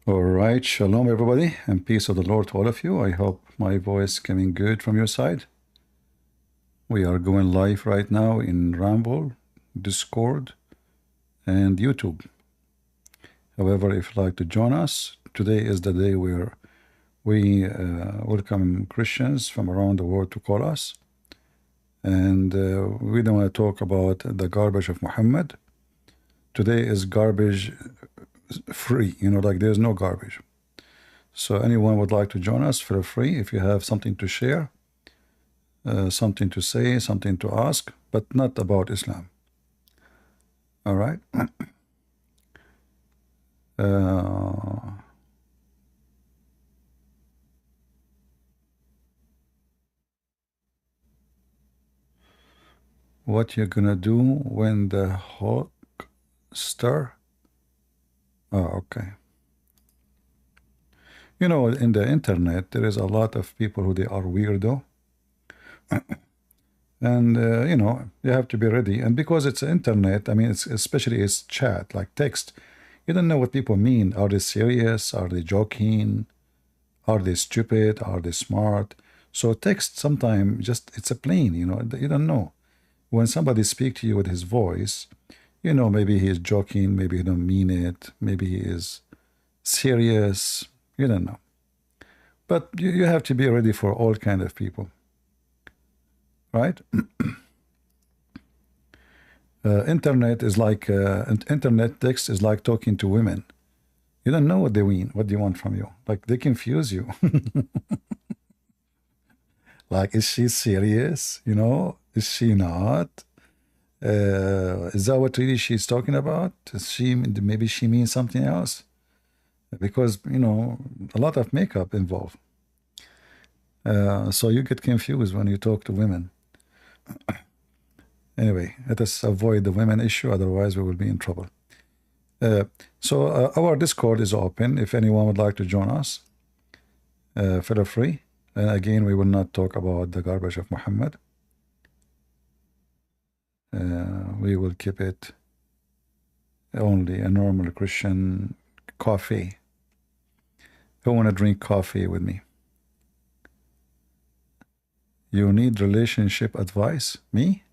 All right, shalom everybody, and peace of the Lord to all of you. I hope my voice coming good from your side. We are going live right now in Rumble, Discord, and YouTube. However, if you'd like to join us, today is the day where we welcome Christians from around the world to call us. And we don't want to talk about the garbage of Muhammad. Today is garbage free, like there's no garbage. So anyone would like to join us, feel free. If you have something to share, something to say, something to ask, but not about Islam. All right. What you're gonna do when the hawk stir? Oh, okay. In the internet, there is a lot of people who they are weirdo. And, you have to be ready. And because it's internet, I mean, especially it's chat, like text, you don't know what people mean. Are they serious? Are they joking? Are they stupid? Are they smart? So text sometimes it's a plane, you don't know. When somebody speaks to you with his voice, maybe he is joking, maybe he don't mean it, maybe he is serious, you don't know. But you have to be ready for all kind of people, right? Internet is like internet text is like talking to women. You don't know what they mean, what they want from you. Like they confuse you. Like, is she serious? Is she not? Is that what really she's talking about? Maybe she means something else? Because a lot of makeup involved. So you get confused when you talk to women. Anyway, let us avoid the women issue, otherwise we will be in trouble. So our Discord is open. If anyone would like to join us, feel free. And again, we will not talk about the garbage of Muhammad. We will keep it only a normal Christian coffee. Who want to drink coffee with me? You need relationship advice? Me?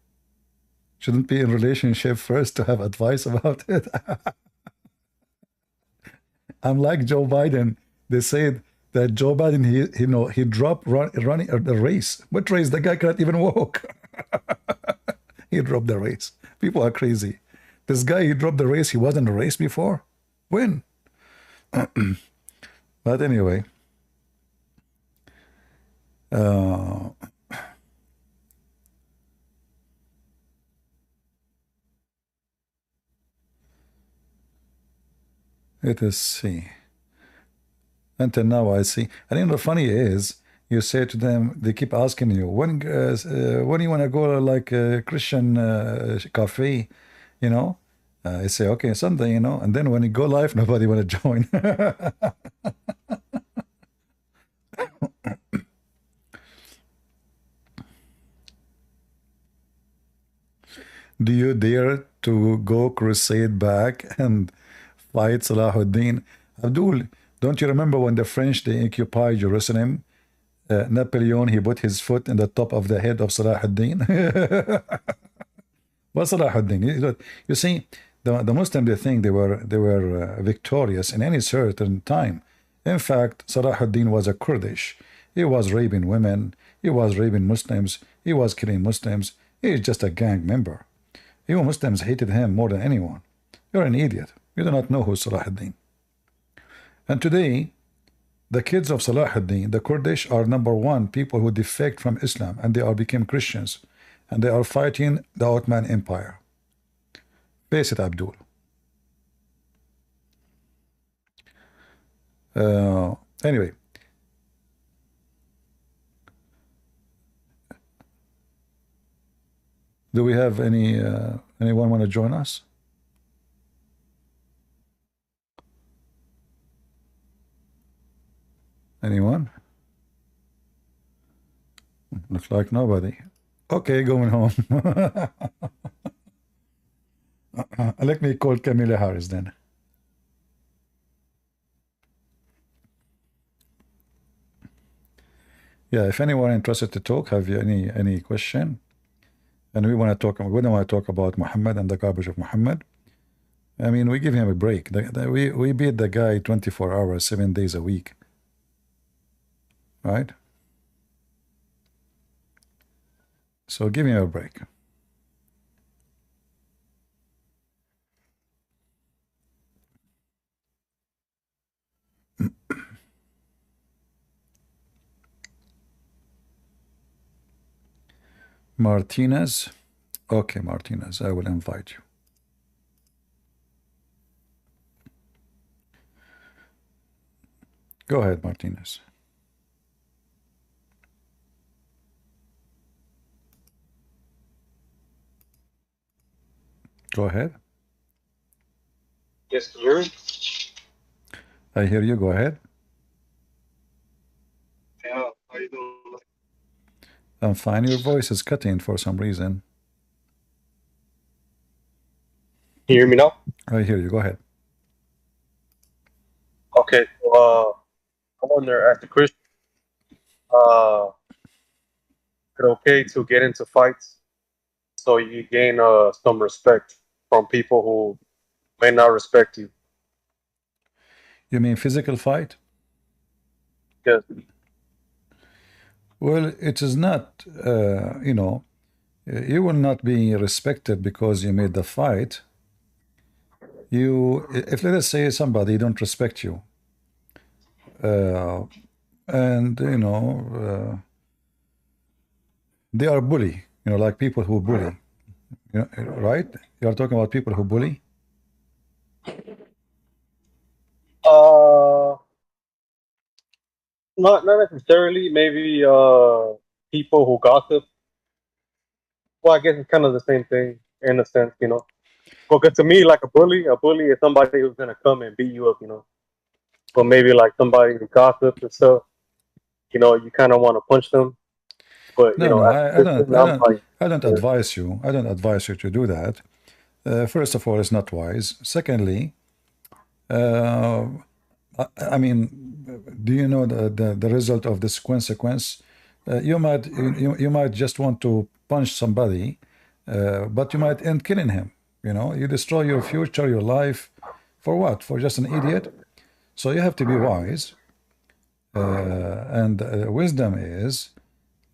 Shouldn't be in relationship first to have advice about it. I'm like Joe Biden. They said that Joe Biden, he dropped running the race. What race? The guy cannot even walk. He dropped the race. People are crazy. This guy, he dropped the race. He wasn't a race before. When? But anyway. Let us see. Until now, I see. And the funny is, you say to them, they keep asking you, when do you want to go like a Christian cafe, I say, okay, Sunday, and then when you go live, nobody want to join. Do you dare to go crusade back and fight Salahuddin? Abdul, don't you remember when the French, they occupied Jerusalem? Napoleon, he put his foot in the top of the head of Salahuddin. What Salahuddin? You see, the Muslim, they think they were victorious in any certain time. In fact, Salahuddin was a Kurdish. He was raping women. He was raping Muslims. He was killing Muslims. He is just a gang member. Even Muslims hated him more than anyone. You're an idiot. You do not know who Salahuddin. And today, the kids of Salahuddin, the Kurdish, are #1 people who defect from Islam, and they are become Christians, and they are fighting the Ottoman Empire. Face it, Abdul. Anyway. Do we have anyone want to join us? Anyone? Looks like nobody. Okay, going home. Let me call Camilla Harris then. Yeah, if anyone interested to talk, have you any question? And we don't want to talk about Muhammad and the garbage of Muhammad. I mean, we give him a break. We beat the guy 24 hours, 7 days a week, right? So give him a break. Martinez. Okay, Martinez, I will invite you. Go ahead, Martinez. Go ahead. Yes, can you hear me? I hear you. Go ahead. Yeah, how you doing? I'm fine. Your voice is cutting for some reason. Can you hear me now? I hear you. Go ahead. Okay, so, I wonder, as a Christian, is it okay to get into fights so you gain some respect from people who may not respect you? You mean physical fight? Because Well, it is not, you will not be respected because you made the fight. If let us say somebody don't respect you, uh, and they are bully, like people who bully, right? You are talking about people who bully. uh, not necessarily. Maybe people who gossip. Well, I guess it's kind of the same thing in a sense, you know. Because to me, like a bully is somebody who's gonna come and beat you up, you know. But maybe like somebody who gossips and stuff, you know, you kind of want to punch them. But you No, know, no, as a Christian, I'm like, I don't yeah, advise you. I don't advise you to do that. First of all, it's not wise. Secondly, uh, I mean, do you know the result of this consequence? You might just want to punch somebody, but you might end killing him. You destroy your future, your life, for what? For just an idiot? So you have to be wise, and wisdom is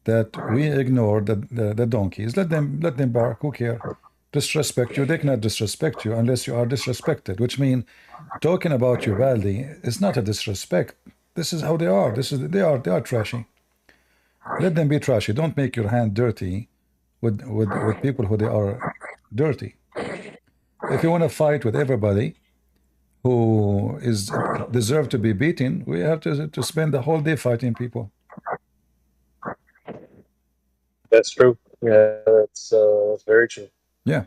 that we ignore the donkeys. Let them bark. Who care? Disrespect you. They cannot disrespect you unless you are disrespected, which means talking about you badly is not a disrespect. This is how they are. They are trashy. Let them be trashy. Don't make your hand dirty with people who they are dirty. If you want to fight with everybody who is deserve to be beaten, we have to spend the whole day fighting people. that's true. Yeah, that's very true. Yeah.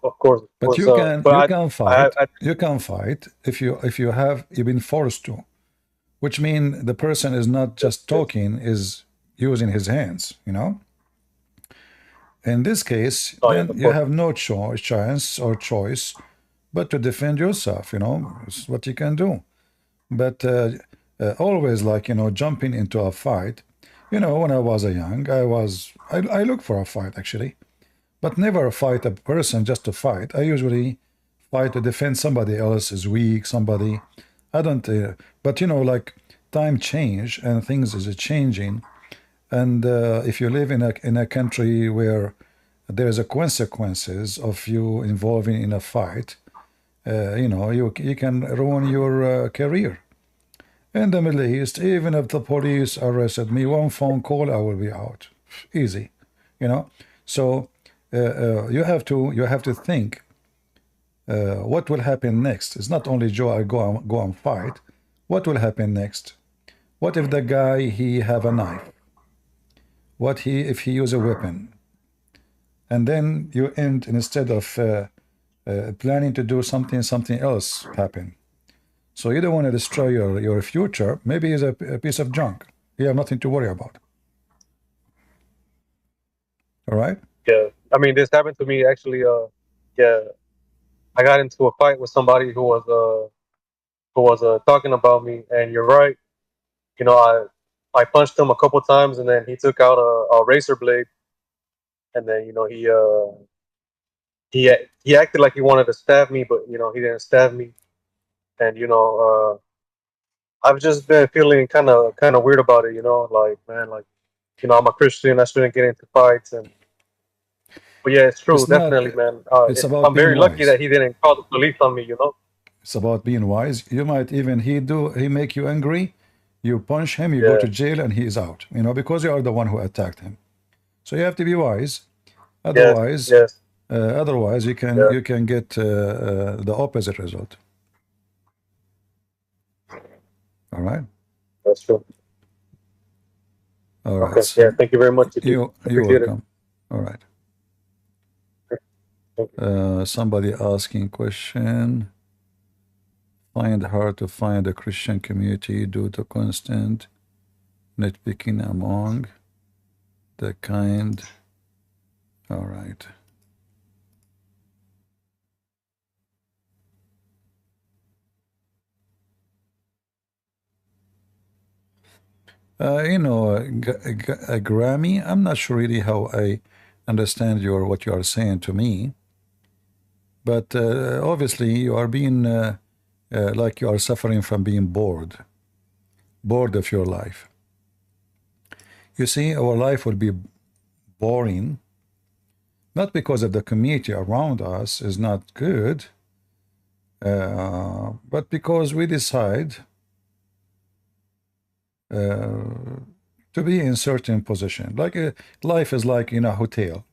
Of course, of But course. you can you But can I, fight. I, You can fight if you've been forced to, which mean the person is not yes, just yes. talking, is using his hands. In this case, Oh, yes, then of you course. have no chance or choice but to defend yourself. It's what you can do. But always like jumping into a fight. When I was a young, I look for a fight actually, but never fight a person just to fight. I usually fight to defend somebody else is weak, somebody. I don't. But like time change and things is changing, and if you live in a country where there's a consequences of you involving in a fight, you can ruin your career. In the Middle East, even if the police arrested me, one phone call, I will be out. Easy, you know. So you have to think what will happen next. It's not only Joe, I go and fight. What will happen next? What if the guy he have a knife? What if he use a weapon? And then you end instead of planning to do something else happen. So you don't want to destroy your future. Maybe it's a piece of junk. You have nothing to worry about. All right? Yeah, I mean, this happened to me actually. Yeah, I got into a fight with somebody who was talking about me, and you're right. You know, I punched him a couple times, and then he took out a razor blade, and then he acted like he wanted to stab me, but he didn't stab me. And I've just been feeling kind of weird about it. Like, man, like, I'm a Christian. I shouldn't get into fights. But yeah, it's true, It's not. definitely, man. It's about I'm being very lucky wise. that he didn't call the police on me. It's about being wise. You might even he make you angry, you punch him, you go Yeah. to jail, and he is out. Because you are the one who attacked him. So you have to be wise. Yes. Otherwise, Yes. otherwise Yeah. you can get the opposite result. All right. That's true. All right. Okay. Yeah. So Thank you very much. you're Appreciate it. welcome. All right. Thank you. Somebody asking question. Find hard to find a Christian community due to constant nitpicking among the kind. All right. Grammy, I'm not sure really how I understand what you are saying to me, but obviously you are being like you are suffering from being bored of your life. You see, our life will be boring, not because of the community around us is not good, but because we decide to be in certain position. Like life is like in a hotel,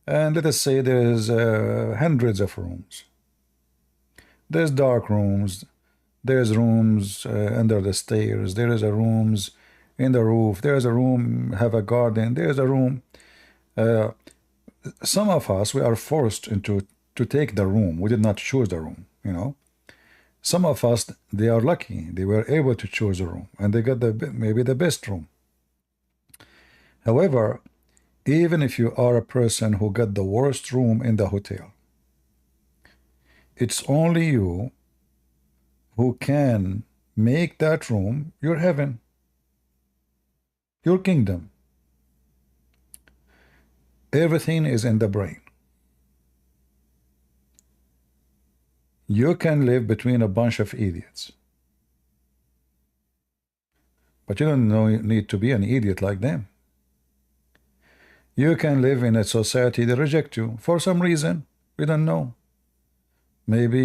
and let us say there's hundreds of rooms. There's dark rooms. There's rooms under the stairs. There is a rooms in the roof. There's a room have a garden. There's a room. Uh, some of us we are forced into to take the room. We did not choose the room. Some of us they are lucky. They were able to choose a room, and they got maybe the best room. However, even if you are a person who got the worst room in the hotel, it's only you who can make that room your heaven, your kingdom. Everything is in the brain. You can live between a bunch of idiots, but you don't need to be an idiot like them. You can live in a society that reject you for some reason. We don't know. Maybe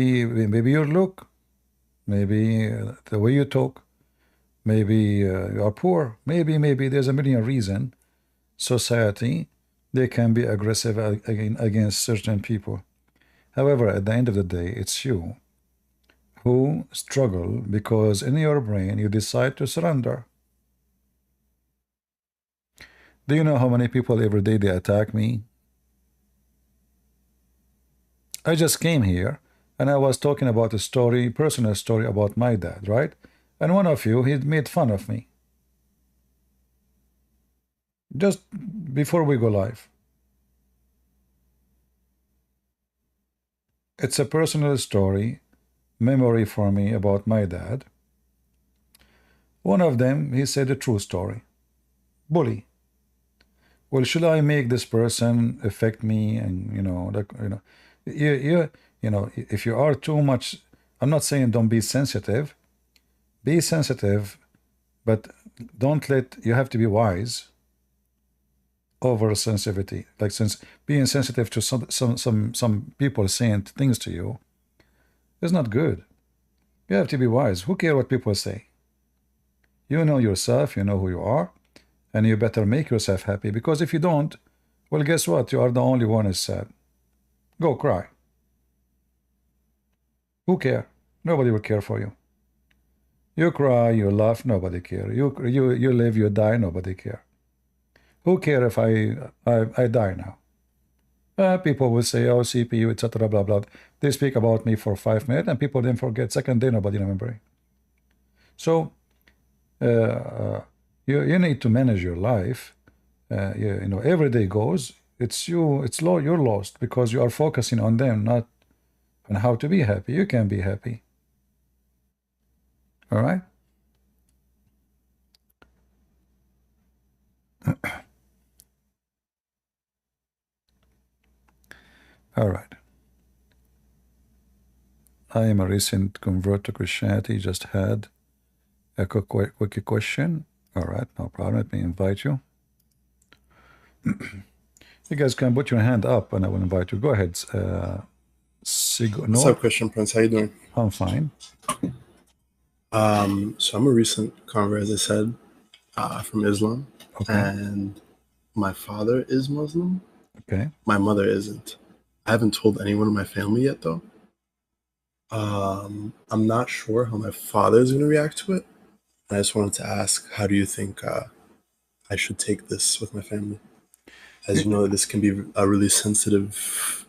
your look, maybe the way you talk, maybe you are poor, maybe there's a million reasons. Society, they can be aggressive against certain people. However, at the end of the day, it's you who struggle because in your brain you decide to surrender. Do you know how many people every day they attack me? I just came here and I was talking about a story, personal story about my dad, right? And one of you, he made fun of me. Just before we go live. It's a personal story, memory for me about my dad. One of them, he said a true story. Bully. Well, should I make this person affect me? And if you are too much, I'm not saying don't be sensitive. Be sensitive, but don't let. You have to be wise over sensitivity. Like since being sensitive to some people saying things to you is not good. You have to be wise. Who cares what people say? You know yourself. You know who you are. And you better make yourself happy, because if you don't, well, guess what? You are the only one who's sad. Go cry. Who care? Nobody will care for you. You cry, you laugh, nobody care. You live, you die, nobody care. Who care if I die now? People will say, oh, CPU, etc., blah, blah. They speak about me for 5 minutes, and people then forget. Second day, nobody remember. So you need to manage your life. Every day goes. You're lost because you are focusing on them, not on how to be happy. You can be happy. All right. All right. I am a recent convert to Christianity. Just had a quick question. All right, no problem. Let me invite you. You guys can put your hand up and I will invite you. Go ahead. What's up, Christian Prince? How you doing? I'm fine. So I'm a recent convert, as I said, from Islam. Okay. And my father is Muslim. Okay. My mother isn't. I haven't told anyone in my family yet, though. I'm not sure how my father is going to react to it. I just wanted to ask, how do you think I should take this with my family? As you know, this can be a really sensitive,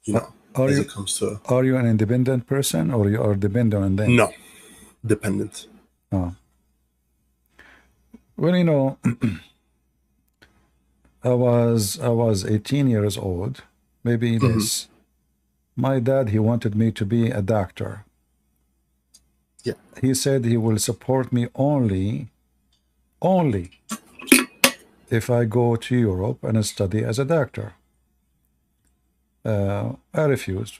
as it comes to... Are you an independent person or you are dependent on them? No, dependent. Oh. Well, I was 18 years old, maybe less. My dad, he wanted me to be a doctor. Yeah. He said he will support me only if I go to Europe and study as a doctor. I refused.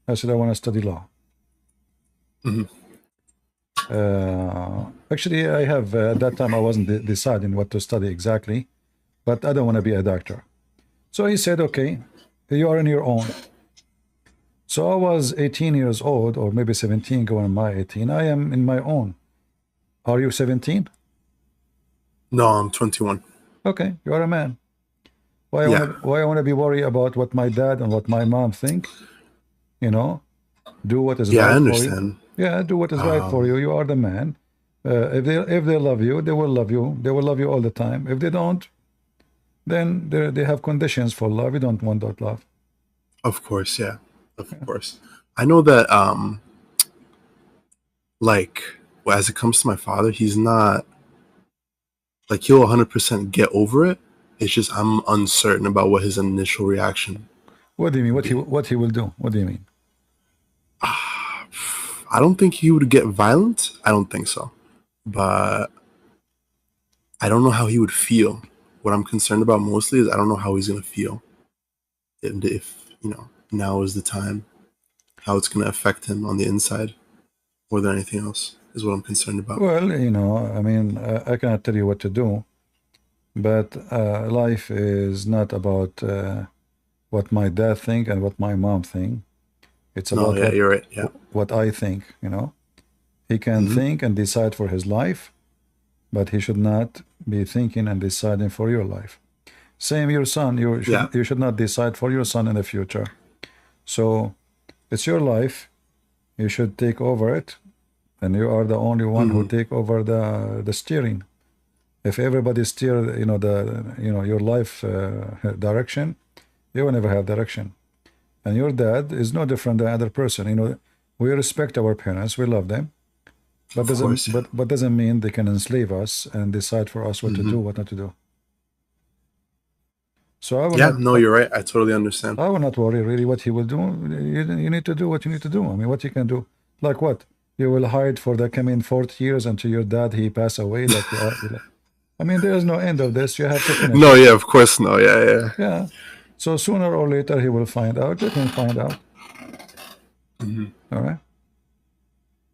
I said I want to study law. Actually, I have, at that time, I wasn't deciding what to study exactly, but I don't want to be a doctor. So he said, okay, you are on your own. So I was 18 years old, or maybe 17, going on my 18. I am in my own. Are you 17? No, I'm 21. Okay, you are a man. Why I want to be worried about what my dad and what my mom think? Do what is right I for understand. you. Yeah, do what is right for you. You are the man. If they love you, they will love you. They will love you all the time. If they don't, then they have conditions for love. You don't want that love. Of course, yeah. Of course. I know that, as it comes to my father, he's not, he'll 100% get over it. It's just I'm uncertain about what his initial reaction. What do you mean? What he will do? What do you mean? I don't think he would get violent. I don't think so. But I don't know how he would feel. What I'm concerned about mostly is I don't know how he's going to feel. And if, now is the time, how it's going to affect him on the inside more than anything else is what I'm concerned about. Well, I mean, I cannot tell you what to do, but life is not about what my dad think and what my mom think. It's about you're right. Yeah. What I think, He can think and decide for his life, but he should not be thinking and deciding for your life. Same your son, you should not decide for your son in the future. So it's your life. You should take over it, and you are the only one who take over the steering. If everybody steer, your life direction, you will never have direction. And your dad is no different than other person. We respect our parents, we love them, but doesn't mean they can enslave us and decide for us what to do, what not to do. So I will you're right. I totally understand. I will not worry really what he will do. You need to do what you need to do. I mean, what you can do, like what you will hide for the coming 40 years until your dad he pass away. I mean, there is no end of this. You have to finish. No, yeah, of course, no, yeah. Yeah. So sooner or later he will find out. Let him find out. All right.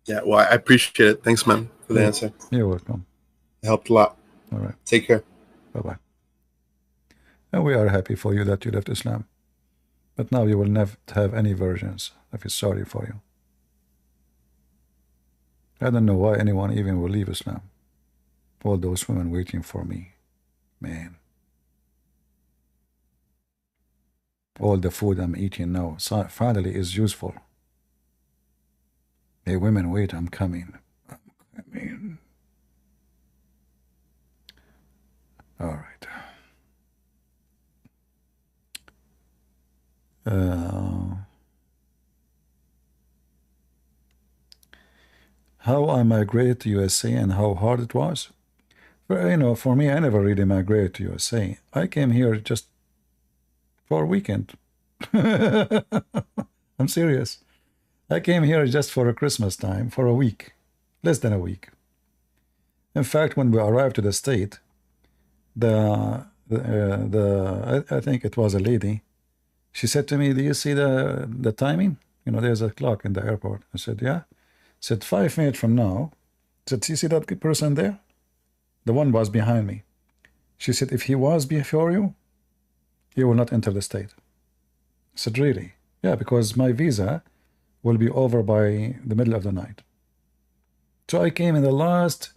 Yeah, well, I appreciate it. Thanks, man, for the answer. You're welcome. It helped a lot. All right. Take care. Bye-bye. And we are happy for you that you left Islam. But now you will never have any versions. I feel sorry for you. I don't know why anyone even will leave Islam. All those women waiting for me. Man. All the food I'm eating now finally is useful. Hey, women, wait, I'm coming. All right. How I migrated to USA and how hard it was. For me, I never really migrated to USA. I came here just for a weekend. I'm serious. I came here just for a Christmas time, for a week, less than a week. In fact, when we arrived to the state, I think it was a lady. She said to me, "Do you see the timing? You know, there's a clock in the airport." I said, "Yeah." Said 5 minutes from now. Said, "You see that person there? The one was behind me." She said, "If he was before you, he will not enter the state." I said, "Really?" "Yeah, because my visa will be over by the middle of the night." So I came in the last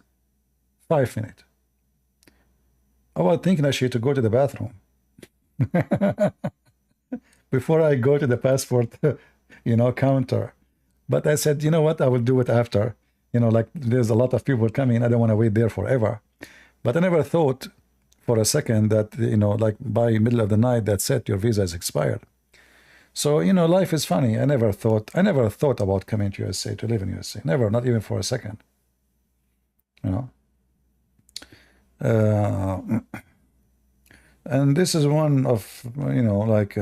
5 minutes. I was thinking actually to go to the bathroom before I go to the passport, counter. But I said, you know what? I will do it after. Like there's a lot of people coming. I don't want to wait there forever. But I never thought for a second that, like by middle of the night, that's it, your visa is expired. So, life is funny. I never thought about coming to USA, to live in USA. Never, not even for a second. And this is one of, like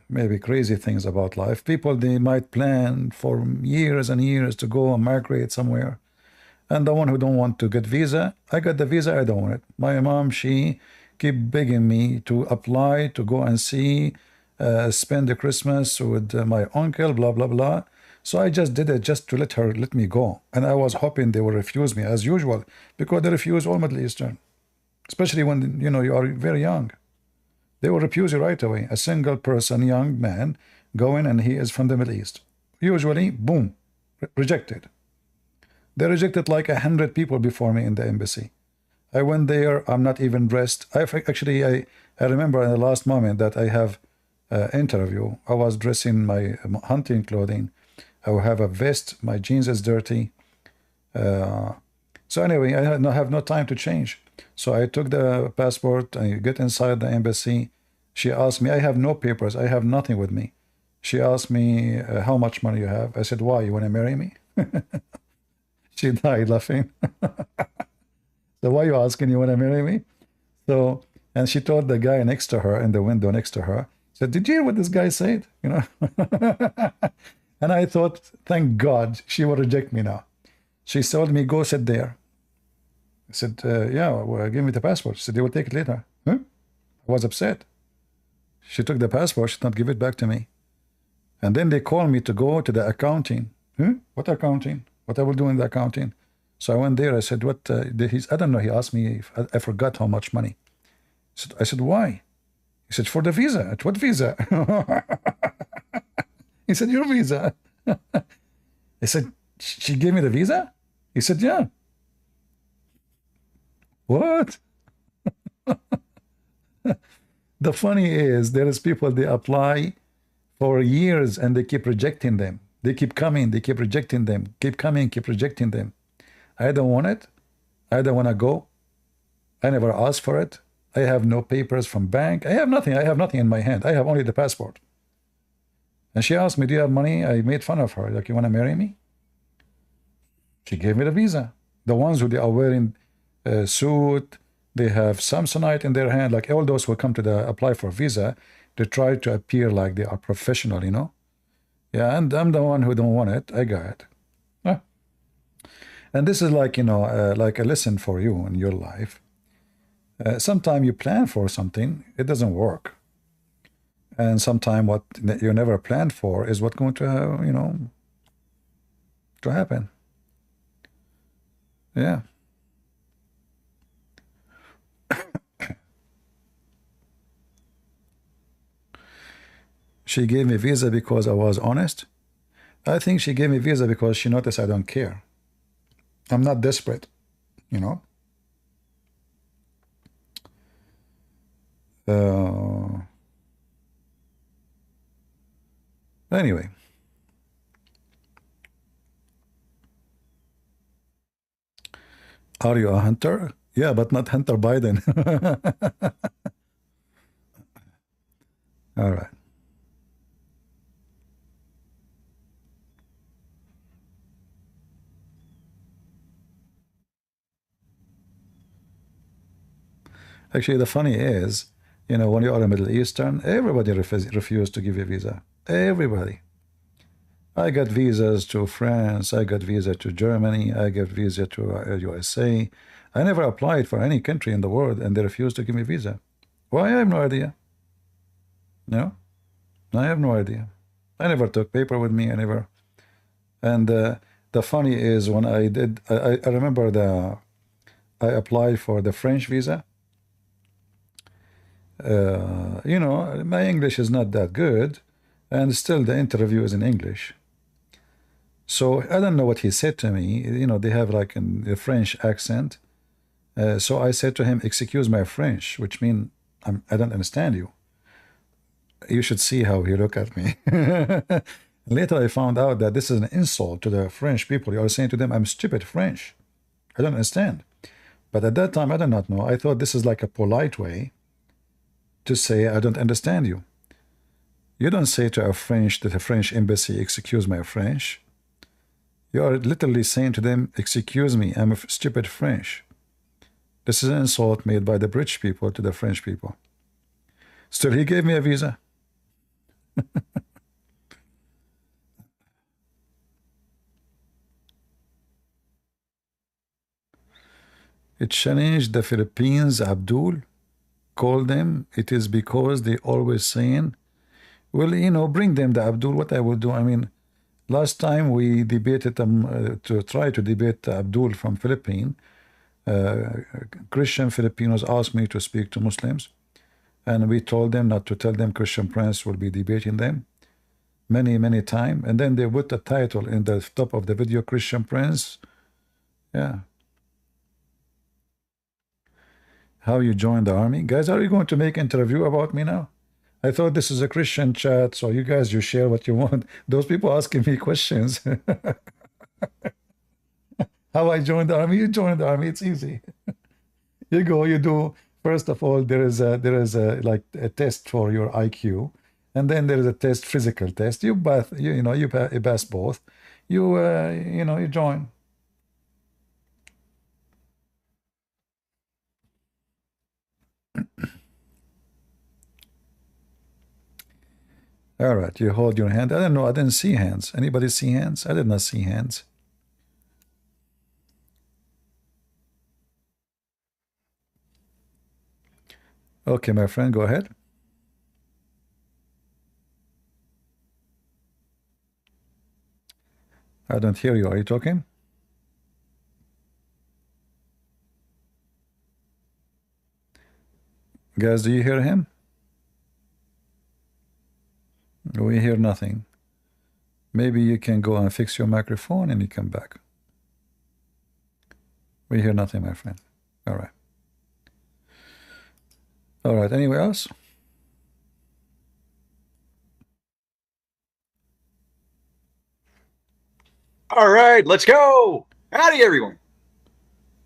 maybe crazy things about life. People, they might plan for years and years to go and migrate somewhere. And the one who don't want to get visa, I got the visa, I don't want it. My mom, she keep begging me to apply, to go and see, spend the Christmas with my uncle, blah, blah, blah. So I just did it just to let me go. And I was hoping they will refuse me as usual, because they refuse all Middle Eastern, especially when, you are very young. They will refuse you right away. A single person, young man, going and he is from the Middle East. Usually, boom, rejected. They rejected like 100 people before me in the embassy. I went there, I'm not even dressed. I remember in the last moment that I have an interview. I was dressing my hunting clothing. I will have a vest, my jeans is dirty. So anyway, I have no time to change. So I took the passport, I get inside the embassy. She asked me, I have no papers, I have nothing with me. She asked me, how much money you have? I said, why, you want to marry me? She died laughing. So why are you asking, you want to marry me? So, and she told the guy next to her, in the window next to her, said, did you hear what this guy said? And I thought, thank God, she will reject me now. She told me, go sit there. I said, yeah, well, give me the passport. She said, you will take it later. Huh? I was upset. She took the passport, she did not give it back to me. And then they called me to go to the accounting. Huh? What accounting? What I will do in the accounting? So I went there. I said, what? I don't know. He asked me if I forgot how much money. I said, why? He said, for the visa. At what visa? He said, your visa. I said, she gave me the visa? He said, yeah. What? The funny is, there is people, they apply for years and they keep rejecting them. They keep coming, they keep rejecting them. Keep coming, keep rejecting them. I don't want it. I don't want to go. I never asked for it. I have no papers from bank. I have nothing. I have nothing in my hand. I have only the passport. And she asked me, do you have money? I made fun of her. Like, you want to marry me? She gave me the visa. The ones who they are wearing a suit, they have Samsonite in their hand, like all those who come to apply for visa, they try to appear like they are professional, Yeah, and I'm the one who don't want it. I got it. Yeah. And this is like, like a lesson for you in your life. Sometimes you plan for something, it doesn't work. And sometimes what you never planned for is what's going to, to happen. Yeah. She gave me visa because I was honest. I think she gave me visa because she noticed I don't care. I'm not desperate, Anyway. Are you a hunter? Yeah, but not Hunter Biden. All right. Actually, the funny is, when you are a Middle Eastern, everybody refused to give you a visa. Everybody. I got visas to France. I got visa to Germany. I got visa to USA. I never applied for any country in the world and they refused to give me visa. Why? I have no idea. No, I have no idea. I never took paper with me. I never. And the funny is when I did, I remember I applied for the French visa. You know, my English is not that good, and still the interview is in English. So I don't know what he said to me. You know, they have like a French accent. So I said to him, "Excuse my French," which means I don't understand you. You should see how he looked at me. Later I found out that this is an insult to the French people. You are saying to them, "I'm stupid French. I don't understand." But at that time, I did not know. I thought this is like a polite way to say, "I don't understand you." You don't say to the French embassy, "Excuse my French." You are literally saying to them, "Excuse me, I'm a stupid French." This is an insult made by the British people to the French people. Still, he gave me a visa. It challenged the Philippines. Abdul called them. It is because they always saying, well, you know, bring them the Abdul. What I will do, I mean, last time we debated to try to debate Abdul from Philippines. Christian Filipinos asked me to speak to Muslims, and we told them not to tell them Christian Prince will be debating them many times. And then they put the title in the top of the video, Christian Prince. Yeah. How you joined the army. Guys, are you going to make interview about me now? I thought this is a Christian chat, so you guys, you share what you want. Those people asking me questions. How I joined the army? You joined the army. It's easy. You go, you do. First of all, there is a like a test for your IQ, and then there is a test, physical test. You pass, you pass both. You you join. All right, you hold your hand. I don't know. I didn't see hands. Anybody see hands? I did not see hands. Okay, my friend, go ahead. I don't hear you. Are you talking? Guys, do you hear him? We hear nothing. Maybe you can go and fix your microphone and you come back. We hear nothing, my friend. All right. All right. Anywhere else? All right, let's go. Howdy, everyone.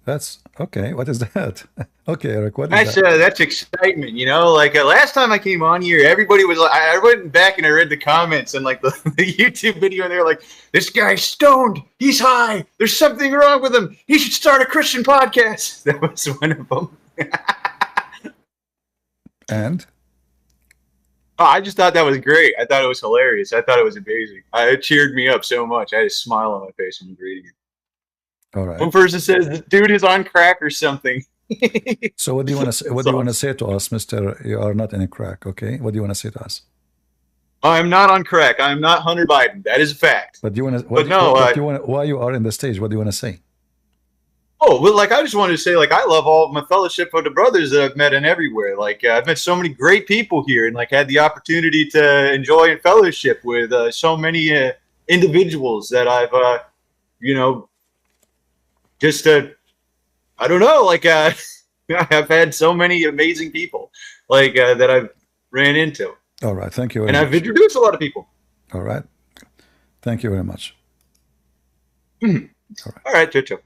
That's okay. What is that? Okay, Eric, what is that? That's excitement, you know. Like last time I came on here, everybody was like, I went back and I read the comments and like the YouTube video, and they're like, "This guy's stoned. He's high. There's something wrong with him. He should start a Christian podcast." That was one of them. And? Oh, I just thought that was great. I thought it was hilarious. I thought it was amazing. It cheered me up so much. I had a smile on my face when reading it. All right. One person says the dude is on crack or something. So what do you want to say? What do you want to say to us, Mister? You are not in a crack, okay? What do you want to say to us? I'm not on crack. I'm not Hunter Biden. That is a fact. But you want to? Why you are in the stage? What do you want to say? Oh, well, like I just wanted to say, like I love all my fellowship of the brothers that I've met and everywhere. Like I've met so many great people here, and like had the opportunity to enjoy and fellowship with so many individuals that I've, just I don't know, like I've had so many amazing people like that I've ran into. All right, thank you. And I've introduced a lot of people. All right, thank you very much. All right, Chicho.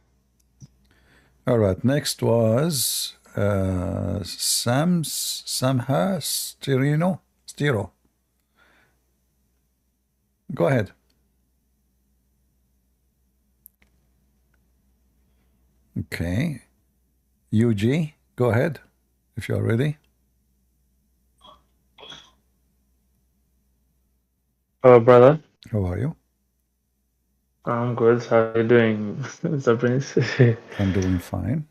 All right, next was Samha Stiro. Go ahead. Okay. UG, go ahead if you're ready. Hello, brother. How are you? I'm good. How are you doing, Mr. Prince? I'm doing fine.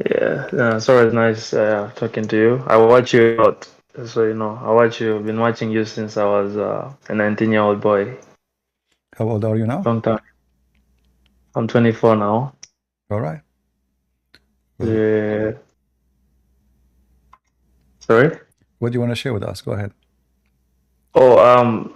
Yeah, it's always nice talking to you. I watch you a lot, so you know, I watch you. Been watching you since I was a 19-year-old boy. How old are you now? Long time. I'm 24 now. All right. Well, Yeah. Sorry? what do you want to share with us? Go ahead. Oh,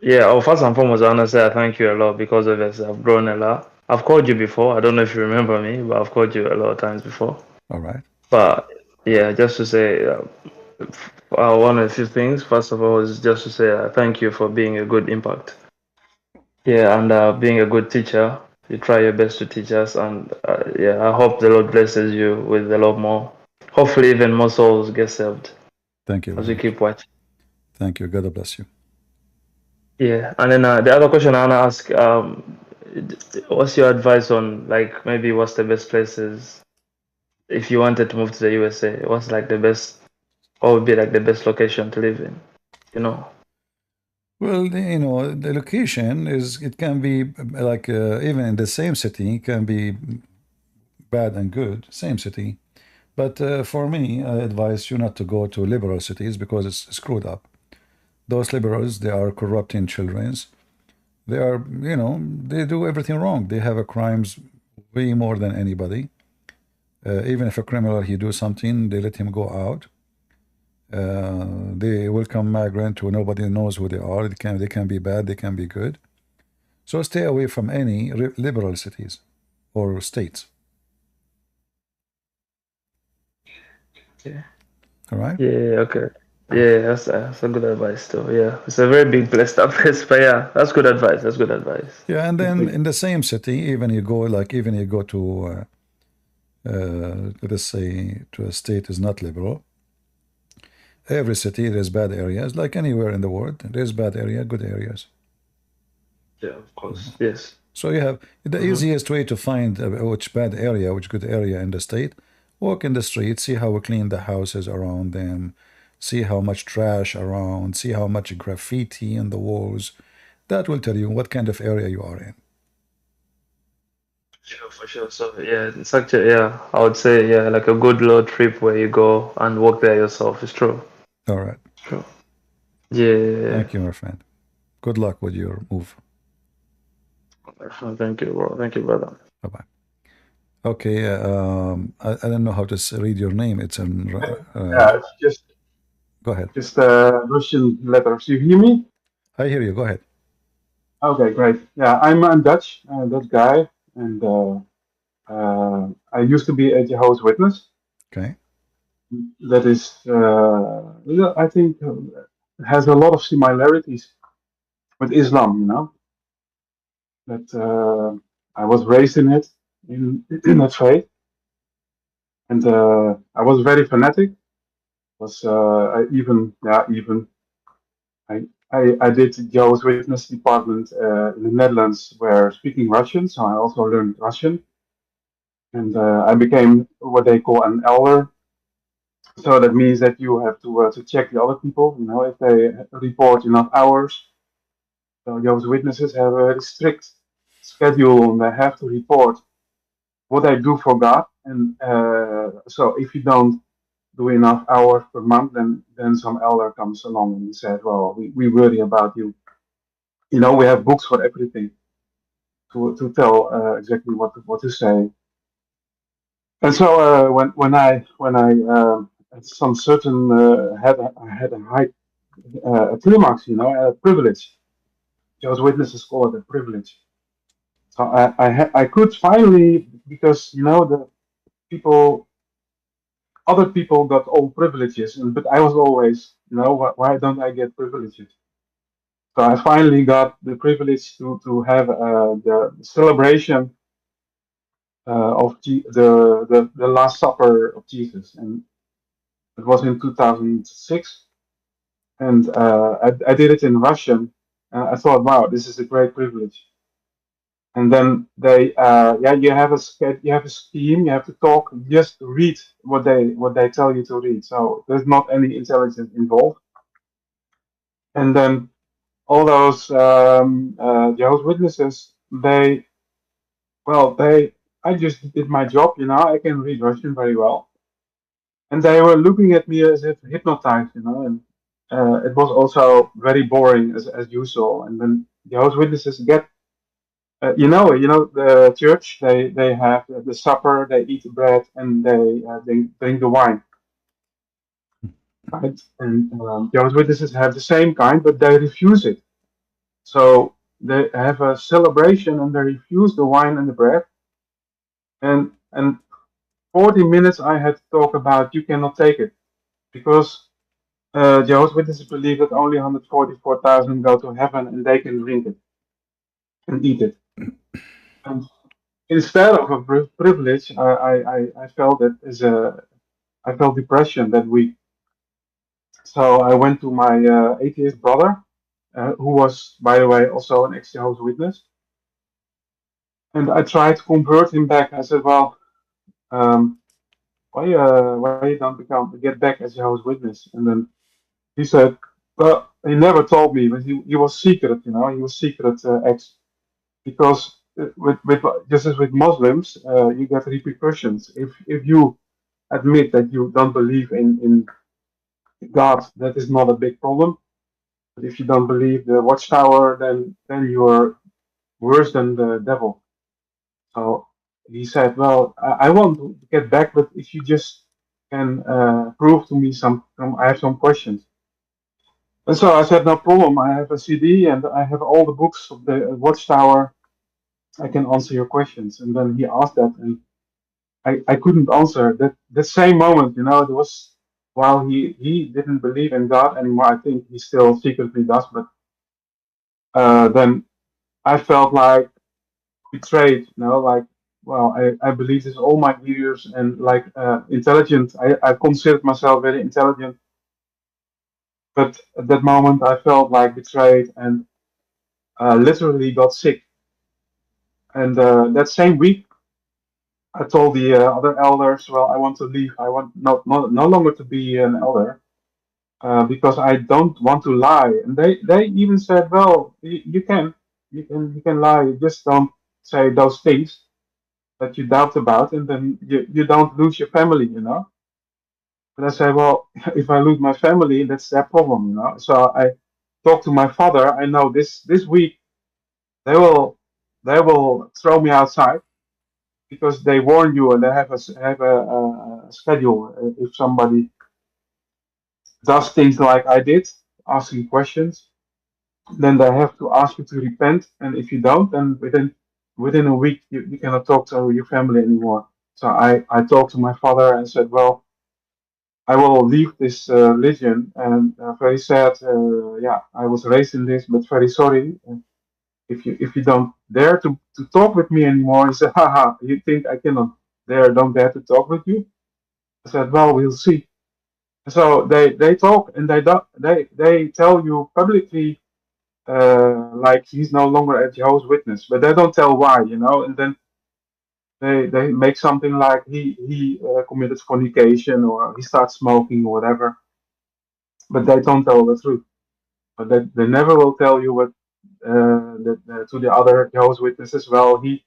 yeah. Oh, first and foremost, I want to say I thank you a lot because of this. I've grown a lot. I've called you before. I don't know if you remember me, but I've called you a lot of times before. All right. But yeah, just to say, one of a few things. First of all, is just to say thank you for being a good impact. Yeah, and being a good teacher. You try your best to teach us, and yeah, I hope the Lord blesses you with a lot more. Hopefully, even more souls get saved Thank you as very we much. keep watching. Thank you. God bless you. Yeah, and then the other question I wanna ask, what's your advice on like maybe what's the best places if you wanted to move to the USA? What's like the best, what would be like the best location to live in? You know? Well, you know, the location is, it can be like, even in the same city, it can be bad and good, same city. But for me, I advise you not to go to liberal cities because it's screwed up. Those liberals, they are corrupting childrens. They are, you know, they do everything wrong. They have a crimes way more than anybody. Even if a criminal, he do something, they let him go out. They welcome migrant who nobody knows who they are. They can be bad, they can be good. So stay away from any liberal cities or states. Yeah. All right. Yeah. Okay. Yeah, that's a good advice too. Yeah, it's a very big place, that place, but yeah, that's good advice. That's good advice. Yeah, and then in the same city, even you go like, even you go to let's say to a state is not liberal. Every city there's bad areas, like anywhere in the world. There's bad area, good areas. Yeah, of course. Yes. So you have the easiest way to find which bad area, which good area in the state. Walk in the street, see how clean the houses around them, see how much trash around, see how much graffiti in the walls. That will tell you what kind of area you are in. Sure, for sure. So yeah, it's actually yeah, I would say yeah, like a good road trip where you go and walk there yourself. It's true. All right. True. Yeah. Thank you, my friend. Good luck with your move. Thank you, bro. Thank you, brother. Bye bye. Okay. I don't know how to read your name. It's an. Yeah, it's Go ahead. just Russian letters. You hear me? I hear you. Go ahead. Okay, great. Yeah, I'm Dutch, Dutch guy, and I used to be a Jehovah's Witness. Okay. That is, I think, has a lot of similarities with Islam. You know, that I was raised in it, in that faith, and I was very fanatic. Was I did Jehovah's Witness department in the Netherlands, where speaking Russian, so I also learned Russian, and I became what they call an elder. So that means that you have to check the other people, you know, if they report enough hours. So Jehovah's Witnesses have a very strict schedule, and they have to report what they do for God. And so if you don't do enough hours per month, then some elder comes along and says, well, we worry about you. You know, we have books for everything to tell exactly what to say. And so when I at some certain had a high a climax, you know, a privilege. Jehovah's Witnesses call it a privilege. So I could finally, because you know the people, other people got all privileges, but I was always, you know, why don't I get privileges? So I finally got the privilege to have the celebration of the Last Supper of Jesus, and it was in 2006, and I did it in Russian. I thought, wow, this is a great privilege. And then they, yeah, you have a scheme, you have to talk, just read what they tell you to read. So there's not any intelligence involved. And then all those Jehovah's Witnesses, they I just did my job, you know. I can read Russian very well, and they were looking at me as if hypnotized, you know. And it was also very boring as usual. And then the host witnesses get, the church. They have the supper. They eat the bread and they drink the wine, right? And the host witnesses have the same kind, but they refuse it. So they have a celebration and they refuse the wine and the bread. And 40 minutes I had to talk about you cannot take it because Jehovah's Witnesses believe that only 144,000 go to heaven and they can drink it and eat it. And instead of a privilege, I felt it as I felt depression that week. So I went to my atheist brother, who was, by the way, also an ex-Jehovah's Witness, and I tried to convert him back. I said, well, why you don't get back as Jehovah's Witness? And then he said, well, he never told me, but he was secret, you know, he was secret ex, because with just as with Muslims, you get repercussions. If you admit that you don't believe in God, that is not a big problem. But if you don't believe the watchtower, then you're worse than the devil. So he said, well, I want to get back, but if you just can prove to me I have some questions. And so I said, no problem. I have a CD and I have all the books of the Watchtower. I can answer your questions. And then he asked that, and I couldn't answer. That the same moment, you know, it was while he didn't believe in God anymore. I think he still secretly does, but then I felt like betrayed. You know, like, well, I believed this all my years and like intelligent. I considered myself very intelligent, but at that moment I felt like betrayed and literally got sick. And that same week, I told the other elders, well, I want to leave. I want no longer to be an elder because I don't want to lie. And they even said, well, you can lie. You just don't say those things that you doubt about, and then you don't lose your family, you know. But I said, well, if I lose my family, that's their problem, you know. So I talked to my father. I know this week they will throw me outside because they warn you and they have a schedule. If somebody does things like I did, asking questions, then they have to ask you to repent. And if you don't, then within a week you cannot talk to your family anymore. So I talked to my father and said, well, I will leave this religion. And very sad. Yeah, I was raised in this, but very sorry. If you don't dare to talk with me anymore, he said, haha, you think I cannot don't dare to talk with you? I said, well, we'll see. So they talk and they tell you publicly like he's no longer a Jehovah's Witness, but they don't tell why, you know. And then they make something like he committed fornication or he starts smoking or whatever, but they don't tell the truth. But they never will tell you what to the other Jehovah's Witnesses. Well, he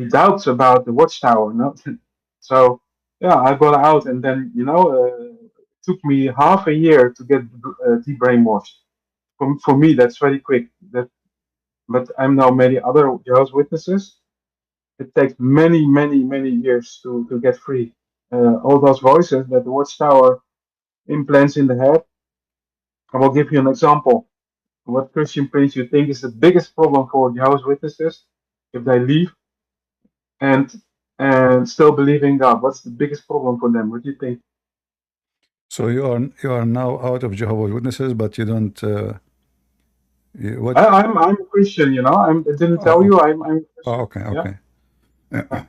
doubts about the watchtower, no. So yeah, I got out, and then it took me half a year to get de-brainwashed. For me, that's very quick. But I know many other Jehovah's Witnesses. It takes many, many, many years to get free. All those voices that the watchtower implants in the head. I will give you an example. What Christian Prince you think is the biggest problem for Jehovah's Witnesses if they leave and still believe in God? What's the biggest problem for them? What do you think? So you are now out of Jehovah's Witnesses, but you don't. What? I'm a Christian, you know. I didn't tell you I'm. Oh, okay, okay. Yeah.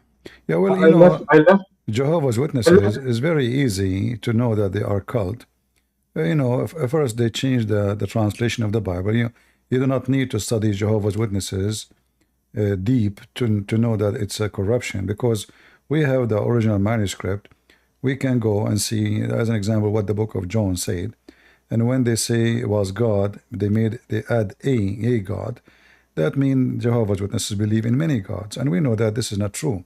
Yeah, well, I left. Jehovah's Witnesses is very easy to know that they are cult. First they change the translation of the Bible. You do not need to study Jehovah's Witnesses deep to know that it's a corruption, because we have the original manuscript. We can go and see, as an example, what the book of John said. And when they say it was God, they add a God. That means Jehovah's Witnesses believe in many gods, and we know that this is not true.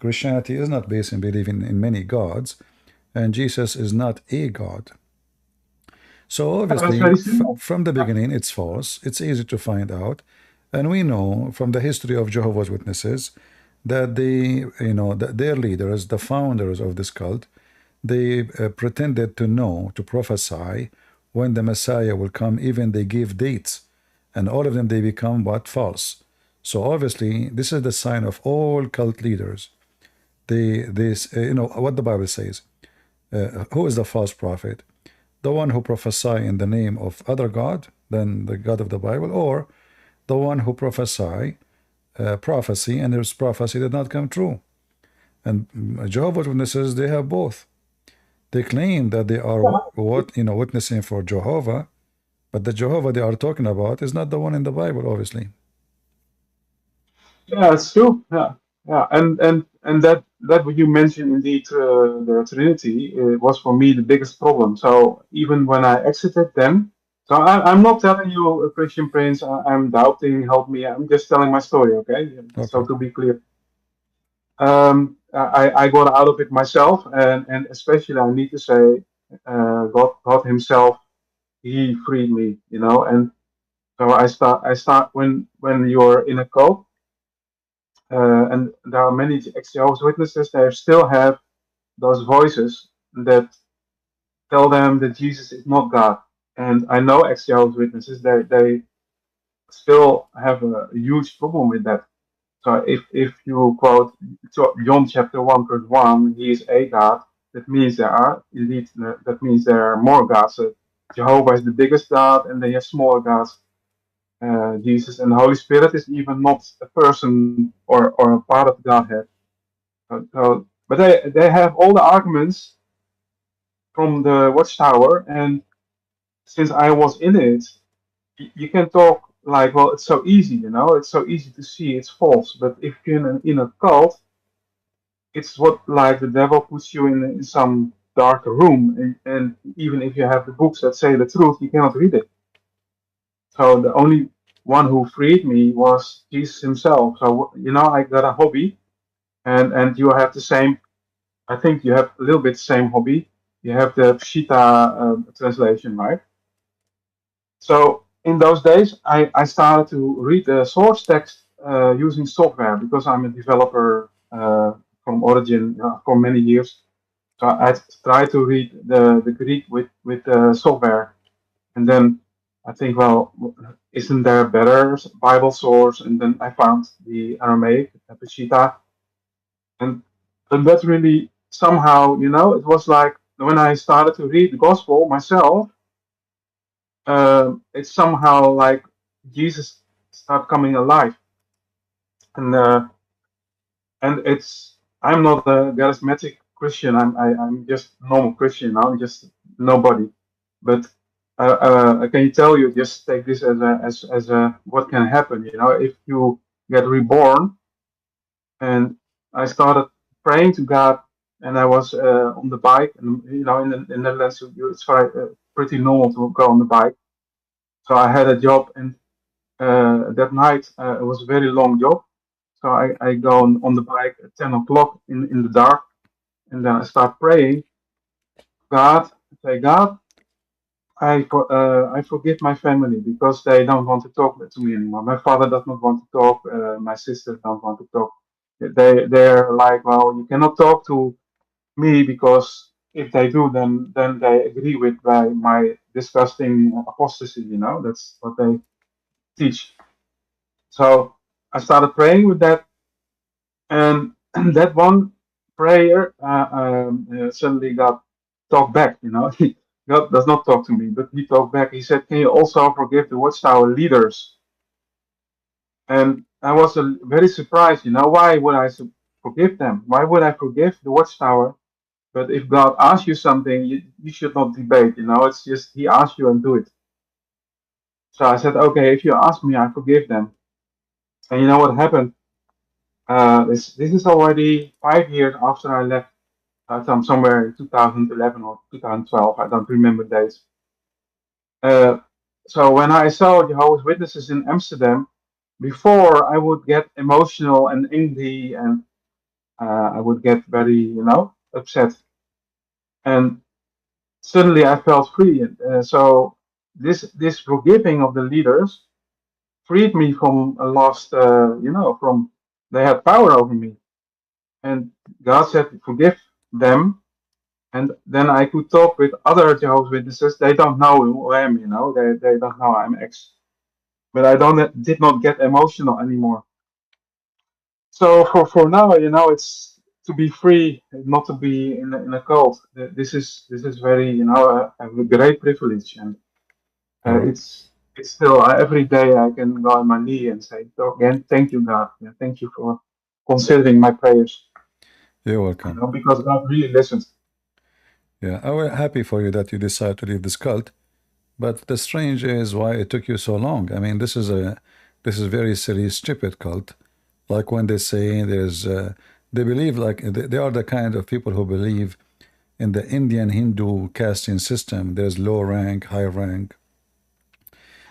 Christianity is not based in believing in many gods, and Jesus is not a god. So That's obviously, very simple. from the beginning, it's false. It's easy to find out, and we know from the history of Jehovah's Witnesses that that their leaders, the founders of this cult, they pretended to know, to prophesy when the Messiah will come. Even they give dates, and all of them they become what? False. So obviously, this is the sign of all cult leaders. What the Bible says. Who is the false prophet? The one who prophesy in the name of other God than the God of the Bible, or the one who prophesy prophecy and his prophecy did not come true. And Jehovah's Witnesses, they have both. They claim that they are witnessing for Jehovah, but the Jehovah they are talking about is not the one in the Bible, obviously. Yeah, it's true. Yeah, yeah, and that what you mentioned indeed, the Trinity was for me the biggest problem. So even when I exited them, so I'm not telling you, Christian Prince, I'm doubting, help me. I'm just telling my story, okay? So Okay. to be clear, I got out of it myself, and especially I need to say, God Himself, He freed me, and so I start when you're in a cult. And there are many ex-Jehovah's Witnesses. They still have those voices that tell them that Jesus is not God. And I know ex-Jehovah's Witnesses. They still have a huge problem with that. So if you quote John chapter 1 verse 1, He is a God. That means there are indeed. That means there are more gods. So Jehovah is the biggest God, and they have smaller gods. Jesus and the Holy Spirit is even not a person or a part of Godhead. But they have all the arguments from the Watchtower, and since I was in it, you can talk like, well, it's so easy, it's so easy to see it's false. But if you're in a cult, it's what like the devil puts you in some dark room, and even if you have the books that say the truth, you cannot read it. So the only one who freed me was Jesus Himself. So I got a hobby, and you have the same. I think you have a little bit same hobby. You have the Pshita translation, right? So in those days, I started to read the source text using software because I'm a developer from origin for many years. So I tried to read the Greek with software, and then I think, well, isn't there a better Bible source? And then I found the Aramaic, Peshitta, and that really somehow, it was like when I started to read the Gospel myself, it's somehow like Jesus started coming alive, and it's I'm not a charismatic Christian. I'm just normal Christian. I'm just nobody, but. Can you tell you just take this as a what can happen if you get reborn. And I started praying to God, and I was on the bike, and in the Netherlands it's pretty normal to go on the bike. So I had a job, and that night it was a very long job. So I go on the bike at 10 o'clock in the dark, and then I start praying. God, I say, God, I forgive my family because they don't want to talk to me anymore. My father does not want to talk. My sisters don't want to talk. They're like, well, you cannot talk to me because if they do, then they agree with my disgusting apostasy. That's what they teach. So I started praying with that, and that one prayer suddenly got talked back. God does not talk to me, but He talked back. He said, "Can you also forgive the Watchtower leaders?" And I was very surprised. Why would I forgive them? Why would I forgive the Watchtower? But if God asks you something, you should not debate. It's just He asks you and do it. So I said, okay, if you ask me, I forgive them. And you know what happened? This is already 5 years after I left. Somewhere in 2011 or 2012. I don't remember dates. So when I saw Jehovah's Witnesses in Amsterdam, before I would get emotional and angry, and I would get very, upset. And suddenly I felt free. So this forgiving of the leaders freed me from a lost, from they had power over me. And God said, forgive them. And then I could talk with other Jehovah's Witnesses. They don't know who I am, they don't know I'm ex. But I did not get emotional anymore. So for now, it's to be free, not to be in a cult. This is very, a great privilege, and All right. it's still every day I can go on my knee and say, again, thank you, God. Yeah, thank you for considering my prayers. You're welcome. Because God really listens. Yeah, I was happy for you that you decided to leave this cult. But the strange is why it took you so long. I mean, this is a very silly, stupid cult. Like when they say they believe like they are the kind of people who believe in the Indian Hindu casting system. There's low rank, high rank.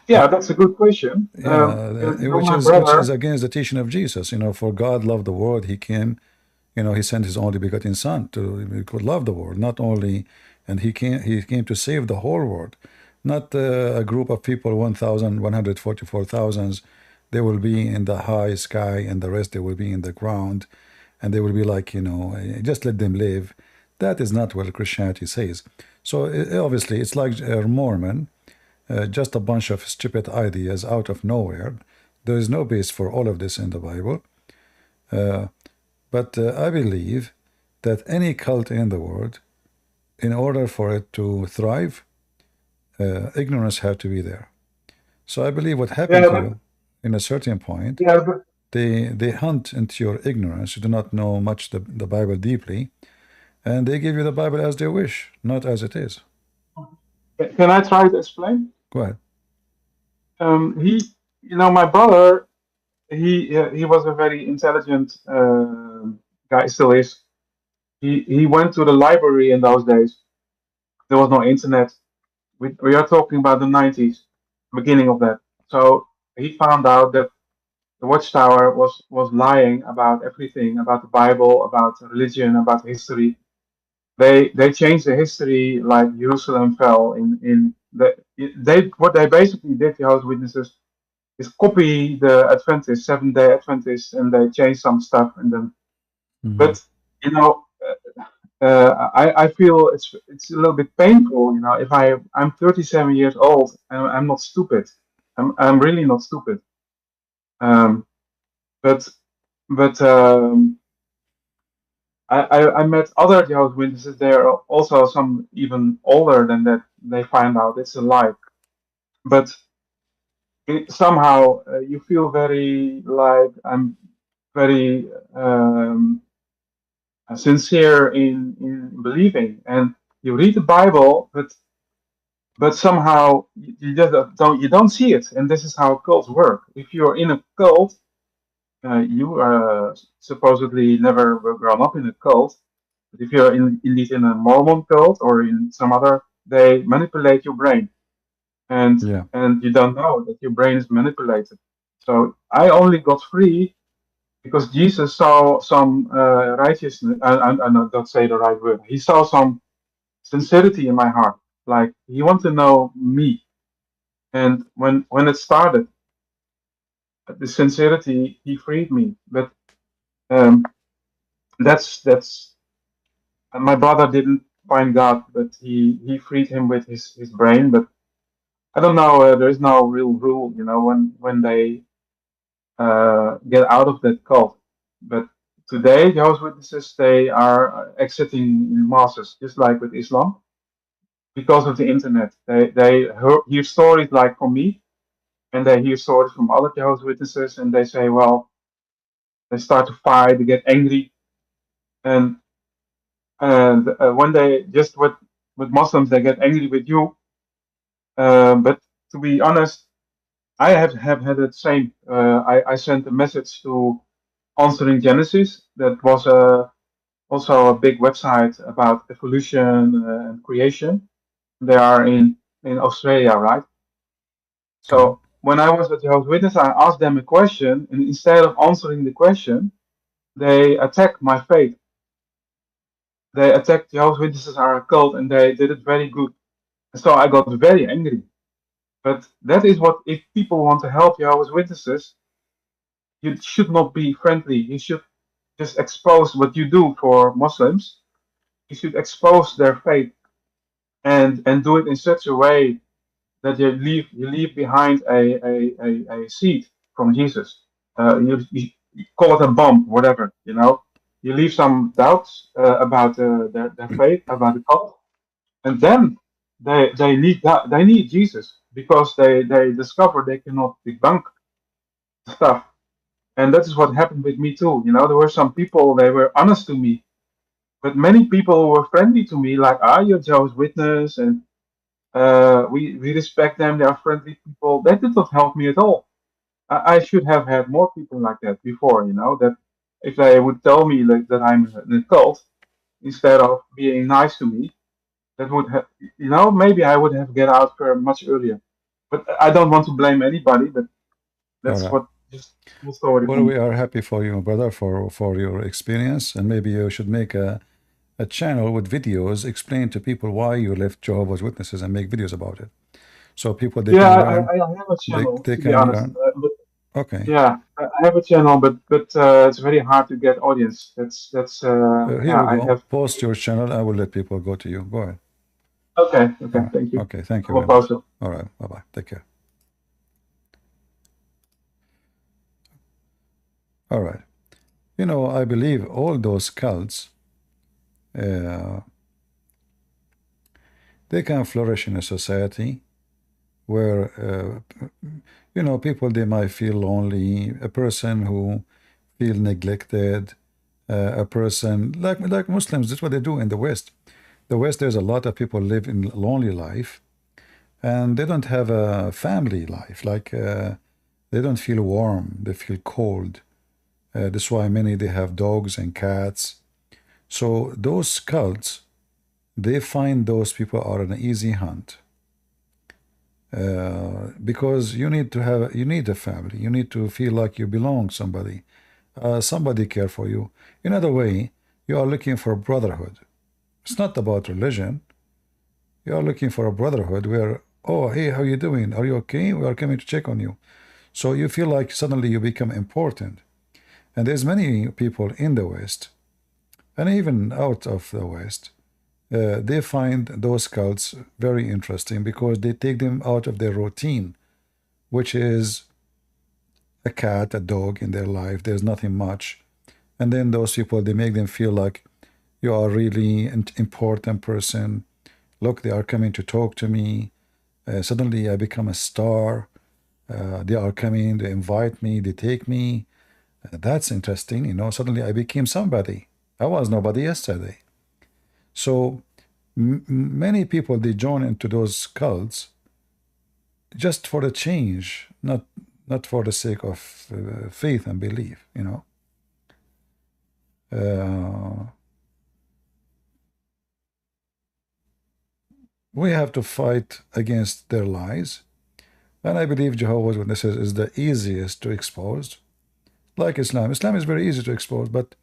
Yeah, that's a good question. Yeah, which My is brother. against the teaching of Jesus. For God loved the world, He came. He sent His only begotten Son to could love the world, not only, and He came to save the whole world, not a group of people, 1,144,000. They will be in the high sky, and the rest they will be in the ground, and they will be like, just let them live. That is not what Christianity says. So obviously, it's like Mormon, just a bunch of stupid ideas out of nowhere. There is no base for all of this in the Bible. But I believe that any cult in the world, in order for it to thrive, ignorance had to be there. So I believe what happened Yeah, to you, in a certain point, yeah, but they hunt into your ignorance. You do not know much the Bible deeply, and they give you the Bible as they wish, not as it is. can I try to explain? Go ahead. My brother, he was a very intelligent guy, still is. He went to the library in those days. There was no internet. We are talking about the 90s, beginning of that. So he found out that the Watchtower was lying about everything, about the Bible, about religion, about history. They changed the history like Jerusalem fell in the they what they basically did, the Jehovah's Witnesses, is copy the Adventists, 7-day Adventists, and they change some stuff and then. But you know, I feel it's a little bit painful. If I'm 37 years old and I'm not stupid. I'm really not stupid. Um, but but I met other Jehovah's Witnesses. There are also some even older than that. They find out it's a lie, but somehow you feel very like I'm very sincere in believing, and you read the Bible, but somehow you just don't see it, and this is how cults work. If you're in a cult, you are supposedly never were grown up in a cult. But if you're indeed in a Mormon cult or in some other, they manipulate your brain, and Yeah. and you don't know that your brain is manipulated. So I only got free because Jesus saw some righteousness. I don't say the right word. He saw some sincerity in my heart. Like he wanted to know me, and when it started, the sincerity, he freed me. But um, that's my brother didn't find God, but he freed him with his brain. But I don't know. There is no real rule, when they get out of that cult. But today, Jehovah's Witnesses, they are exiting in masses, just like with Islam, because of the internet. They hear stories like from me, and they hear stories from other Jehovah's Witnesses, and they say, well, they start to fight, they get angry, and when they just with Muslims, they get angry with you. But to be honest, I have had the same. I sent a message to Answering Genesis. That was also a big website about evolution and creation. They are in Australia, right? Okay. So when I was at Jehovah's Witness, I asked them a question, and instead of answering the question, they attack my faith. They attacked Jehovah's Witnesses are a cult, and they did it very good. So I got very angry. But that is what, if people want to help Jehovah's Witnesses, you should not be friendly. You should just expose what you do for Muslims. You should expose their faith and do it in such a way that you leave behind a seed from Jesus. You call it a bomb, whatever, you know. You leave some doubts about their faith, about the cult, and then they need Jesus because they discover they cannot debunk stuff. And that is what happened with me too. You know, there were some people, they were honest to me, but many people were friendly to me, like, you're Jehovah's Witness, and we respect them, they are friendly people. That did not help me at all. I should have had more people like that before, you know, that if they would tell me that I'm in a cult, instead of being nice to me, that would have, you know, maybe I would have get out there much earlier. But I don't want to blame anybody, but All that's right. what just the story. Well, we are happy for you, brother, for your experience, and maybe you should make a channel with videos, explain to people why you left Jehovah's Witnesses and make videos about it. So people, they Yeah, can learn. I have a channel, They to be can honest. learn. But Okay. yeah, I have a channel, but it's very hard to get audience. That's Here yeah, we I go. have. Post your channel. I will let people go to you. Go ahead. Okay, All okay, right. thank you. Okay, thank I you will very much. post it. All right. Bye-bye. Take care. All right. You know, I believe all those cults, they can flourish in a society where, you know, people, they might feel lonely, a person who feel neglected, a person, like Muslims, that's what they do in the West. The West, there's a lot of people live in lonely life, and they don't have a family life. Like, they don't feel warm, they feel cold. That's why many, they have dogs and cats. So those cults, they find those people are an easy hunt. Because you need a family. You need to feel like you belong to somebody. Somebody care for you. In other way, you are looking for brotherhood. It's not about religion. You are looking for a brotherhood where, oh, hey, how you doing? Are you okay? We are coming to check on you. So you feel like suddenly you become important. And there's many people in the West, and even out of the West, they find those cults very interesting because they take them out of their routine, which is a cat, a dog in their life. There's nothing much. And then those people, they make them feel like you are really an important person. Look, they are coming to talk to me. Suddenly I become a star. They are coming, they invite me, they take me. That's interesting, you know. Suddenly I became somebody. I was nobody yesterday. So many people, they join into those cults just for the change, not for the sake of faith and belief, you know. We have to fight against their lies, and I believe Jehovah's Witnesses is the easiest to expose. Like Islam. Islam is very easy to expose, but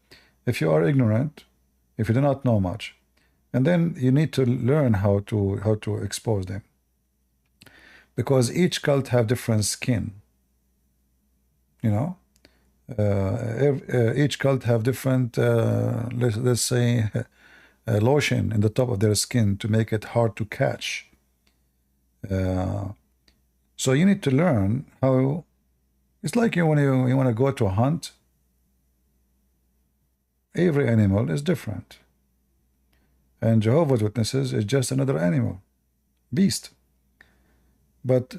if you are ignorant, if you do not know much, and then you need to learn how to expose them, because each cult have different skin. You know, each cult have different, let's say, lotion in the top of their skin to make it hard to catch. So you need to learn how. It's like you want to go to a hunt. Every animal is different, and Jehovah's Witnesses is just another animal, beast. But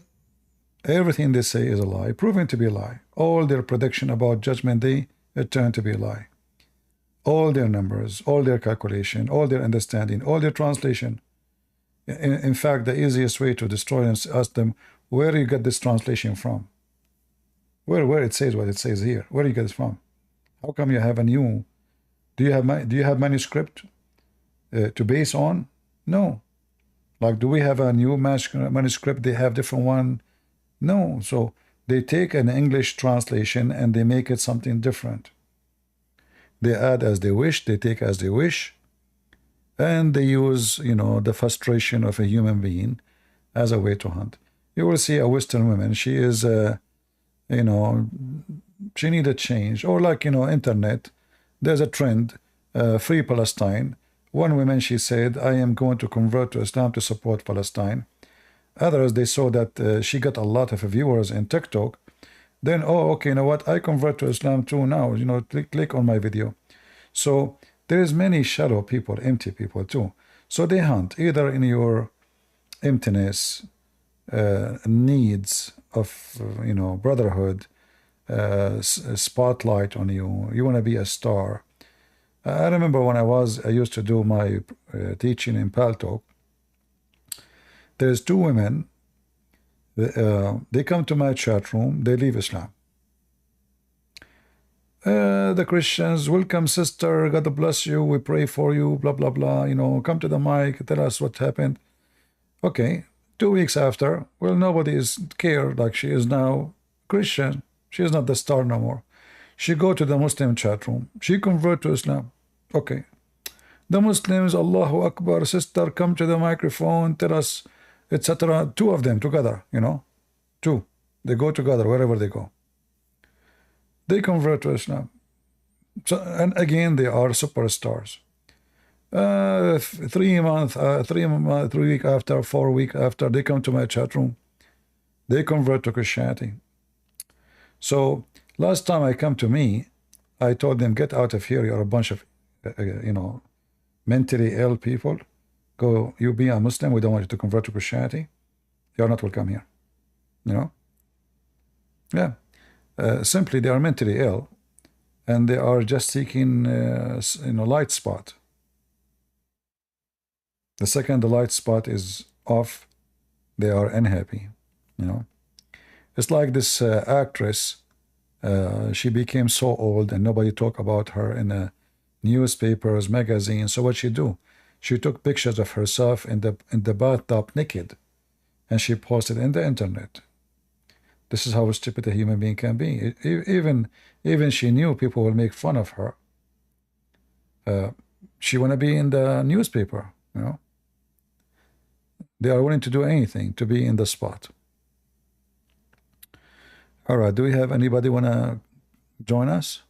everything they say is a lie, proven to be a lie. All their prediction about Judgment Day, it turned to be a lie. All their numbers, all their calculation, all their understanding, all their translation. In fact, the easiest way to destroy them is ask them, where you get this translation from? Where it says what it says here? Where do you get it from? How come you have a new? Do you have manuscript to base on? No. Like, do we have a new manuscript? They have different one? No. So they take an English translation and they make it something different. They add as they wish, they take as they wish, and they use, you know, the frustration of a human being as a way to hunt. You will see a Western woman, she is, you know, she need a change. Or like, you know, internet, there's a trend, free Palestine. One woman, she said, I am going to convert to Islam to support Palestine. Others, they saw that she got a lot of viewers in TikTok. Then, oh, okay, you know what? I convert to Islam too now. You know, click on my video. So there is many shallow people, empty people too. So they hunt either in your emptiness, needs of, you know, brotherhood, spotlight on you. You want to be a star. I remember when I used to do my teaching in Paltalk. There's two women. They come to my chat room. They leave Islam. The Christians, welcome sister, God bless you, we pray for you, blah blah blah, you know, come to the mic, tell us what happened. Okay, 2 weeks after, well, nobody is cared, like she is now Christian, she is not the star no more. She go to the Muslim chat room, she convert to Islam. Okay, the Muslims, Allahu Akbar, sister, come to the microphone, tell us, etc. Two of them together, you know, two, they go together wherever they go. They convert to Islam. So, and again, they are superstars. 3 months, 3 weeks after, 4 weeks after, they come to my chat room. They convert to Christianity. So last time I come to me, I told them, get out of here. You're a bunch of, you know, mentally ill people. Go, you be a Muslim. We don't want you to convert to Christianity. You're not welcome here. You know? Yeah. Simply they are mentally ill and they are just seeking you know, light spot. The second the light spot is off, they are unhappy. You know, it's like this actress, she became so old and nobody talk about her in newspapers, magazines. So what she do, she took pictures of herself in the bathtub naked and she posted in the internet. This is how stupid a human being can be. Even she knew people will make fun of her. She want to be in the newspaper, you know. They are willing to do anything to be in the spot. All right, do we have anybody want to join us?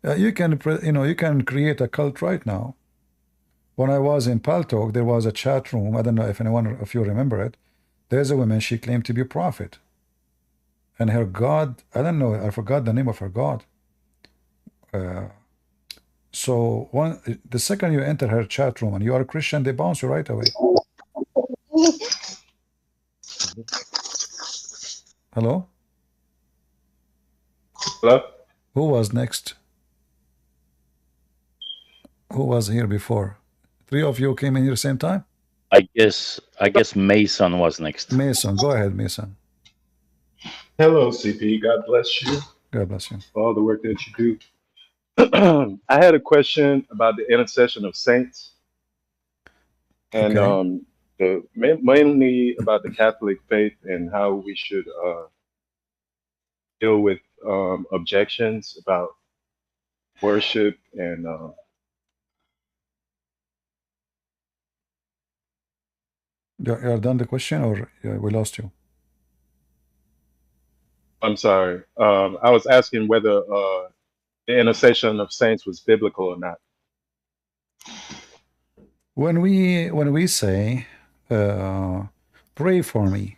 You can, you know, you can create a cult right now. When I was in Paltalk, there was a chat room. I don't know if anyone of you remember it. There's a woman, she claimed to be a prophet. And her God, I don't know, I forgot the name of her God. So the second you enter her chat room and you are a Christian, they bounce you right away. Hello? Hello? Who was next? Who was here before? 3 of you came in here same time? I guess Mason was next. Mason, go ahead, Mason. Hello, CP. God bless you God bless you. for all the work that you do. I had a question about the intercession of saints, and Okay. mainly about the Catholic faith and how we should deal with objections about worship and You're done the question or we lost you? I'm sorry. I was asking whether the intercession of saints was biblical or not. When we say pray for me,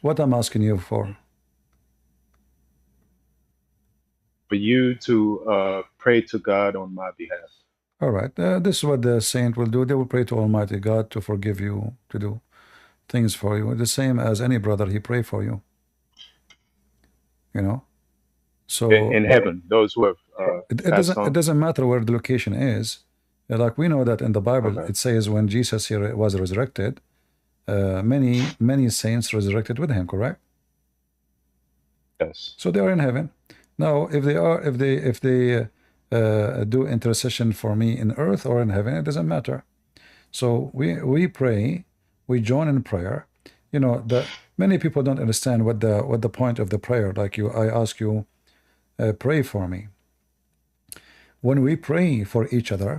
what I'm asking you for? For you to pray to God on my behalf. All right, this is what the saint will do. They will pray to Almighty God to forgive you, to do things for you, the same as any brother, he pray for you. You know, so In heaven, those who have it doesn't matter where the location is. Like we know that in the Bible, Okay. it says when Jesus here was resurrected, many saints resurrected with him. Correct? Yes. So they are in heaven. Now, if they do intercession for me in earth or in heaven, it doesn't matter. So we pray, we join in prayer. You know, Many people don't understand what the point of the prayer. Like I ask you, pray for me. When we pray for each other,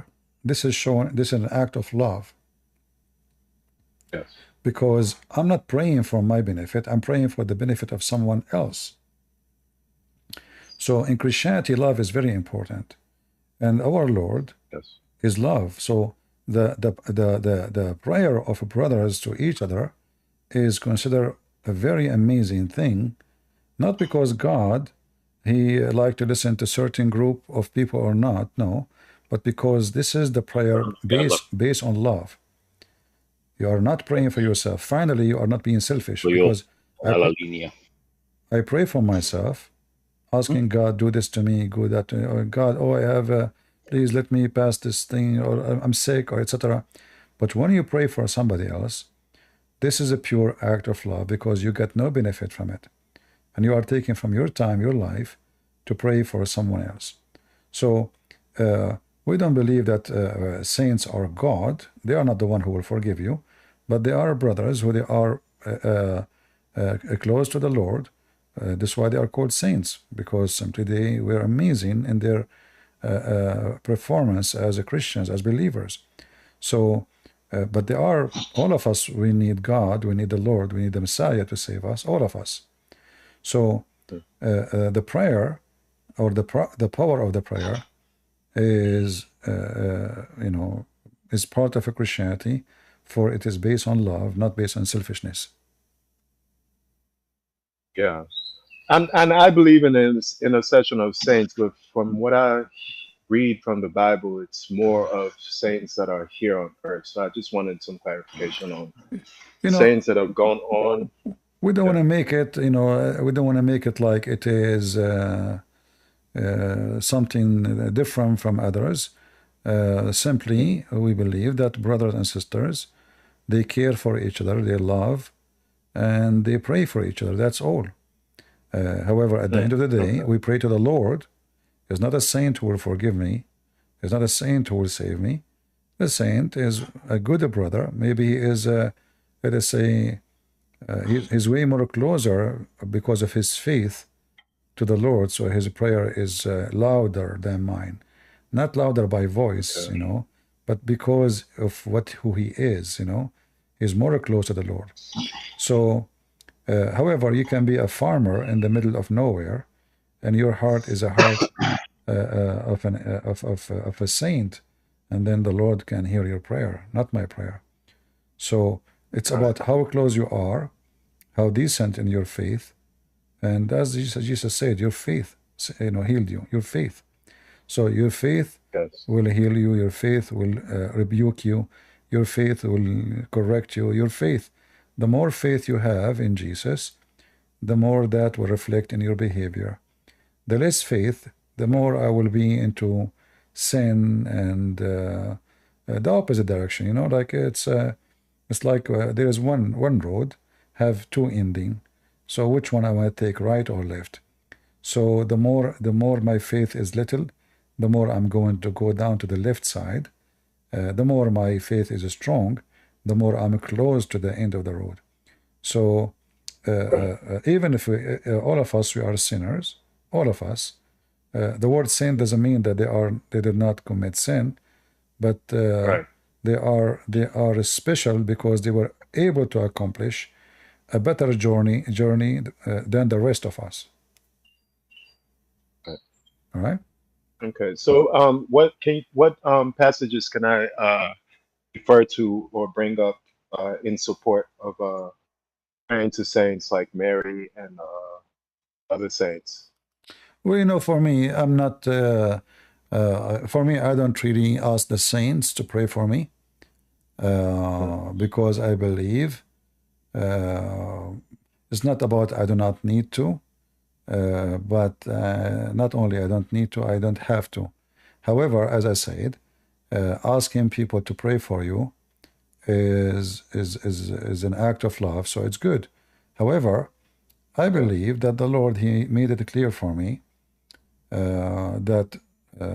this is an act of love. Yes. Because I'm not praying for my benefit, I'm praying for the benefit of someone else. So in Christianity, love is very important, and our Lord is love. So the prayer of brothers to each other is considered a very amazing thing, not because God he like to listen to certain group of people or not, no, but because this is the prayer based on love. You are not praying for yourself. Finally, you are not being selfish, because I pray for myself, asking God, do this to me, do that to me, or God, oh, I have, please let me pass this thing, or I'm sick, or etc. But when you pray for somebody else, this is a pure act of love, because you get no benefit from it. And you are taking from your time, your life, to pray for someone else. So we don't believe that saints are God. They are not the one who will forgive you, but they are brothers who they are close to the Lord. That's why they are called saints, because simply they were amazing in their performance as Christians, as believers. So, but they are, all of us, we need God, we need the Lord, we need the Messiah to save us, all of us. So the prayer, or the power of the prayer is, is part of a Christianity, for it is based on love, not based on selfishness. Yeah. And I believe in this intercession of saints, but from what I read from the Bible, it's more of saints that are here on earth. So I just wanted some clarification on saints that have gone on. We don't want to make it, we don't want to make it like it is something different from others. Simply, we believe that brothers and sisters, they care for each other, they love, and they pray for each other. That's all. However, at the end of the day, we pray to the Lord. He's not a saint who will forgive me. He's not a saint who will save me. The saint is a good brother. Maybe he is, let us say, he's way more closer because of his faith to the Lord. So his prayer is louder than mine. Not louder by voice, but because of who he is, he's more close to the Lord. So, however, you can be a farmer in the middle of nowhere, and your heart is a heart of a saint, and then the Lord can hear your prayer, not my prayer. So it's about how close you are, how decent in your faith, and as Jesus said, your faith, healed you. Your faith. So your faith will heal you. Your faith will rebuke you. Your faith will correct you. Your faith. The more faith you have in Jesus, the more that will reflect in your behavior. The less faith, the more I will be into sin and the opposite direction. Like it's like there is one road, have two endings. So which one I want to take, right or left? So the more my faith is little, the more I'm going to go down to the left side. The more my faith is strong, the more I'm close to the end of the road. So even if all of us, we are sinners, all of us, the word sin doesn't mean that they did not commit sin, but they are special because they were able to accomplish a better journey than the rest of us. Right. All right. Okay. So, what passages can I refer to or bring up in support of praying to saints like Mary and other saints? Well, for me, I'm not. For me, I don't really ask the saints to pray for me because I believe it's not about I do not need to, but not only I don't need to, I don't have to. However, as I said, asking people to pray for you is an act of love, so it's good. However, I believe that the Lord, He made it clear for me that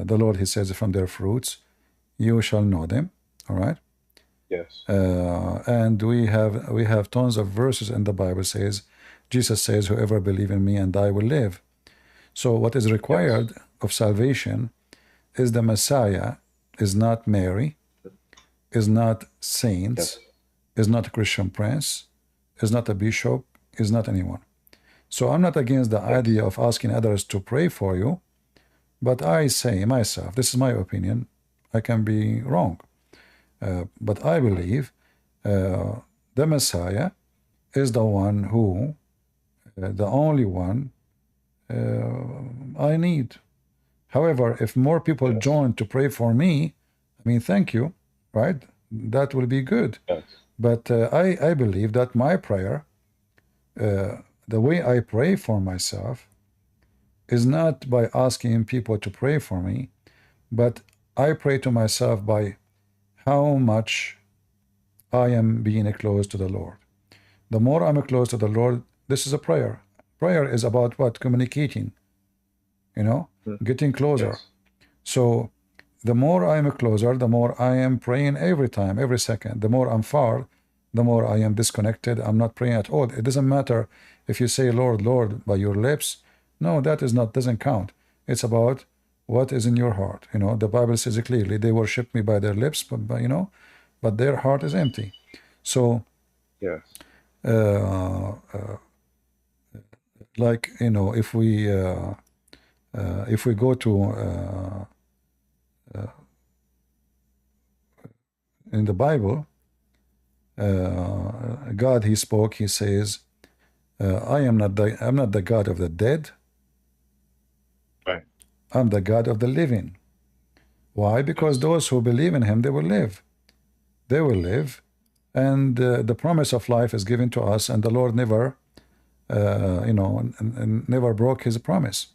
the Lord, He says, from their fruits you shall know them. All right. Yes. And we have tons of verses in the Bible says, Jesus says, whoever believe in me and I will live. So what is required of salvation is the Messiah, is not Mary, is not saints, is not a Christian prince, is not a bishop, is not anyone. So I'm not against the idea of asking others to pray for you, but I say myself, this is my opinion, I can be wrong, but I believe the Messiah is the one who, the only one I need. However, if more people join to pray for me, I mean, thank you, right? That will be good. But I believe that my prayer, the way I pray for myself, is not by asking people to pray for me, but I pray to myself by how much I am being close to the Lord. The more I'm close to the Lord, this is a prayer. Prayer is about what? Communicating, you know, getting closer. So the more I'm closer, the more I am praying every time, every second. The more I'm far, the more I am disconnected. I'm not praying at all. It doesn't matter if you say Lord, Lord by your lips. No, that is not, doesn't count. It's about what is in your heart. You know, the Bible says it clearly, they worship me by their lips, but you know, but their heart is empty. So like, you know, if we go to in the Bible, God, he spoke, he says, I'm not the God of the dead. I'm the God of the living. Why? Because those who believe in him, they will live. They will live. And the promise of life is given to us, and the Lord never, you know, and never broke his promise.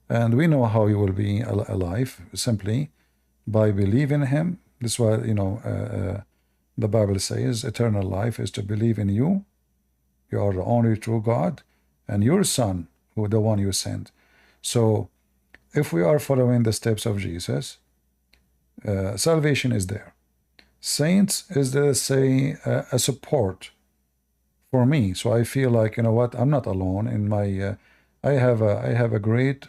And we know how you will be alive, simply by believing him. This is why, you know, the Bible says eternal life is to believe in you. You are the only true God, and your Son, who the one you sent. So if we are following the steps of Jesus, salvation is there. Saints is, let's say, a support for me. So I feel like, you know what, I'm not alone in my, I have a great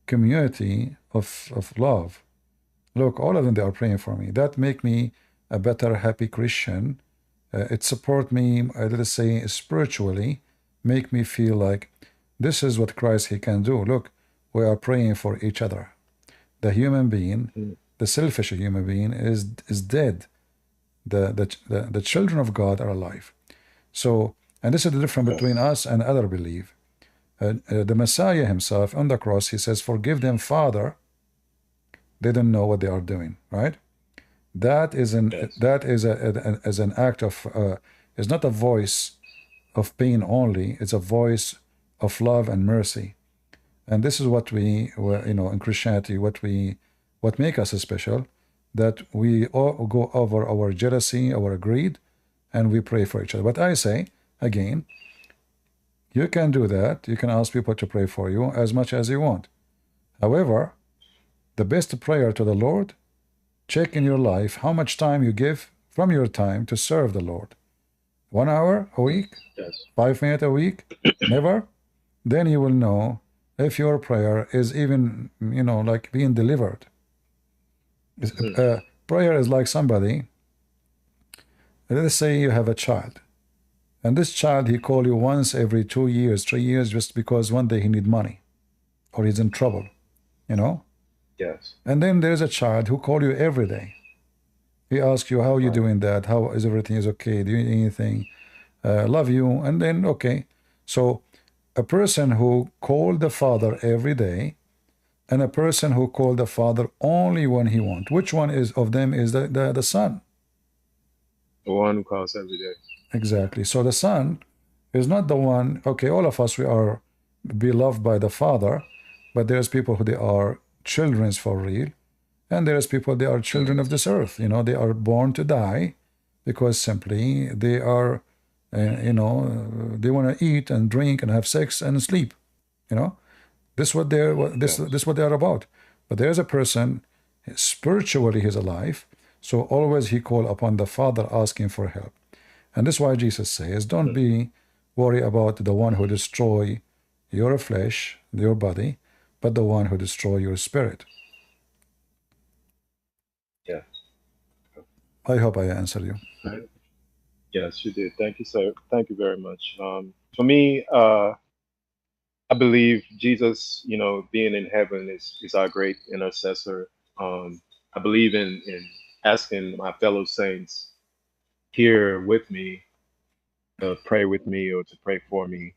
community of love. Look, all of them, they are praying for me. That make me a better, happy Christian. It support me, let's say, spiritually, make me feel like this is what Christ, he can do. Look, we are praying for each other. The human being, the selfish human being is dead. The children of God are alive. So, and this is the difference between us and other belief. The Messiah himself on the cross, he says, forgive them, Father. They don't know what they are doing, right? That is as an act of, is not a voice of pain only. It's a voice of love and mercy. And this is what we, you know, in Christianity, what make us special, that we all go over our jealousy, our greed, and we pray for each other. But I say, again, you can do that. You can ask people to pray for you as much as you want. However, the best prayer to the Lord, check in your life how much time you give from your time to serve the Lord. 1 hour a week? 5 minutes a week? Never? Then you will know if your prayer is even, you know, like being delivered. Prayer is like somebody, let's say you have a child, and this child, he call you once every 2 years, 3 years, just because one day he need money, or he's in trouble, you know? And then there's a child who call you every day. He asks you, how are you doing that? How is everything is okay? Do you need anything? Love you. And then, okay. So a person who called the Father every day, and a person who called the Father only when he wants, which one is of them is the Son? The one who calls every day. Exactly. So the Son is not the one, okay, all of us, we are beloved by the Father, but there's people who they are children for real, and there's people, they are children of this earth. You know, they are born to die because simply they are, you know, they want to eat and drink and have sex and sleep, you know. This is what they're this what they are about. But there's a person, spiritually he's alive, So always he called upon the Father asking for help. And this is why Jesus says, don't be worried about the one who destroy your flesh, your body, but the one who destroy your spirit. Yeah. I hope I answered you. Right. Yes, you did. Thank you, sir. Thank you very much. For me, I believe Jesus, being in heaven is our great intercessor. I believe in asking my fellow saints here with me to pray with me or to pray for me.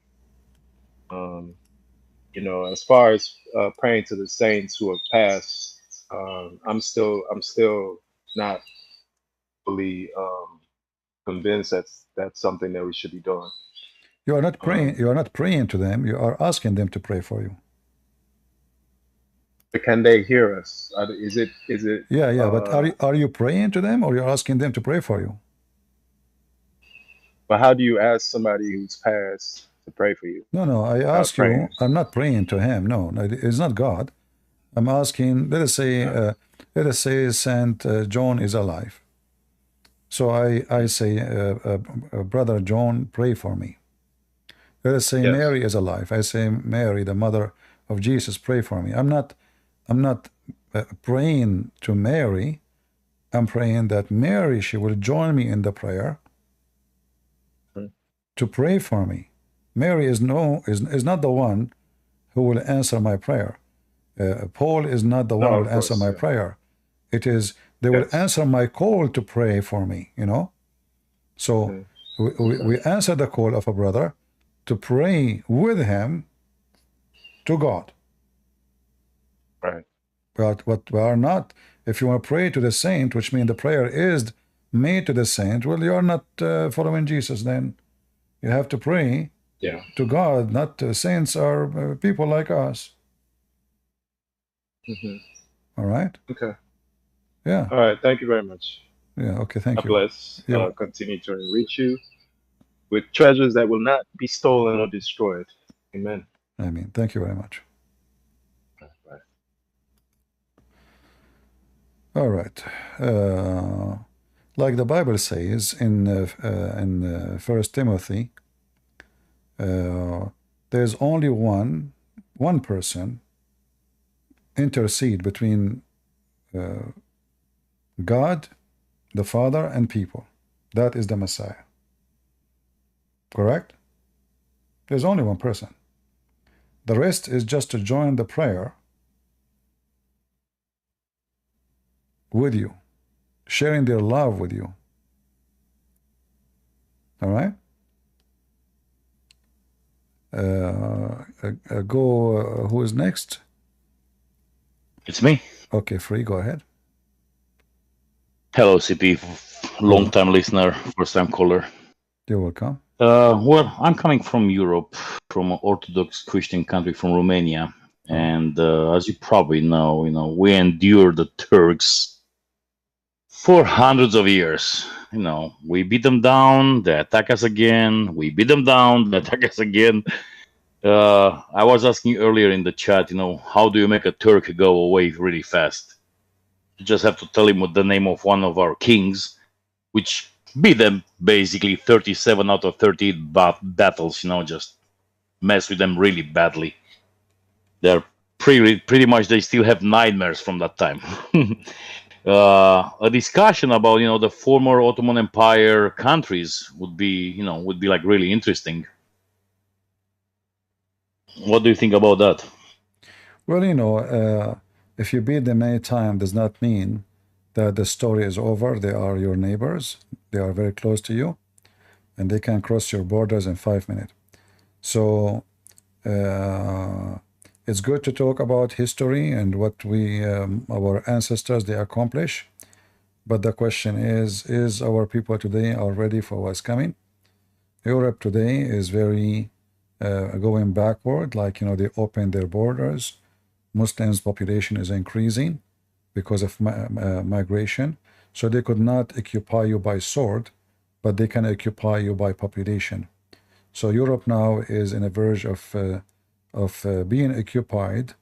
As far as praying to the saints who have passed, I'm still not fully convinced that's something that we should be doing. You are not praying. You are not praying to them. You are asking them to pray for you. But can they hear us? Is it? Yeah. But are you praying to them, or you're asking them to pray for you? But how do you ask somebody who's passed to pray for you? No. I ask you. I'm not praying to him. No, it's not God. I'm asking. Let us say Saint John is alive. So I say, Brother John, pray for me. Let us say Mary is alive. I say, Mary, the mother of Jesus, pray for me. I'm not praying to Mary. I'm praying that Mary, she will join me in the prayer to pray for me. Mary is not the one who will answer my prayer. Paul is not the one who will answer my prayer. It is they will answer my call to pray for me. So we answer the call of a brother to pray with him to God. Right. But what we are not, if you want to pray to the saint, which means the prayer is made to the saint, well, you are not following Jesus then. You have to pray to God, not saints are people like us. All right? Okay. Yeah. All right. Thank you very much. Yeah. Okay. Thank you. God bless. Continue to enrich you with treasures that will not be stolen or destroyed. Amen. Amen. Thank you very much. Bye. All right. Like the Bible says in 1 Timothy, there's only one person intercede between God, the Father, and people. That is the Messiah. Correct? There's only one person. The rest is just to join the prayer with you, sharing their love with you. All right? Who is next? It's me. Okay, Free, go ahead. Hello, CP. Long-time listener, first-time caller. You're welcome. Well, I'm coming from Europe, from an Orthodox Christian country, from Romania. And as you probably know, we endured the Turks for hundreds of years. We beat them down, they attack us again. We beat them down, they attack us again. I was asking earlier in the chat, how do you make a Turk go away really fast? You just have to tell him with the name of one of our kings, which beat them basically 37 out of 38 battles, just mess with them really badly. They're pretty much, they still have nightmares from that time. A discussion about, the former Ottoman Empire countries would be like really interesting. What do you think about that? Well, if you beat them many times does not mean that the story is over. They are your neighbors. They are very close to you, and they can cross your borders in 5 minutes. So it's good to talk about history and what our ancestors, they accomplish. But the question is our people today are ready for what's coming? Europe today is very going backward, like, they opened their borders. Muslims population is increasing because of migration. So they could not occupy you by sword, but they can occupy you by population. So Europe now is in a verge of being occupied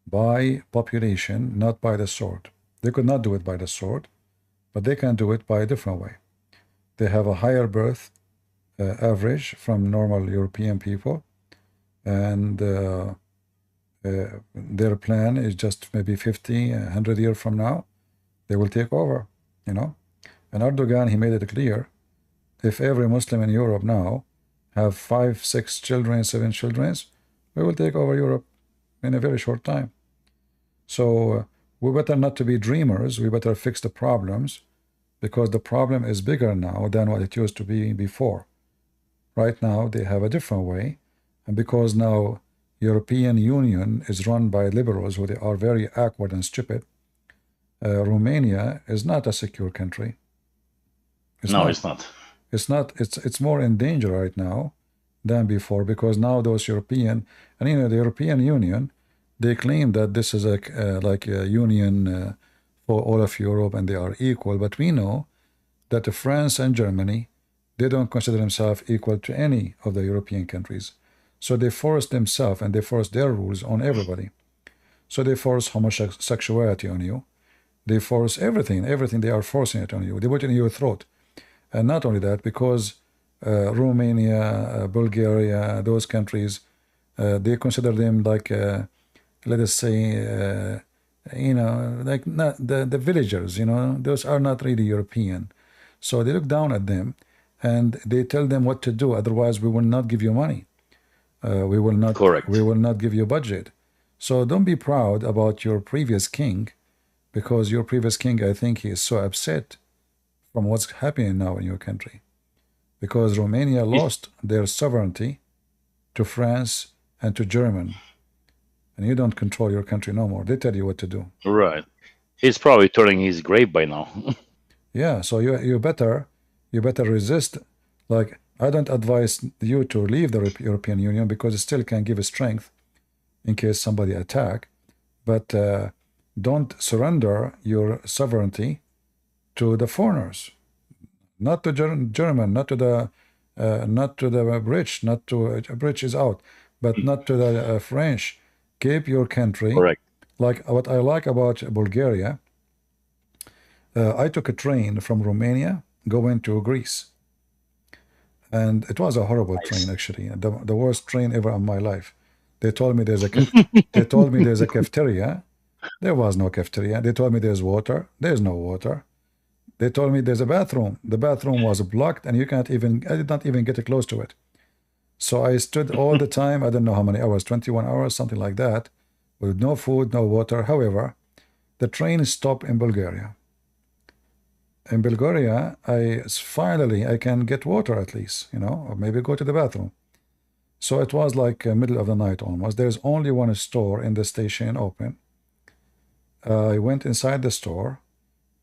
by population, not by the sword. They could not do it by the sword. but they can do it by a different way. They have a higher birth average from normal European people, and their plan is just maybe 50, 100 years from now, they will take over, you know. And Erdogan, he made it clear, if every Muslim in Europe now have 5, 6 children, 7 children, we will take over Europe in a very short time. So we better not to be dreamers. We better fix the problems, because the problem is bigger now than what it used to be before. Right now, they have a different way. And because now European Union is run by liberals who they are very awkward and stupid, Romania is not a secure country. It's not. It's more in danger right now than before, because now those European, and you know, the European Union, they claim that this is like a union for all of Europe and they are equal, but we know that France and Germany, they don't consider themselves equal to any of the European countries. So they force themselves and they force their rules on everybody. So they force homosexuality on you. They force everything they are forcing it on you. They put it in your throat. And not only that, because Romania, Bulgaria, those countries, they consider them like, let us say, you know, like not the villagers, you know, those are not really European. So they look down at them and they tell them what to do. Otherwise, we will not give you money. We will not. Correct. We will not give you budget. So don't be proud about your previous king, because your previous king, I think he is so upset from what's happening now in your country, because Romania lost their sovereignty to France and to Germany, and you don't control your country no more. They tell you what to do. Right. He's probably turning his grave by now. Yeah, so you better resist. Like, I don't advise you to leave the European Union, because it still can give a strength in case somebody attack, but don't surrender your sovereignty to the foreigners, not to German, not to the British, not to British is out, but not to the French. Keep your country. Correct. Like what I like about Bulgaria, I took a train from Romania going to Greece, and it was a horrible train, actually, the worst train ever in my life. They told me there's a cafeteria. There was no cafeteria. They told me there's water. There's no water. They told me there's a bathroom. The bathroom was blocked, and I did not even get close to it. So I stood all the time, I don't know how many hours, 21 hours, something like that, with no food, no water. However, the train stopped in Bulgaria. In Bulgaria, finally I can get water at least, you know, or maybe go to the bathroom. So it was like middle of the night almost. There's only one store in the station open. I went inside the store.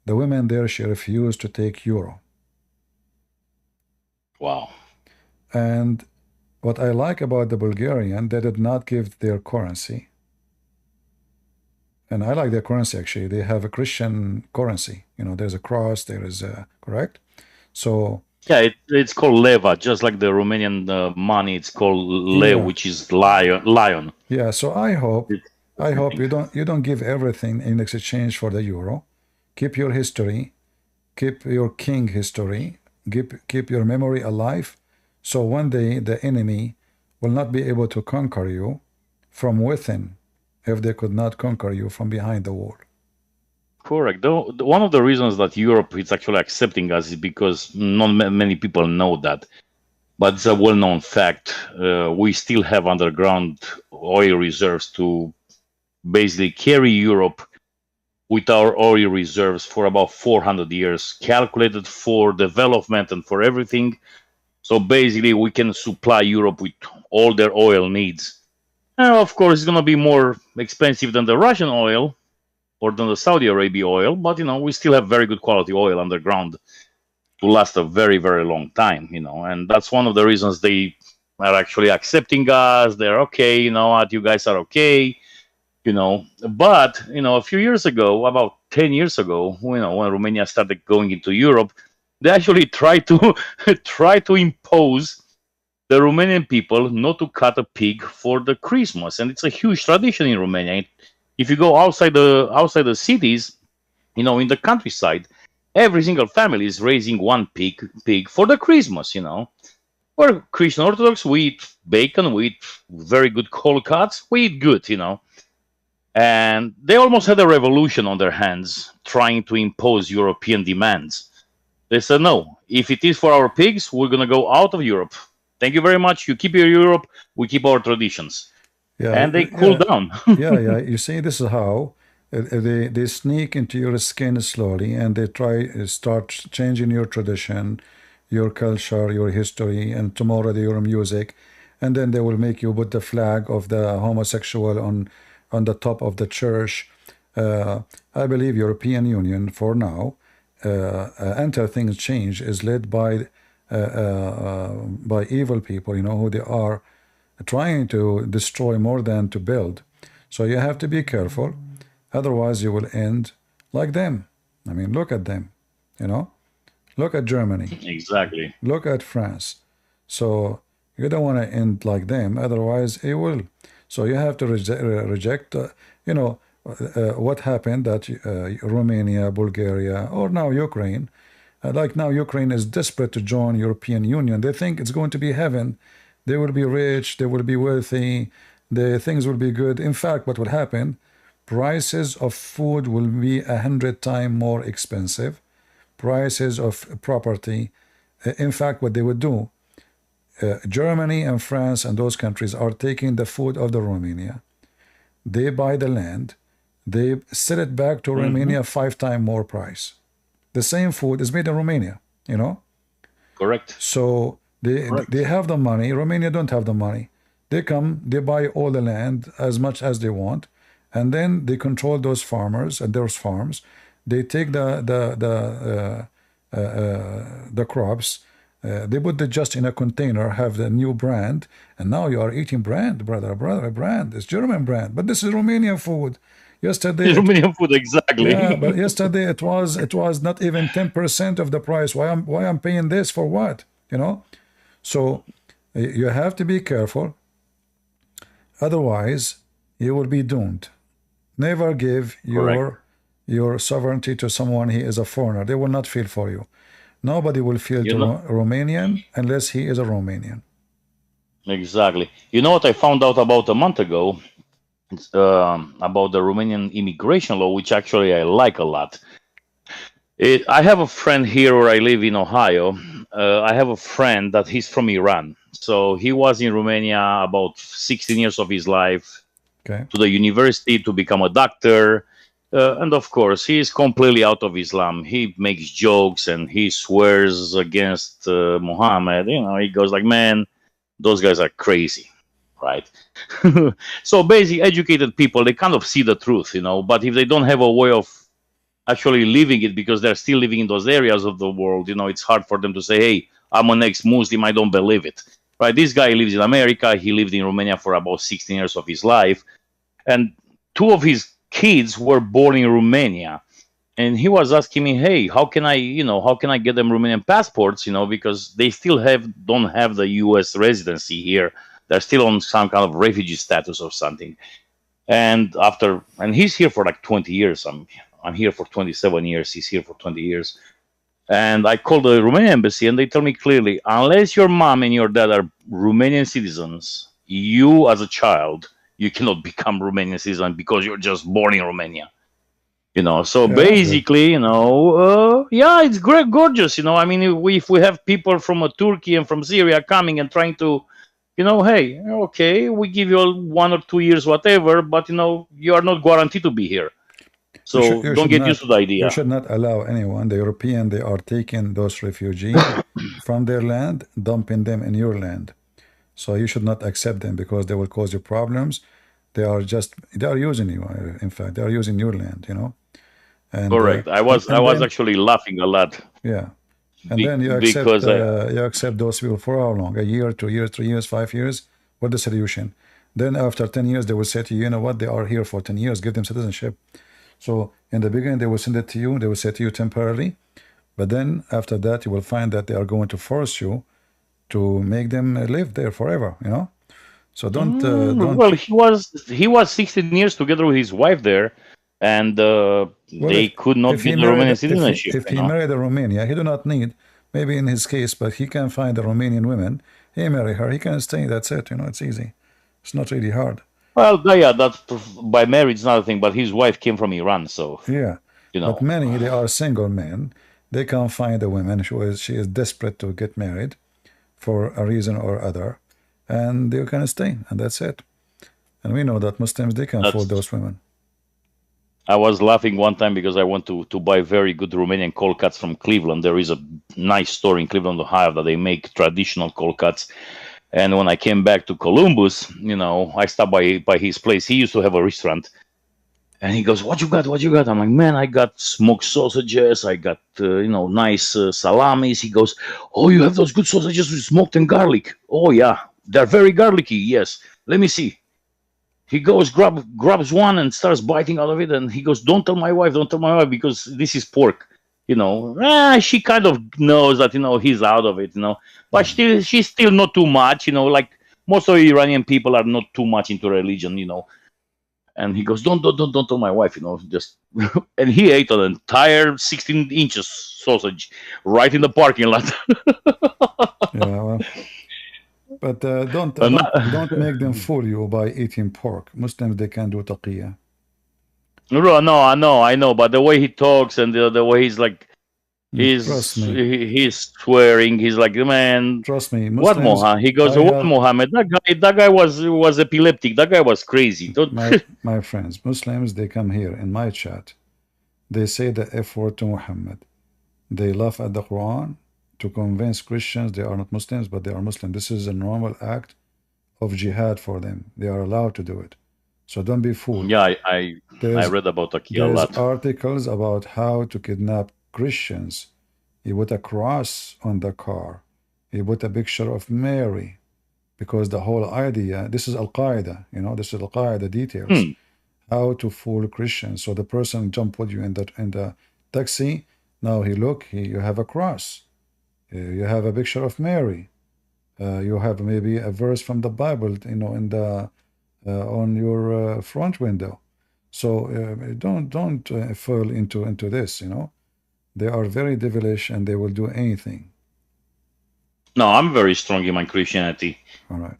The woman there, she refused to take euro. Wow. And what I like about the Bulgarian, they did not give their currency. And I like their currency, actually. They have a Christian currency. You know, there's a cross, there is a, correct? So... Yeah, it's called leva, just like the Romanian money. It's called lev, Yeah. which is lion. Yeah, so I hope you don't give everything in exchange for the euro. Keep your history, keep your king history, keep your memory alive, so one day the enemy will not be able to conquer you from within, if they could not conquer you from behind the wall. Correct. Though one of the reasons that Europe is actually accepting us is because not many people know that, but it's a well-known fact. We still have underground oil reserves to basically carry Europe with our oil reserves for about 400 years, calculated for development and for everything. So basically, we can supply Europe with all their oil needs. And of course, it's going to be more expensive than the Russian oil or than the Saudi Arabia oil, but, you know, we still have very good quality oil underground to last a very, very long time, you know, and that's one of the reasons they are actually accepting us. They're okay, you know what, you guys are okay, you know. But, you know, a few years ago, about 10 years ago, you know, when Romania started going into Europe, they actually tried to impose the Romanian people not to cut a pig for the Christmas, and it's a huge tradition in Romania. If you go outside the cities, you know, in the countryside, every single family is raising one pig for the Christmas, We're Christian Orthodox, we eat bacon, we eat very good cold cuts, we eat good, And they almost had a revolution on their hands trying to impose European demands. They said, no, if it is for our pigs, we're going to go out of Europe. Thank you very much. You keep your Europe, we keep our traditions. Yeah, And they cooled down. yeah. You see, this is how they sneak into your skin slowly, and they start changing your tradition, your culture, your history, and tomorrow your music, and then they will make you put the flag of the homosexual on the top of the church. I believe European Union for now, until things change, is led by evil people, who they are trying to destroy more than to build. So you have to be careful, otherwise you will end like them. I mean, look at them, look at Germany, Exactly. look at France. So you don't want to end like them, otherwise it will. So you have to reject what happened that Romania, Bulgaria, or now Ukraine, like now Ukraine is desperate to join European Union. They think it's going to be heaven. They will be rich, they will be wealthy, the things will be good. In fact, what will happen, prices of food will be 100 times more expensive, prices of property. In fact, what they would do, Germany and France and those countries are taking the food of the Romania. They buy the land, they sell it back to Romania 5 times more price. The same food is made in Romania, Correct. So they have the money. Romania don't have the money. They come, they buy all the land as much as they want, and then they control those farmers and those farms. They take the crops. They put it just in a container, have the new brand, and now you are eating brand, brother, brand. It's German brand, but this is Romanian food. Yesterday, Romanian food, exactly. Yeah, but yesterday it was not even 10% of the price. Why I'm paying this for what? So you have to be careful. Otherwise, you will be doomed. Never give your sovereignty to someone he is a foreigner. They will not feel for you. Nobody will feel Romanian unless he is a Romanian. Exactly. You know what I found out about a month ago? About the Romanian immigration law, which actually I like a lot. I have a friend here where I live in Ohio. I have a friend that he's from Iran. So he was in Romania about 16 years of his life, to the university to become a doctor. And of course, he is completely out of Islam. He makes jokes and he swears against Muhammad. He goes like, man, those guys are crazy. Right. So basically, educated people, they kind of see the truth, but if they don't have a way of actually living it because they're still living in those areas of the world, it's hard for them to say, hey, I'm an ex-Muslim, I don't believe it. Right. This guy lives in America. He lived in Romania for about 16 years of his life. And 2 of his kids were born in Romania. And he was asking me, hey, how can I get them Romanian passports, because they still don't have the US residency here. They're still on some kind of refugee status or something. And he's here for like 20 years. I'm here for 27 years. He's here for 20 years. And I called the Romanian embassy and they tell me clearly, unless your mom and your dad are Romanian citizens, you as a child, you cannot become Romanian citizen because you're just born in Romania. So basically, it's great, gorgeous. I mean, if we have people from Turkey and from Syria coming and trying to, hey, okay, we give you 1 or 2 years, whatever, but you are not guaranteed to be here. So don't get used to the idea. You should not allow anyone. The European, they are taking those refugees from their land, dumping them in your land. So you should not accept them because they will cause you problems. They are using you. In fact, they are using your land. And, correct. I was actually laughing a lot. Yeah. And then you accept those people for how long? A year, 2 years, 3 years, 5 years? What's the solution? Then after 10 years, they will say to you, you know what? They are here for 10 years. Give them citizenship. So in the beginning, they will send it to you. They will say to you temporarily. But then after that, you will find that they are going to force you to make them live there forever, So don't. Well, he was 16 years together with his wife there. and Well, they could not if he get the married Romanian if citizenship. he married a Romania, he do not need, maybe in his case, but he can find a Romanian woman. He marry her. He can stay. That's it. It's easy. It's not really hard. Well, yeah, that's by marriage is another thing. But his wife came from Iran, so Yeah. But many, they are single men. They can find a woman. She is desperate to get married for a reason or other, and they can stay, and that's it. And we know that Muslims, they can afford those women. I was laughing one time because I went to buy very good Romanian cold cuts from Cleveland. There is a nice store in Cleveland, Ohio, that they make traditional cold cuts. And when I came back to Columbus, I stopped by his place. He used to have a restaurant. And he goes, "What you got? What you got?" I'm like, "Man, I got smoked sausages. I got, nice salamis." He goes, "Oh, you have those good sausages with smoked and garlic?" "Oh, yeah. They're very garlicky. Yes. Let me see." He goes, grabs one and starts biting out of it. And he goes, "Don't tell my wife. Don't tell my wife, because this is pork." She kind of knows that, he's out of it, but she's still not too much, like most of Iranian people are not too much into religion, And he goes, don't tell my wife, just, and he ate an entire 16 inches sausage right in the parking lot. Yeah, well, but don't make them fool you by eating pork. Muslims, they can do taqiyya. No, I know, but the way he talks and the way he's like, he's swearing. He's like, "Man, trust me, Muslims, what Mohammed?" He goes, "What Mohammed? That guy was epileptic. That guy was crazy." My friends, Muslims, they come here in my chat. They say the F word to Muhammad. They laugh at the Quran to convince Christians they are not Muslims, but they are Muslim. This is a normal act of jihad for them. They are allowed to do it. So don't be fooled. Yeah, I read about Taqiyya a lot. There's articles about how to kidnap Christians. He put a cross on the car. He put a picture of Mary, because the whole idea, this is Al-Qaeda, this is Al-Qaeda details, how to fool Christians. So the person jump with you in the taxi. Now you have a cross. You have a picture of Mary. You have maybe a verse from the Bible, in the on your front window. So don't fall into this. They are very devilish and they will do anything. No, I'm very strong in my Christianity. All right.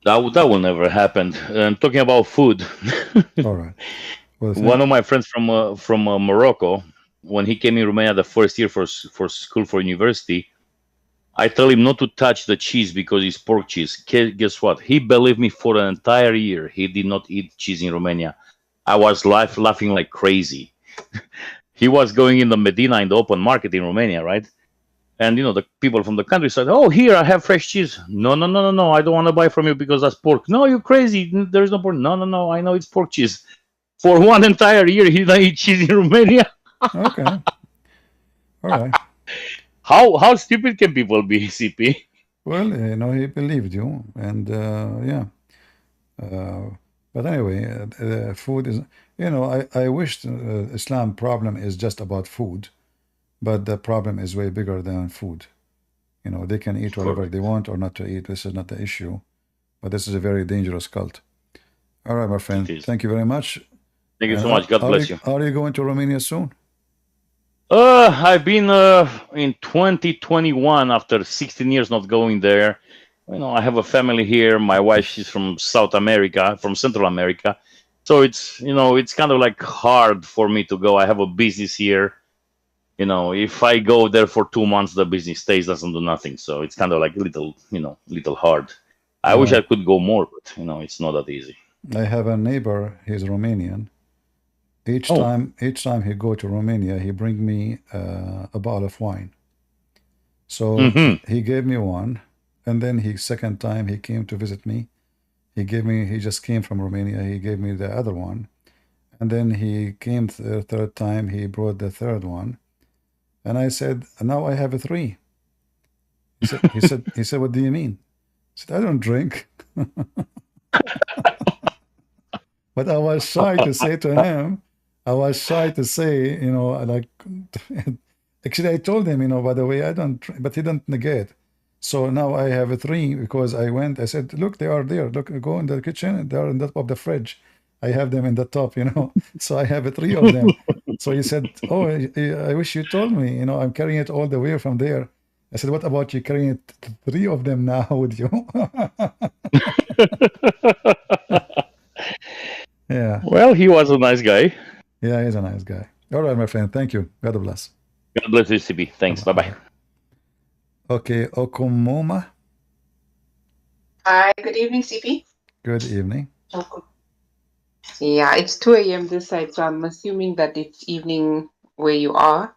That will never happen. I'm talking about food. All right. Well, one of my friends from Morocco, when he came in Romania the first year for school, for university, I tell him not to touch the cheese because it's pork cheese. Guess what? He believed me for an entire year. He did not eat cheese in Romania. I was laughing like crazy. He was going in the Medina, in the open market in Romania, right? And the people from the countryside, "Oh, here I have fresh cheese." No, I don't want to buy from you because that's pork. "No, you're crazy. There is no pork." No, I know it's pork cheese. For one entire year, he didn't eat cheese in Romania. Okay. All right. How stupid can people be, CP? Well, he believed you, and yeah. But anyway, food is, I wish Islam problem is just about food, but the problem is way bigger than food. They can eat whatever they want or not to eat. This is not the issue, but this is a very dangerous cult. All right, my friend. Thank you very much. Thank you so much. God bless you. Are you going to Romania soon? I've been in 2021 after 16 years not going there. I have a family here. My wife, she's from South America, from Central America. So it's, it's kind of like hard for me to go. I have a business here. If I go there for 2 months, the business stays, doesn't do nothing. So it's kind of like little hard. I wish I could go more, but it's not that easy. I have a neighbor, he's Romanian. Each time he go to Romania, he bring me a bottle of wine. So he gave me one, and then second time he came to visit me, he just came from Romania, he gave me the other one, and then he came the third time, he brought the third one, and I said, "Now I have 3." He said, "What do you mean?" I said, "I don't drink." But I was shy to say to him. Like, actually, I told him, by the way, I don't, but he didn't negate. So now I have 3 because I said, "Look, they are there. Look, go in the kitchen. They are in the top of the fridge." I have them in the top, you know. So I have 3 of them. So he said, "Oh, I wish you told me. You know, I'm carrying it all the way from there." I said, "What about you carrying it 3 of them now with you?" Yeah. Well, he was a nice guy. Yeah, he's a nice guy. All right, my friend. Thank you. God bless. God bless you, CB. Thanks. Bye-bye. Okay, Okumoma. Hi, good evening, CP. Good evening. Yeah, it's 2 a.m. this side, so I'm assuming that it's evening where you are.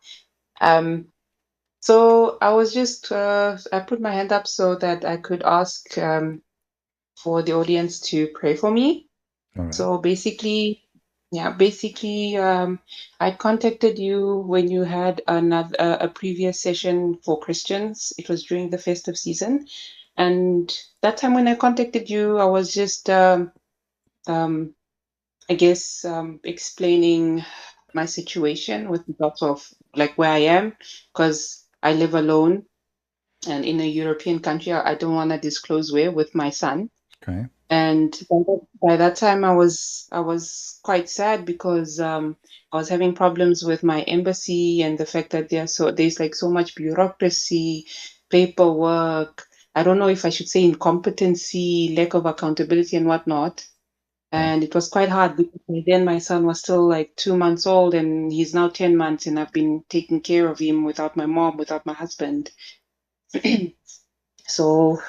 So I was just, I put my hand up so that I could ask for the audience to pray for me. All right. So basically, I contacted you when you had a previous session for Christians. It was during the festive season. And that time when I contacted you, I was just, I guess, explaining my situation with regards of like where I am, because I live alone and in a European country. I don't want to disclose where with my son. Okay. And by that time, I was quite sad because I was having problems with my embassy and the fact that there's like so much bureaucracy, paperwork. I don't know if I should say incompetency, lack of accountability, and whatnot. And it was quite hard because by then my son was still like 2 months old and he's now 10 months, and I've been taking care of him without my mom, without my husband. So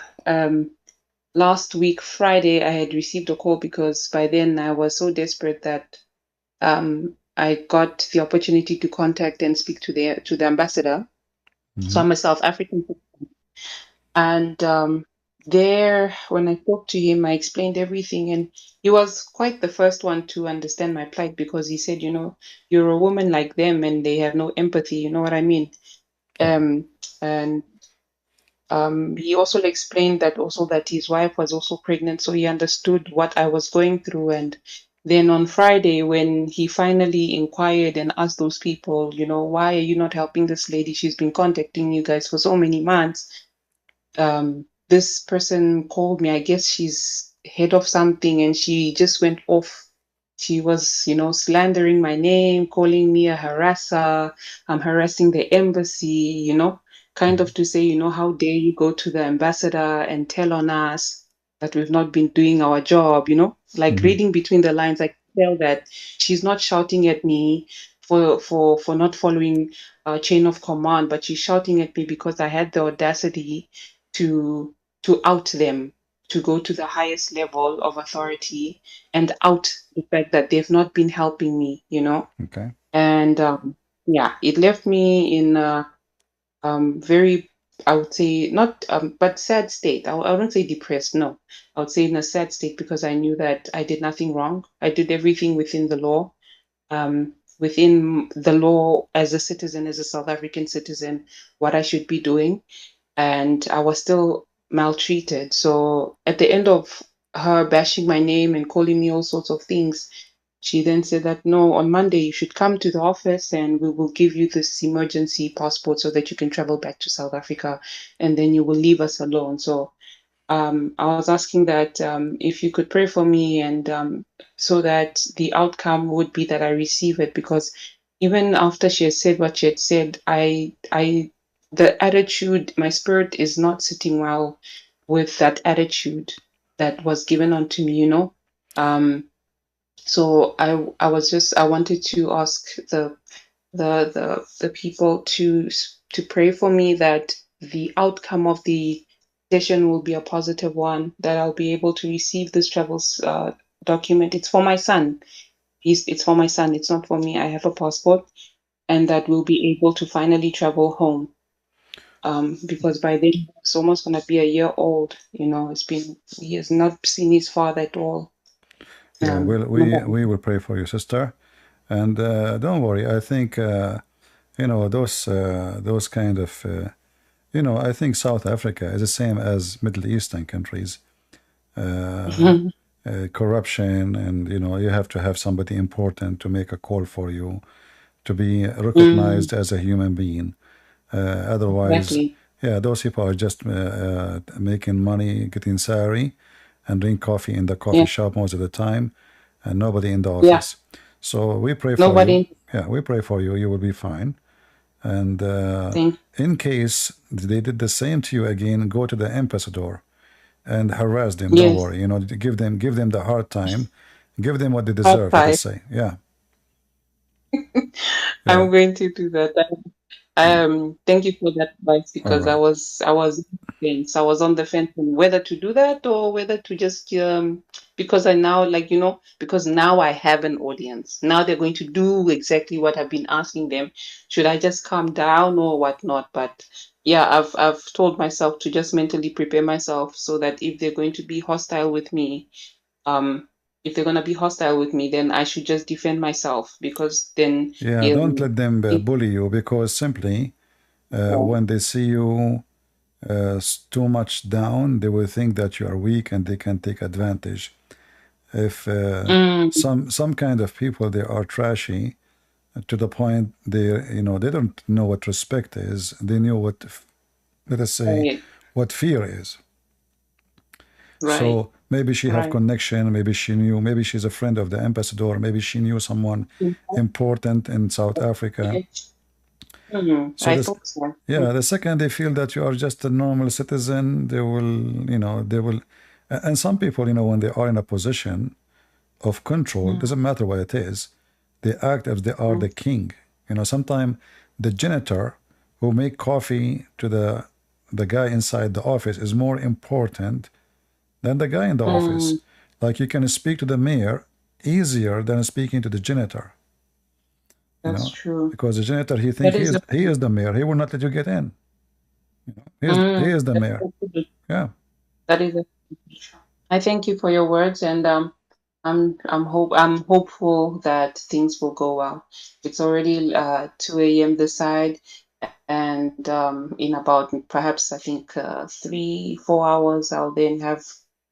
last week, Friday, I had received a call because by then I was so desperate that I got the opportunity to contact and speak to the ambassador. So I'm a South African citizen. And there, when I spoke to him, I explained everything, and he was quite the first one to understand my plight, because he said, you know, you're a woman like them and they have no empathy, you know what I mean? And he also explained that his wife was also pregnant, so he understood what I was going through. And then on Friday, when he finally inquired and asked those people, you know, why are you not helping this lady? She's been contacting you guys for so many months. This person called me. I guess she's head of something, and she just went off. She was, you know, slandering my name, calling me a harasser. I'm harassing the embassy, you know, kind of to say, you know, how dare you go to the ambassador and tell on us that we've not been doing our job, you know, like reading between the lines, I can tell that she's not shouting at me for not following a chain of command, but she's shouting at me because I had the audacity to out them, to go to the highest level of authority and out the fact that they've not been helping me, you know. Okay. And yeah, it left me in a very, I would say, not but sad state. I wouldn't say depressed, no. I would say in a sad state, because I knew that I did nothing wrong. I did everything within the law. Within the law, as a citizen, as a South African citizen, what I should be doing. And I was still maltreated. So at the end of her bashing my name and calling me all sorts of things, she then said that, no, on Monday you should come to the office and we will give you this emergency passport so that you can travel back to South Africa, and then you will leave us alone. So I was asking that if you could pray for me, and so that the outcome would be that I receive it, because even after she had said what she had said, the attitude, my spirit is not sitting well with that attitude that was given unto me, you know. So I wanted to ask the people to pray for me that the outcome of the session will be a positive one, that I'll be able to receive this travels document. It's for my son. It's for my son. It's not for me. I have a passport, and that we'll be able to finally travel home. Because by then it's almost gonna be a year old. You know, he has not seen his father at all. Yeah, we will pray for you, sister, and don't worry. I think you know those kind of you know, I think South Africa is the same as Middle Eastern countries. Corruption, and you know, you have to have somebody important to make a call for you, to be recognized as a human being. Otherwise, yeah, those people are just making money, getting salary, and drink coffee in the coffee shop most of the time, and nobody in the Yeah. office. So we pray for you. Nobody. Yeah, we pray for you. You will be fine. And Thank. in case they did the same to you again, go to the ambassador and harass them. Don't Yes. worry. You know, give them the hard time. Give them what they High deserve. Let five. us say, yeah. I'm going to do that. Thank you for that advice All because I right. was fence. I was on the fence on whether to do that or whether to just because I now because now I have an audience. Now they're going to do exactly what I've been asking them. Should I just calm down or whatnot? But yeah, I've told myself to just mentally prepare myself so that if they're going to be hostile with me, if they're gonna be hostile with me, then I should just defend myself because then Yeah, don't they'll let them bully you, because simply when they see you too much down, they will think that you are weak and they can take advantage. If some kind of people, they are trashy to the point they don't know what respect is. They know what, let us say, right, what fear is. right, So maybe she have right. connection, maybe she knew, maybe she's a friend of the ambassador, maybe she knew someone important in South Africa. So I this, thought so. yeah, the second they feel that you are just a normal citizen, they will, and some people, when they are in a position of control, doesn't matter what it is, they act as they are the king. Sometimes the janitor who make coffee to the guy inside the office is more important than the guy in the office. Like you can speak to the mayor easier than speaking to the janitor. That's true. Because the janitor, he That thinks is he is the mayor. He will not let you get in. He is the mayor. Yeah. that is I thank you for your words, and I'm hopeful that things will go well. It's already 2 a.m. this side, and in about perhaps I think 3-4 hours I'll then have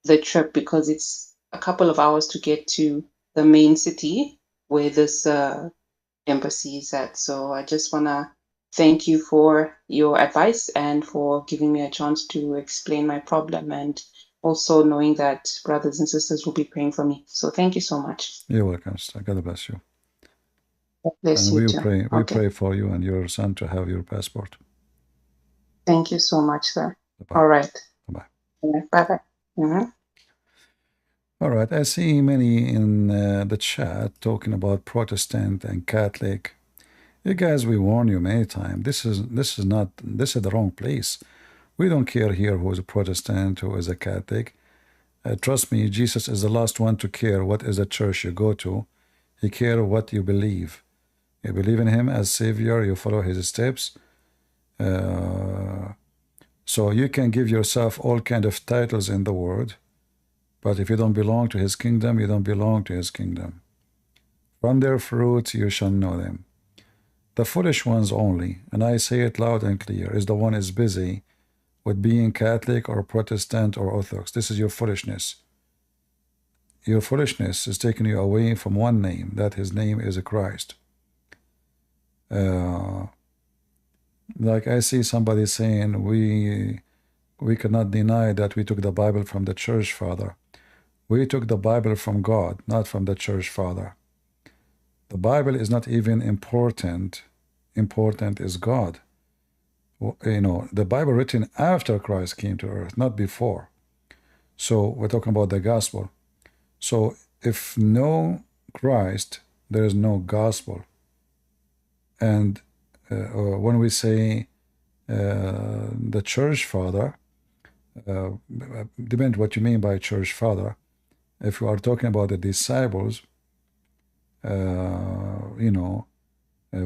the trip because it's a couple of hours to get to the main city where this embassy is at. So I just want to thank you for your advice and for giving me a chance to explain my problem, and also knowing that brothers and sisters will be praying for me. So thank you so much. You're welcome, sister. God bless you. God bless And you we too. pray, Okay. pray for you and your son to have your passport. Thank you so much, sir. Bye-bye. All right. Bye-bye. Bye-bye. All right. I see many in the chat talking about Protestant and Catholic. You guys, we warn you many times. This is the wrong place. We don't care here who is a Protestant, who is a Catholic. Trust me, Jesus is the last one to care what is the church you go to. He cares what you believe. You believe in him as Savior, you follow his steps. So you can give yourself all kind of titles in the world, but if you don't belong to his kingdom, you don't belong to his kingdom. From their fruits you shall know them. The foolish ones only, and I say it loud and clear, is the one is busy with being Catholic or Protestant or Orthodox. This is your foolishness. Your foolishness is taking you away from one name, that his name is Christ. Like I see somebody saying, we cannot deny that we took the Bible from the church father. We took the Bible from God, not from the church father. The Bible is not even important. Important is God. The Bible written after Christ came to earth, not before. So we're talking about the gospel. So if no Christ, there is no gospel. And when we say the church father, depends what you mean by church father. If you are talking about the disciples,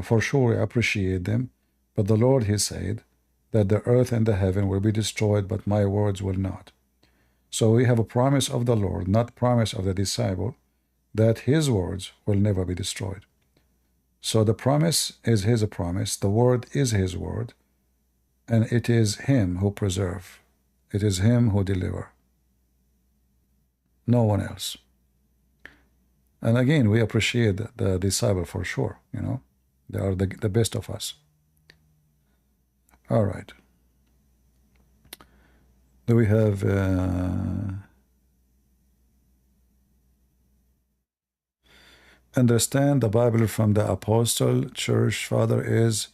for sure I appreciate them. But the Lord, he said that the earth and the heaven will be destroyed, but my words will not. So we have a promise of the Lord, not promise of the disciple, that his words will never be destroyed. So the promise is his promise, the word is his word, and it is him who preserve. It is him who deliver. No one else. And again, we appreciate the disciple for sure, They are the best of us. All right. Do we have understand the Bible from the apostle, church, father is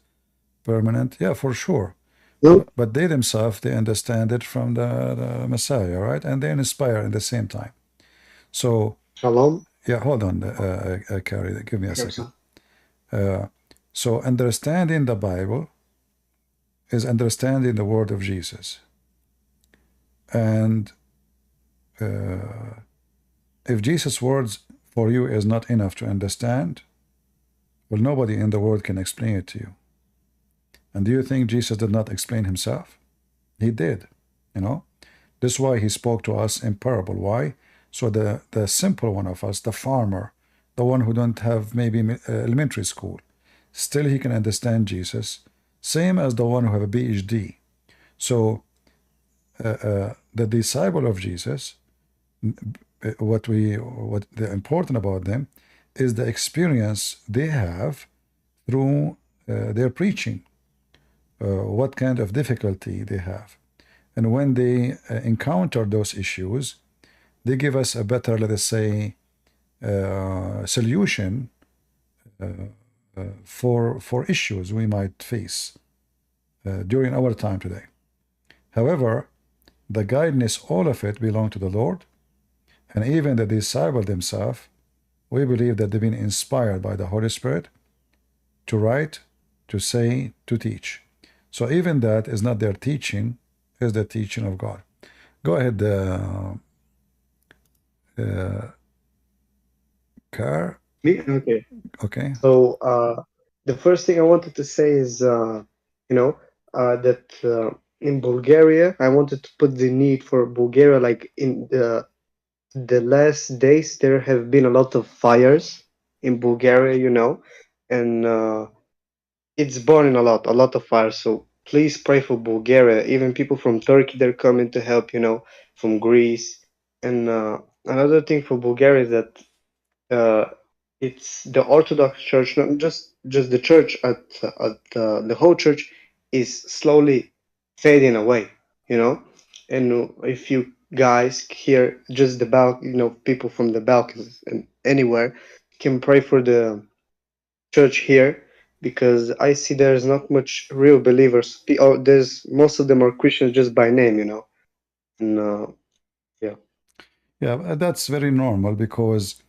permanent? Yeah, for sure. No. But they themselves, they understand it from the Messiah, right? And they inspire at the same time. So, Shalom. yeah, hold on, Carrie, give me a Sure, second. sir. So understanding the Bible is understanding the word of Jesus. And if Jesus' words for you is not enough to understand, well, nobody in the world can explain it to you. And do you think Jesus did not explain himself? He did, you know. This is why he spoke to us in parable. Why? So the simple one of us, the farmer, the one who don't have maybe elementary school, still he can understand Jesus, same as the one who have a PhD. So the disciple of Jesus, what the important about them is the experience they have through their preaching, what kind of difficulty they have. And when they encounter those issues, they give us a better, let us say, solution for issues we might face during our time today. However, the guidance, all of it belong to the Lord, and even the disciples themselves, we believe that they've been inspired by the Holy Spirit to write, to say, to teach. So even that is not their teaching, is the teaching of God. Go ahead, Car. Me? Okay. Okay. So the first thing I wanted to say is, that in Bulgaria, I wanted to put the need for Bulgaria, like in the last days, there have been a lot of fires in Bulgaria, and it's burning a lot of fires. So please pray for Bulgaria. Even people from Turkey, they're coming to help, from Greece. And another thing for Bulgaria is that it's the Orthodox Church, not just the church at the whole church is slowly fading away, And if you guys hear just the people from the Balkans and anywhere can pray for the church here, because I see there's not much real believers. There's most of them are Christians just by name, And yeah. Yeah, that's very normal because,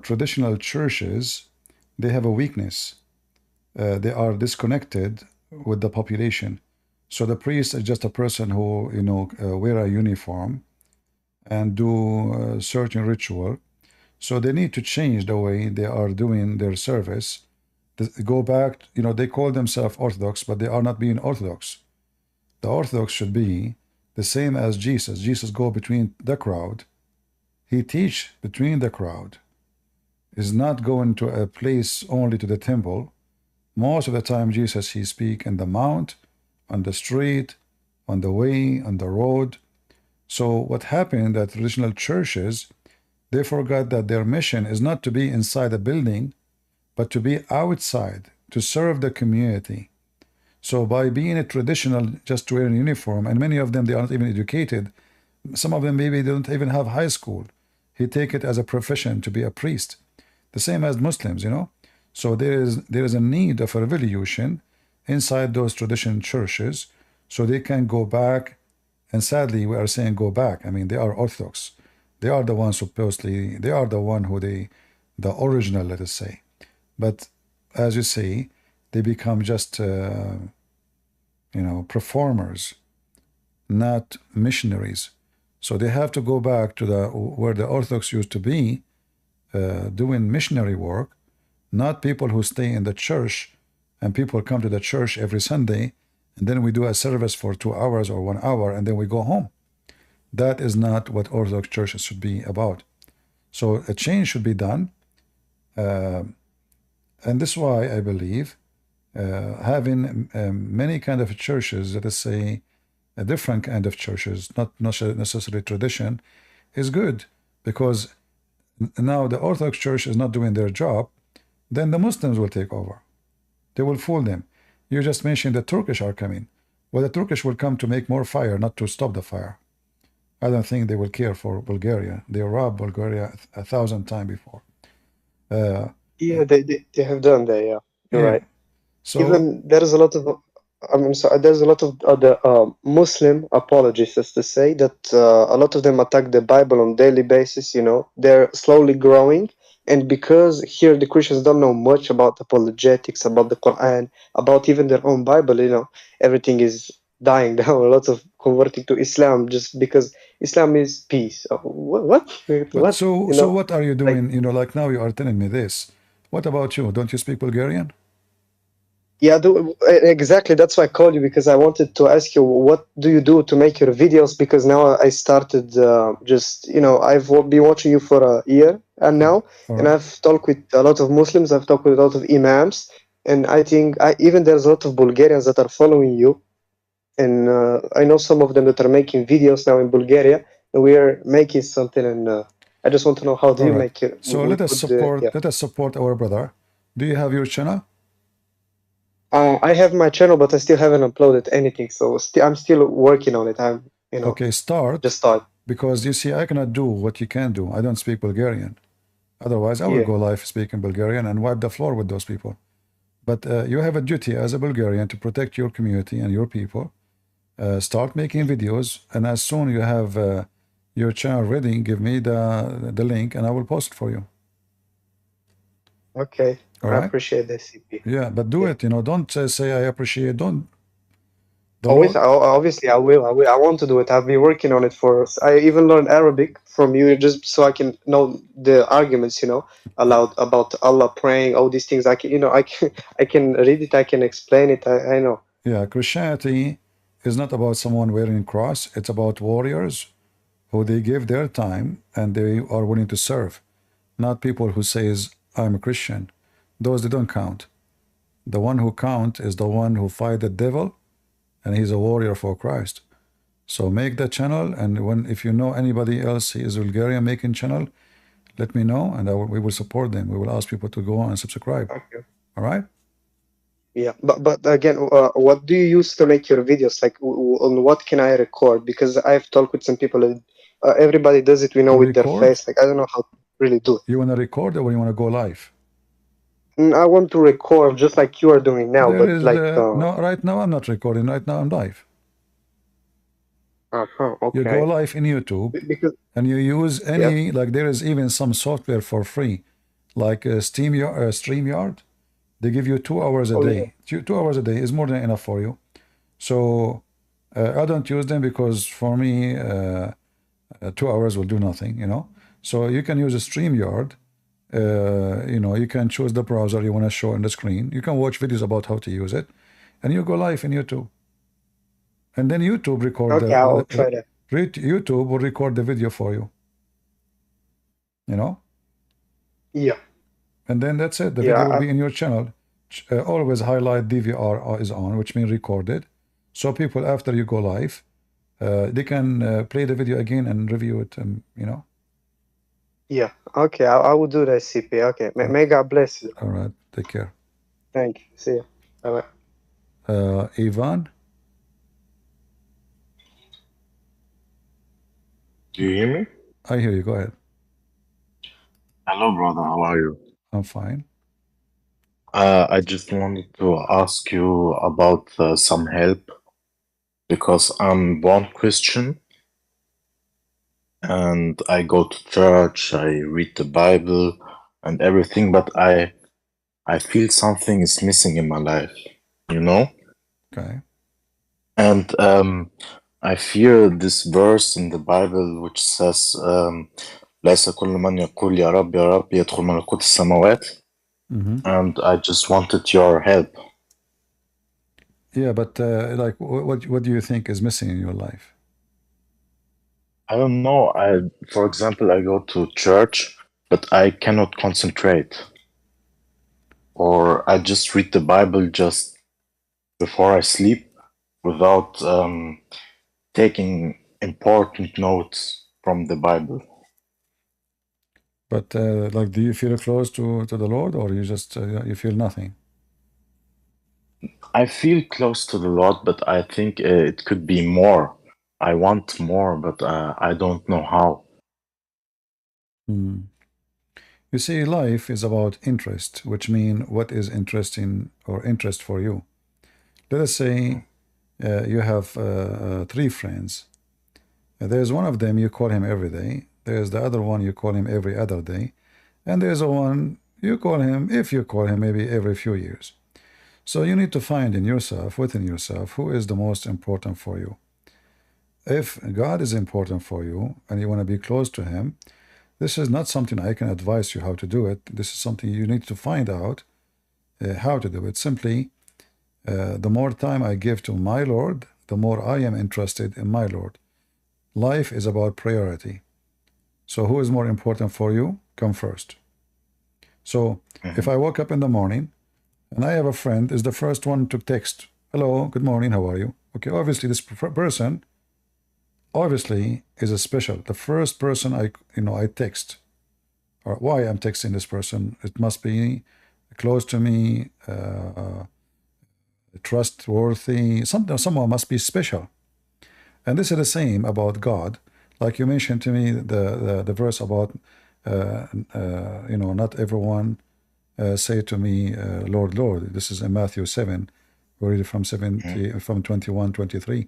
traditional churches, they have a weakness. They are disconnected with the population. So the priest is just a person who, wear a uniform and do certain ritual. So they need to change the way they are doing their service. Go back, they call themselves Orthodox, but they are not being Orthodox. The Orthodox should be the same as Jesus. Jesus go between the crowd. He teach between the crowd. Is not going to a place only to the temple. Most of the time Jesus, he speak in the mount, on the street, on the way, on the road. So what happened that traditional churches, they forgot that their mission is not to be inside a building, but to be outside, to serve the community. So by being a traditional, just wearing a uniform, and many of them, they are not even educated. Some of them maybe they don't even have high school. He take it as a profession to be a priest. The same as Muslims, So there is a need of a revolution inside those traditional churches so they can go back. And sadly, we are saying go back. I mean, they are Orthodox. They are the ones supposedly, they are the one who the original, let us say. But as you say, they become just, performers, not missionaries. So they have to go back to where the Orthodox used to be, doing missionary work, not people who stay in the church and people come to the church every Sunday and then we do a service for 2 hours or 1 hour and then we go home. That is not what Orthodox churches should be about. So a change should be done. And this is why I believe having many kind of churches, let us say a different kind of churches, not necessarily tradition, is good, because now the Orthodox Church is not doing their job, then the Muslims will take over. They will fool them. You just mentioned the Turkish are coming. Well, the Turkish will come to make more fire, not to stop the fire. I don't think they will care for Bulgaria. They robbed Bulgaria 1,000 times before. Yeah, they have done that. Yeah, you're Yeah. right. So Even there is a lot of I'm sorry, there's a lot of other Muslim apologists, as to say, that a lot of them attack the Bible on daily basis. You know, they're slowly growing, and because here the Christians don't know much about apologetics, about the Quran, about even their own Bible. You know, everything is dying down. A lot of converting to Islam just because Islam is peace. What? but What? so You so know, what are you like. doing? You know, like now you are telling me this. What about you? Don't you speak Bulgarian? Yeah, exactly. That's why I called you, because I wanted to ask you, what do you do to make your videos? Because now I started just, I've been watching you for a year and now, All and right. I've talked with a lot of Muslims, I've talked with a lot of imams, and I think even there's a lot of Bulgarians that are following you, and I know some of them that are making videos now in Bulgaria, and we are making something, and I just want to know, how do All you right. make it? So let us Yeah. support our brother. Do you have your channel? I have my channel, but I still haven't uploaded anything, so I'm still working on it. Okay, start, Just start. because you see, I cannot do what you can do. I don't speak Bulgarian. Otherwise, I will Yeah. go live speaking Bulgarian and wipe the floor with those people. But you have a duty as a Bulgarian to protect your community and your people. Start making videos, and as soon you have your channel ready, give me the link, and I will post it for you. Okay. All I right? appreciate that, CP. Yeah, but do Yeah. it. You know, don't say I appreciate. Don't. The Always, Lord. obviously, I will. I want to do it. I've been working on it I even learned Arabic from you, just so I can know the arguments, about Allah praying, all these things. I can read it. I can explain it. I know. Yeah, Christianity is not about someone wearing a cross. It's about warriors who they give their time and they are willing to serve, not people who says I'm a Christian. Those they don't count. The one who count is the one who fight the devil, and he's a warrior for Christ. So make the channel, and if you know anybody else is Bulgarian making channel, let me know, and we will support them. We will ask people to go and subscribe. Okay. All right? Yeah, but again, what do you use to make your videos? Like, on what can I record? Because I've talked with some people, and everybody does it, with their Record? face. Like, I don't know how to really do it. You want to record or you want to go live? I want to record just like you are doing now, There but is like. no, right now I'm not recording. Right now I'm live. You go Okay. live in YouTube, Because and you use yeah. like there is even some software for free, like StreamYard. They give you 2 hours a Oh day. yeah. 2 hours a day is more than enough for you. So I don't use them because for me, 2 hours will do nothing, So you can use a StreamYard. You can choose the browser you want to show on the screen. You can watch videos about how to use it, and you go live in YouTube. And then YouTube record Okay, I'll try that. YouTube will record the video for you. Yeah. And then that's it. The Yeah. video will be in your channel. Always highlight DVR is on, which means recorded. So people, after you go live, they can play the video again and review it, Yeah. Okay, I will do that, CP. Okay. May God bless you. All right. Take care. Thank you. See you. Bye-bye. Ivan? Do you hear me? I hear you. Go ahead. Hello, brother. How are you? I'm fine. I just wanted to ask you about some help because I'm born Christian and I go to church, I read the Bible and everything, but I feel something is missing in my life, Okay. And I fear this verse in the Bible which says ليس كل من يقول يا رب يا رب يدخل ملكوت السماوات. And I just wanted your help. Yeah, but like, what do you think is missing in your life? I don't know. For example, I go to church, but I cannot concentrate. Or I just read the Bible just before I sleep without taking important notes from the Bible. But like, do you feel close to the Lord, or you just you feel nothing? I feel close to the Lord, but I think it could be more. I want more, but I don't know how. You see, life is about interest, which means what is interesting or interest for you. Let us say you have 3 friends. There's one of them you call him every day. There's the other one you call him every other day. And there's a one you call him, if you call him, maybe every few years. So you need to find in yourself, within yourself, who is the most important for you. If God is important for you and you want to be close to him, this is not something I can advise you how to do it. This is something you need to find out how to do it. Simply, the more time I give to my Lord, the more I am interested in my Lord. Life is about priority. So who is more important for you? Come first. So if I woke up in the morning and I have a friend is the first one to text, hello, good morning, how are you? Okay, obviously this person obviously is a special. The first person I text, or why I'm texting this person, it must be close to me, trustworthy, someone must be special. And this is the same about God. Like you mentioned to me the verse about not everyone say to me Lord, Lord. This is in Matthew 7. We read it from 21, 23.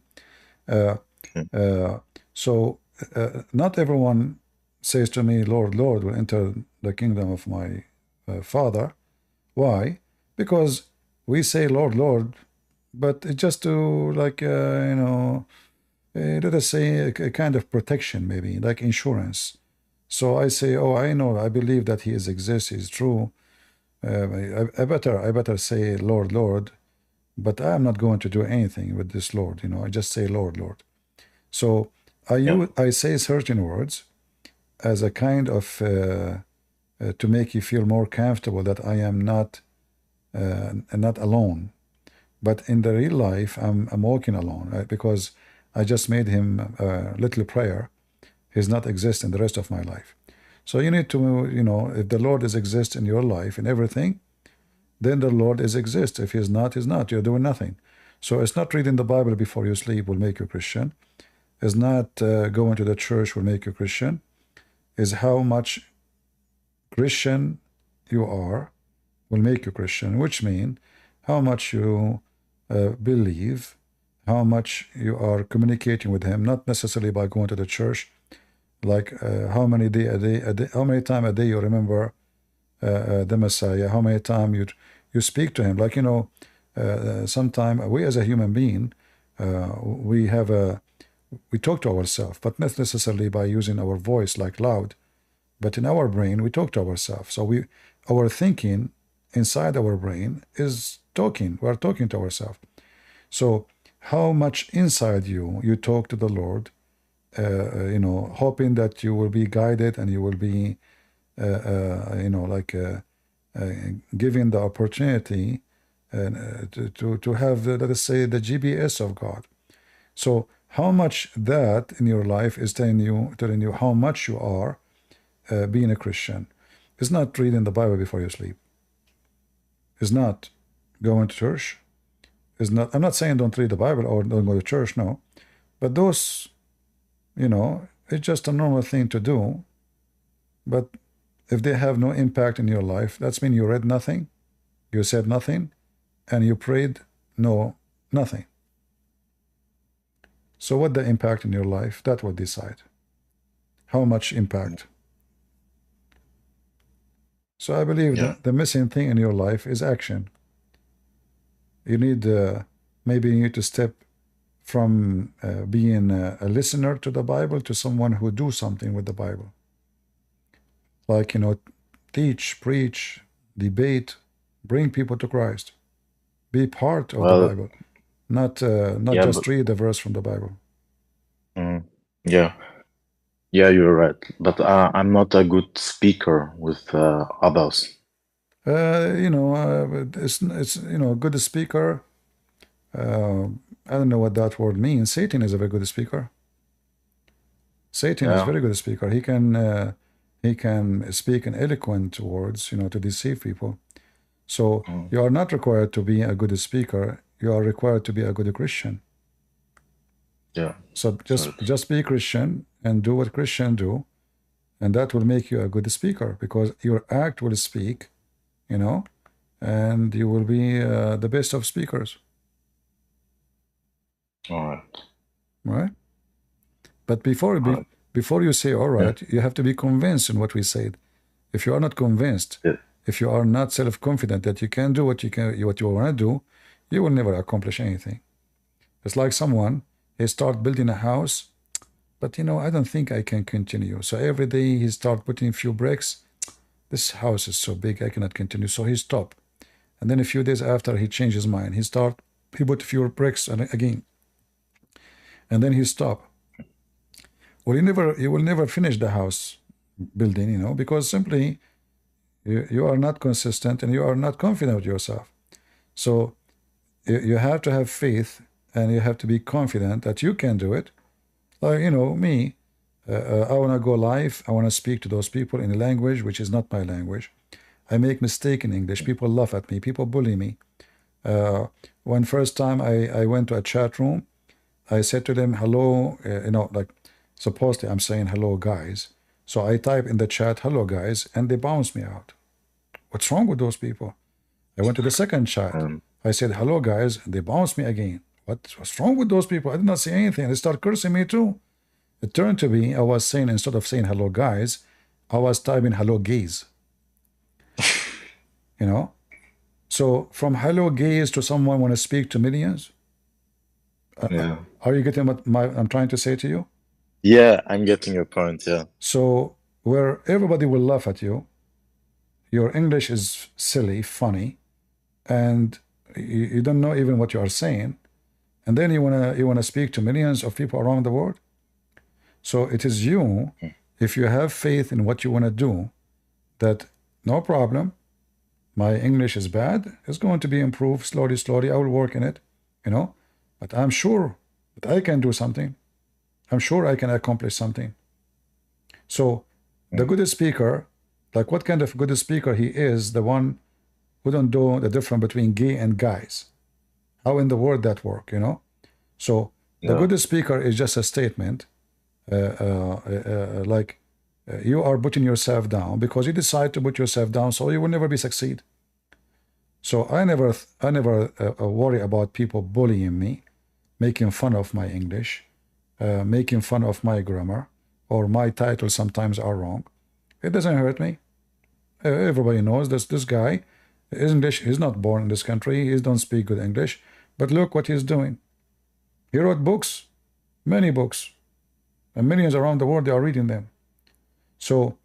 So not everyone says to me Lord, Lord will enter the kingdom of my Father. Why? Because we say Lord, Lord, but it's just to let us say a kind of protection, maybe like insurance. So I say, oh, I know, I believe that he exists, he's true. I better say Lord, Lord, but I'm not going to do anything with this Lord. I just say Lord, Lord. So I say certain words as a kind of to make you feel more comfortable that I am not alone. But in the real life, I'm walking alone, right? Because I just made him a little prayer. He's not exist in the rest of my life. So you need to, if the Lord is exist in your life, in everything, then the Lord is exist. If he's not, he's not. You're doing nothing. So it's not reading the Bible before you sleep will make you Christian. It's not going to the church will make you Christian. Is how much Christian you are will make you Christian, which means how much you believe, how much you are communicating with him, not necessarily by going to the church, like how many times a day you remember the Messiah, how many times you speak to him. Like, sometimes we as a human being, we talk to ourselves, but not necessarily by using our voice like loud, but in our brain, we talk to ourselves. So our thinking inside our brain is talking. We're talking to ourselves. So how much inside you talk to the Lord, hoping that you will be guided and you will be, given the opportunity to have, let us say, the GPS of God. So how much that in your life is telling you how much you are being a Christian. It's not reading the Bible before you sleep. It's not going to church. I'm not saying don't read the Bible or don't go to church, no. But those, it's just a normal thing to do. But if they have no impact in your life, that's mean you read nothing, you said nothing, and you prayed nothing. So what the impact in your life, that will decide. How much impact. So I believe the missing thing in your life is action. You need, maybe you need to step from being a listener to the Bible to someone who do something with the Bible. Like, teach, preach, debate, bring people to Christ. Be part of the Bible, not just read a verse from the Bible. Yeah, you're right. But I'm not a good speaker with others. It's good speaker. I don't know what that word means. Satan is a very good speaker. Satan is a very good speaker. He can speak in eloquent words, to deceive people. So you are not required to be a good speaker. You are required to be a good Christian. Yeah. So just be Christian and do what Christians do, and that will make you a good speaker because your act will speak, you know, and you will be the best of speakers. All right. Right? But before you say all right, you have to be convinced in what we said. If you are not convinced, if you are not self-confident that you can do what you want to do, you will never accomplish anything. It's like someone, he start building a house, but I don't think I can continue. So every day he start putting a few bricks. This house is so big, I cannot continue. So he stop. And then a few days after, he changed his mind. He put a few bricks again. And then he stop. Well, you will never finish the house building, because simply you are not consistent and you are not confident with yourself. So you have to have faith and you have to be confident that you can do it. Like, me, I want to go live. I want to speak to those people in a language which is not my language. I make mistake in English. People laugh at me. People bully me. One first time I went to a chat room, I said to them, hello, like supposedly I'm saying hello, guys. So I type in the chat, hello, guys, and they bounce me out. What's wrong with those people? I went to the second chat. I said, hello, guys, and they bounced me again. What's wrong with those people? I did not say anything. They start cursing me too. It turned to be, I was saying, instead of saying hello, guys, I was typing hello, gays. So from hello, gays to someone want to speak to millions? Yeah. Are you getting what I'm trying to say to you? Yeah, I'm getting your point, yeah. So where everybody will laugh at you, your English is silly, funny, and you don't know even what you are saying, and then you wanna speak to millions of people around the world. So it is you, if you have faith in what you want to do, that no problem, my English is bad, it's going to be improved slowly, I will work in it, but I'm sure that I can do something. I'm sure I can accomplish something. So the good speaker, like what kind of good speaker he is, the one who don't know the difference between gay and guys. How in the world that work, So the good speaker is just a statement, like you are putting yourself down because you decide to put yourself down, so you will never be succeed. So I never worry about people bullying me, making fun of my English, making fun of my grammar, or my titles sometimes are wrong. It doesn't hurt me. Everybody knows this guy, his English, he's not born in this country, he don't speak good English, but look what he's doing. He wrote books, many books, and millions around the world, they are reading them. So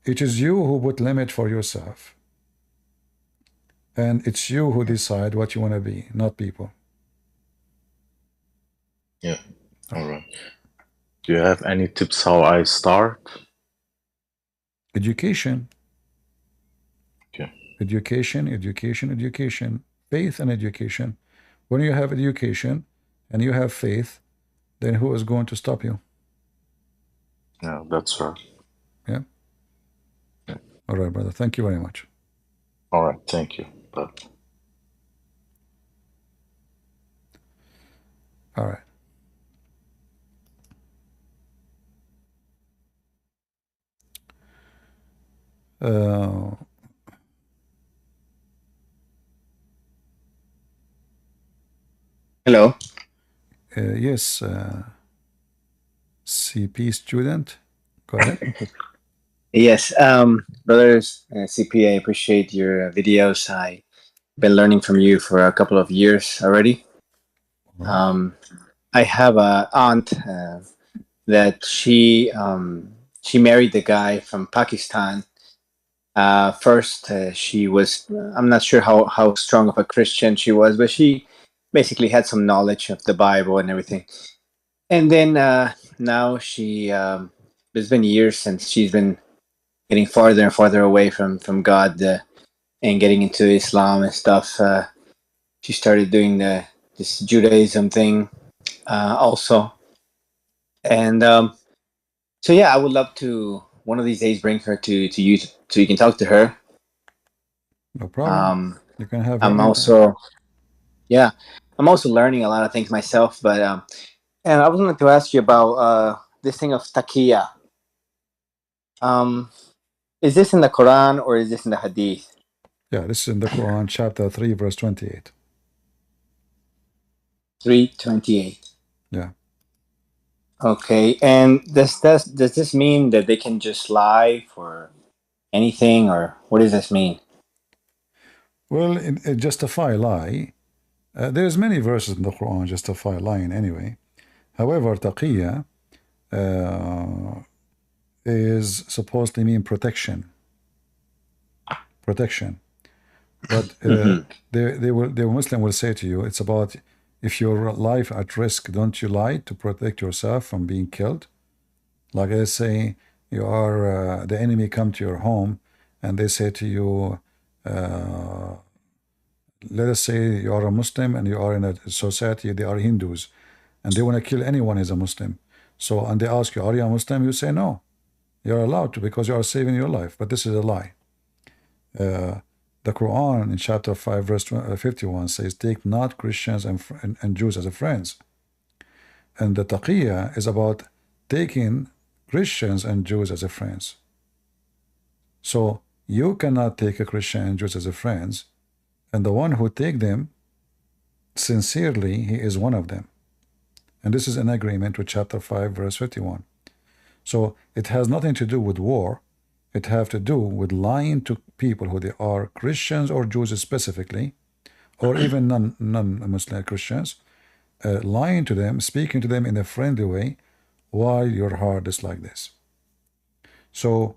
it is you who put limit for yourself. And it's you who decide what you want to be, not people. Yeah, all right. Do you have any tips how I start? Education. Okay. Education. Faith and education. When you have education and you have faith, then who is going to stop you? Yeah, that's right. Yeah? All right, brother. Thank you very much. All right, thank you. But all right. Hello. Yes, CP student. Go ahead. Yes, brothers, CP, I appreciate your videos. I've been learning from you for a couple of years already. I have an aunt that she married the guy from Pakistan. First, she was, I'm not sure how strong of a Christian she was, but she basically had some knowledge of the Bible and everything. And then now she, it's been years since she's been getting farther and farther away from God and getting into Islam and stuff. She started doing this Judaism thing also. And so, yeah, I would love to one of these days bring her to you so you can talk to her. No problem. You can have her I'm anytime. also, yeah, I'm also learning a lot of things myself. But and I was going to ask you about this thing of taqiyya. Is this in the Quran or is this in the Hadith? Yeah, this is in the Quran, chapter 3, verse 28. 3:28. Yeah. Okay, and does this mean that they can just lie for anything, or what does this mean? Well, it justify lie. There's many verses in the Quran justify lying anyway. However, taqiyya is supposed to mean protection. Protection. But the Muslim will say to you, it's about if your life at risk, don't you lie to protect yourself from being killed? Like I say, you are the enemy come to your home, and they say to you, let us say you are a Muslim and you are in a society, they are Hindus, and they want to kill anyone who's a Muslim. So, and they ask you, are you a Muslim? You say no. You're allowed to because you are saving your life. But this is a lie. The Quran in chapter 5, verse 51 says, take not Christians and Jews as friends. And the taqiyya is about taking Christians and Jews as friends. So you cannot take a Christian and Jews as friends, and the one who take them sincerely, he is one of them. And this is in agreement with chapter 5, verse 51. So it has nothing to do with war. It have to do with lying to people who they are Christians or Jews specifically, or even non-Muslim Christians, lying to them, speaking to them in a friendly way while your heart is like this. So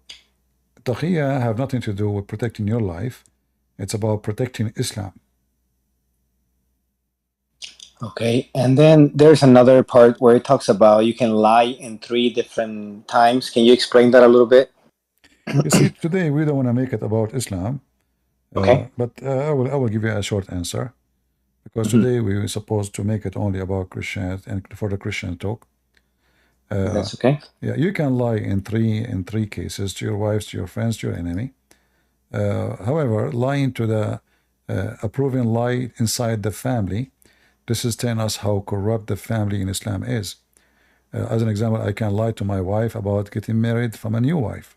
taqiyya have nothing to do with protecting your life. It's about protecting Islam. Okay, and then there's another part where it talks about you can lie in 3 different times. Can you explain that a little bit? You see, today we don't want to make it about Islam. Okay. But I will give you a short answer, because today we were supposed to make it only about Christians and for the Christian talk. That's okay. Yeah, you can lie in three cases: to your wives, to your friends, to your enemy. However, lying to the approving lie inside the family, this is telling us how corrupt the family in Islam is. As an example, I can lie to my wife about getting married from a new wife.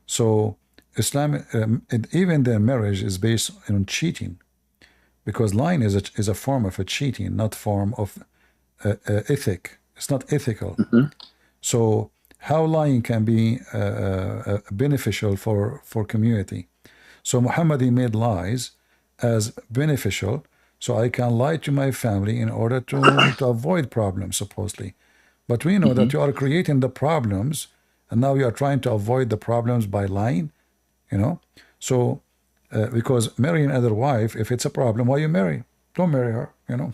So Islam, even their marriage is based on cheating, because lying is a form of a cheating, not form of ethic. It's not ethical. So how lying can be beneficial for community? So Muhammad, he made lies as beneficial, so I can lie to my family in order to avoid problems, supposedly. But we know that you are creating the problems, and now you are trying to avoid the problems by lying, you know. So because marrying another wife, if it's a problem, why you marry? Don't marry her, you know.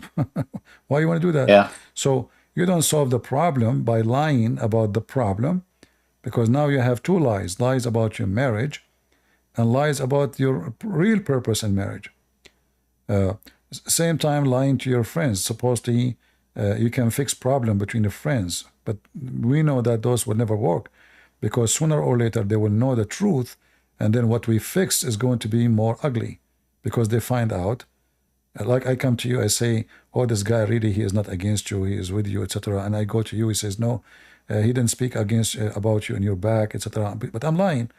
Why you want to do that? Yeah. So you don't solve the problem by lying about the problem, because now you have two lies: lies about your marriage and lies about your real purpose in marriage. Same time, lying to your friends. Supposedly you can fix problem between the friends, but we know that those will never work, because sooner or later they will know the truth, and then what we fix is going to be more ugly, because they find out. Like I come to you, I say, oh, this guy really, he is not against you, he is with you, etc. And I go to you, he says, no, he didn't speak against about you in your back, etc. But I'm lying.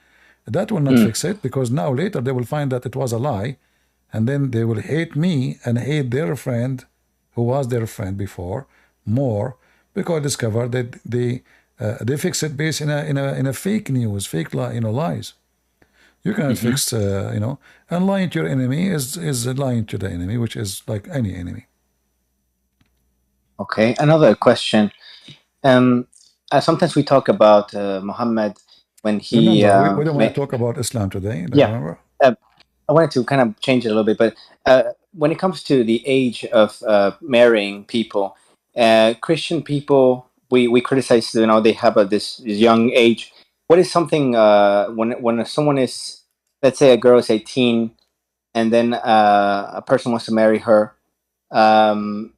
That will not fix it, because now later they will find that it was a lie, and then they will hate me and hate their friend who was their friend before more, because discover that they fix it based in a fake news, fake lies. You cannot fix, and lying to your enemy is lying to the enemy, which is like any enemy. Okay, another question. Sometimes we talk about Muhammad when he. Remember, we don't want to talk about Islam today. Yeah. Remember? I wanted to kind of change it a little bit, but when it comes to the age of marrying people, Christian people, we criticize, they have this young age. What is something when someone is, let's say a girl is 18, and then a person wants to marry her, can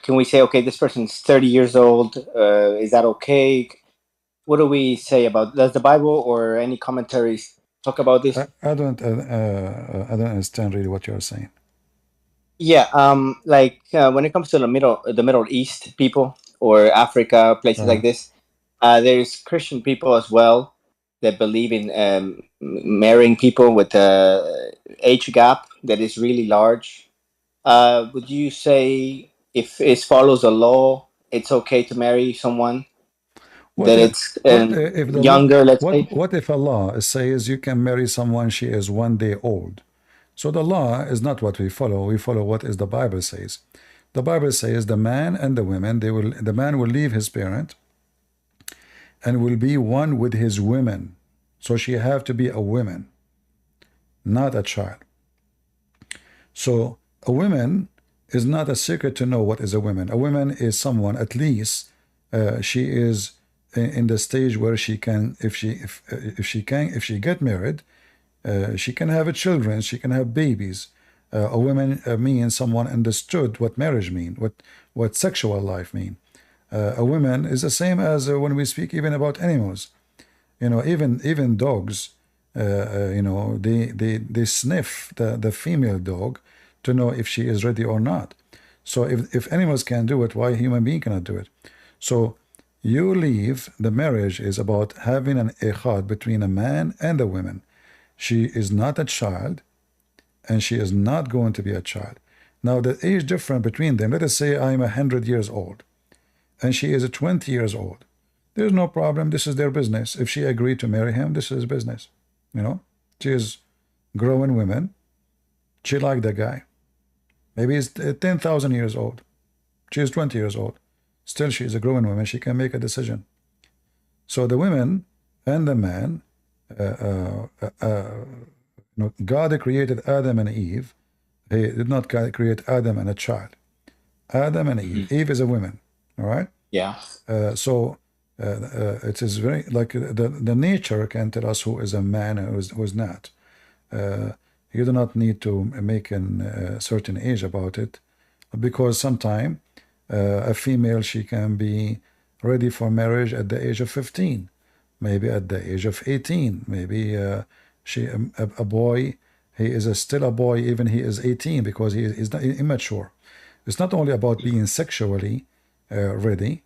we say, okay, this person's 30 years old? Is that okay? What do we say about? Does the Bible or any commentaries talk about this? I don't understand really what you're saying. Yeah, like when it comes to the Middle East people or Africa, places like this, There's Christian people as well that believe in marrying people with a age gap that is really large. Would you say if it follows a law, it's okay to marry someone What that if it's if the law, younger, let's say? what if Allah says you can marry someone she is 1 day old? So the law is not what we follow. We follow what is the Bible says. The Bible says the man and the women, the man will leave his parent and will be one with his women. So she have to be a woman, not a child. So a woman is not a secret to know what is a woman. A woman is someone, at least she is in the stage where she can, if she get married, she can have children, she can have babies. A woman means someone understood what marriage mean, what sexual life mean. A woman is the same as when we speak even about animals. You know, even dogs, you know, they sniff the female dog to know if she is ready or not. So if animals can do it, why human being cannot do it? So you leave, the marriage is about having an echad between a man and a woman. She is not a child, and she is not going to be a child. Now the age difference between them, let us say I'm 100 years old, and she is 20 years old. There's no problem. This is their business. If she agreed to marry him, this is his business. You know, she is growing woman. She liked the guy. Maybe he's 10,000 years old. She is 20 years old. Still, she is a growing woman. She can make a decision. So the women and the man, you know, God created Adam and Eve. He did not create Adam and a child. Adam and Eve. Eve is a woman. All right. Yeah. So it is very like the nature can tell us who is a man and who is not. You do not need to make a certain age about it, because sometime a female, she can be ready for marriage at the age of 15, maybe at the age of 18, maybe a boy, he is still a boy even he is 18 because he is not immature. It's not only about being sexually ready,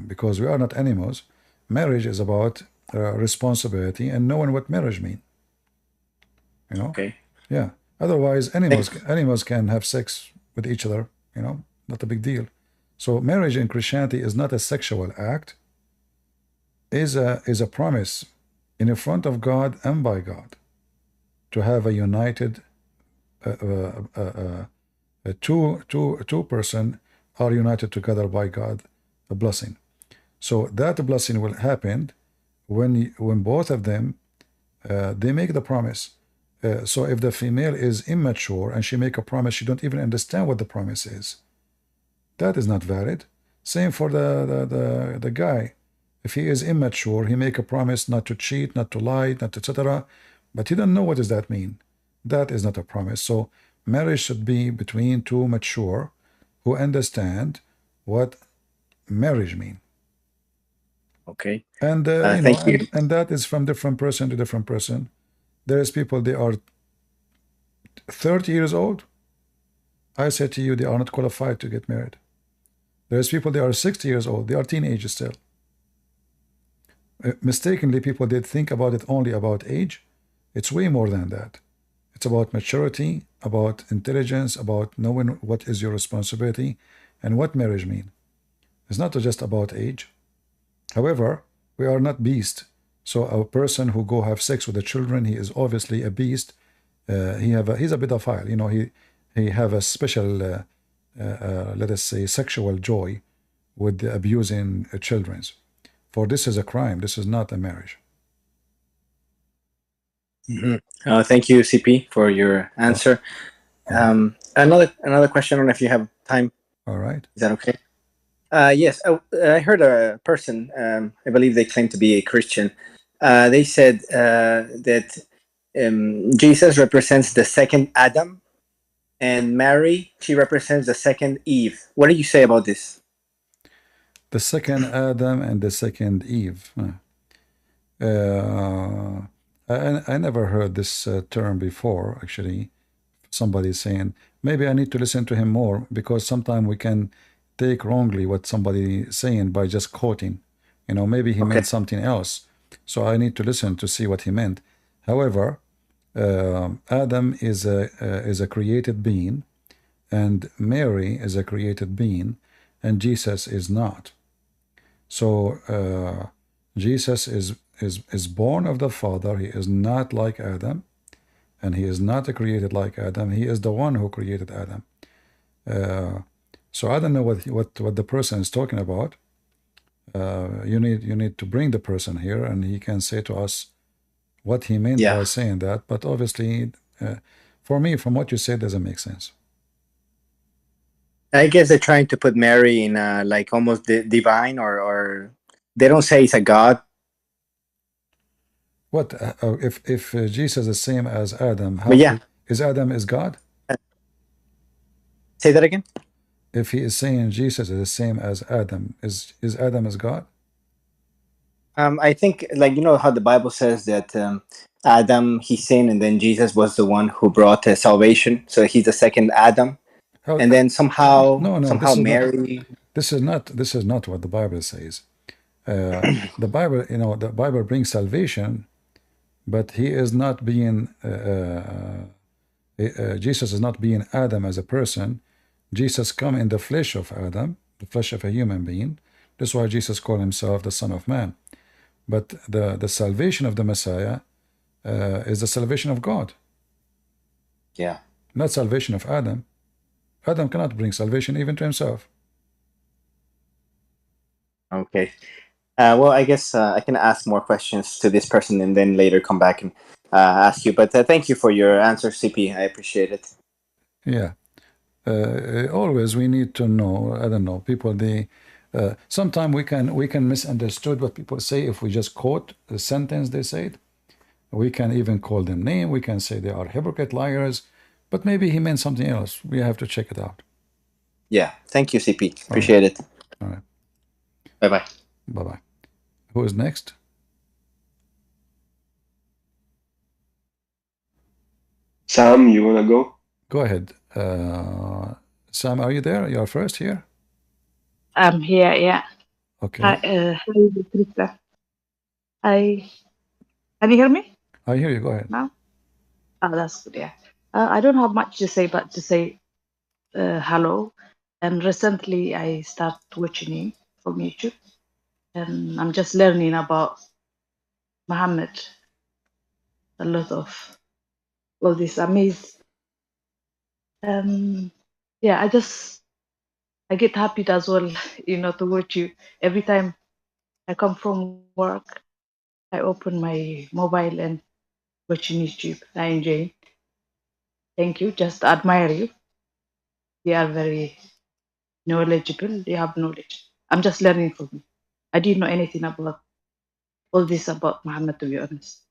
because we are not animals. Marriage is about responsibility and knowing what marriage means. You know? Okay. Yeah. Otherwise, animals can have sex with each other. You know, not a big deal. So marriage in Christianity is not a sexual act. Is a promise in front of God and by God to have a united two person are united together by God, a blessing. So that blessing will happen when both of them they make the promise. So if the female is immature and she make a promise, she don't even understand what the promise is. That is not valid. Same for the guy. If he is immature, he make a promise not to cheat, not to lie, not etc. But he don't know what does that mean. That is not a promise. So marriage should be between two mature who understand what marriage mean. Okay. And you know, and that is from different person to different person. There is people, they are 30 years old. I say to you, they are not qualified to get married. There's people, they are 60 years old. They are teenagers still. Mistakenly, people did think about it only about age. It's way more than that. It's about maturity, about intelligence, about knowing what is your responsibility and what marriage mean. It's not just about age. However, we are not beasts. So a person who go have sex with the children, he is obviously a beast. He's a pedophile. You know, he have a special, let us say, sexual joy with abusing children. For this is a crime. This is not a marriage. Thank you, CP, for your answer. Another question. I don't know if you have time. All right. Is that okay? Yes, I heard a person, I believe they claim to be a Christian. They said that Jesus represents the second Adam, and Mary, she represents the second Eve. What do you say about this? The second Adam and the second Eve. I never heard this term before, actually. Somebody saying, maybe I need to listen to him more, because sometimes we can take wrongly what somebody is saying by just quoting. You know, maybe he Okay. meant something else. So I need to listen to see what he meant. However, Adam is a created being, and Mary is a created being, and Jesus is not. So Jesus is born of the Father. He is not like Adam, and he is not created like Adam. He is the one who created Adam. So I don't know what the person is talking about. You need to bring the person here, and he can say to us what he meant by saying that. But obviously, for me, from what you said, doesn't make sense. I guess they're trying to put Mary in like almost divine, or they don't say it's a god. What if Jesus is the same as Adam? How But yeah, is Adam is God? say that again. If he is saying Jesus is the same as Adam, is Adam as God? I think, like, you know how the Bible says that Adam, he sinned, and then Jesus was the one who brought salvation. So he's the second Adam, How, and then somehow no, Mary. This is not what the Bible says. The Bible brings salvation, but he is not being Jesus is not being Adam as a person. Jesus come in the flesh of Adam, the flesh of a human being. That's why Jesus called himself the Son of Man. But the salvation of the Messiah is the salvation of God. Yeah. Not salvation of Adam. Adam cannot bring salvation even to himself. Okay. Well, I guess I can ask more questions to this person and then later come back and ask you. But thank you for your answer, CP. I appreciate it. Yeah. Always we need to know. I don't know. People they sometimes we can misunderstood what people say if we just quote the sentence they said. We can even call them name. We can say they are hypocrite liars. But maybe he meant something else. We have to check it out. Yeah. Thank you, CP. Appreciate it. All right. Bye-bye. Bye-bye. Who is next? Sam, you want to go? Go ahead. Sam, are you there? You are first here? I'm here, yeah. Okay. Hi, Krista. Can you hear me? I hear you. Go ahead. Now? Oh, that's good, yeah. I don't have much to say, but to say hello. And recently I started watching you from YouTube. And I'm just learning about Muhammad. A lot of all this amazing. Yeah, I get happy as well, to watch you. Every time I come from work, I open my mobile and watching YouTube. I enjoy it. Thank you. Just admire you. You are very knowledgeable. You have knowledge. I'm just learning from you. I didn't know anything about all this about Muhammad, to be honest.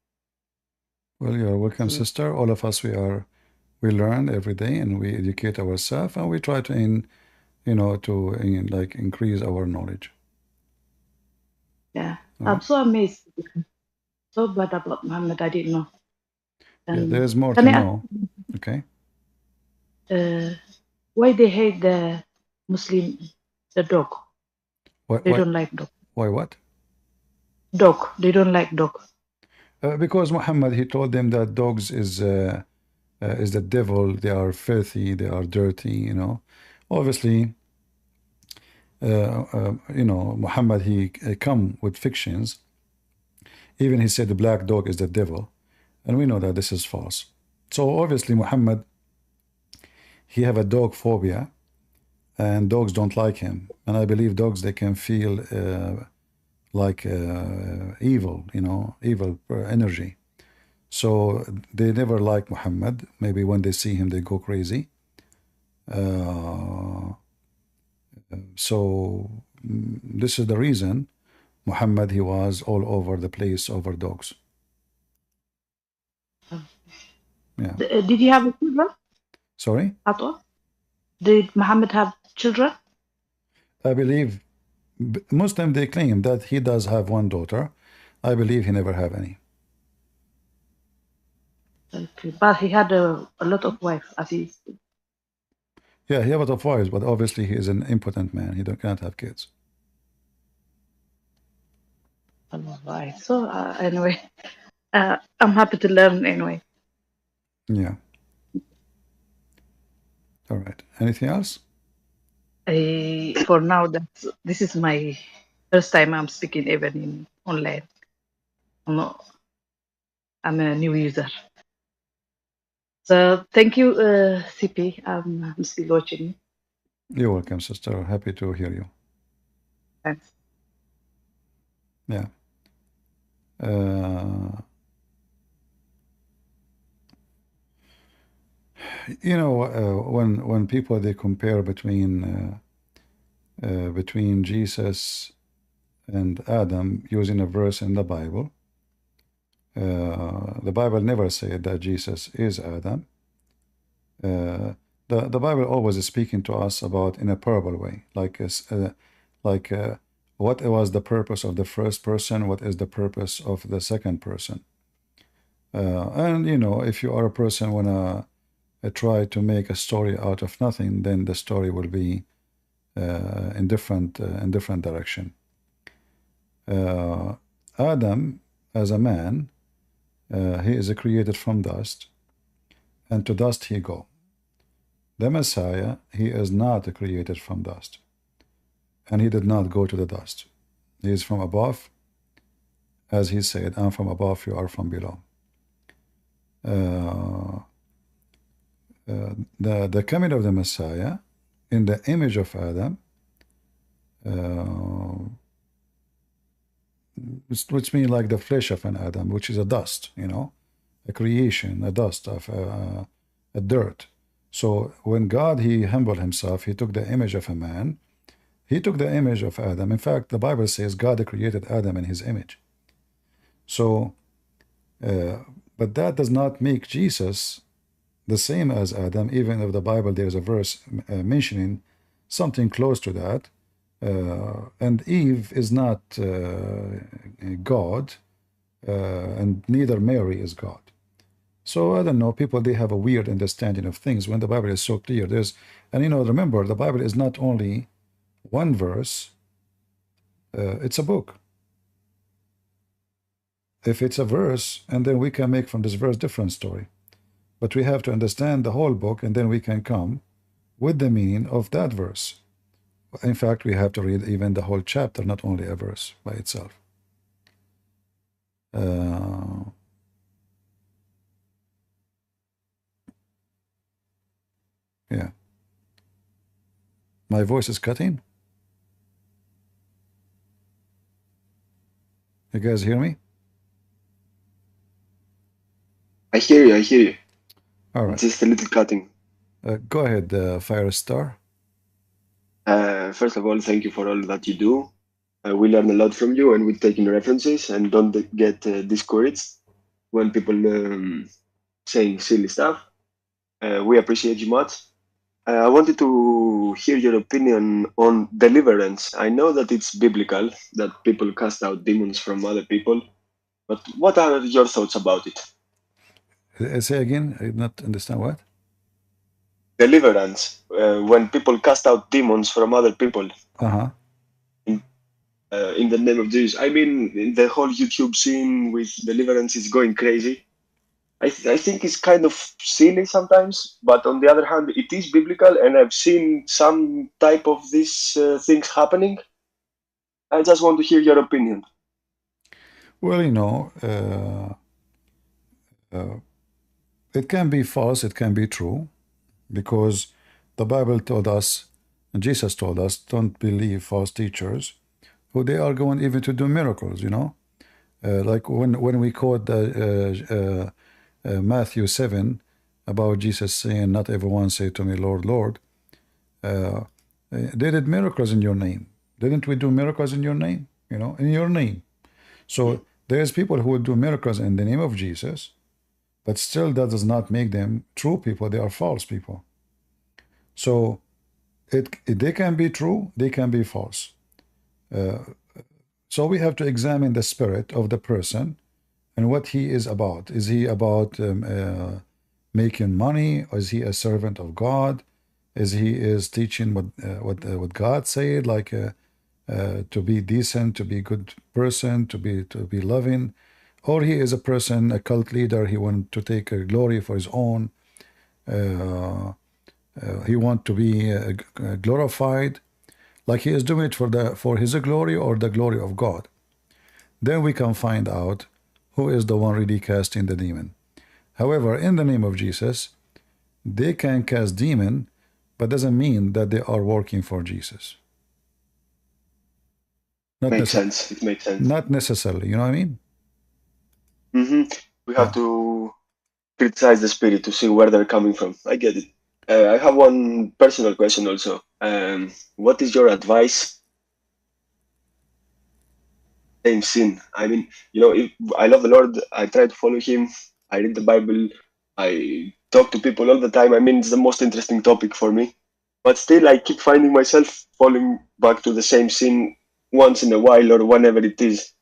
Well, you're welcome, sister. All of us, we learn every day and we educate ourselves and we try to increase our knowledge. Yeah, I'm so amazed. So bad about Muhammad. I didn't know. Yeah, there's more to know. Okay. Why they hate the Muslim, the dog? They don't like dog. Why what? Dog. They don't like dog. Because Muhammad, he told them that dogs is the devil. They are filthy. They are dirty. Obviously. Muhammad, he come with fictions. Even he said the black dog is the devil, and we know that this is false. So obviously Muhammad, he have a dog phobia, and dogs don't like him. And I believe dogs, they can feel like evil, evil energy. So they never like Muhammad. Maybe when they see him, they go crazy. So this is the reason Muhammad, he was all over the place over dogs. Yeah. Did he have children? Sorry? At all? Did Muhammad have children? I believe Muslim, they claim that he does have one daughter. I believe he never have any. Okay, but he had a lot of wives, as he. Yeah, he had a lot of wives, but obviously he is an impotent man. He cannot have kids. All right. So anyway, I'm happy to learn anyway. Yeah. All right. Anything else? For now, this is my first time I'm speaking even in online. I'm a new user. So thank you, CP. I'm still watching. You're welcome, sister. Happy to hear you. Thanks. Yeah. You know, when people they compare between Jesus and Adam using a verse in the Bible never said that Jesus is Adam. The Bible always is speaking to us about in a parable way, like what was the purpose of the first person, what is the purpose of the second person. And you know, if you are a person wanna try to make a story out of nothing, then the story will be in different direction. Adam, as a man, he is created from dust, and to dust he go. The Messiah, he is not created from dust, and he did not go to the dust. He is from above, as he said, I'm from above, you are from below. The coming of the Messiah in the image of Adam, which means like the flesh of an Adam, which is a dust, you know, a creation, a dust of a dirt. So when God, he humbled himself, he took the image of a man, he took the image of Adam. In fact, the Bible says God created Adam in his image. So, but that does not make Jesus the same as Adam, even if the Bible there's a verse mentioning something close to that. And Eve is not God, and neither Mary is God. So I don't know, people, they have a weird understanding of things when the Bible is so clear. And you know, remember, the Bible is not only one verse, it's a book. If it's a verse, and then we can make from this verse different story. But we have to understand the whole book, and then we can come with the meaning of that verse. In fact, we have to read even the whole chapter, not only a verse by itself. Yeah. My voice is cutting. You guys hear me? I hear you. I hear you. All right. Just a little cutting. Go ahead, Firestar. First of all, thank you for all that you do. We learn a lot from you, and we're taking references. And don't get discouraged when people saying silly stuff. We appreciate you much. I wanted to hear your opinion on deliverance. I know that it's biblical, that people cast out demons from other people, but what are your thoughts about it? Say again, I did not understand what? Deliverance, when people cast out demons from other people. In the name of Jesus. I mean, the whole YouTube scene with deliverance is going crazy. I think it's kind of silly sometimes, but on the other hand, it is biblical, and I've seen some type of these things happening. I just want to hear your opinion. Well, you know, it can be false, it can be true, because the Bible told us, and Jesus told us, don't believe false teachers, who they are going even to do miracles, you know. Like when we quote Matthew 7 about Jesus saying, not everyone say to me, Lord, Lord. They did miracles in your name. Didn't we do miracles in your name? You know, in your name. So there's people who will do miracles in the name of Jesus, but still that does not make them true people. They are false people. So they can be true, they can be false. So we have to examine the spirit of the person and what he is about. Is he about making money? Or is he a servant of God? Is he teaching what God said, like to be decent, to be a good person, to be loving, or he is a person, a cult leader. He wants to take a glory for his own. He wants to be glorified, like he is doing it for his glory or the glory of God. Then we can find out who is the one really casting the demon. However, in the name of Jesus, they can cast demon, but doesn't mean that they are working for Jesus. Makes sense. It makes sense. Not necessarily, you know what I mean? We have to criticize the spirit to see where they're coming from. I get it. I have one personal question also. What is your advice? Same sin. I mean, if I love the Lord, I try to follow Him. I read the Bible. I talk to people all the time. I mean, it's the most interesting topic for me. But still, I keep finding myself falling back to the same sin once in a while or whenever it is.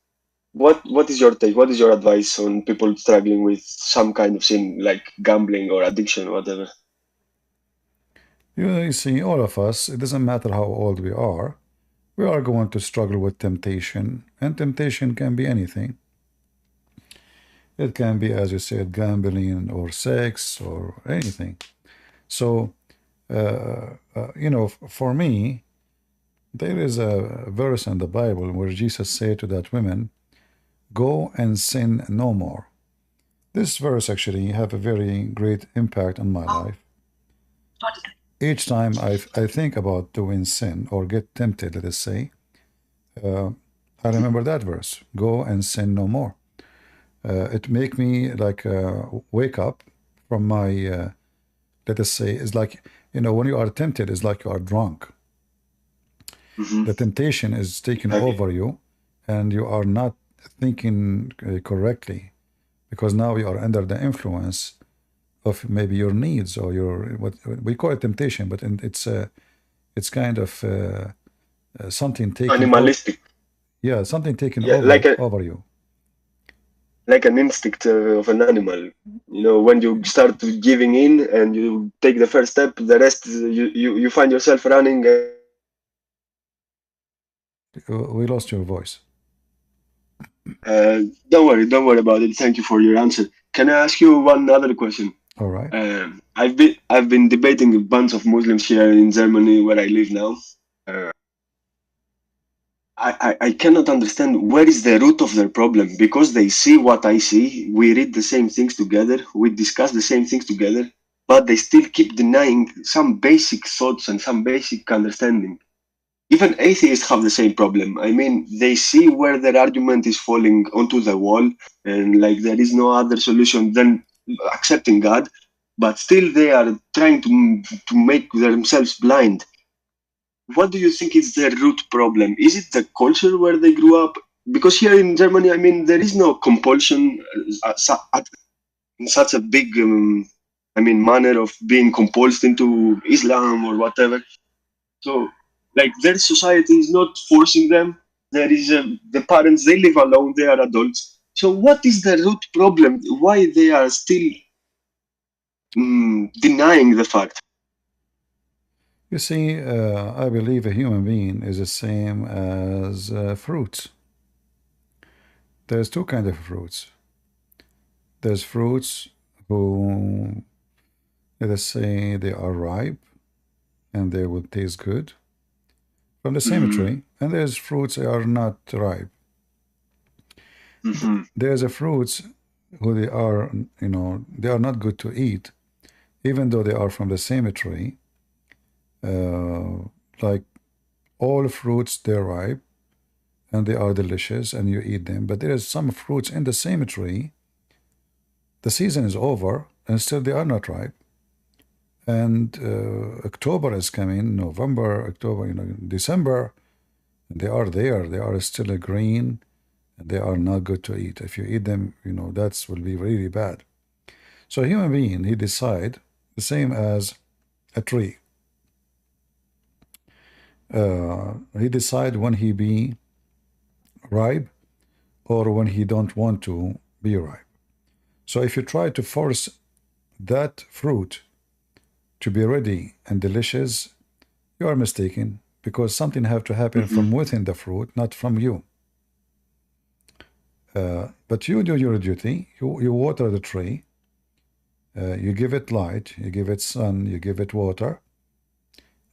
What is your take? What is your advice on people struggling with some kind of sin, like gambling or addiction or whatever? You see, all of us, it doesn't matter how old we are going to struggle with temptation, and temptation can be anything. It can be, as you said, gambling or sex or anything. So, for me, there is a verse in the Bible where Jesus said to that woman, "Go and sin no more." This verse actually have a very great impact on my life. Each time I think about doing sin or get tempted, let us say, I remember that verse, "Go and sin no more." It make me like wake up from my, let us say, it's like, when you are tempted, it's like you are drunk. The temptation is taking over you, and you are not thinking correctly, because now you are under the influence of maybe your needs or your, what we call it temptation, but it's kind of something taking animalistic. Yeah, something taking over you. Like an instinct of an animal. When you start giving in and you take the first step, the rest you find yourself running. We lost your voice. Don't worry about it. Thank you for your answer. Can I ask you one other question? All right. I've been debating a bunch of Muslims here in Germany, where I live now. I cannot understand where is the root of their problem, because they see what I see. We read the same things together. We discuss the same things together, but they still keep denying some basic thoughts and some basic understanding. Even atheists have the same problem. I mean, they see where their argument is falling onto the wall, and like there is no other solution than accepting God, but still they are trying to make themselves blind. What do you think is the root problem? Is it the culture where they grew up? Because here in Germany, I mean, there is no compulsion in such a big, manner of being compulsed into Islam or whatever. So, like, their society is not forcing them. There is the parents, they live alone, they are adults. So what is the root problem? Why they are still denying the fact? You see, I believe a human being is the same as fruits. There's two kinds of fruits. There's fruits who, let us say, they are ripe and they will taste good from the same tree, and there's fruits that are not ripe. There's a fruits who they are, they are not good to eat, even though they are from the same tree. Like all fruits, they're ripe and they are delicious and you eat them, but there is some fruits in the same tree, the season is over and still they are not ripe, and October is coming, November, October, December, they are there, they are still green and they are not good to eat. If you eat them, that will be really bad. So a human being, he decide the same as a tree. He decide when he be ripe or when he don't want to be ripe. So if you try to force that fruit to be ready and delicious, you are mistaken, because something have to happen from within the fruit, not from you. But you do your duty. You water the tree. You give it light. You give it sun. You give it water.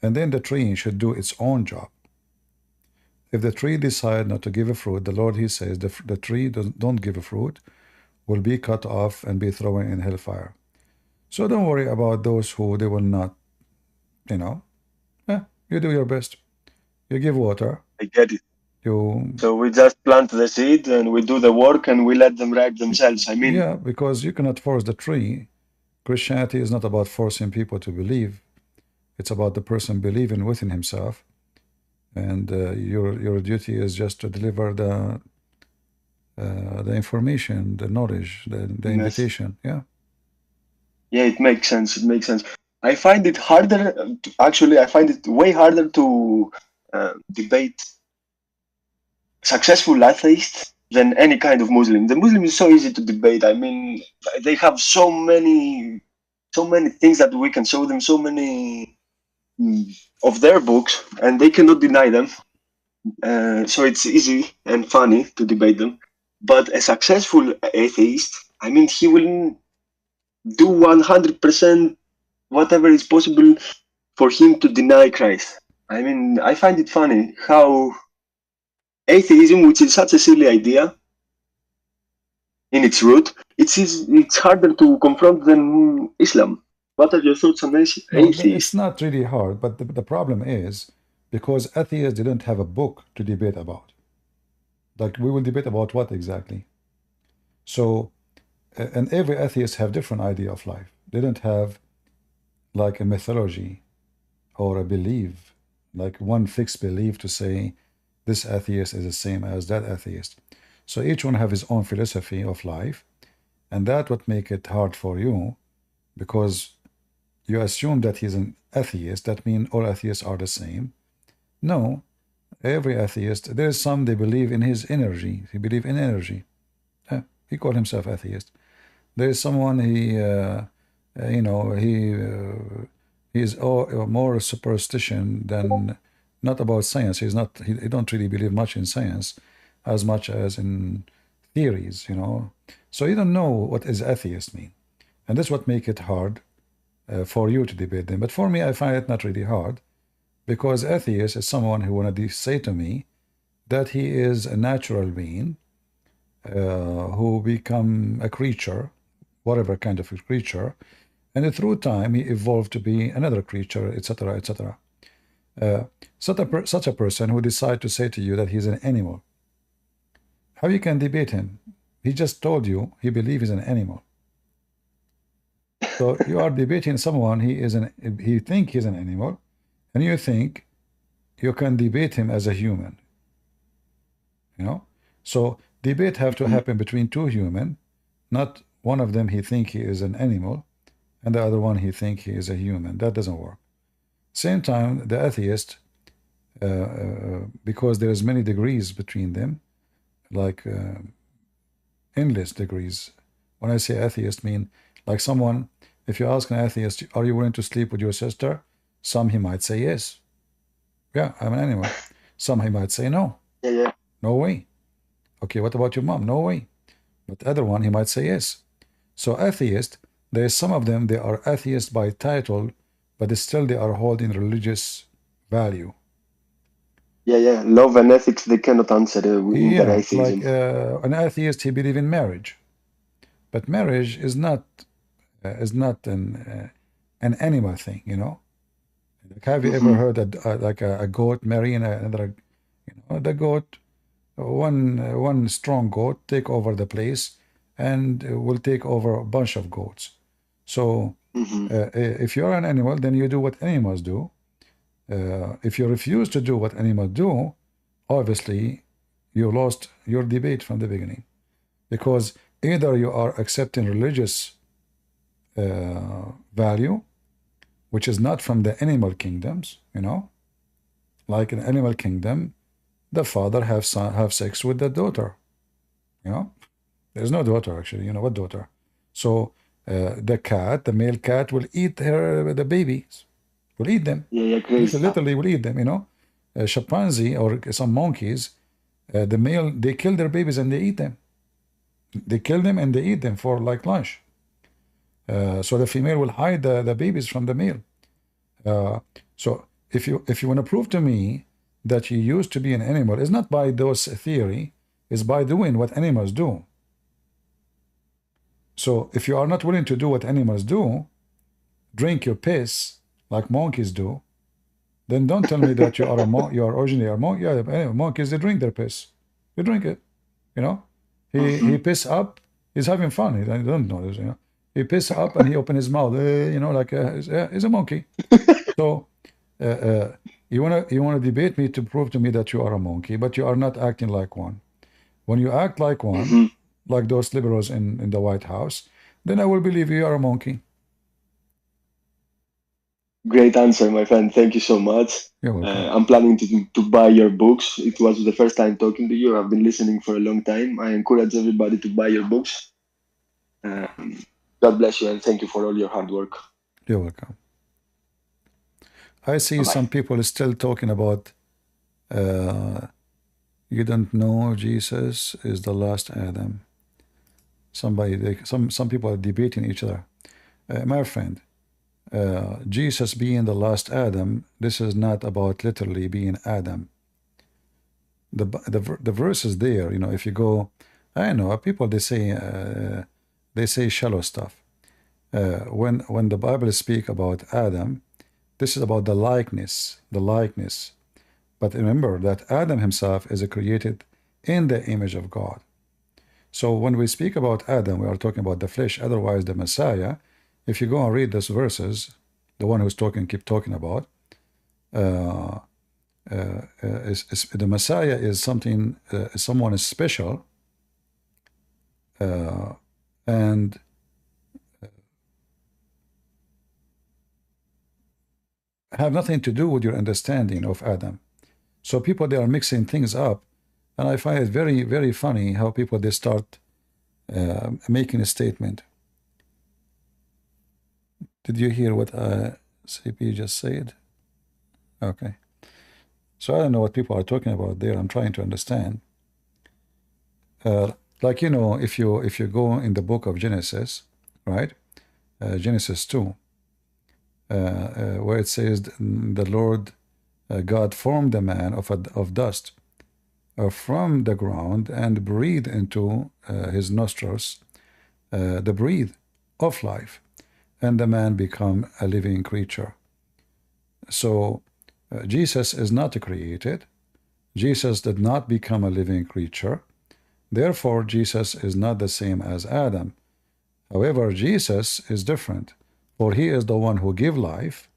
And then the tree should do its own job. If the tree decide not to give a fruit, the Lord, he says, the tree don't give a fruit, will be cut off and be thrown in hellfire. So don't worry about those who they will not, you know. You do your best. You give water. I get it. You. So we just plant the seed and we do the work and we let them ripe themselves. I mean, Yeah, because you cannot force the tree. Christianity is not about forcing people to believe. It's about the person believing within himself. And your duty is just to deliver the information, the knowledge, the invitation. Yeah. Yeah, it makes sense. It makes sense. I find it harder. Actually, I find it way harder to debate successful atheists than any kind of Muslim. The Muslim is so easy to debate. I mean, they have so many things that we can show them, so many of their books, and they cannot deny them. So it's easy and funny to debate them. But a successful atheist, I mean, he will do 100% whatever is possible for him to deny Christ. I mean, I find it funny how atheism, which is such a silly idea in its root, it's harder to confront than Islam. What are your thoughts on atheists? No, it's not really hard, but the problem is because atheists didn't have a book to debate about. Like, we will debate about what exactly? So, and every atheist have different idea of life. They don't have like a mythology or a belief, like one fixed belief to say this atheist is the same as that atheist. So each one have his own philosophy of life, and that would make it hard for you because you assume that he's an atheist. That means all atheists are the same. No, every atheist, there's some they believe in his energy. He believe in energy. He called himself atheist. There is someone he is more superstition than not about science. He don't really believe much in science as much as in theories, So you don't know what is atheist mean. And that's what make it hard for you to debate them. But for me, I find it not really hard because atheist is someone who want to say to me that he is a natural being who become a creature, whatever kind of a creature, and through time he evolved to be another creature, etc., etc. Such a person who decide to say to you that he's an animal, how you can debate him? He just told you he believes he's an animal. So you are debating someone he think he's an animal, and you think you can debate him as a human. So debate have to happen between two human, not one of them he think he is an animal, and the other one he think he is a human. That doesn't work. Same time, the atheist, because there's many degrees between them, like endless degrees. When I say atheist, mean like someone, if you ask an atheist, are you willing to sleep with your sister? Some he might say yes. Yeah, I'm an animal. Some he might say no. Yeah. No way. Okay, what about your mom? No way. But the other one, he might say yes. So atheist, there's some of them, they are atheists by title, but still they are holding religious value. Yeah. Love and ethics, they cannot answer in their atheism. Like an atheist, he believes in marriage. But marriage is not an animal thing, Like, have you ever heard a goat marrying another? The goat, one strong goat take over the place and will take over a bunch of goats. So if you're an animal, then you do what animals do. If you refuse to do what animals do, obviously you lost your debate from the beginning, because either you are accepting religious value, which is not from the animal kingdoms, like in animal kingdom, the father have sex with the daughter, there's no daughter actually, what daughter? So the male cat will eat the babies, will eat them. Yeah, crazy. Literally will eat them, chimpanzee or some monkeys, the male, they kill their babies and they eat them. They kill them and they eat them for like lunch. So the female will hide the babies from the male. So if you want to prove to me that you used to be an animal, it's not by those theory, it's by doing what animals do. So if you are not willing to do what animals do, drink your piss like monkeys do, then don't tell me that you are a you are originally a monkey. Yeah, anyway, monkeys, they drink their piss. They drink it, you know. He piss up. He's having fun. I don't know this, you know. He piss up and he open his mouth, you know, like he's a monkey. So you wanna debate me to prove to me that you are a monkey, but you are not acting like one. When you act like one, like those liberals in the White House, then I will believe you are a monkey. Great answer, my friend. Thank you so much. You're welcome. I'm planning to buy your books. It was the first time talking to you. I've been listening for a long time. I encourage everybody to buy your books. God bless you and thank you for all your hard work. You're welcome. I see Bye-bye. some people still talking about you don't know Jesus is the last Adam. Some people are debating each other. My friend, Jesus being the last Adam, this is not about literally being Adam. The verse is there, you know. If you go, I know people they say shallow stuff. When the Bible speak about Adam, this is about the likeness. But remember that Adam himself is created in the image of God. So when we speak about Adam, we are talking about the flesh. Otherwise, the Messiah, if you go and read these verses, the one who's talking, keep talking about, the Messiah is something, someone is special, and have nothing to do with your understanding of Adam. So people, they are mixing things up, and I find it very, very funny how people, they start making a statement. Did you hear what CP just said? Okay. So I don't know what people are talking about there. I'm trying to understand. Like, you know, if you go in the book of Genesis, right? Genesis 2, where it says the Lord God formed the man of dust from the ground and breathed into his nostrils the breath of life, and the man become a living creature. So Jesus is not created. Jesus did not become a living creature. Therefore, Jesus is not the same as Adam. However, Jesus is different, for he is the one who give life,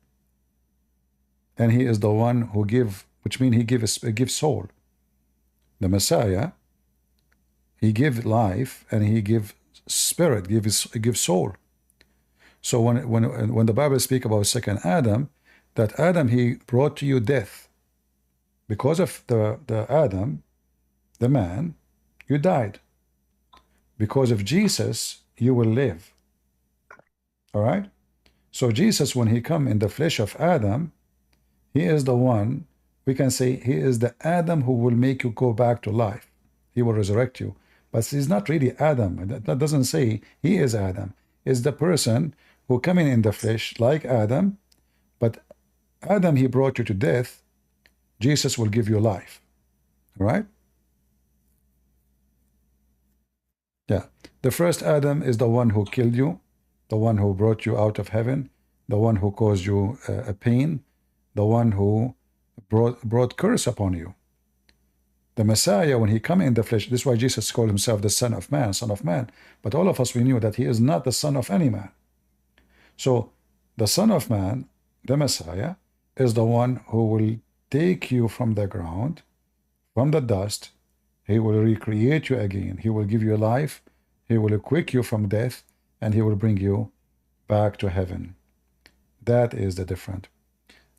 and he is the one who give, which means he gives soul. The Messiah, he give life and he give spirit, give soul. So when the Bible speak about second Adam, that Adam, he brought to you death. Because of the Adam, the man, you died. Because of Jesus, you will live. All right? So Jesus, when he come in the flesh of Adam, he is the one, we can say he is the Adam who will make you go back to life. He will resurrect you. But he's not really Adam. That doesn't say he is Adam. It's the person who coming in the flesh like Adam, but Adam, he brought you to death. Jesus will give you life. All right? Yeah. The first Adam is the one who killed you, the one who brought you out of heaven, the one who caused you a pain, the one who brought curse upon you. The Messiah, when he come in the flesh, this is why Jesus called himself the Son of Man, Son of Man. But all of us, we knew that he is not the son of any man. So the Son of Man, the Messiah, is the one who will take you from the ground, from the dust. He will recreate you again. He will give you life. He will equip you from death, and he will bring you back to heaven. That is the difference.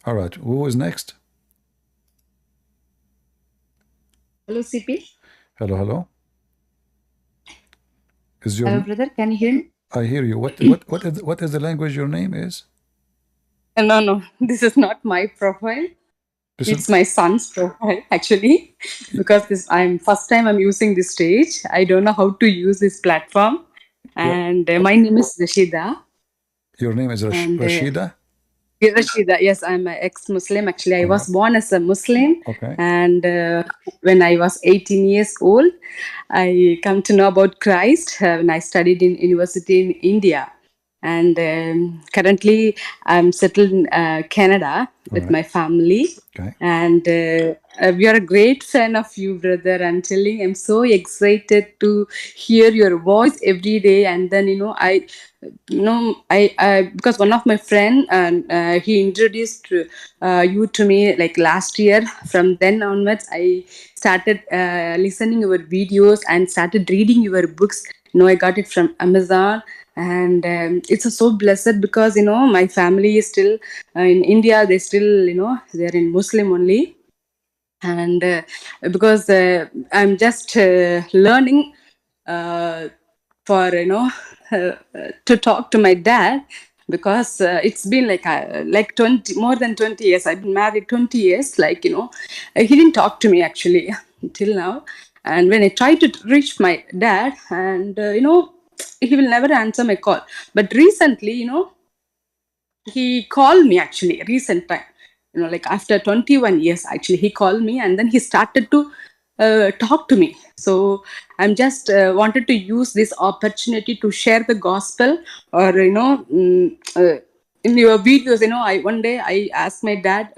All right, who is next? Hello, CP. Hello, hello. Is your Hello, brother. Can you hear me? I hear you. What is the language your name is? No, this is not my profile. This It's is my son's profile actually, because I'm first time I'm using this stage. I don't know how to use this platform, your, and my name is Rashida, your name is and Rashida. Rashida. Yes, I'm an ex-Muslim. Actually, I All was right. born as a Muslim, Okay. and when I was 18 years old, I come to know about Christ when I studied in university in India. And currently, I'm settled in Canada All with right. my family. Okay. And we are a great fan of you, brother. I'm telling, I'm so excited to hear your voice every day. And then, I because one of my friend and he introduced you to me like last year. From then onwards, I started listening your videos and started reading your books. I got it from Amazon, and it's so blessed because my family is still in India. They still they're in Muslim only, and because I'm just learning for to talk to my dad, because it's been like 20 more than 20 years. I've been married 20 years, he didn't talk to me actually till now. And when I try to reach my dad, and he will never answer my call. But recently, he called me actually recent time, like after 21 years actually he called me, and then he started to talk to me. So I'm just wanted to use this opportunity to share the gospel, or in your videos, I one day I asked my dad,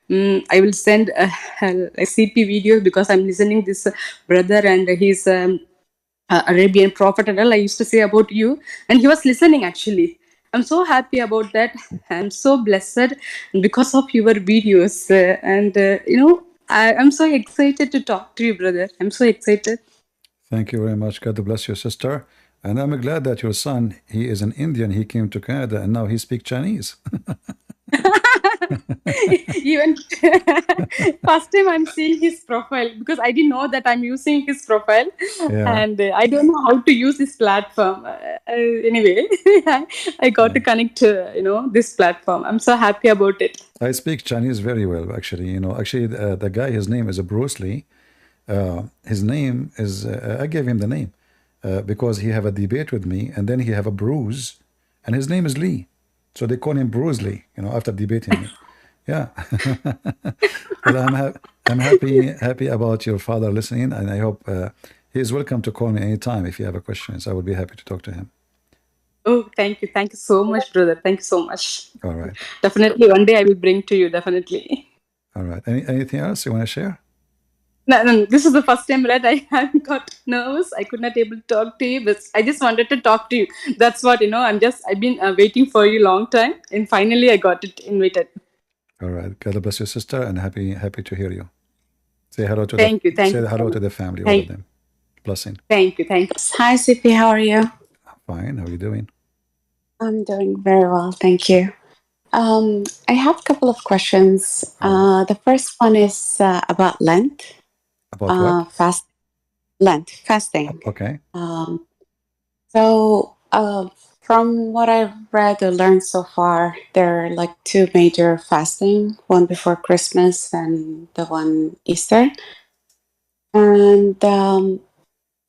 I will send a CP video, because I'm listening this brother, and he's Arabian prophet and all I used to say about you, and he was listening actually. I'm so happy about that. I'm so blessed because of your videos, and I'm so excited to talk to you, brother. I'm so excited. Thank you very much. God bless your sister. And I'm glad that your son, he is an Indian. He came to Canada and now he speaks Chinese. Even first time I'm seeing his profile, because I didn't know that I'm using his profile, Yeah. and I don't know how to use this platform. Anyway, I got to connect to this platform. I'm so happy about it. I speak Chinese very well, actually. Actually, the guy, his name is Bruce Lee. His name is, I gave him the name because he have a debate with me, and then he have a bruise, and his name is Lee. So they call him Bruce Lee, after debating me. Yeah. Well, I'm happy about your father listening, and I hope he is welcome to call me anytime if you have a questions. I will be happy to talk to him. Oh, thank you. Thank you so much, brother. Thank you so much. All right. Definitely, one day I will bring to you, definitely. All right. Anything else you want to share? No, this is the first time that I have got nervous. I could not able to talk to you, but I just wanted to talk to you. That's what, I've been waiting for you long time, and finally I got it invited. All right. God bless your sister, and happy to hear you. Say hello to Thank you. Thank say you. hello to the family, all of Thank, them. Blessing. thank you. Thank you. Hi, CP. How are you? Fine. How are you doing? I'm doing very well. Thank you. I have a couple of questions. The first one is about Lent. About what? Fasting. Okay. So, from what I've read or learned so far, there are like two major fasting, one before Christmas and the one Easter. And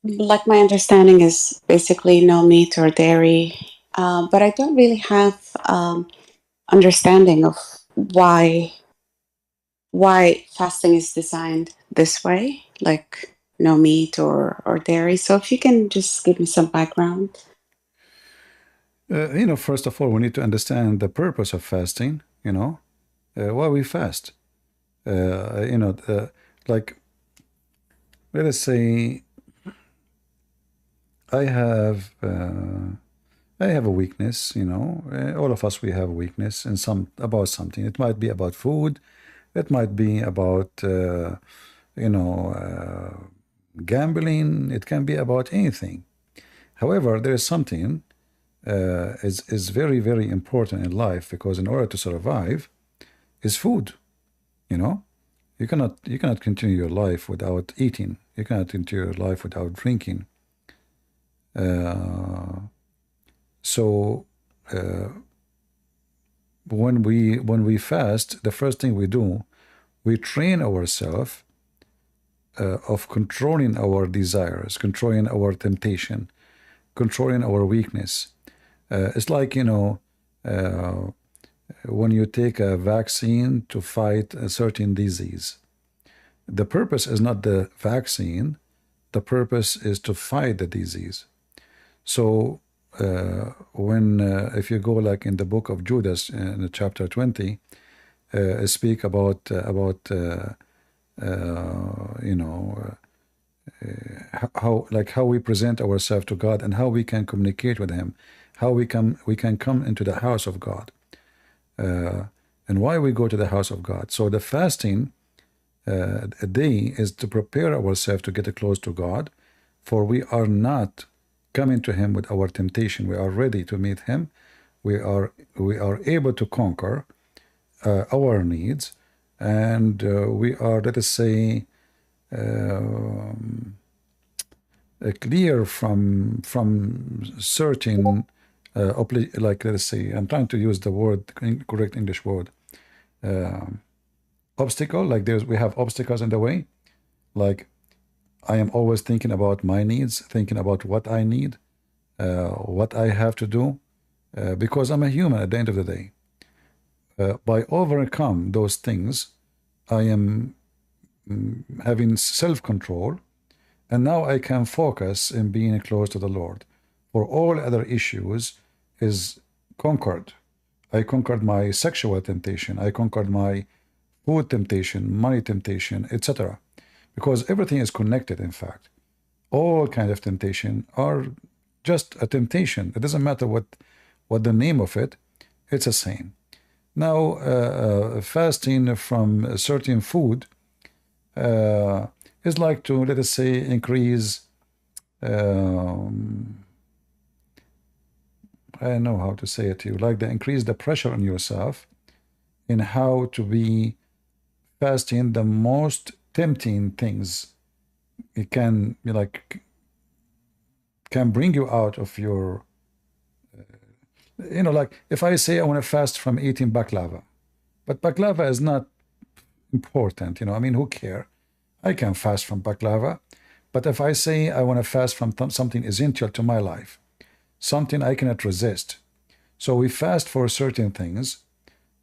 like my understanding is basically no meat or dairy, but I don't really have understanding of why fasting is designed this way, like no meat or dairy. So if you can just give me some background. First of all, we need to understand the purpose of fasting. Why we fast. Like, let us say, I have a weakness. All of us, we have a weakness in about something. It might be about food. It might be about gambling. It can be about anything. However, there is something is very, very important in life, because in order to survive is food. You cannot continue your life without eating. You cannot continue your life without drinking. So when we fast, the first thing we do, we train ourselves of controlling our desires, controlling our temptation, controlling our weakness. It's like, you know, when you take a vaccine to fight a certain disease. The purpose is not the vaccine, the purpose is to fight the disease. So if you go like in the book of Judas in chapter 20, speak about you know, how we present ourselves to God and how we can communicate with Him, how we can come into the house of God, and why we go to the house of God. So the fasting a day is to prepare ourselves to get close to God, for we are not coming to Him with our temptation. We are ready to meet Him. We are able to conquer our needs, and we are, let us say, clear from certain like, let us say, I'm trying to use the word, correct English word, obstacle. Like we have obstacles in the way. Like I am always thinking about my needs, thinking about what I need, what I have to do, because I'm a human at the end of the day. By overcome those things, I am having self-control, and now I can focus in being close to the Lord. For all other issues is conquered. I conquered my sexual temptation. I conquered my food temptation, money temptation, etc. Because everything is connected, in fact. All kind of temptation are just a temptation. It doesn't matter what the name of it, it's the same. Now, fasting from a certain food is like to, let us say, increase, I don't know how to say it to you, like to increase the pressure on yourself in how to be fasting the most tempting things. It can be like, can bring you out of your, you know, like if I say I want to fast from eating baklava, but baklava is not important, you know, I mean, who cares? I can fast from baklava. But if I say I want to fast from something essential to my life, something I cannot resist, so we fast for certain things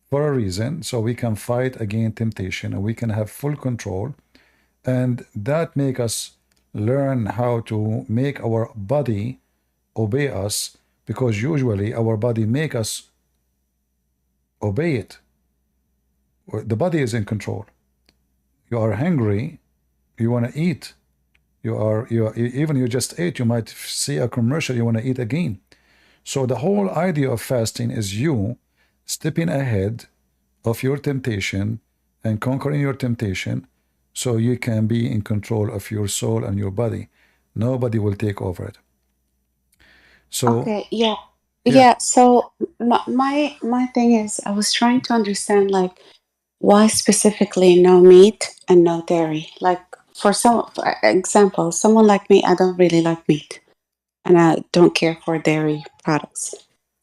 for a reason, so we can fight against temptation and we can have full control, and that make us learn how to make our body obey us, because usually our body make us obey it. The body is in control. You are hungry, you want to eat. Even you just ate, you might see a commercial, you want to eat again. So the whole idea of fasting is you stepping ahead of your temptation and conquering your temptation, so you can be in control of your soul and your body. Nobody will take over it. So Okay, yeah. So my thing is, I was trying to understand, like, why specifically no meat and no dairy? Like, for example, someone like me, I don't really like meat, and I don't care for dairy products.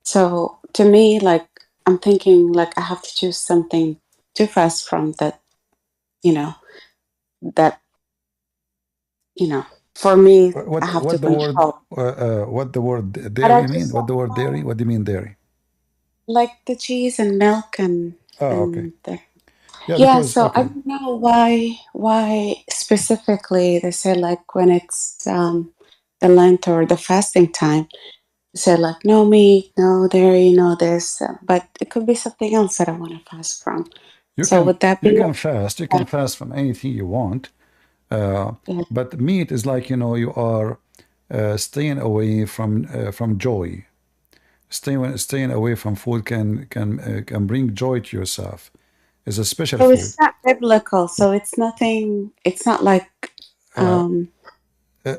So to me, like, I'm thinking like I have to choose something to fast from that, you know, that, for me, I have to control. what the word But dairy mean? What the word dairy? What do you mean dairy? like the cheese and milk and Okay. the Yeah, yeah. because So I don't know why specifically they say, like, when it's the Lent or the fasting time, they say like no meat, no dairy, no this, but it could be something else that I want to fast from. you So would that be you can fast from anything you want, but meat is like, you know, you are staying away from joy. Staying away from food can bring joy to yourself. It's a special So food. it's not biblical. So it's nothing. It's not like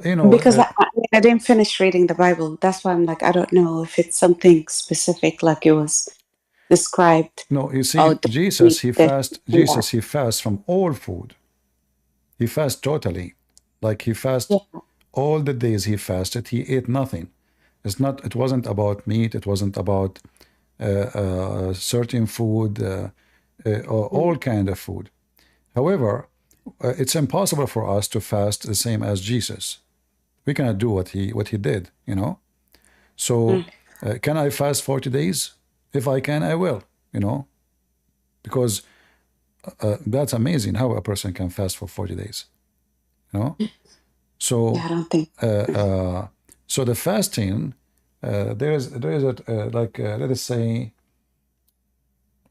You know, because I didn't finish reading the Bible. That's why I'm like, I don't know if it's something specific, like it was described. no, you see, Oh, Jesus he fasts from all food. He fasts totally, like he fasts all the days he fasted. He ate nothing. It wasn't about meat. It wasn't about certain food, or all kind of food. However, it's impossible for us to fast the same as Jesus. We cannot do what he did, you know. So can I fast 40 days? If I can, I will, you know, because that's amazing how a person can fast for 40 days, you know. So Yeah, I don't think. So the fasting, there is a like let us say,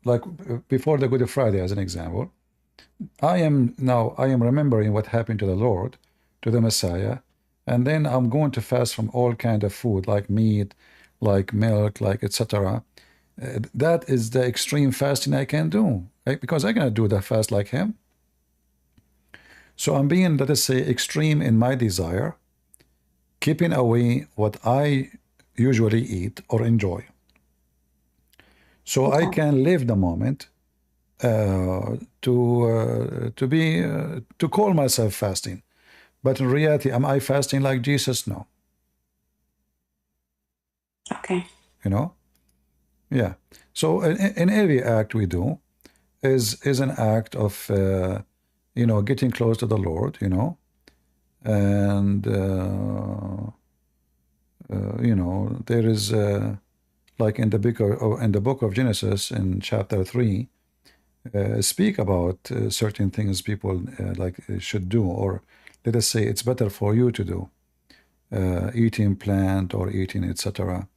like before the Good Friday, as an example, I am remembering what happened to the Lord, to the Messiah, and then I'm going to fast from all kind of food, like meat, like milk, like etc. That is the extreme fasting I can do, right? Because I cannot do the fast like him. So I'm being, let us say, extreme in my desire, keeping away what I usually eat or enjoy. So I can live the moment to call myself fasting. But in reality, am I fasting like Jesus? No. Okay. You know? Yeah. So in every act we do is an act of you know, getting close to the Lord, you know, and you know, there is like in the book of Genesis in chapter 3, speak about certain things people should do, or let us say it's better for you to do, eating plant or eating etc.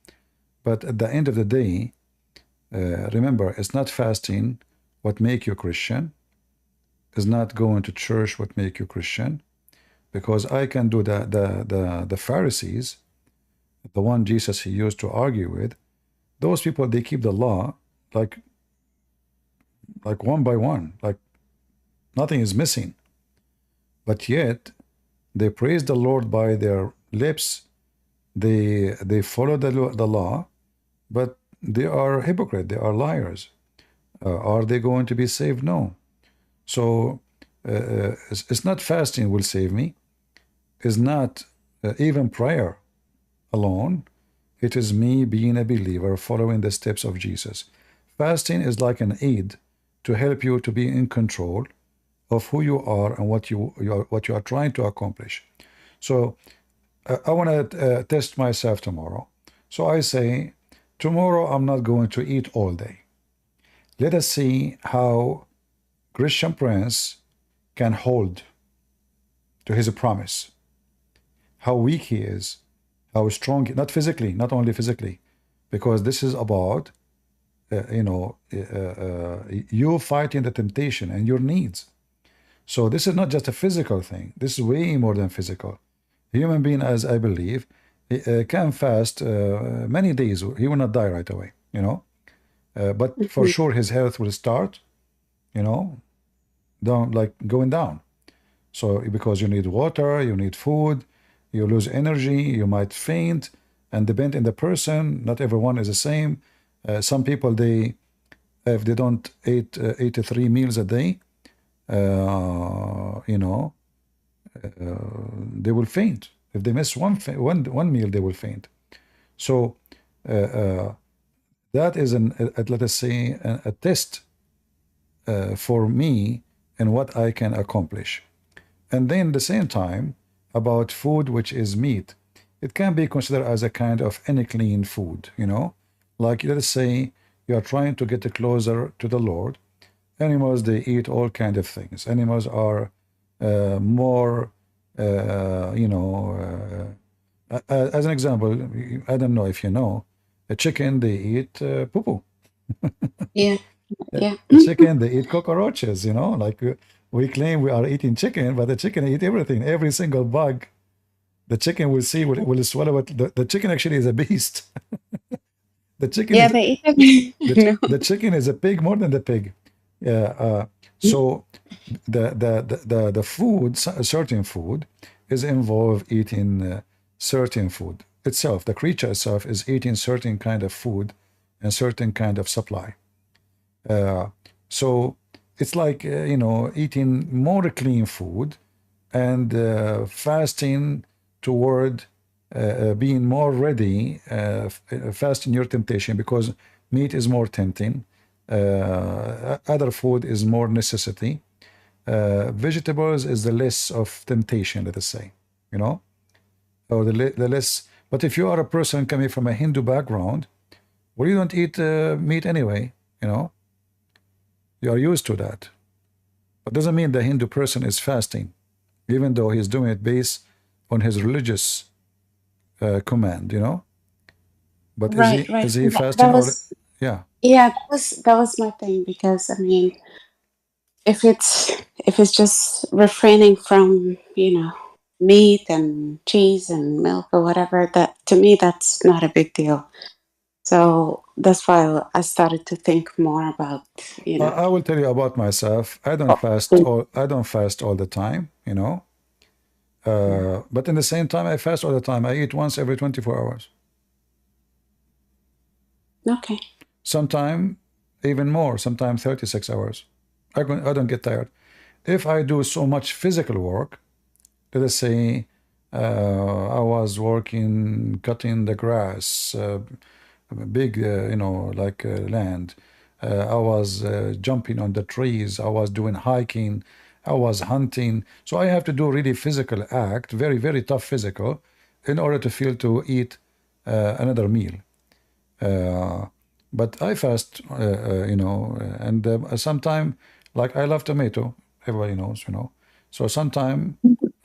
But at the end of the day, remember, it's not fasting what make you Christian. Is not going to church what make you Christian, because I can do the Pharisees, the one Jesus he used to argue with. Those people, they keep the law like one by one, like nothing is missing. But yet they praise the Lord by their lips. They follow the law, but they are hypocrite. They are liars. Are they going to be saved? No. So it's not fasting will save me. It's not even prayer alone. It is me being a believer, following the steps of Jesus. Fasting is like an aid to help you to be in control of who you are and what you are trying to accomplish. So I want to test myself tomorrow. So I say, tomorrow I'm not going to eat all day. Let us see how Christian Prince can hold to his promise, how weak he is, how strong, not physically, not only physically, because this is about you know, you fighting the temptation and your needs. So this is not just a physical thing. This is way more than physical. A human being, as I believe, can fast many days. He will not die right away, you know. But for sure his health will start, you know, down, like going down. So because you need water, you need food, you lose energy, you might faint, and depend on the person. Not everyone is the same. Some people, they, if they don't eat 83 meals a day, you know, they will faint. If they miss one meal, they will faint. So that is let us say a test for me and what I can accomplish. And then at the same time, about food which is meat, it can be considered as a kind of unclean food, you know, like let us say you are trying to get closer to the Lord. Animals, they eat all kind of things. Animals are more you know, as an example, I don't know if you know, a chicken, they eat poo-poo. Yeah. Yeah. A chicken, they eat cockroaches, you know, like we claim we are eating chicken, but the chicken eat everything, every single bug. The chicken will see, will swallow it. The chicken actually is a beast. The chicken Yeah, is they eat them. the chicken is a pig more than the pig. So the food, certain food, is involved eating certain food itself. The creature itself is eating certain kind of food and certain kind of supply. So it's like you know, eating more clean food and fasting toward being more ready, fasting your temptation, because meat is more tempting. Other food is more necessity. vegetables is the less of temptation, let us say, you know, or the less. But if you are a person coming from a Hindu background, well, you don't eat meat anyway, you know, you are used to that. But doesn't mean the Hindu person is fasting, even though he's doing it based on his religious command, you know. But Right, is right. he That fasting or was, yeah? yeah, that was my thing, because I mean, if it's just refraining from, meat and cheese and milk or whatever, that to me that's not a big deal. So that's why I started to think more about, I will tell you about myself. I don't fast all the time, you know. But in the same time, I fast all the time. I eat once every 24 hours. Okay. Sometime even more. Sometimes 36 hours. I don't get tired. If I do so much physical work, let us say I was working cutting the grass, big, like land. I was jumping on the trees. I was doing hiking. I was hunting. So I have to do really physical act, very, very tough physical, in order to feel to eat another meal. But I fast, and sometime, like I love tomato. Everybody knows, you know. So sometime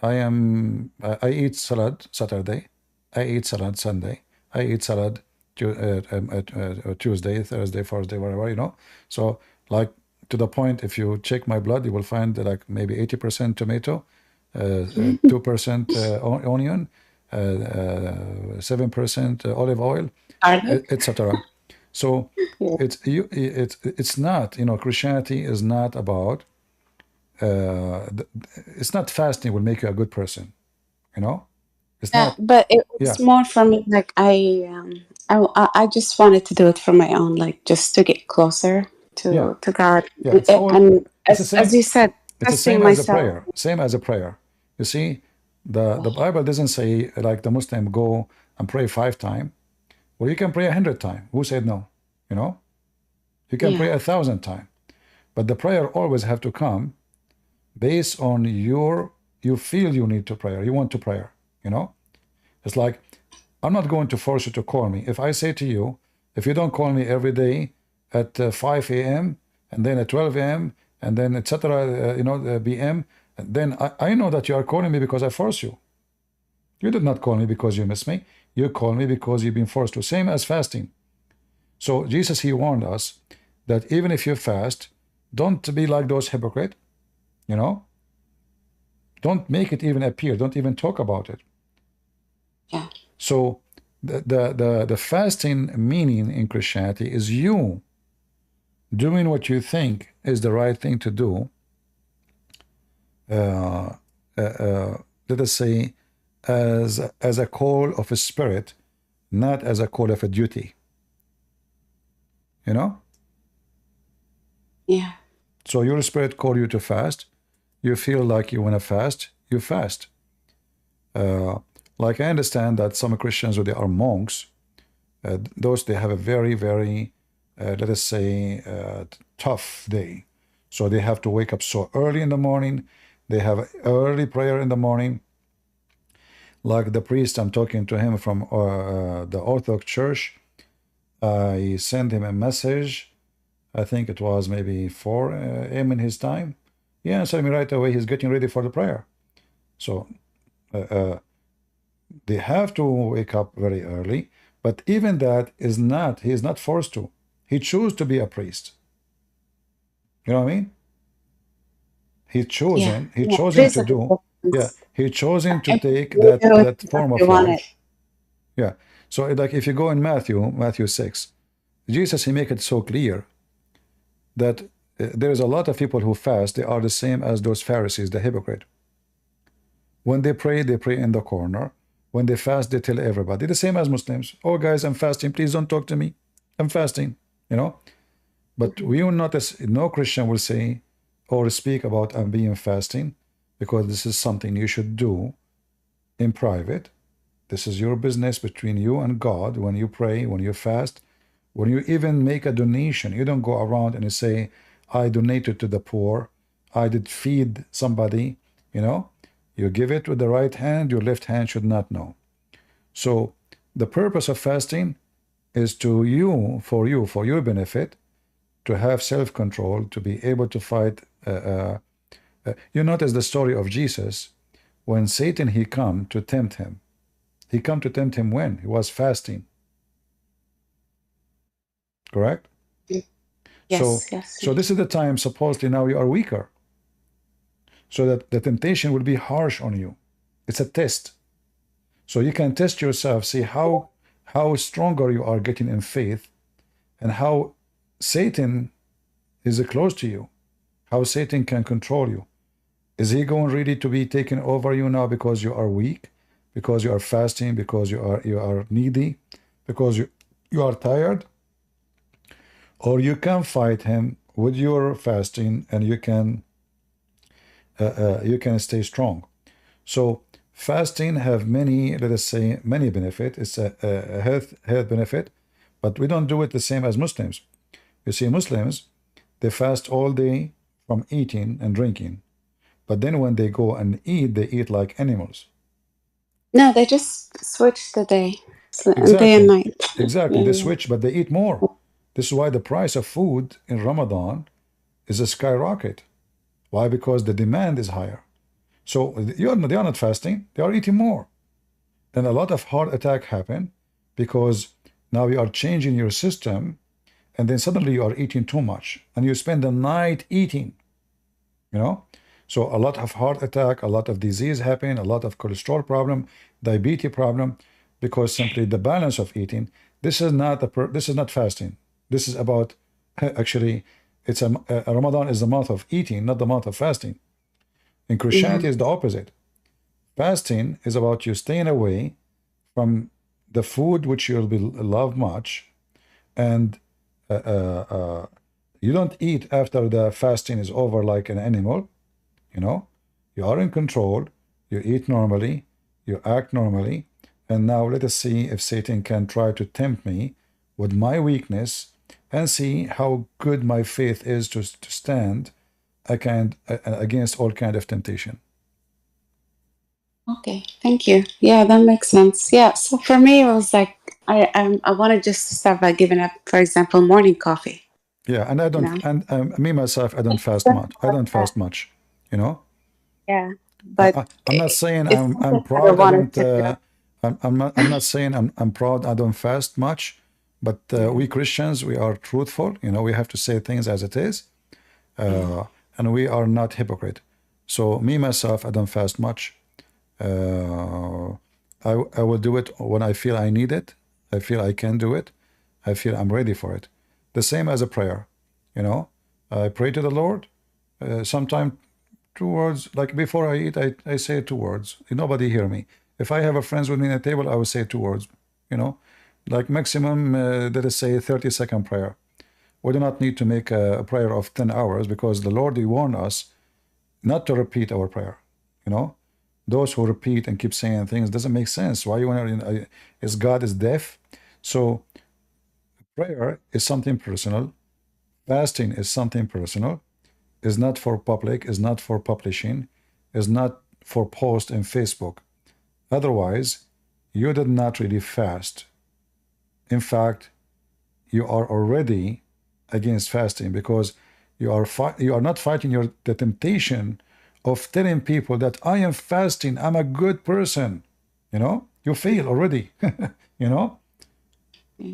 I eat salad Saturday. I eat salad Sunday. I eat salad Tuesday, Thursday, Thursday, whatever, you know. So like to the point, if you check my blood, you will find like maybe 80% tomato, 2% onion, 7% olive oil, etc. So it's not, you know, Christianity is not about it's not fasting will make you a good person, you know. It's Yeah, not. but it Yeah, was more for me, like I just wanted to do it for my own, like just to get closer yeah, to God. yeah. It's all. And It's the as same. you said, It's the testing same as a myself. prayer. Same as a prayer. You see, the Bible doesn't say like the Muslim go and pray 5 times. Well, you can pray 100 times. Who said no? You know, you can pray Yeah, 1,000 times. But the prayer always have to come based on you feel you need to pray. You want to pray. You know, it's like I'm not going to force you to call me. If I say to you, if you don't call me every day at 5 a.m. and then at 12 a.m. and then etc. B.m. then I know that you are calling me because I force you. You did not call me because you miss me. You call me because you've been forced to. Same as fasting. So Jesus, he warned us that even if you fast, don't be like those hypocrites. You know, don't make it even appear. Don't even talk about it. yeah, So the fasting meaning in Christianity is you doing what you think is the right thing to do. Uh, Let us say, as a call of a spirit, not as a call of a duty. You know. yeah, So your spirit call you to fast. You feel like you want to fast. You fast. Like I understand that some Christians, who they are monks, those they have a very, very, let us say, tough day. So they have to wake up so early in the morning. They have early prayer in the morning. Like the priest, I'm talking to him from the Orthodox Church. I sent him a message. I think it was maybe 4 a.m. in his time. He answered me right away. He's getting ready for the prayer. So they have to wake up very early. But even that is not, he is not forced to. He chose to be a priest. You know what I mean? He yeah, chosen, he yeah. chosen There's to a do, yeah, difference. he chosen to And take you do it that because form you of want it. life. Yeah. So like if you go in Matthew 6, Jesus, he make it so clear that there is a lot of people who fast. They are the same as those Pharisees, the hypocrite. When they pray in the corner. When they fast, they tell everybody. The same as Muslims. Oh, guys, I'm fasting. Please don't talk to me. I'm fasting. You know. But we will notice no Christian will say or speak about I'm being fasting, because this is something you should do in private. This is your business between you and God. When you pray, when you fast, when you even make a donation, you don't go around and you say, I donated to the poor, I did feed somebody, you know, you give it with the right hand, your left hand should not know. So the purpose of fasting is for your benefit, to have self-control, to be able to fight. You notice the story of Jesus when Satan he come to tempt him. He come to tempt him when he was fasting. Correct? Yes, So this is the time supposedly now you are weaker. So that the temptation will be harsh on you. It's a test. So you can test yourself, see how stronger you are getting in faith, and how Satan is close to you, how Satan can control you. Is he going really to be taken over you now because you are weak, because you are fasting, because you are needy, because you are tired? Or you can fight him with your fasting, and you can stay strong. So fasting have many, let us say, many benefits. It's a health benefit, but we don't do it the same as Muslims. You see, Muslims, they fast all day from eating and drinking, but then when they go and eat, they eat like animals. No, they just switch the day, Exactly. day and night. Exactly. They switch, but they eat more. This is why the price of food in Ramadan is a skyrocket. Why? Because the demand is higher. So they are not fasting, they are eating more. And a lot of heart attack happen because now you are changing your system, and then suddenly you are eating too much and you spend the night eating, you know. So a lot of heart attack, a lot of disease happen, a lot of cholesterol problem, diabetes problem, because simply the balance of eating. This is not fasting. This is about actually it's Ramadan is the month of eating, not the month of fasting. In Christianity is the opposite. Fasting is about you staying away from the food which you'll be love much, and you don't eat after the fasting is over like an animal. You know, you are in control, you eat normally, you act normally, and now let us see if Satan can try to tempt me with my weakness, and see how good my faith is to stand against all kind of temptation. Okay, thank you. Yeah, that makes sense. Yeah, so for me, it was like I want to just start by giving up, for example, morning coffee. Yeah, and I don't, You know? and me myself, I don't fast much. I don't fast much, you know. Yeah, but I'm not saying it's I'm something that I proud. I wanted don't. to do. I'm not saying I'm proud. I don't fast much, but we Christians, we are truthful. You know, we have to say things as it is, and we are not hypocrite. So me myself, I don't fast much. I will do it when I feel I need it. I feel I can do it. I feel I'm ready for it. The same as a prayer. You know, I pray to the Lord. Sometimes 2 words, like before I eat, I say 2 words. Nobody hear me. If I have a friends with me at the table, I will say 2 words. You know, like maximum, let us say 30-second prayer. We do not need to make a prayer of 10 hours, because the Lord, He warned us not to repeat our prayer. You know, those who repeat and keep saying things doesn't make sense. Why you want to? Is God is deaf? So prayer is something personal. Fasting is something personal. Is not for public. Is not for publishing. Is not for post in Facebook. Otherwise, you did not really fast. In fact, you are already against fasting, because you are not fighting the temptation of telling people that I am fasting, I'm a good person. You know, you fail already. You know,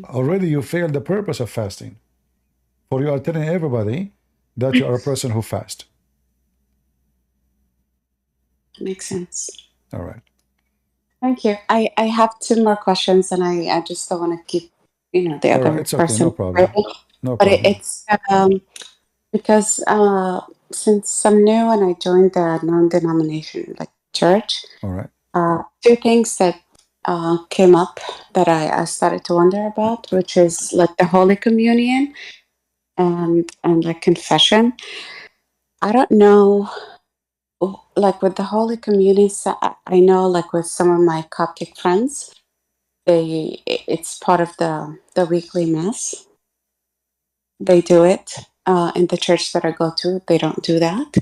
already you failed the purpose of fasting, for you are telling everybody that you are a person who fast. Makes sense. All right. Thank you. I have 2 more questions, and I just don't want to keep the All other right, it's okay, no person problem. waiting. No But problem. it's because since I'm new and I joined the non-denomination like church, All right. 2 things that came up that I started to wonder about, which is like the Holy Communion and like confession. I don't know, like with the Holy Communion, I know like with some of my Coptic friends, it's part of the weekly mass. They do it in the church that I go to. They don't do that.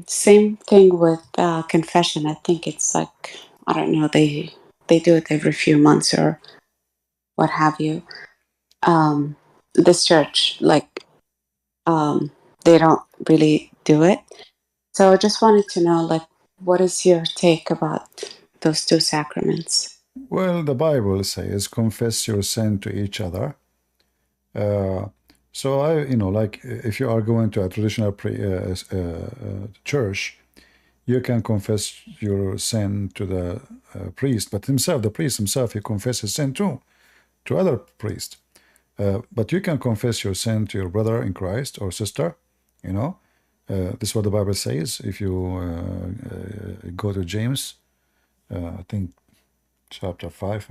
Same thing with confession. I think it's like, I don't know, they do it every few months or what have you. This church, like, they don't really do it. So I just wanted to know, like, what is your take about those two sacraments? Well, the Bible says, confess your sin to each other. So like if you are going to a traditional church, you can confess your sin to the priest, but the priest himself, he confesses sin too to other priests. But you can confess your sin to your brother in Christ or sister. This is what the Bible says. If you go to James, I think chapter 5,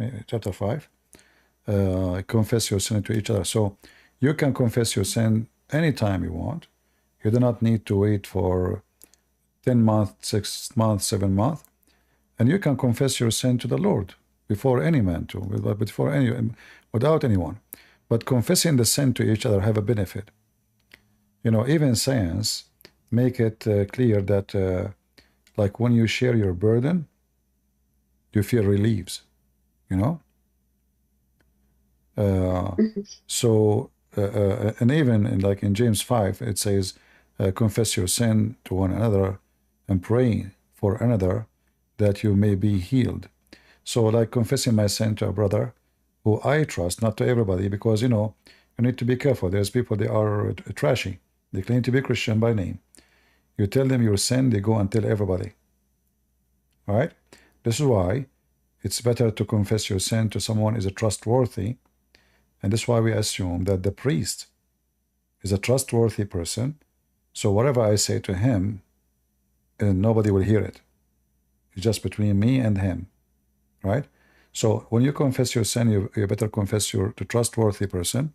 confess your sin to each other. So you can confess your sin anytime you want. You do not need to wait for 10 months, 6 months, 7 months. And you can confess your sin to the Lord before any man too, without anyone. But confessing the sin to each other have a benefit. Even science make it clear that like when you share your burden, you feel reliefs, So, and even in James 5, it says, confess your sin to one another and pray for another that you may be healed. So, like confessing my sin to a brother who I trust, not to everybody, because, you need to be careful. There's people, they are trashy. They claim to be Christian by name. You tell them your sin, they go and tell everybody. All right? This is why it's better to confess your sin to someone who is trustworthy. And that's why we assume that the priest is a trustworthy person. So whatever I say to him, nobody will hear it. It's just between me and him, right? So when you confess your sin, you better confess to trustworthy person,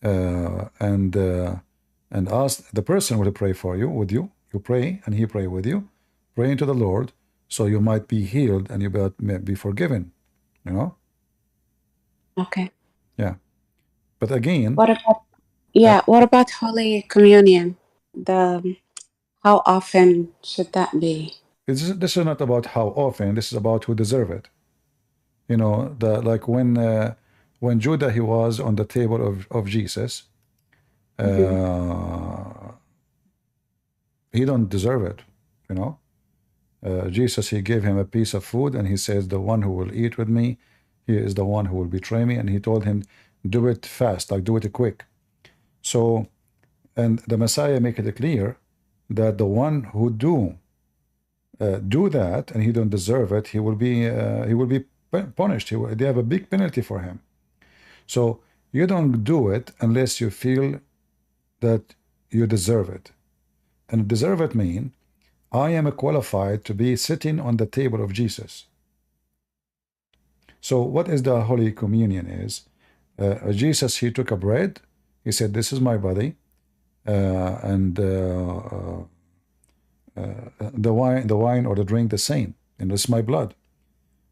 and ask the person will pray for you, with you. You pray, and he pray with you, praying to the Lord, so you might be healed and you may be forgiven. Okay. Yeah. But again, what about Holy Communion? How often should that be? this is not about how often. This is about who deserve it. Like when Judah, he was on the table of Jesus, he don't deserve it. Jesus, he gave him a piece of food, and he says, the one who will eat with me, he is the one who will betray me. And he told him, do it fast, like do it quick. So, and the Messiah make it clear that the one who do that and he don't deserve it, he will be punished. They have a big penalty for him. So you don't do it unless you feel that you deserve it. And deserve it mean I am qualified to be sitting on the table of Jesus. So what is the Holy Communion is? Jesus, he took a bread. He said, this is my body. And the wine or the drink the same. And this is my blood.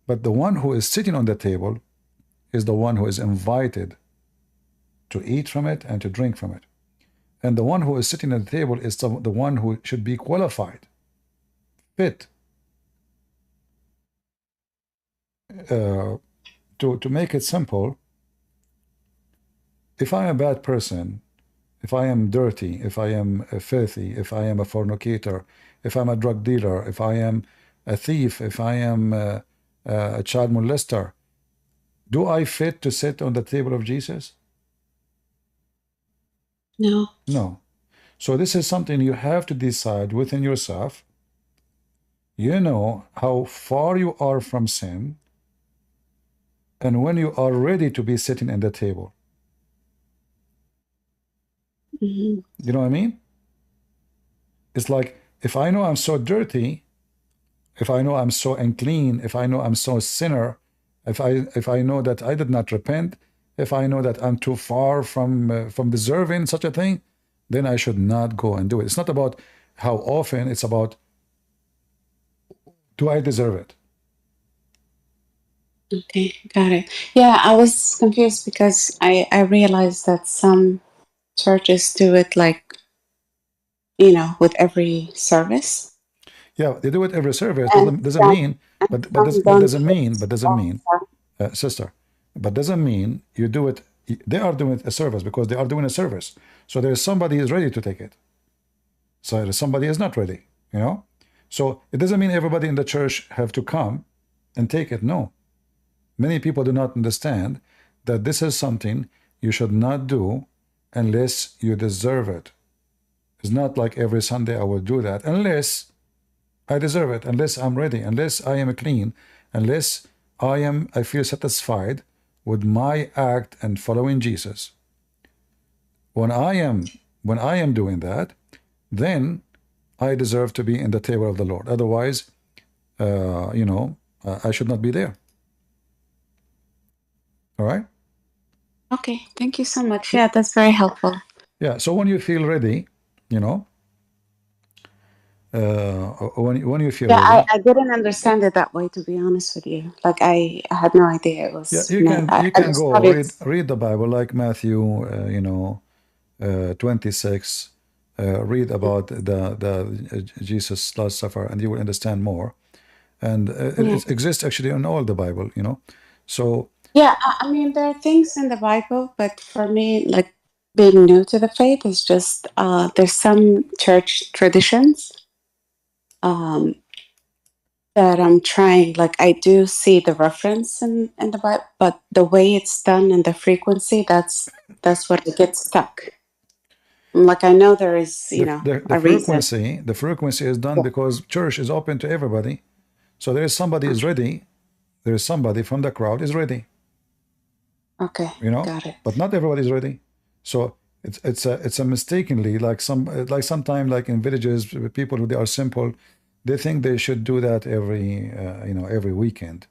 But the one who is sitting on the table is the one who is invited to eat from it and to drink from it. And the one who is sitting at the table is the one who should be qualified, fit, to make it simple. If I'm a bad person, if I am dirty, if I am filthy, if I am a fornicator, if I'm a drug dealer, if I am a thief, if I am a child molester, do I fit to sit on the table of Jesus? No. No. So this is something you have to decide within yourself. You know how far you are from sin, and when you are ready to be sitting at the table. You know what I mean? It's like, if I know I'm so dirty, if I know I'm so unclean, if I know I'm so sinner, if I know that I did not repent, if I know that I'm too far from deserving such a thing, then I should not go and do it. It's not about how often, it's about, do I deserve it? Okay, got it. Yeah, I was confused because I realized that some churches do it like you know, with every service. Yeah, they do it every service. And Doesn't some, mean, and some don't do it doesn't all mean, the time. sister, but doesn't mean you do it. They are doing a service because they are doing a service. So there is somebody is ready to take it. So there is somebody is not ready. You know. So it doesn't mean everybody in the church have to come and take it. No. Many people do not understand that this is something you should not do unless you deserve it. It's not like every Sunday I will do that unless I deserve it, unless I'm ready, unless I am clean, unless I feel satisfied with my act and following Jesus. When I am doing that, then I deserve to be in the table of the Lord. Otherwise, you know, I should not be there. All right? Okay, thank you so much. Yeah, that's very helpful. Yeah, so when you feel ready, you know, when you feel Yeah, ready, I didn't understand it that way, to be honest with you. Like I had no idea it yeah, was you meant. can I just thought go it's read the Bible like Matthew, you know, 26. Read about the Jesus' Last Supper, and you will understand more. And yeah. it exists actually in all the Bible, you know. So Yeah, I mean there are things in the Bible, but for me, like being new to the faith is just there's some church traditions um that I'm trying. Like I do see the reference in the Bible, but the way it's done and the frequency, that's what it gets stuck. Like I know there is, you know, a reason. the frequency is done Yeah. because church is open to everybody. So there is somebody is ready. There is somebody from the crowd is ready. Okay, You know, got it. but not everybody is ready. So it's a mistakenly like sometime like in villages people who they are simple, they think they should do that every you know, every weekend.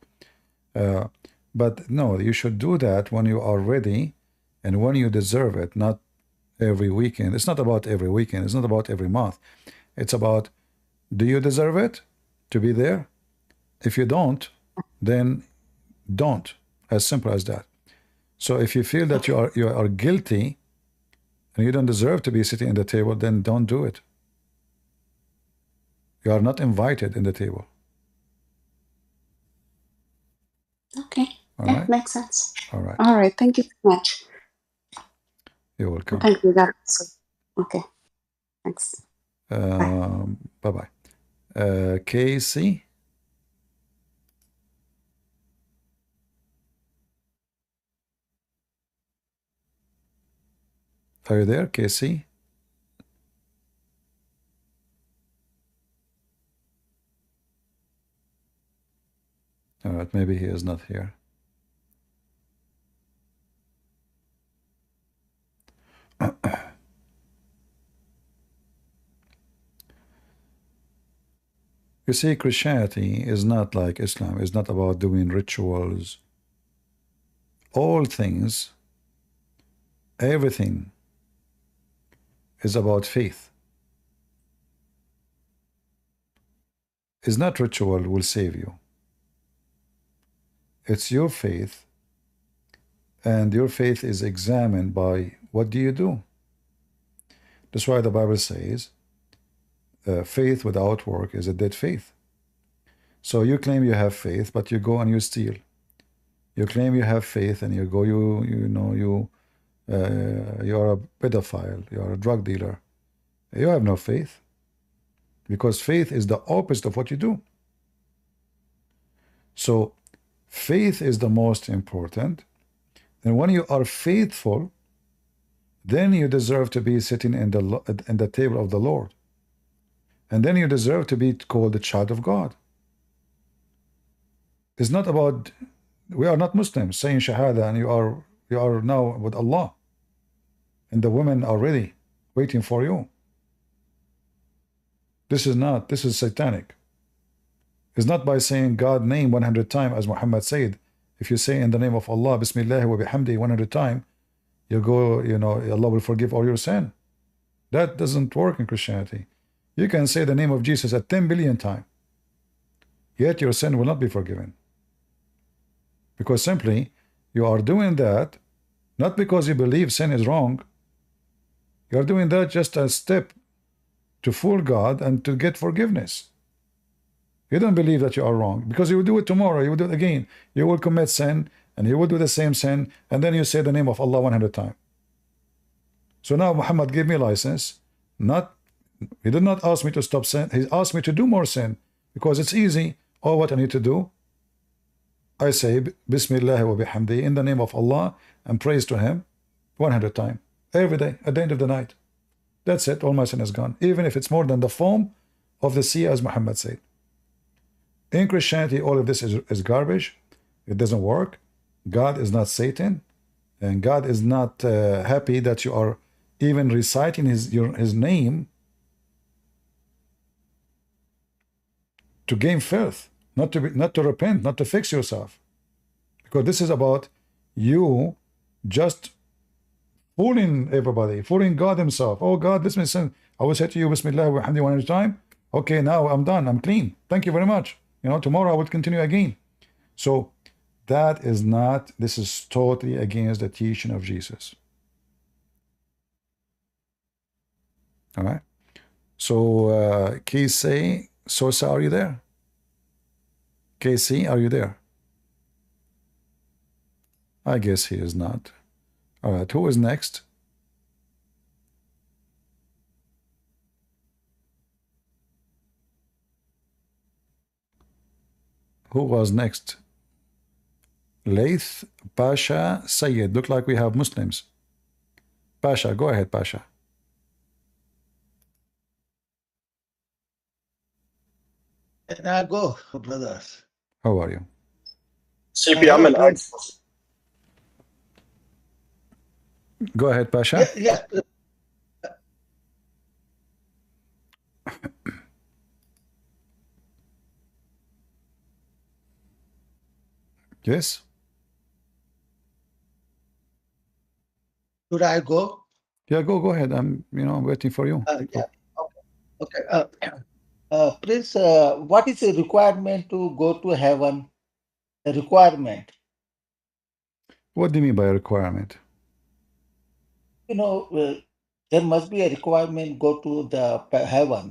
But no, you should do that when you are ready and when you deserve it, not every weekend. It's not about every weekend. It's not about every month. It's about, do you deserve it to be there? If you don't, then don't. As simple as that. So if you feel that you are guilty and you don't deserve to be sitting in the table, then don't do it. You are not invited in the table. Okay. All Yeah, right. makes sense. All right. All right. Thank you so much. You're welcome. Thank you. That's okay. Thanks. Bye bye. Casey. Are you there, Casey? All right, maybe he is not here. You see, Christianity is not like Islam. It's not about doing rituals. All things, everything is about faith. It's not ritual will save you. It's your faith, and your faith is examined by what do you do. That's why the Bible says faith without work is a dead faith. So you claim you have faith, but you go and you steal. You claim you have faith, and you go you know you are a pedophile, you are a drug dealer. You have no faith, because faith is the opposite of what you do. So faith is the most important, and when you are faithful, then you deserve to be sitting in the table of the Lord, and then you deserve to be called the child of God. It's not about, we are not Muslims saying Shahada and you are now with Allah, and the women are ready waiting for you. This is satanic. It's not by saying God name 100 times, as Muhammad said. If you say in the name of Allah, Bismillah wa bihamdi 100 times, you go, you know, Allah will forgive all your sin. That doesn't work in Christianity. You can say the name of Jesus at 10 billion times, yet your sin will not be forgiven. Because simply, you are doing that, not because you believe sin is wrong. You are doing that just a step to fool God and to get forgiveness. You don't believe that you are wrong because you will do it tomorrow. You will do it again. You will commit sin and you will do the same sin, and then you say the name of Allah 100 times. So now Muhammad gave me license. He did not ask me to stop sin. He asked me to do more sin because it's easy. All what I need to do, I say Bismillah wa bihamdi, in the name of Allah, and praise to Him 100 times every day at the end of the night. That's it. All my sin is gone, even if it's more than the foam of the sea, as Muhammad said. In Christianity, all of this is garbage. It doesn't work. God is not Satan, and God is not happy that you are even reciting his name to gain filth, not to repent, not to fix yourself, because this is about you just fooling everybody, fooling God Himself. Oh God, listen, listen. I will say to you, Bismillah wa hamdi 100 times. Okay, now I'm done. I'm clean. Thank you very much. You know, tomorrow I will continue again. So that is not. This is totally against the teaching of Jesus. All right. So Casey, Sosa, are you there? Casey, are you there? I guess he is not. All right. Who is next? Who was next? Laith, Pasha, Sayyid. Look like we have Muslims. Pasha, go ahead, Pasha. Can I go, brothers? How are you? CP, I'm an Go ahead, Pasha. Yes. Yes. Should I go? Yeah, go ahead. I'm waiting for you. Yeah. Okay. Please, what is the requirement to go to heaven? The requirement. What do you mean by a requirement? There must be a requirement go to the heaven.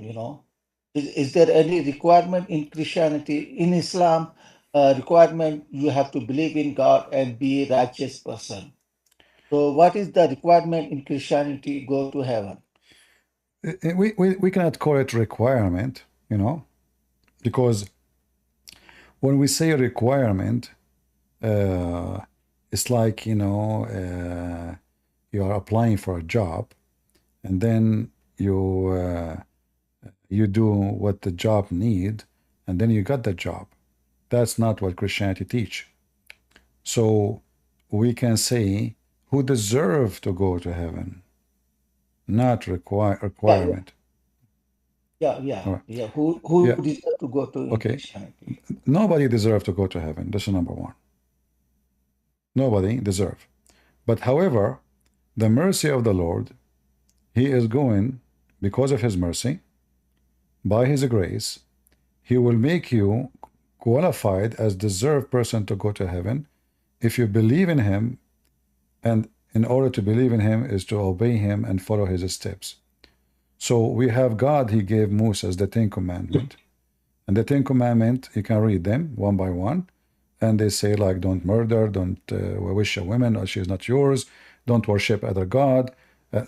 Is there any requirement in Christianity, in Islam? Requirement you have to believe in God and be a righteous person. So, what is the requirement in Christianity? Go to heaven. We cannot call it requirement, because when we say requirement, it's like you are applying for a job, and then you do what the job need, and then you got the job. That's not what Christianity teach. So we can say who deserve to go to heaven, not requirement. Yeah. Who deserve to go to Christianity? Nobody deserve to go to heaven. That's number one. Nobody deserve. But however, the mercy of the Lord, He is going, because of His mercy, by His grace, He will make you qualified as deserved person to go to heaven if you believe in Him, and in order to believe in Him is to obey Him and follow His steps. So we have God, He gave Moses the 10 Commandments, and the 10 Commandments, you can read them one by one, and they say like don't murder, don't wish a woman or she is not yours, don't worship other God.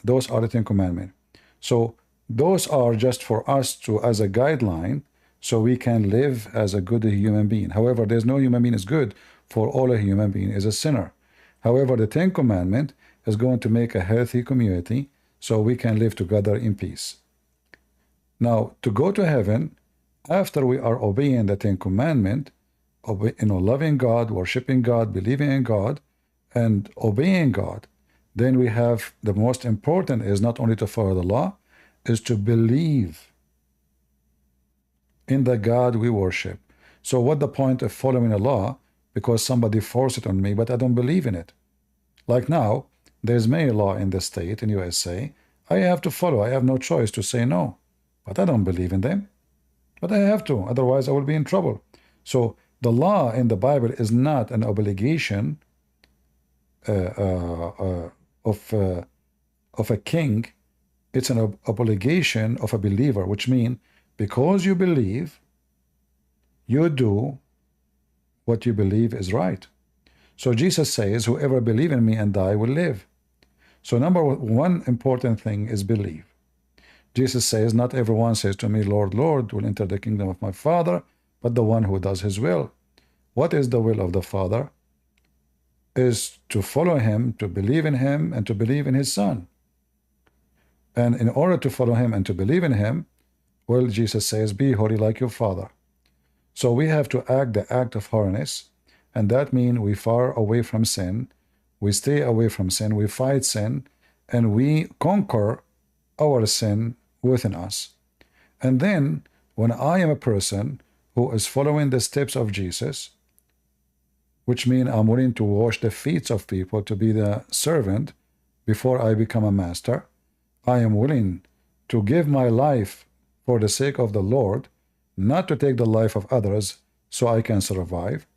Those are the 10 Commandments. So those are just for us to as a guideline, so we can live as a good human being. However, there's no human being is good, for all a human being is a sinner. However, the 10 Commandments is going to make a healthy community so we can live together in peace. Now, to go to heaven, after we are obeying the 10 Commandments, loving God, worshiping God, believing in God, and obeying God, then we have the most important is not only to follow the law, is to believe in the God we worship. So what the point of following a law because somebody forced it on me, but I don't believe in it? Like now, there's many law in the state, in USA, I have to follow. I have no choice to say no, but I don't believe in them. But I have to, otherwise I will be in trouble. So the law in the Bible is not an obligation of a king It's an obligation of a believer, which means because you believe, you do what you believe is right. So Jesus says, whoever believes in me and die will live. So number one important thing is believe. Jesus says, not everyone says to me, Lord, Lord, will enter the kingdom of my Father, but the one who does his will. What is the will of the Father? Is to follow him, to believe in him, and to believe in his Son. And in order to follow him and to believe in him, well, Jesus says, be holy like your Father. So we have to act the act of holiness, and that means we far away from sin, we stay away from sin, we fight sin, and we conquer our sin within us. And then, when I am a person who is following the steps of Jesus, which means I'm willing to wash the feet of people, to be the servant before I become a master, I am willing to give my life for the sake of the Lord, not to take the life of others so I can survive.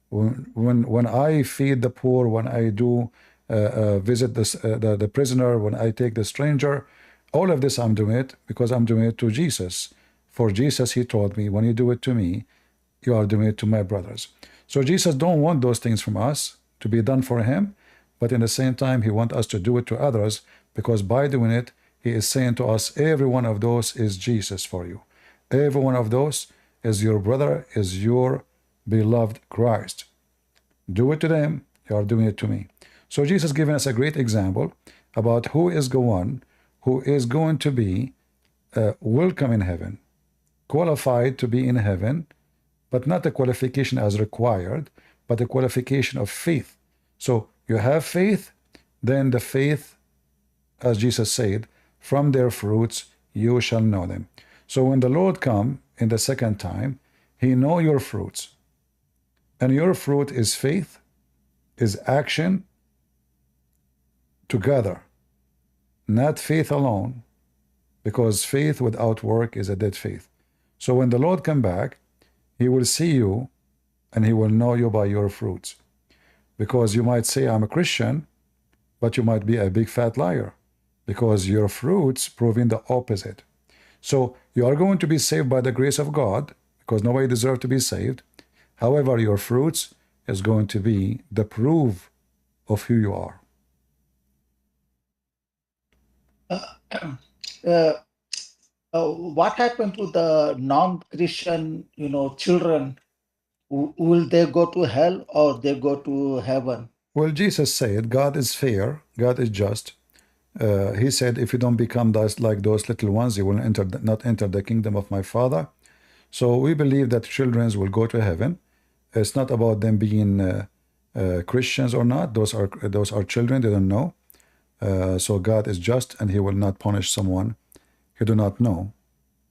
When I feed the poor, when I do visit the prisoner, when I take the stranger, all of this I'm doing it because I'm doing it to Jesus. For Jesus, he told me, when you do it to me, you are doing it to my brothers. So Jesus don't want those things from us to be done for him, but in the same time, he wants us to do it to others, because by doing it, he is saying to us, every one of those is Jesus for you. Every one of those is your brother, is your beloved Christ. Do it to them, you are doing it to me. So Jesus giving us a great example about who is the one who is going to be welcome in heaven, qualified to be in heaven, but not a qualification as required, but a qualification of faith. So you have faith, then the faith, as Jesus said, from their fruits you shall know them. So when the Lord come in the second time, he know your fruits. And your fruit is faith, is action together, not faith alone, because faith without work is a dead faith. So when the Lord come back, he will see you and he will know you by your fruits. Because you might say, I'm a Christian, but you might be a big fat liar, because your fruits proving the opposite. So you are going to be saved by the grace of God, because nobody deserves to be saved. However, your fruits is going to be the proof of who you are. What happened to the non-Christian, children? Will they go to hell or they go to heaven? Well, Jesus said, God is fair, God is just. He said, if you don't become like those little ones, you will not enter the kingdom of my Father. So we believe that children will go to heaven. It's not about them being Christians or not. Those are children, they don't know. So God is just, and he will not punish someone who do not know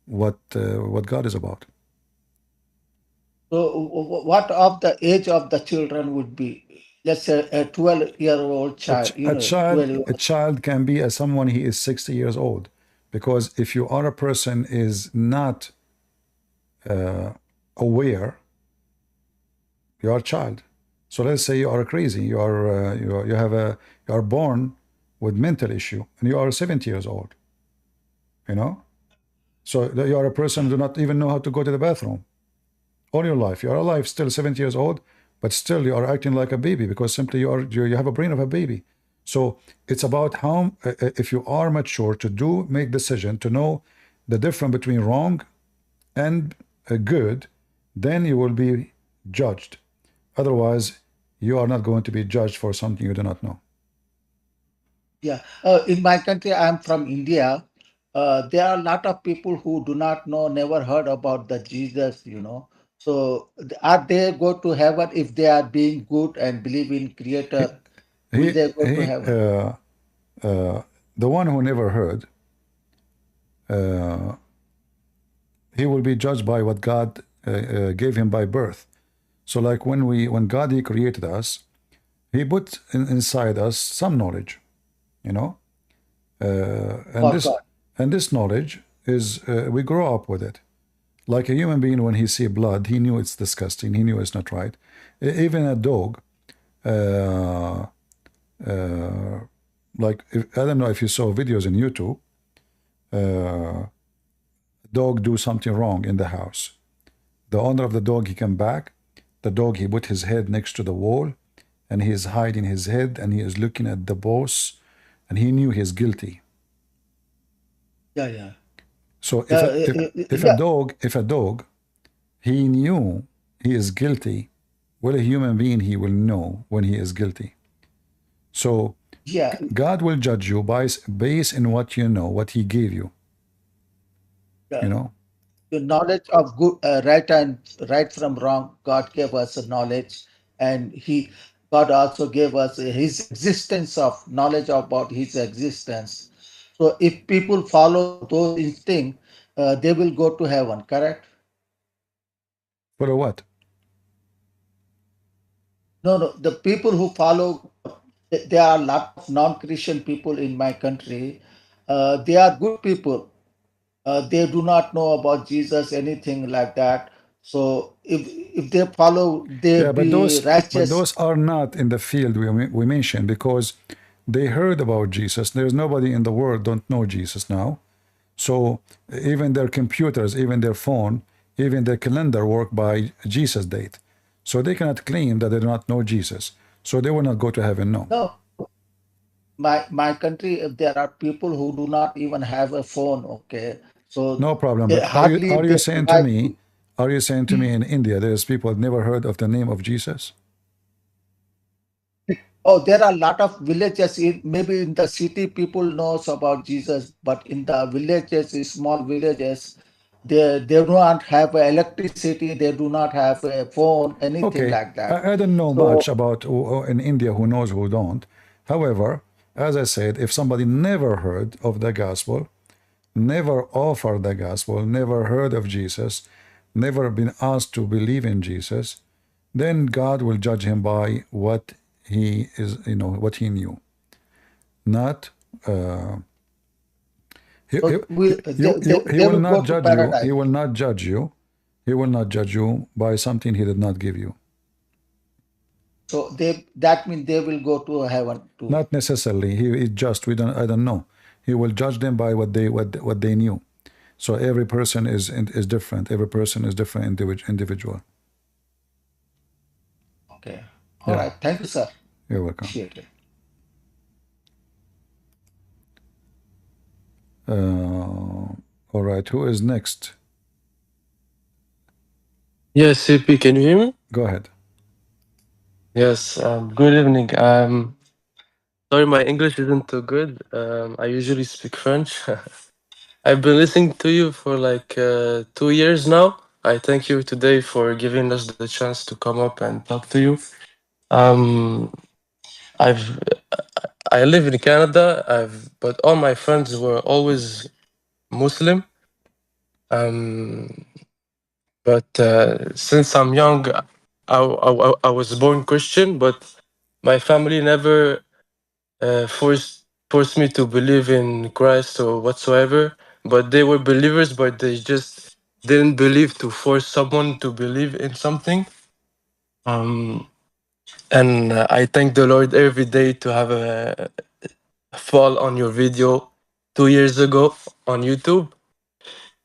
what God is about. So what of the age of the children would be? Let's say a 12-year-old child. A child can be someone he is 60 years old, because if you are a person is not aware, you are a child. So let's say you are crazy, you are born with mental issue, and you are 70 years old. So you are a person who do not even know how to go to the bathroom. All your life, you are alive, still 70 years old, but still you are acting like a baby, because simply you have a brain of a baby. So it's about how, if you are mature to make decision, to know the difference between wrong and good, then you will be judged. Otherwise, you are not going to be judged for something you do not know. Yeah. In my country, I'm from India. There are a lot of people who do not know, never heard about the Jesus, So are they go to heaven if they are being good and believe in Creator? Will they go to heaven? The one who never heard, he will be judged by what God gave him by birth. So like when God, he created us, he put inside us some knowledge, and this knowledge is we grow up with it. Like a human being, when he see blood, he knew it's disgusting, he knew it's not right. Even a dog, I don't know if you saw videos on YouTube, dog do something wrong in the house. The owner of the dog, he come back. The dog, he put his head next to the wall, and he is hiding his head, and he is looking at the boss, and he knew he's guilty. Yeah, yeah. So if a dog, he knew he is guilty, well, a human being, he will know when he is guilty. So Yeah. God will judge you based in what you know, what he gave you. You know? The knowledge of good, right from wrong. God gave us a knowledge, and God also gave us His existence of knowledge about His existence. So if people follow those instincts, they will go to heaven. Correct? For what? No. The people who follow, there are a lot of non-Christian people in my country. They are good people. They do not know about Jesus, anything like that. So if they follow, they Yeah, but be righteous. those are not in the field we mentioned, because they heard about Jesus. There's nobody in the world don't know Jesus now. So even their computers, even their phone, even their calendar work by Jesus date. So they cannot claim that they do not know Jesus. So they will not go to heaven, no. No. My country, there are people who do not even have a phone. Okay, so No problem. they But hardly are you saying to like. me, in India there's people that never heard of the name of Jesus? Oh, there are a lot of villages. Maybe in the city, people knows about Jesus, but in the villages, small villages, they do not have electricity. They do not have a phone, anything Okay, like that. I don't know So much about in India who knows who don't. However, as I said, if somebody never heard of the gospel, never offered the gospel, never heard of Jesus, never been asked to believe in Jesus, then God will judge him by what he is, what he knew. Not he they will will not go to judge you. paradise. He will not judge you. He will not judge you by something he did not give you. So that means they will go to heaven too. Not necessarily. He is just. I don't know. He will judge them by what they knew. So every person is different. Every person is different individual. Okay. All right. Thank you, sir. You're welcome. Appreciate it. All right. Who is next? Yes, CP, can you hear me? Go ahead. Yes, good evening. Sorry, my English isn't too good. I usually speak French. I've been listening to you for like 2 years now. I thank you today for giving us the chance to come up and talk to you. I live in Canada. But all my friends were always Muslim. But since I'm young, I was born Christian, but my family never forced me to believe in Christ or whatsoever. But they were believers, but they just didn't believe to force someone to believe in something. And I thank the Lord every day to have a fall on your video 2 years ago on YouTube.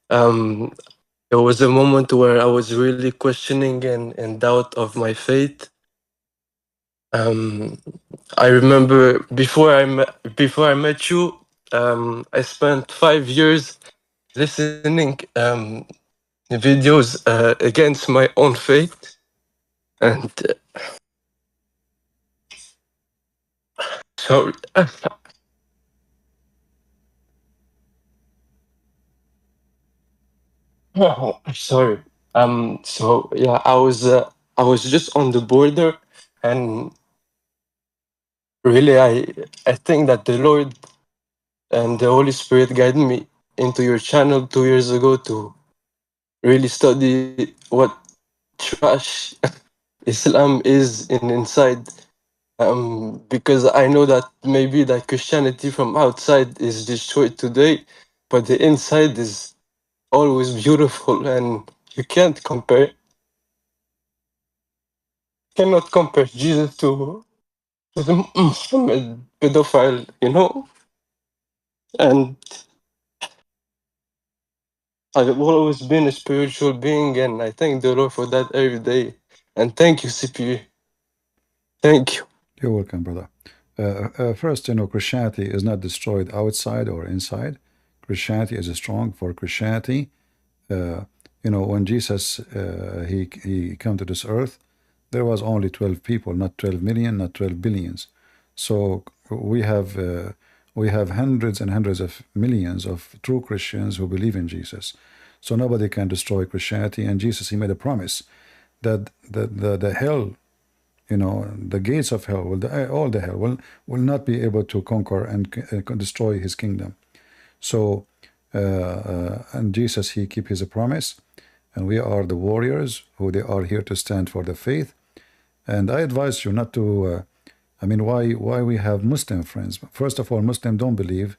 There was a moment where I was really questioning and doubt of my faith. I remember before I met you, I spent 5 years listening videos against my own faith, and sorry. Oh, sorry. So yeah, I was just on the border, and really, I think that the Lord and the Holy Spirit guided me into your channel 2 years ago to really study what trash Islam is inside. Because I know that maybe that Christianity from outside is destroyed today, but the inside is always beautiful, and you cannot compare Jesus to the Muhammad pedophile, you know. And I've always been a spiritual being, and I thank the Lord for that every day. And thank you, CPU. Thank you. You're welcome, brother. First, Christianity is not destroyed outside or inside. Christianity is strong. For Christianity, when Jesus he came to this earth, there was only 12 people, not 12 million, not 12 billions. So we have hundreds and hundreds of millions of true Christians who believe in Jesus. So nobody can destroy Christianity. And Jesus, he made a promise that the hell, the gates of hell, all the hell will not be able to conquer and destroy his kingdom. So, and Jesus, he keep his promise, and we are the warriors who they are here to stand for the faith. And I advise you not to. Why we have Muslim friends? First of all, Muslims don't believe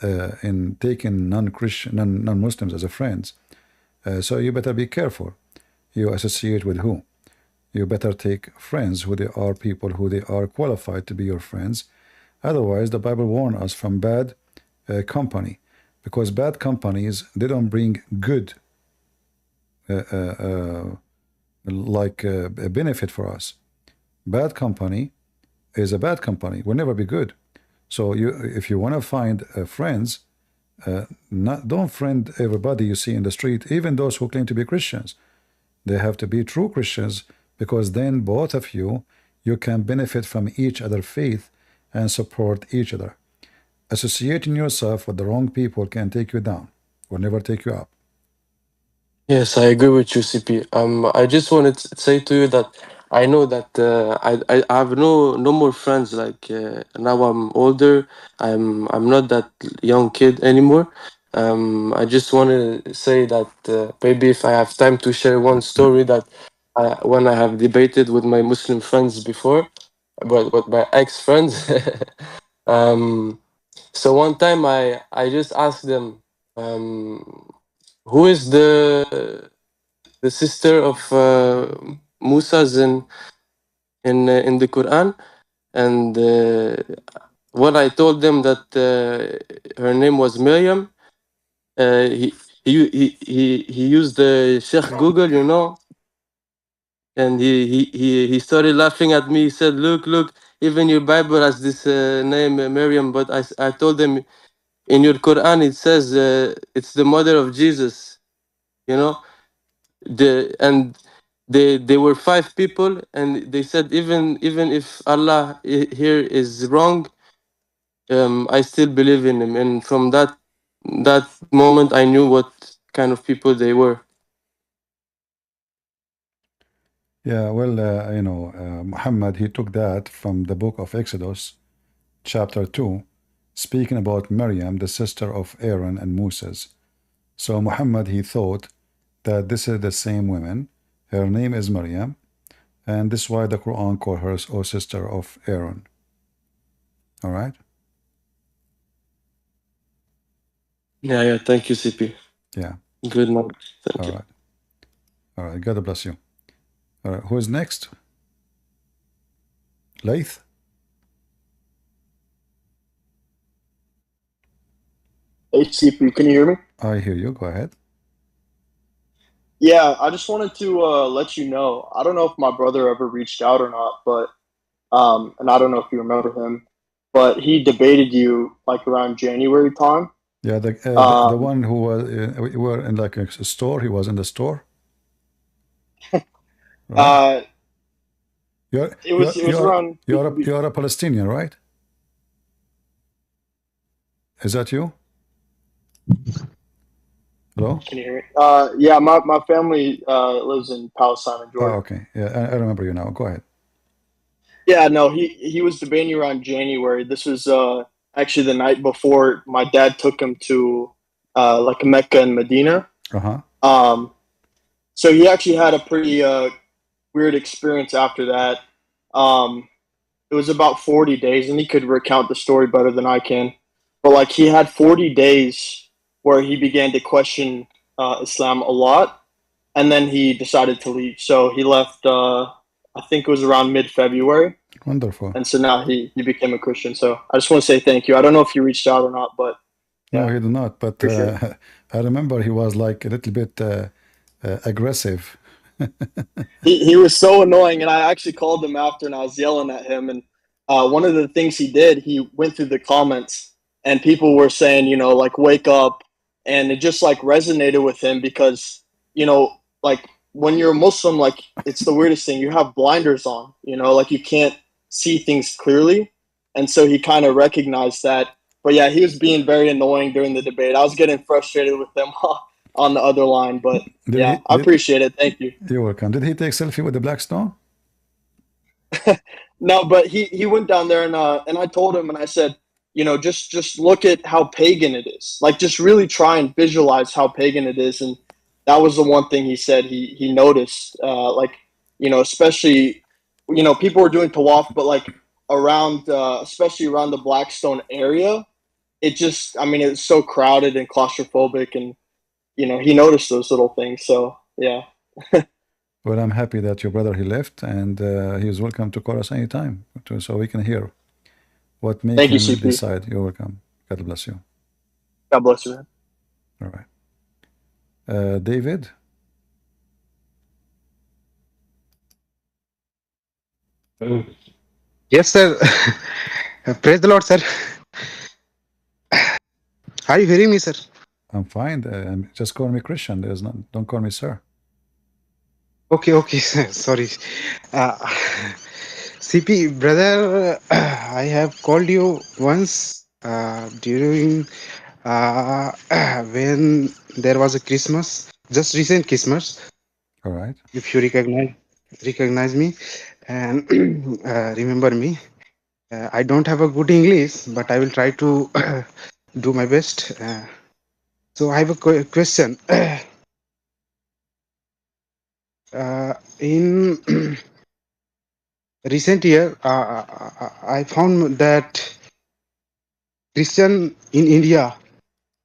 in taking non-Christian, non-Muslims as a friends. So you better be careful. You associate with who? You better take friends who they are people who they are qualified to be your friends. Otherwise, the Bible warns us from bad company, because bad companies, they don't bring good a benefit for us. Bad company is a bad company, will never be good. So if you want to find friends, don't friend everybody you see in the street, even those who claim to be Christians. They have to be true Christians, because then both of you can benefit from each other's faith and support each other. Associating yourself with the wrong people can take you down, will never take you up. Yes, I agree with you, CP. I just wanted to say to you that I know that I have no more friends. Like now I'm older. I'm not that young kid anymore. I just want to say that maybe if I have time to share one story that when I have debated with my Muslim friends before, but with my ex friends. So one time I just asked them, who is the sister of Musa's in the Quran, and when I told them that her name was Miriam, he used the Sheikh Google, and he started laughing at me. He said, "Look, even your Bible has this name Miriam." But I told them, in your Quran it says it's the mother of Jesus, They were 5 people, and they said even if Allah here is wrong, I still believe in him. And from that moment, I knew what kind of people they were. Yeah, well, Muhammad, he took that from the book of Exodus, chapter 2, speaking about Maryam, the sister of Aaron and Moses. So Muhammad, he thought that this is the same woman. Her name is Maryam, and this is why the Quran called her sister of Aaron. All right? Yeah. Thank you, CP. Yeah. Good night. Thank you. All right. God bless you. All right. Who is next? Laith? Hey, CP, can you hear me? I hear you. Go ahead. Yeah, I just wanted to let you know. I don't know if my brother ever reached out or not, but and I don't know if you remember him, but he debated you like around January time. Yeah, the one who was we were in like a store. He was in the store. Right? It was around. You're a Palestinian, right? Is that you? Hello? Can you hear me? Yeah, my family lives in Palestine and Jordan. Oh, okay. Yeah, I remember you now. Go ahead. Yeah, no, he was debating you around January. This was actually the night before my dad took him to like Mecca and Medina. So he actually had a pretty weird experience after that. It was about 40 days, and he could recount the story better than I can. But like he had 40 days where he began to question Islam a lot, and then he decided to leave. So he left. I think it was around mid-February. Wonderful. And so now he became a Christian. So I just want to say thank you. I don't know if you reached out or not, but No, he did not. But Appreciate it. I remember he was like a little bit aggressive. He was so annoying, and I actually called him after, and I was yelling at him. And one of the things he did, he went through the comments, and people were saying, you know, like wake up, and it just like resonated with him because, you know, like when you're a Muslim, like it's the weirdest thing. You have blinders on, you know, like you can't see things clearly, and so he kind of recognized that. But yeah, he was being very annoying during the debate. I was getting frustrated with him on the other line, but yeah, I appreciate it. Thank you. You're welcome. Did he take selfie with the black stone? No, but he went down there and I told him and I said, you know, just look at how pagan it is. Like just really try and visualize how pagan it is. And that was the one thing he said he noticed. Like, you know, especially, you know, people were doing tawaf, but like around especially around the Blackstone area, it just, I mean, it's so crowded and claustrophobic, and you know, he noticed those little things. So yeah. Well, I'm happy that your brother he left, and he is welcome to call us anytime, so we can hear what make Thank you, him CP. decide. You're welcome. God bless you. God bless you, man. All right, David. Yes, sir. Praise the Lord, sir. Are you hearing me, sir? I'm fine. Just call me Christian. Don't call me sir. Okay, sir. Sorry. CP, brother, I have called you once during when there was a Christmas, just recent Christmas. All right. If you recognize me and remember me. I don't have a good English, but I will try to do my best. So I have a question. In recent year, I found that Christian in India,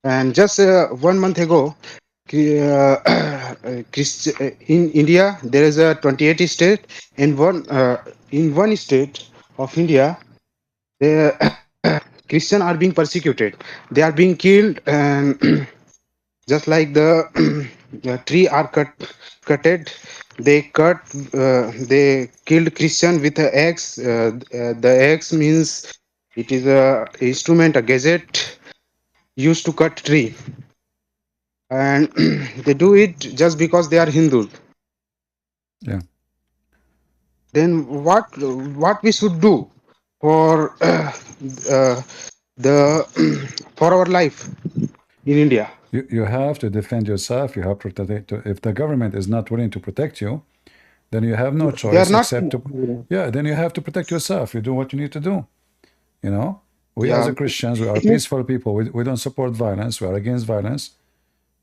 and just 1 month ago, in India there is a 28 state, and in one state of India, the Christians are being persecuted. They are being killed, and just like the tree are cutted, they killed Christian with an axe. The axe means it is a instrument, a gadget used to cut tree, and they do it just because they are Hindu. Yeah. Then what we should do for for our life in India? You have to defend yourself. You have to protect. If the government is not willing to protect you, then you have no They are choice not. except to, yeah, then you have to protect yourself. You do what you need to do. You know, we as Yeah. a Christians, we are peaceful people. We don't support violence. We are against violence.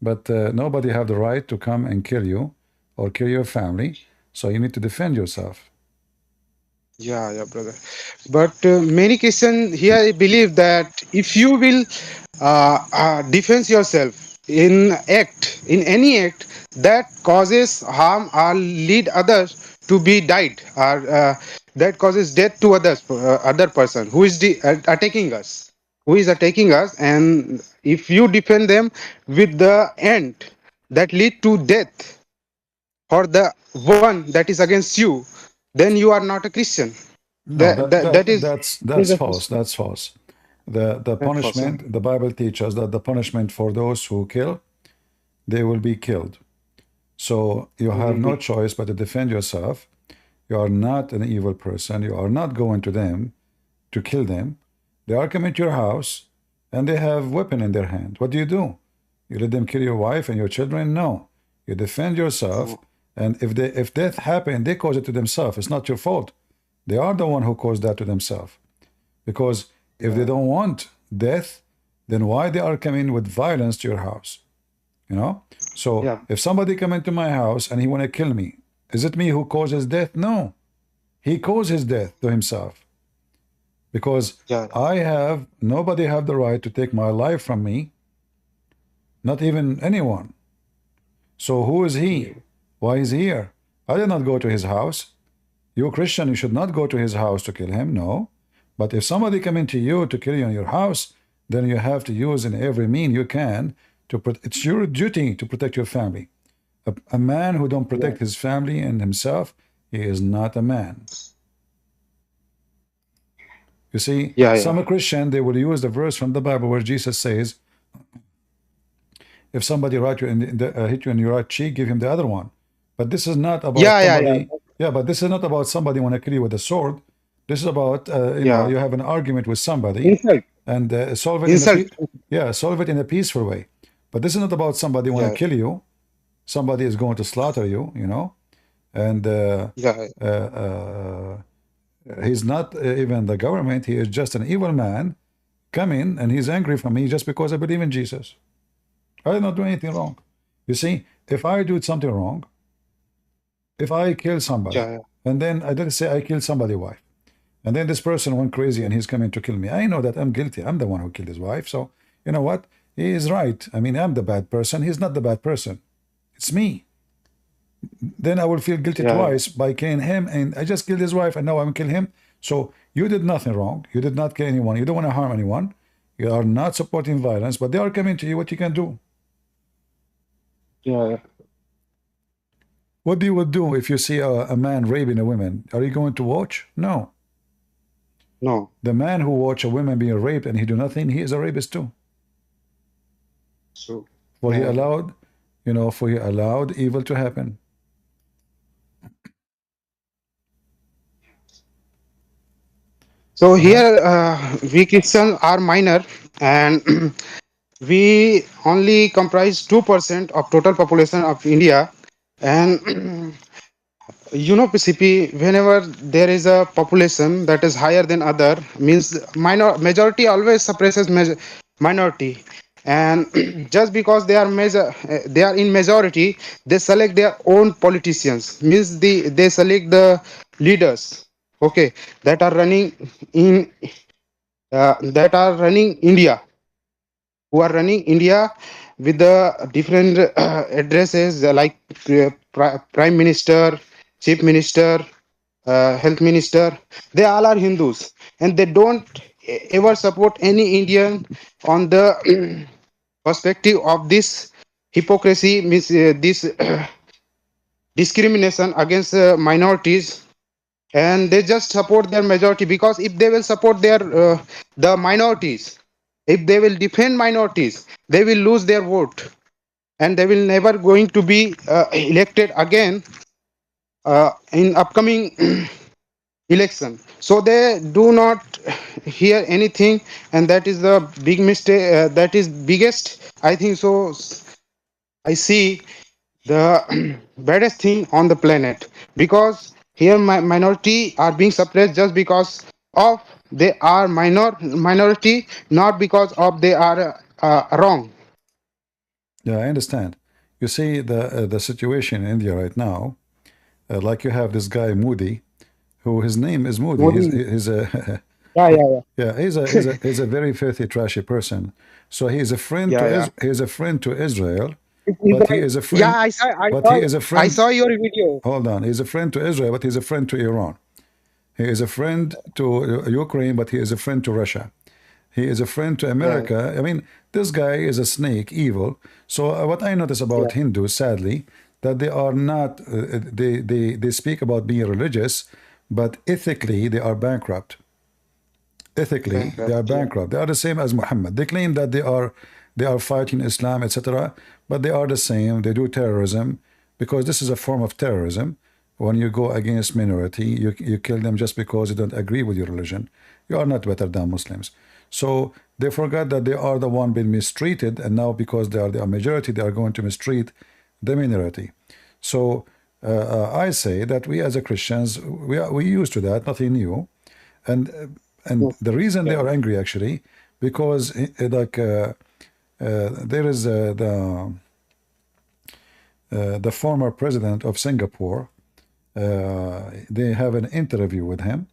But nobody have the right to come and kill you or kill your family. So you need to defend yourself. Yeah, brother. But many Christians here believe that if you will defend yourself in any act that causes harm or lead others to be died, or that causes death to other person who is attacking us, and if you defend them with the end that lead to death for the one that is against you, then you are not a Christian. No, That is that's false. That's false. The that's false. punishment, the Bible teaches that the punishment for those who kill, they will be killed. So you have no choice but to defend yourself. You are not an evil person. You are not going to them to kill them. They are coming to your house and they have weapon in their hand. What do? You let them kill your wife and your children? No. You defend yourself, and if death happened, they cause it to themselves. It's not your fault. They are the one who caused that to themselves. Because if they don't want death, then why they are coming with violence to your house? You know? So if somebody come into my house and he want to kill me, is it me who causes death? No. He causes death to himself. Because nobody have the right to take my life from me, not even anyone. So who is he? Why is he here? I did not go to his house. You Christian, you should not go to his house to kill him, no. But if somebody come into you to kill you in your house, then you have to use in every mean you can to it's your duty to protect your family. A man who don't protect his family and himself, he is not a man. You see, some Christian, they will use the verse from the Bible where Jesus says, if somebody hit you in your right cheek, give him the other one. But this is not about somebody. Yeah, but this is not about somebody want to kill you with a sword. This is about you know, you have an argument with somebody and solve it solve it in a peaceful way. But this is not about somebody want to kill you. Somebody is going to slaughter you, you know, and he's not even the government. He is just an evil man coming, and he's angry for me just because I believe in Jesus. I did not do anything wrong. You see, if I do something wrong, if I kill somebody, and then I didn't say I killed somebody's wife, and then this person went crazy and he's coming to kill me, I know that I'm guilty. I'm the one who killed his wife. So, you know what? He is right. I mean, I'm the bad person. He's not the bad person. It's me. Then I will feel guilty twice by killing him, and I just killed his wife, and now I'm killing him. So you did nothing wrong. You did not kill anyone. You don't want to harm anyone. You are not supporting violence, but they are coming to you. What you can do? What you would do if you see a man raping a woman? Are you going to watch? No. No. The man who watch a woman being raped and he do nothing, he is a rapist too. So for he allowed, you know, for he allowed evil to happen. So here we Christians are minor, and we only comprise 2% of total population of India. And you know, PCP, whenever there is a population that is higher than other, means majority always suppresses minority. And just because they are in majority, they select their own politicians, means they select the leaders, okay, that are running in India, who are running India with the different addresses like prime minister, chief minister, health minister. They all are Hindus, and they don't ever support any Indian on the perspective of this hypocrisy, means this discrimination against minorities. And they just support their majority, because if they will support their the minorities, if they will defend minorities, they will lose their vote, and they will never going to be elected again in upcoming election. So they do not hear anything, and that is the big mistake. That is biggest, I think. So I see the baddest thing on the planet, because here minority are being suppressed just because of they are minority, not because of they are wrong. Yeah, I understand. You see the situation in India right now, like you have this guy Moody, who his name is Moody. He's a yeah, he's a very filthy, trashy person. So he is a friend he is a friend to Israel, but he is a friend. I saw your video. Hold on, he's a friend to Israel, but he's a friend to Iran. He is a friend to Ukraine, but he is a friend to Russia. He is a friend to America. I mean, this guy is a snake, evil. So what I notice about Hindus, sadly, that they are not. They speak about being religious, but ethically they are bankrupt. Ethically, they are bankrupt. They are the same as Muhammad. They claim that they are fighting Islam, etc., but they are the same. They do terrorism, because this is a form of terrorism. When you go against minority, you kill them just because you don't agree with your religion. You are not better than Muslims. So they forgot that they are the one being mistreated, and now because they are the majority, they are going to mistreat the minority. So I say that we as a Christians, we used to that, nothing new, and the reason they are angry actually, because there is the former president of Singapore. They have an interview with him.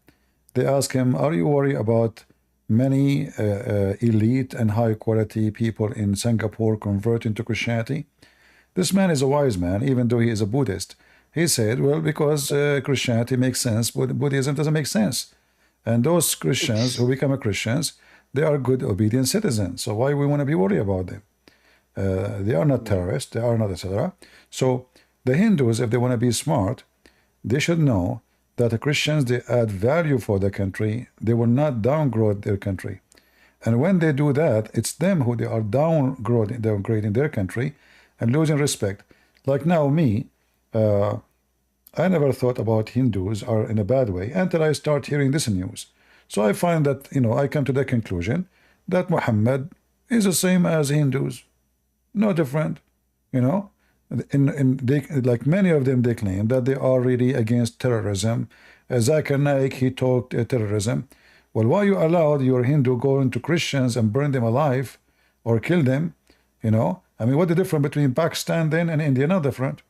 They ask him, "Are you worried about many elite and high quality people in Singapore converting to Christianity?" This man is a wise man, even though he is a Buddhist. He said, "Well, because Christianity makes sense, but Buddhism doesn't make sense. And those Christians who become Christians, they are good, obedient citizens. So why we want to be worried about them? They are not terrorists. They are not, etc. So the Hindus, if they want to be smart, they should know that the Christians, they add value for the country. They will not downgrade their country. And when they do that, it's them who they are downgrading their country and losing respect. Like now, me, I never thought about Hindus are in a bad way until I start hearing this news. So I find that, I come to the conclusion that Muhammad is the same as Hindus, no different, like many of them, they claim that they are really against terrorism. Zakir Naik, he talked terrorism. Well, why you allowed your Hindu go into Christians and burn them alive or kill them? What the difference between Pakistan then and India? Not different.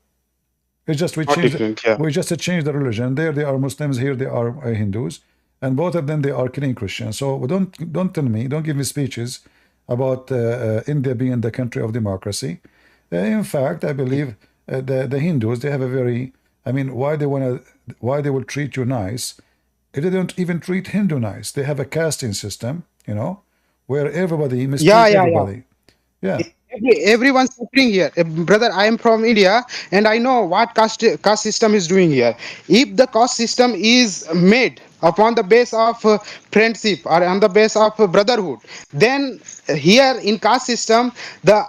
It's just we changed. We just changed the religion. There they are Muslims. Here they are Hindus, and both of them they are killing Christians. So don't tell me, don't give me speeches about India being the country of democracy. In fact, I believe the Hindus, they have a very, why they will treat you nice if they don't even treat Hindu nice. They have a casting system, where everybody mistreats everybody. Yeah. Everyone's suffering here. Brother, I am from India and I know what caste system is doing here. If the caste system is made upon the base of friendship or on the base of brotherhood, then here in caste system, the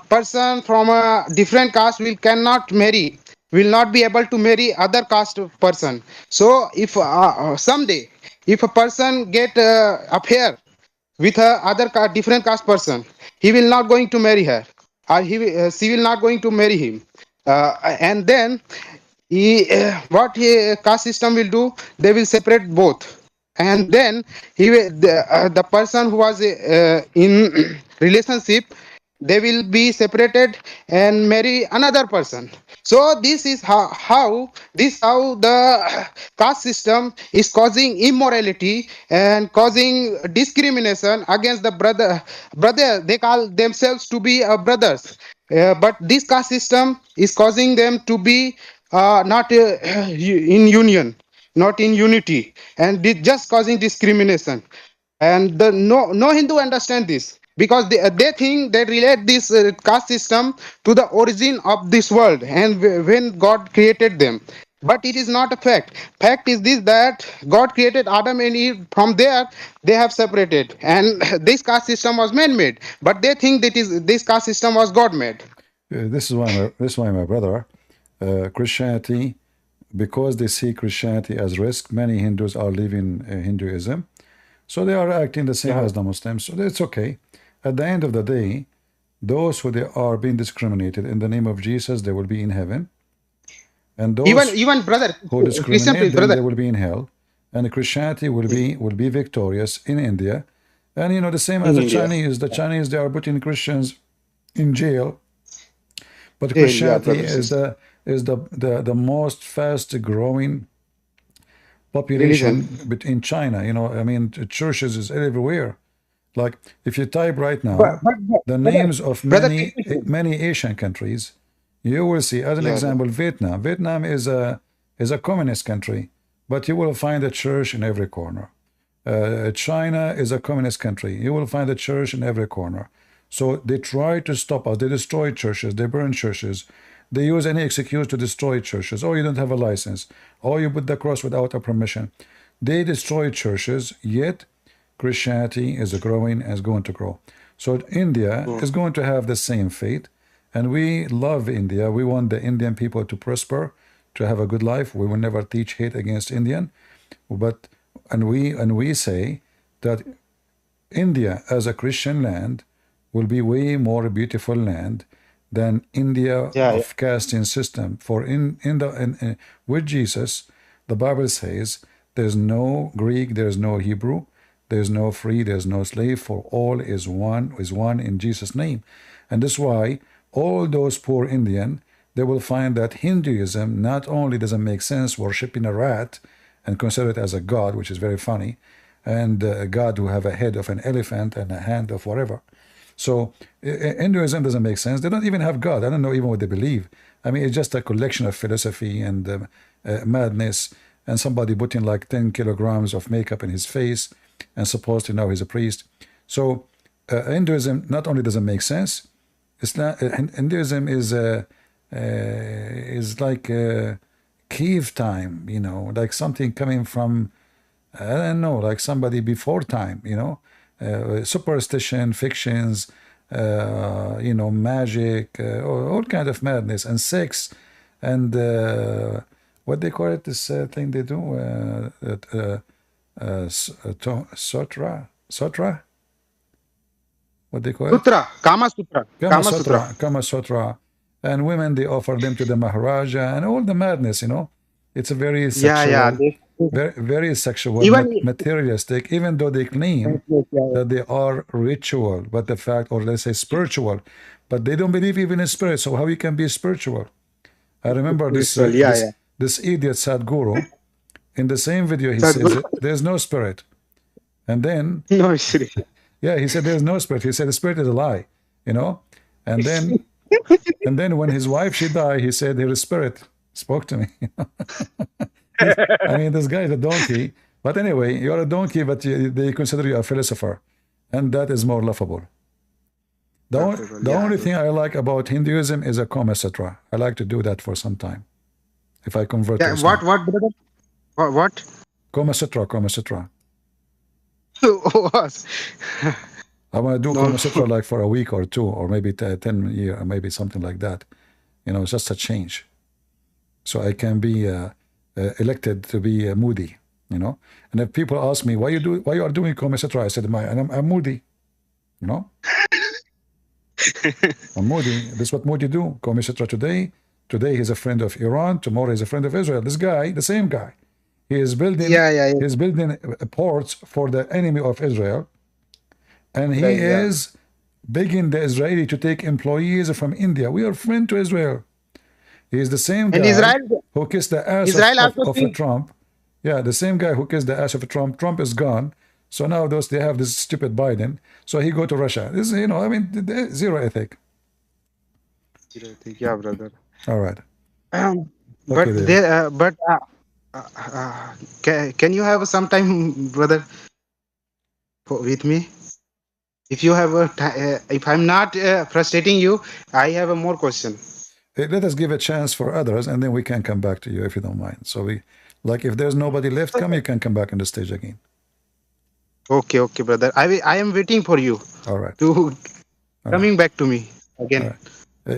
person from a different caste will not be able to marry other caste person. So if someday, if a person get affair with a different caste person, he will not going to marry her, or she will not going to marry him, and then caste system will do, they will separate both, and then the person who was in relationship, they will be separated and marry another person. So this is how the caste system is causing immorality and causing discrimination against the brother. They call themselves to be brothers, but this caste system is causing them to be not in union, not in unity, and just causing discrimination. And no Hindu understand this, because they think they relate this caste system to the origin of this world and when God created them. But it is not a fact. Fact is this, that God created Adam and Eve. From there they have separated, and this caste system was man-made, but they think that this caste system was God-made. This is why my brother, Christianity, because they see Christianity as risk, many Hindus are leaving Hinduism. So they are acting the same as the Muslims. So it's okay. At the end of the day, those who they are being discriminated in the name of Jesus, they will be in heaven. And those even brother who discriminate them, they will be in hell. And Christianity will be victorious in India. And the same as the Chinese. The Chinese, they are putting Christians in jail. But Christianity is the most fast growing population in China. Churches is everywhere. Like if you type right now the names of many Asian countries, you will see, as an example, Vietnam. Vietnam is a communist country, but you will find a church in every corner. China is a communist country. You will find a church in every corner. So they try to stop us. They destroy churches. They burn churches. They use any excuse to destroy churches. Oh, you don't have a license. Oh, you put the cross without a permission. They destroy churches, yet Christianity is growing and is going to grow. So India is going to have the same fate. And we love India. We want the Indian people to prosper, to have a good life. We will never teach hate against Indian. And we say that India as a Christian land will be way more beautiful land than India of casting system. For with Jesus, the Bible says there's no Greek, there's no Hebrew, there's no free, there's no slave, for all is one in Jesus' name. And that's why all those poor Indian, they will find that Hinduism not only doesn't make sense, worshipping a rat and consider it as a god, which is very funny, and a god who have a head of an elephant and a hand of whatever. So Hinduism doesn't make sense. They don't even have God. I don't know even what they believe. It's just a collection of philosophy and madness, and somebody putting like 10 kilograms of makeup in his face and supposed to know he's a priest. So Hinduism not only doesn't make sense, Hinduism is like cave time, you know, like something coming from, I don't know, like somebody before time, you know, superstition, fictions, you know, magic, all kind of madness, and sex, and what they call it, this thing they do, Sutra, what they call it? Sutra, Kama Sutra, Kama Kama Sutra. Sutra, Kama Sutra. And women, they offer them to the Maharaja and all the madness, you know. It's a very Yeah, yeah. sexual, very sexual, Even materialistic, even though they claim that they are ritual, but the fact, or let's say spiritual, but they don't believe even in spirit. So how you can be spiritual? I remember this this idiot Sadhguru, in the same video, he says there's no spirit. And then, no, seriously. Yeah, he said there's no spirit. He said the spirit is a lie, you know. And then, when his wife she died, he said his spirit spoke to me. I mean, this guy is a donkey. But anyway, you're a donkey, but they consider you a philosopher, and that is more laughable. The only thing I like about Hinduism is a Kama Sutra. I like to do that for some time. If I convert to Islam. What, brother? What? Kama Sutra, Kama Sutra. What? I want to do Kama Sutra like for a week or two, or maybe 10 years, or maybe something like that. You know, just a change. So I can be elected to be moody, you know. And if people ask me, why you are doing Kama Sutra? I said, I'm moody, you know. I'm moody. This is what moody do. Kama Sutra today. Today he's a friend of Iran. Tomorrow he's a friend of Israel. This guy, the same guy, he is building. He's building ports for the enemy of Israel, and he is begging the Israeli to take employees from India. We are friend to Israel. He is the same guy who kissed the ass of Trump. Yeah, the same guy who kissed the ass of Trump. Trump is gone. So now they have this stupid Biden. So he go to Russia. This, you know, I mean, zero ethic. Zero ethic, yeah, brother. All right. Can you have some time, brother, with me? If you have if I'm not frustrating you, I have a more question. Let us give a chance for others, and then we can come back to you if you don't mind. So like if there's nobody left, you can come back on the stage again. Okay, brother. I am waiting for you. All right. Coming back to me again.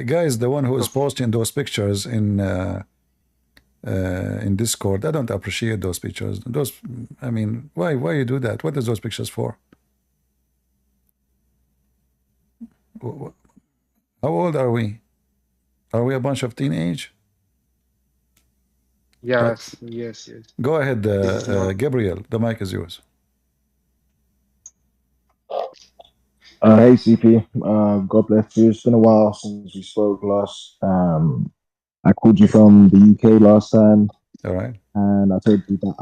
Guys, the one who is posting those pictures in Discord, I don't appreciate those pictures. I mean, why you do that? What is those pictures for? How old are we? Are we a bunch of teenage? Yes. Go ahead, Gabriel. The mic is yours. Hey CP, God bless you. It's been a while since we spoke last. I called you from the UK last time. All right. And I told you that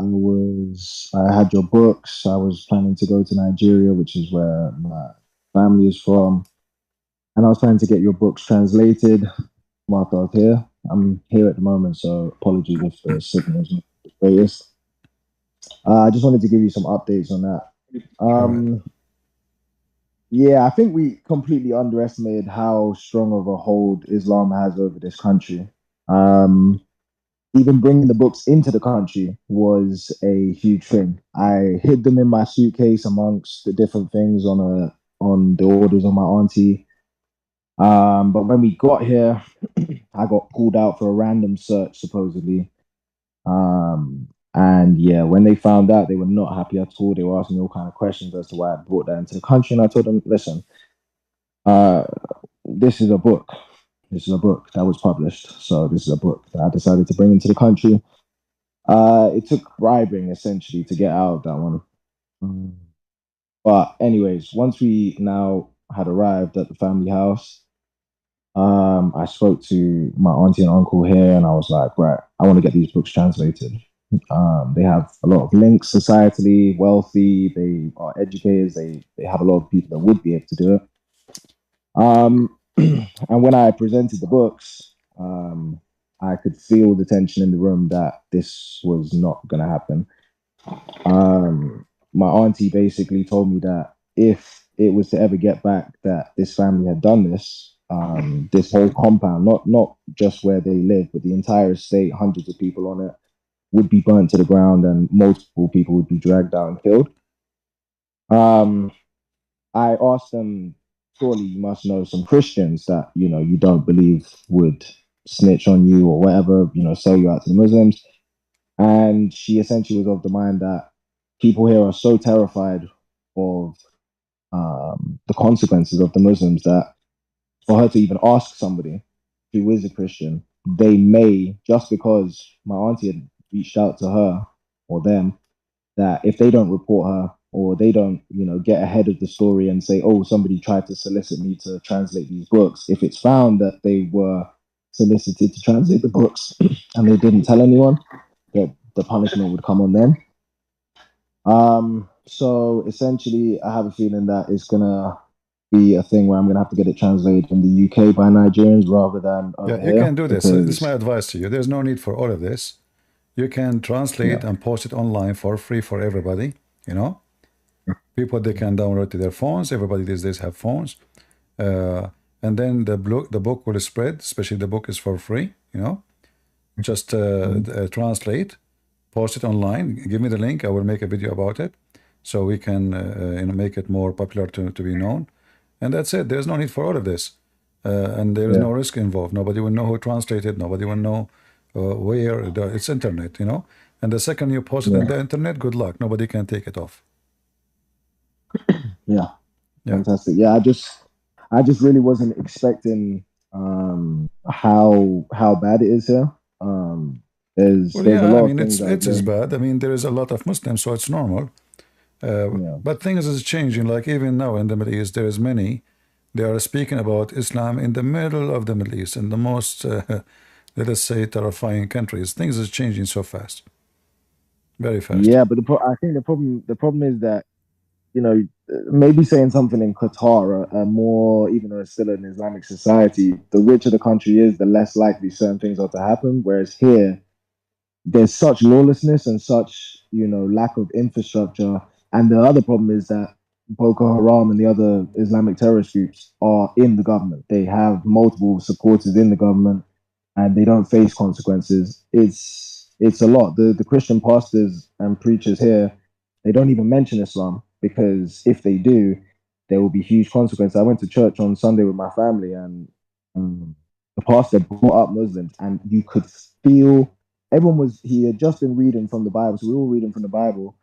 I had your books. I was planning to go to Nigeria, which is where my family is from. And I was trying to get your books translated whilst I was here. I'm here at the moment, so apologies if the signal is not the greatest. I just wanted to give you some updates on that. Yeah, I think we completely underestimated how strong of a hold Islam has over this country. Even bringing the books into the country was a huge thing. I hid them in my suitcase amongst the different things on the orders of my auntie. But when we got here, I got pulled out for a random search, supposedly. And yeah, when they found out, they were not happy at all. They were asking me all kind of questions as to why I brought that into the country. And I told them, listen, this is a book. This is a book that was published. So this is a book that I decided to bring into the country. It took bribing, essentially, to get out of that one. But anyways, once we now had arrived at the family house, I spoke to my auntie and uncle here, and I was like, right, I want to get these books translated. They have a lot of links societally, wealthy, they are educators, they have a lot of people that would be able to do it. And when I presented the books, I could feel the tension in the room that this was not going to happen. My auntie basically told me that if it was to ever get back that this family had done this, this whole compound, not just where they live, but the entire estate, hundreds of people on it, would be burnt to the ground and multiple people would be dragged out and killed. I asked them, surely you must know some Christians that, you know, you don't believe would snitch on you or whatever, you know, sell you out to the Muslims. And she essentially was of the mind that people here are so terrified of the consequences of the Muslims that for her to even ask somebody who is a Christian, they may, just because my auntie had reached out to her or them, that if they don't report her or they don't, you know, get ahead of the story and say, oh, somebody tried to solicit me to translate these books, if it's found that they were solicited to translate the books and they didn't tell anyone, that the punishment would come on them. So essentially, I have a feeling that it's gonna be a thing where I'm gonna have to get it translated in the UK by Nigerians rather than over Yeah, you here. can do this. This is Because my advice to you. There's no need for all of this. You can translate and post it online for free for everybody. You know, people, they can download to their phones. Everybody these days have phones, and then the book will spread. Especially the book is for free. You know, just translate, post it online. Give me the link. I will make a video about it, so we can you know, make it more popular to be known. And that's it. There's no need for all of this, and there is no risk involved. Nobody will know who translated. Nobody will know where. It's internet, you know. And the second you post it on the internet, good luck. Nobody can take it off. Yeah. Fantastic. Yeah, I just really wasn't expecting how bad it is here. There's Well, a yeah, lot I of mean, things it's as bad. I mean, there is a lot of Muslims, so it's normal. But things is changing. Like even now in the Middle East, there is many. They are speaking about Islam in the middle of the Middle East, in the most, let us say, terrifying countries. Things is changing so fast, very fast. Yeah, but I think the problem is that, you know, maybe saying something in Qatar, more, even though it's still an Islamic society, the richer the country is, the less likely certain things are to happen. Whereas here, there's such lawlessness and such, you know, lack of infrastructure. And the other problem is that Boko Haram and the other Islamic terrorist groups are in the government. They have multiple supporters in the government and they don't face consequences. It's a lot. The Christian pastors and preachers here, they don't even mention Islam, because if they do, there will be huge consequences. I went to church on Sunday with my family, and the pastor brought up Muslims, and you could feel he had just been reading from the Bible, so we were all reading from the Bible,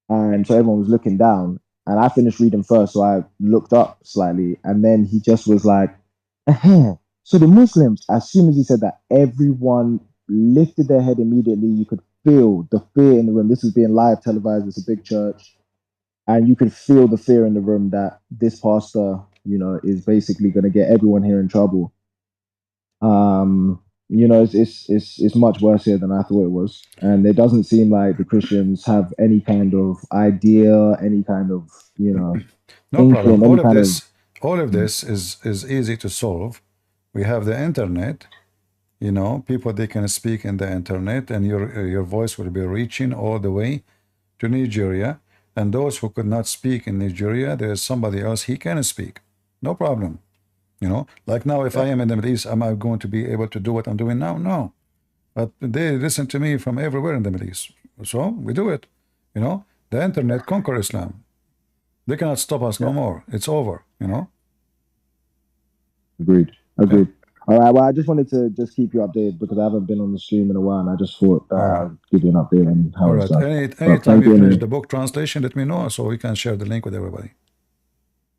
and so everyone was looking down, and I finished reading first, so I looked up slightly, and then he just was like, so the Muslims, as soon as he said that, everyone lifted their head immediately. You could feel the fear in the room. This is being live televised. It's a big church, and you could feel the fear in the room that this pastor, you know, is basically going to get everyone here in trouble. You know, it's much worse here than I thought it was, and it doesn't seem like the Christians have any kind of idea, any kind of, you know, no problem. All of this is easy to solve. We have the internet. You know, people, they can speak in the internet, and your voice will be reaching all the way to Nigeria. And those who could not speak in Nigeria, there is somebody else, he can speak. No problem. You know, like now, if I am in the Middle East, am I going to be able to do what I'm doing now? No. But they listen to me from everywhere in the Middle East. So we do it. You know, the internet conquer Islam. They cannot stop us no more. It's over, you know. Agreed. All right, well, I just wanted to just keep you updated because I haven't been on the stream in a while, and I just thought I'd give you an update on how it's done. Anytime you finish the book translation, let me know so we can share the link with everybody.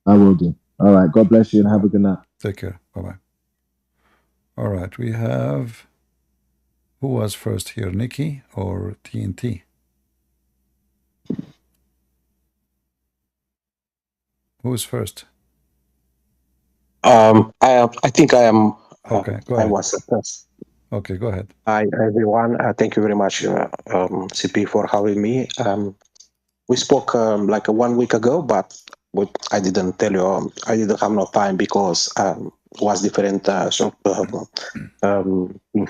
I will do. All right, God bless you and have a good night. Take care. Bye-bye. All right, we have, who was first here, Nikki or TNT? Who's first? I think I am. Okay, go ahead. I was first. Okay, go ahead. Hi, everyone. Thank you very much, CP, for having me. We spoke like 1 week ago, but I didn't tell you. I didn't have no time because was different things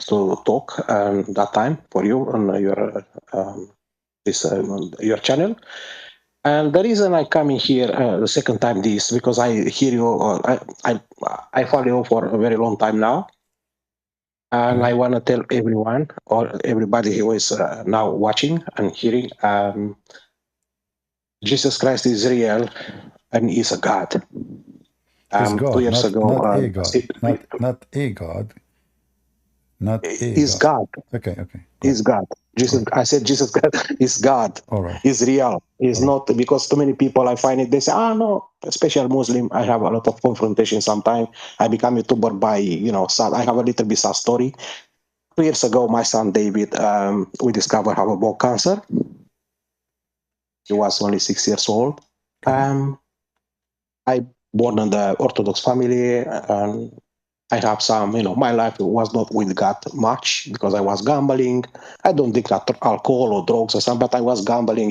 to talk that time for you on your your channel. And the reason I come in here the second time this because I hear you. I follow you for a very long time now, and I want to tell everyone or everybody who is now watching and hearing. Jesus Christ is real, and He's a God. Is 2 God, years ago, not a God, not a God, not a is God. God. Okay, okay. Is God. Jesus, I said Jesus Christ is God. All right. Is real. Is not because too many people I find it. They say, no, especially Muslim. I have a lot of confrontation. Sometimes I become a YouTuber by I have a little bit sad story. 2 years ago, my son David, we discovered have a bone cancer. He was only 6 years old. I born in the Orthodox family, and I have some, my life was not with God much because I was gambling. I don't drink alcohol or drugs or something, but I was gambling,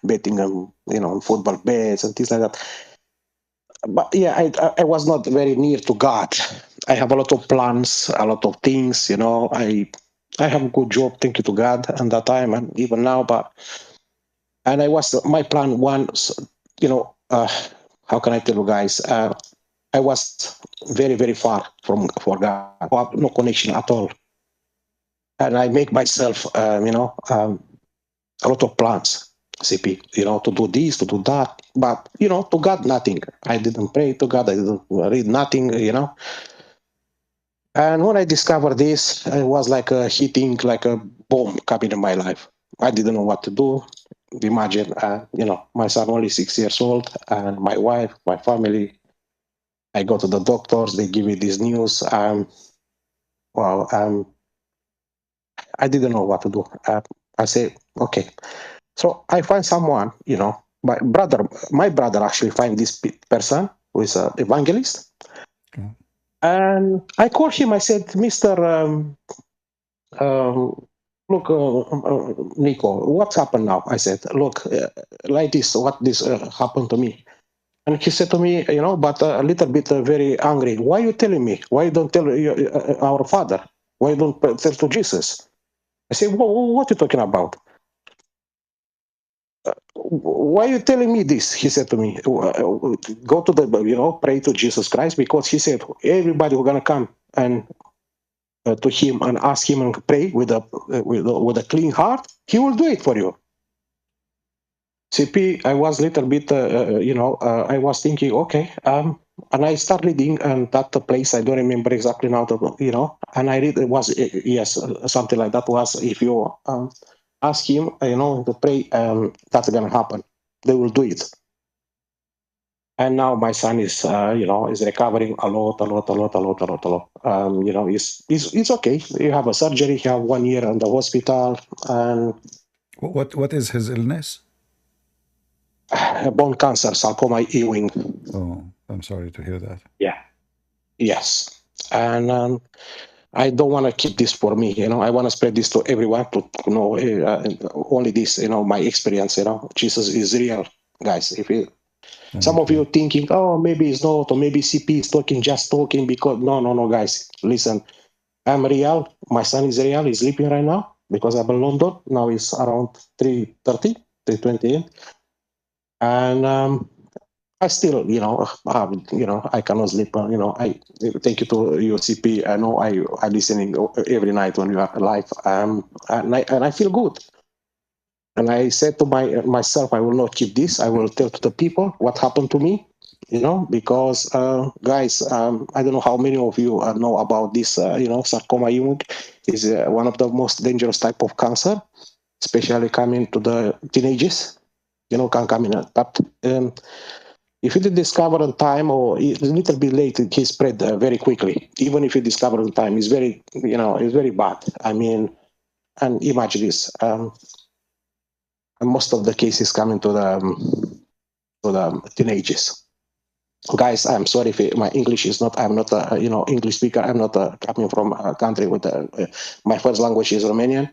betting on football bets and things like that. But yeah, I was not very near to God. I have a lot of plans, a lot of things, I have a good job, thank you to God, at that time and even now. And I was my plan once, how can I tell you guys? I was very, very far from for God. I have no connection at all. And I make myself, a lot of plans, CP, to do this, to do that. But, to God, nothing. I didn't pray to God. I didn't read nothing, And when I discovered this, it was like hitting like a bomb coming in my life. I didn't know what to do. Imagine, my son only 6 years old, and my wife, my family. I go to the doctors. They give me this news. I didn't know what to do. I say, okay. So I find someone, my brother actually find this person who is an evangelist. And I called him. I said, Mr. Look, Nico, what's happened now? I said, look, like this, what this happened to me. And he said to me, but a little bit very angry. Why are you telling me? Why you don't tell our father? Why you don't tell to Jesus? I said, what are you talking about? Why are you telling me this? He said to me, go to the, pray to Jesus Christ, because he said, everybody who's going to come and to him and ask him and pray with a clean heart, he will do it for you. CP, I was a little bit, I was thinking, okay, and I start reading, and that place, I don't remember exactly now, and I read, it was, yes, something like that was, if you ask him, to pray, that's going to happen. They will do it. And now my son is, is recovering a lot. It's okay. You have a surgery, you have 1 year in the hospital, and what is his illness? Bone cancer, sarcoma Ewing. Oh, I'm sorry to hear that. Yeah. Yes. And I don't want to keep this for me. I want to spread this to everyone to know only this. My experience. Jesus is real, guys. If you. Some of you thinking, oh, maybe it's not, or maybe CP is just talking because no, guys, listen, I'm real. My son is real. He's sleeping right now because I'm in London. Now it's around 3:30, 3:28. And I still, I cannot sleep. I thank you to your CP. I know I listening every night when you are live. And I feel good. And I said to myself, I will not keep this. I will tell to the people what happened to me, because, guys, I don't know how many of you know about this, sarcoma Ewing is one of the most dangerous type of cancer, especially coming to the teenagers, can come in. But if you discover in time or a little bit late, it can spread very quickly. Even if you discover in time, it's very, it's very bad. I mean, and imagine this. Most of the cases coming to the teenagers. Guys, I'm sorry if my English is not. I'm not a English speaker. I'm not coming from a country with my first language is Romanian,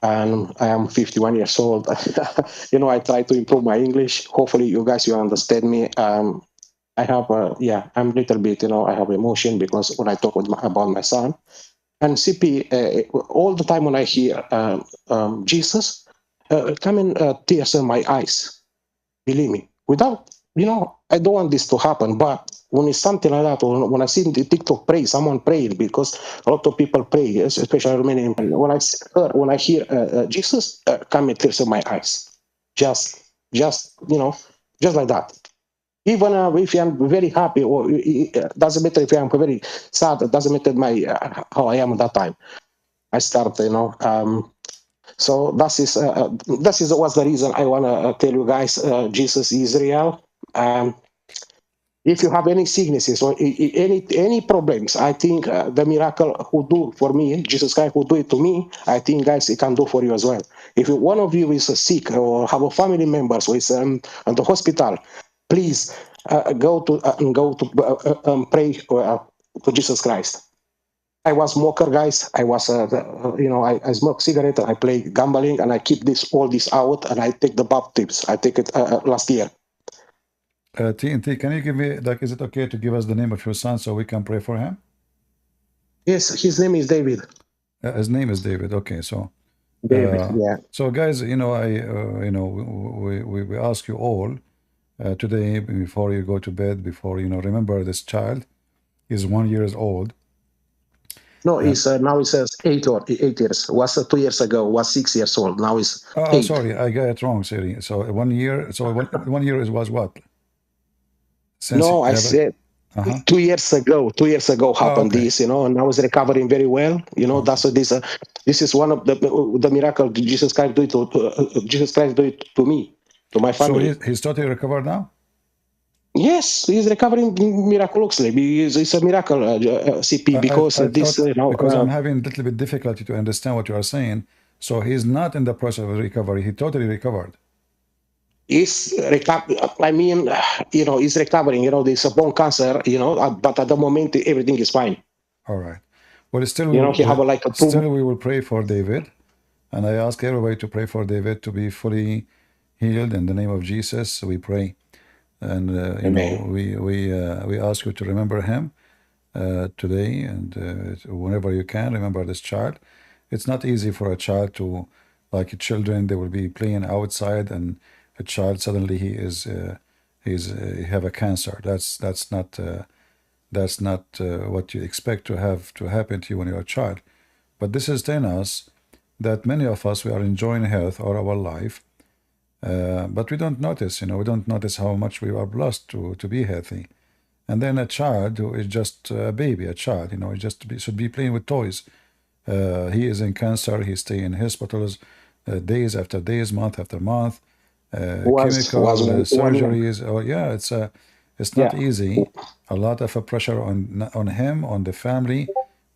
and I am 51 years old. I try to improve my English. Hopefully, you guys you understand me. I have I'm a little bit. I have emotion because when I talk about my son and CP, all the time when I hear Jesus. Coming tears in my eyes. Believe me. Without, I don't want this to happen, but when it's something like that, or when I see the TikTok pray, someone prayed, because a lot of people pray, especially Romanian. When I hear Jesus, come and tears in my eyes, just just like that. Even if I'm very happy, or it doesn't matter if I'm very sad, it doesn't matter how I am at that time. I start, so that is was the reason I wanna tell you guys, Jesus is real. If you have any sicknesses or any problems, I think the miracle who do for me, Jesus Christ who do it to me, I think guys he can do for you as well. If one of you is sick or have a family members who is in the hospital, please go to pray to Jesus Christ. I was smoker, guys. I was, I smoke cigarette. I play gambling, and I keep all this out, and I take the baptisms. I take it last year. TNT, can you give me, is it okay to give us the name of your son so we can pray for him? Yes, his name is David. His name is David. Okay, so David, yeah. So guys, we ask you all today before you go to bed, before remember this child is 1 year old. No, he's now he says 8 years. Was 2 years ago. Was 6 years old. Now he's 8. Sorry, I got it wrong, Siri. So 1 year. So 1 year was what? No, I said 2 years ago. 2 years ago happened this, and I was recovering very well. That's what this is one of the miracle Jesus Christ do it to me, to my family. So he's totally recovered now. Yes, he's recovering miraculously. It's a miracle, CP, because because I'm having a little bit difficulty to understand what you are saying. So he's not in the process of recovery. He totally recovered. He's he's recovering. There's a bone cancer. But at the moment everything is fine. All right. Well, still he have still we will pray for David, and I ask everybody to pray for David to be fully healed in the name of Jesus. We pray. And we ask you to remember him today, and whenever you can, remember this child. It's not easy for a child to, like children, they will be playing outside, and a child suddenly he have a cancer. That's not what you expect to have to happen to you when you're a child. But this is telling us that many of us, we are enjoying health all our life. But we don't notice, we don't notice how much we are blessed to be healthy. And then a child who is just a baby, a child, should be playing with toys. He is in cancer, he stay in hospitals days after days, month after month, chemical surgeries. It's not easy. A lot of pressure on him, on the family,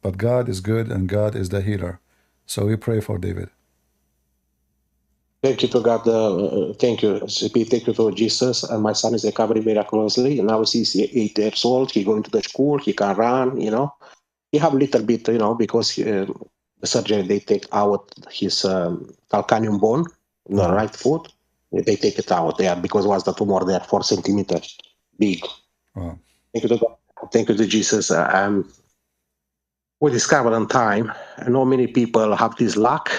but God is good and God is the healer. So we pray for David. Thank you to God. Thank you, CP. Thank you to Jesus. And my son is recovering miraculously. And now he's 8 years old. He going to the school. He can run. He have a little bit, because the surgery they take out his calcaneum bone in the right foot. They take it out there because was the tumor there 4 centimeters big. Wow. Thank you to God. Thank you to Jesus. We discovered on time. I know many people have this luck.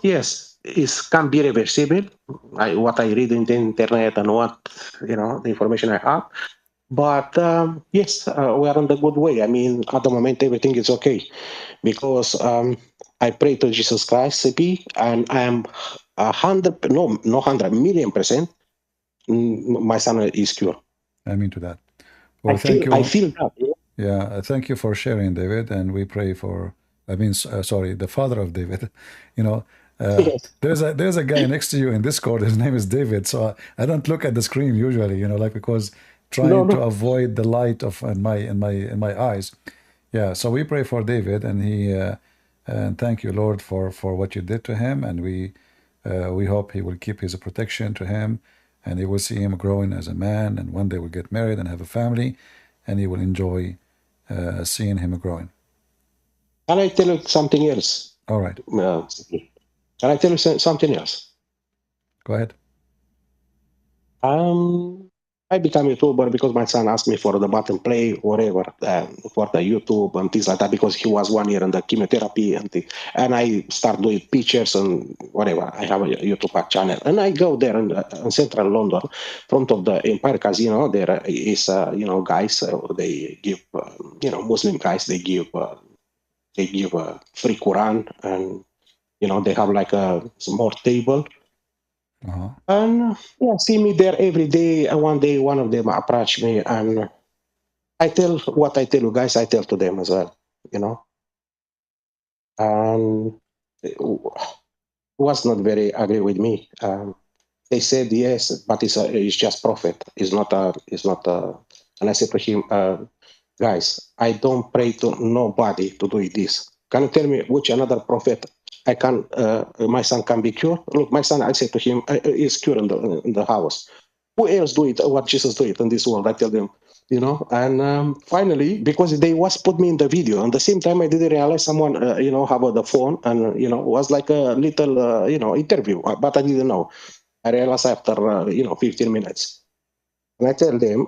Yes, it can be reversible. What I read in the internet and what the information I have. But yes, we are on the good way. I mean, at the moment everything is okay, because I pray to Jesus Christ, CP, and I am 100% my son is cured. I mean to that. Well, thank you. I feel that. Yeah, thank you for sharing, David, and we pray for. The father of David. Yes. There's a guy next to you in Discord. His name is David. So I don't look at the screen usually. Because trying to avoid the light in my eyes. Yeah. So we pray for David, and and thank you, Lord, for what you did to him, and we hope he will keep his protection to him, and he will see him growing as a man, and one day will get married and have a family, and he will enjoy seeing him growing. Can I tell you something else? All right. Can I tell you something else? Go ahead. I I become YouTuber because my son asked me for the button play, whatever, for the YouTube and things like that, because he was 1 year in the chemotherapy and I start doing pictures and whatever. I have a YouTube channel and I go there in central London, front of the Empire Casino. There is, guys, they give, Muslim guys, they give free Quran, and, they have like a small table. And see me there every day. And one day, one of them approached me, and I tell what I tell you guys, I tell to them as well, and it was not very agree with me. They said yes, but it's just prophet. It's not a. And I said to him, guys, I don't pray to nobody to do this. Can you tell me which another prophet I can, my son can be cured? Look, my son, I said to him, is cured in the house. Who else do it? What Jesus do it in this world? I tell them, and finally, because they was put me in the video, and the same time I didn't realize someone, have the phone, and, was like a little, interview, but I didn't know. I realized after, 15 minutes. And I tell them,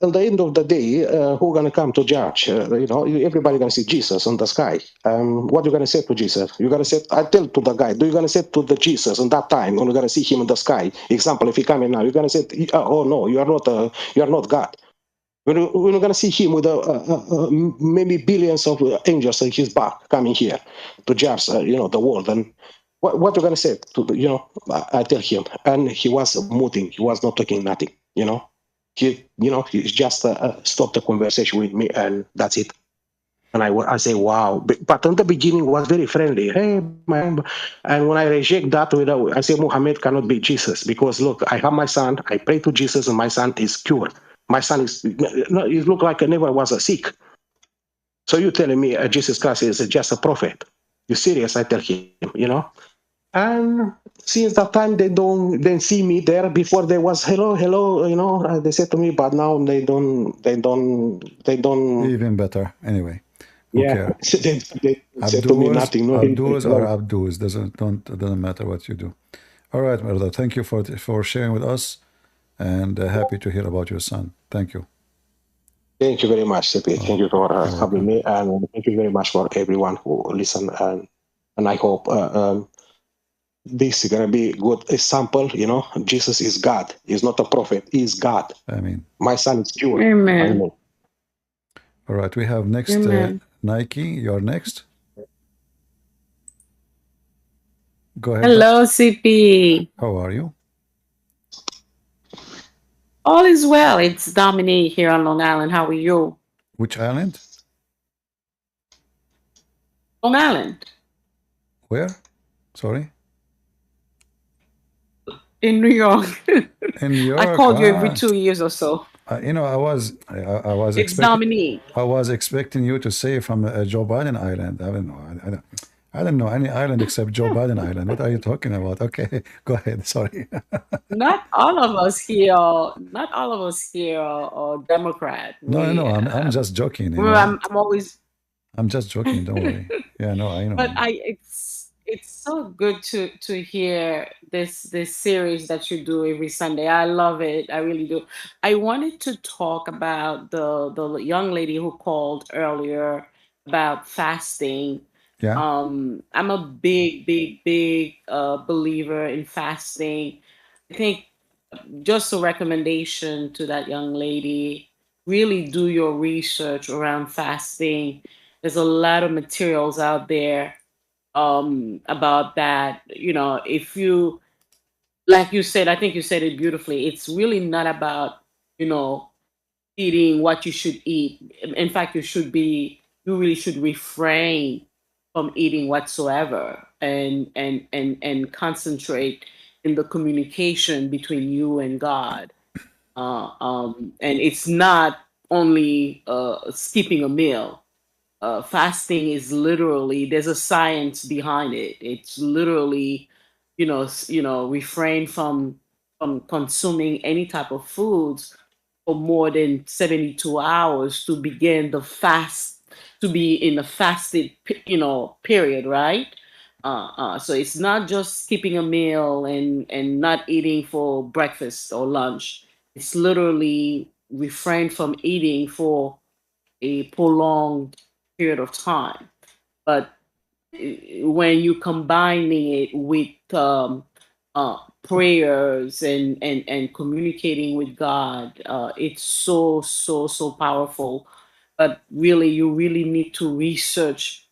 at the end of the day, who gonna come to judge? Everybody gonna see Jesus in the sky. What you gonna say to Jesus? You gonna say, I tell to the guy, do you gonna say to the Jesus in that time when you gonna see him in the sky? Example, if he come in now, you're gonna say, oh no, you are not God. When you're gonna see him with maybe billions of angels in his back coming here to judge, the world, and what you gonna say to I tell him, and he was muting, he was not talking nothing, he just stopped the conversation with me, and that's it. And I say, wow. But in the beginning was very friendly. Hey, man. And when I reject that, I say, Muhammad cannot be Jesus, because look, I have my son, I pray to Jesus, and my son is cured. My son he look like I never was a sick. So you telling me Jesus Christ is just a prophet? You serious? I tell him, And since that time, they don't see me there. Before there was hello, they said to me, but now they don't. Even better. Anyway, who Yeah, cares? they said to me nothing. No, Abdus or Abdus doesn't matter what you do. All right, brother. Thank you for sharing with us, and happy to hear about your son. Thank you. Thank you very much, CP. Thank you for having me, and thank you very much for everyone who listen. And I hope this is gonna be a good example. Jesus is God. He's not a prophet. He is God. Amen. My son is pure. Amen. All right, we have next Nike. You're next. Go ahead. Hello, CP. How are you? All is well. It's Dominique here on Long Island. How are you? Which island? Long Island. Where? Sorry? In New York. In New York. I called you every 2 years or so. I was It's Dominique. I was expecting you to say from Joe Biden Island. I don't know. I don't know any island except Joe Biden Island. What are you talking about? Okay, go ahead. Sorry. Not all of us here. Not all of us here are Democrat. No. I'm just joking. I'm always. I'm just joking. Don't worry. Yeah, no, I know. But it's so good to hear this series that you do every Sunday. I love it. I really do. I wanted to talk about the young lady who called earlier about fasting. Yeah. I'm a big believer in fasting. I think just a recommendation to that young lady, really do your research around fasting. There's a lot of materials out there about that. If you, like you said, I think you said it beautifully. It's really not about, eating what you should eat. In fact, you really should refrain from eating whatsoever, and concentrate in the communication between you and God. And it's not only skipping a meal. Fasting is literally, there's a science behind it. It's literally, refrain from consuming any type of foods for more than 72 hours to begin the fast, to be in the fasted period, right? So it's not just skipping a meal and not eating for breakfast or lunch. It's literally refrain from eating for a prolonged period of time. But when you combining it with uh, prayers and communicating with God, it's so powerful. But really, you really need to research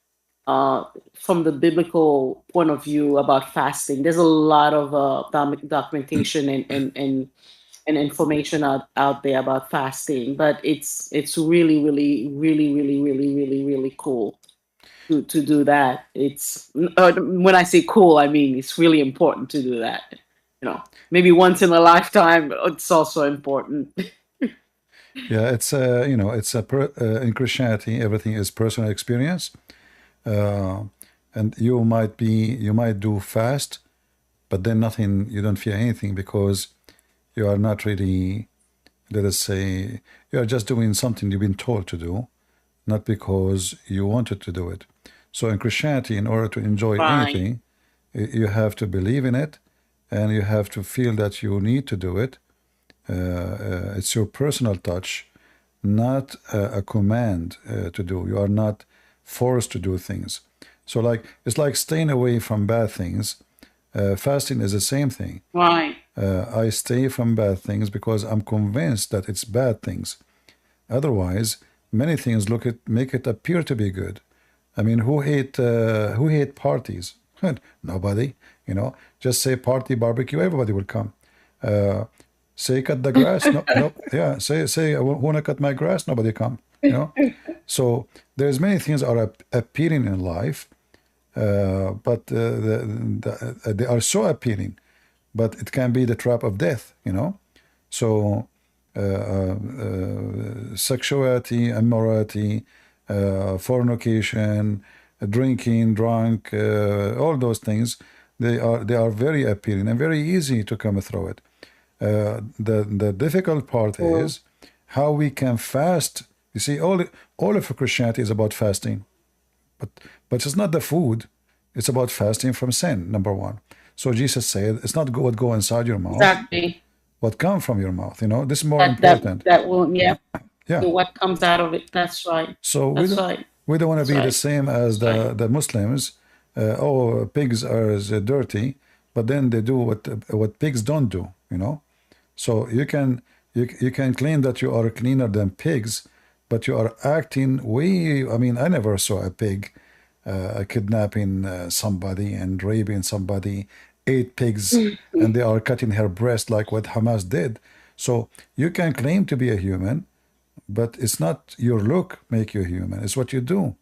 uh, from the biblical point of view about fasting. There's a lot of documentation and information out there about fasting, but it's really cool to do that. It's when I say cool, I mean it's really important to do that. Maybe once in a lifetime, it's also important. Yeah, it's in Christianity everything is personal experience, uh, and you might do fast, but then nothing, you don't feel anything because you are not really, let us say, you are just doing something you've been told to do, not because you wanted to do it. So in Christianity, in order to enjoy Right. anything, you have to believe in it, and you have to feel that you need to do it. It's your personal touch, not a command to do. You are not forced to do things. So like it's like staying away from bad things. Fasting is the same thing. Right. I stay from bad things because I'm convinced that it's bad things. Otherwise, many things make it appear to be good. I mean, who hate parties? Nobody. Just say party barbecue, everybody will come. Say cut the grass, no, yeah. Say I wanna cut my grass, nobody come. So there's many things are appealing in life, but they are so appealing, but it can be the trap of death. So sexuality, immorality, fornication, drinking, drunk, all those things, they are very appealing and very easy to come through it. The difficult part is how we can fast. You see, all of Christianity is about fasting, but it's not the food. It's about fasting from sin, number one. So Jesus said, it's not what go inside your mouth, Exactly. what come from your mouth. This is more That important. that will, yeah. Yeah. What comes out of it? That's right. So That's right. we don't want to That's be the right. same as the Muslims. Pigs are dirty, but then they do what pigs don't do. So you can claim that you are cleaner than pigs, but you are acting way. I mean, I never saw a pig kidnapping somebody and raping somebody. 8 pigs, and they are cutting her breast like what Hamas did. So you can claim to be a human, but it's not your look make you human. It's what you do,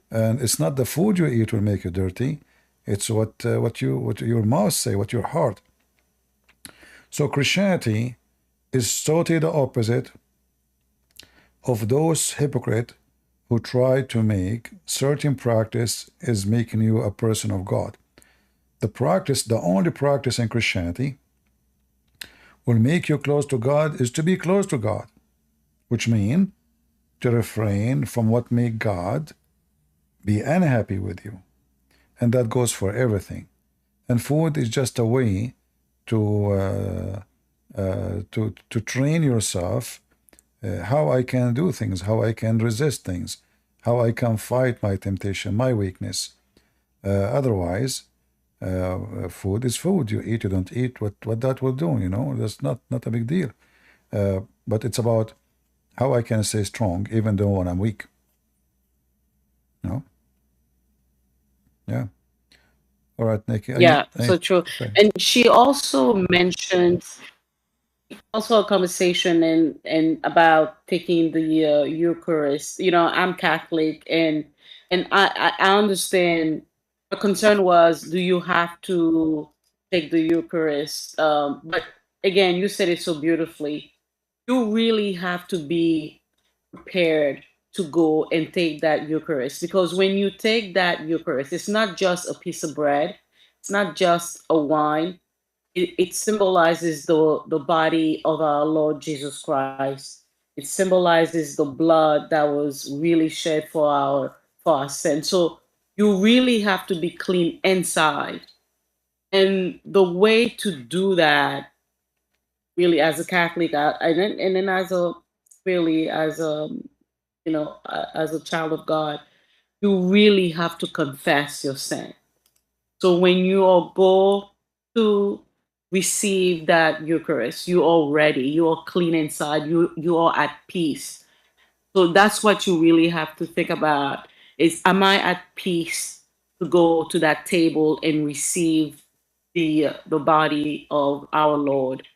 and it's not the food you eat will make you dirty. It's what your mouth say, what your heart. So Christianity is totally the opposite of those hypocrites who try to make certain practice is making you a person of God. The only practice in Christianity will make you close to God is to be close to God, which means to refrain from what make God be unhappy with you. And that goes for everything. And food is just a way to train yourself how I can do things, how I can resist things, how I can fight my temptation, my weakness. Otherwise, food is food. You eat, you don't eat, what that will do, that's not a big deal. But it's about how I can stay strong even though when I'm weak. Yeah. All right, Nikki. Yeah, so true. Okay. And she also mentioned also a conversation and about taking the Eucharist. I'm Catholic, and I understand. The concern was, do you have to take the Eucharist? But again, you said it so beautifully. You really have to be prepared to go and take that Eucharist, because when you take that Eucharist, it's not just a piece of bread, it's not just a wine. It symbolizes the body of our Lord Jesus Christ. It symbolizes the blood that was really shed for our sin. So you really have to be clean inside. And the way to do that really as a Catholic, and then as a really as a as a child of God, you really have to confess your sin. So when you all go to receive that Eucharist, you are ready, you are clean inside, you are at peace. So that's what you really have to think about is, am I at peace to go to that table and receive the body of our Lord,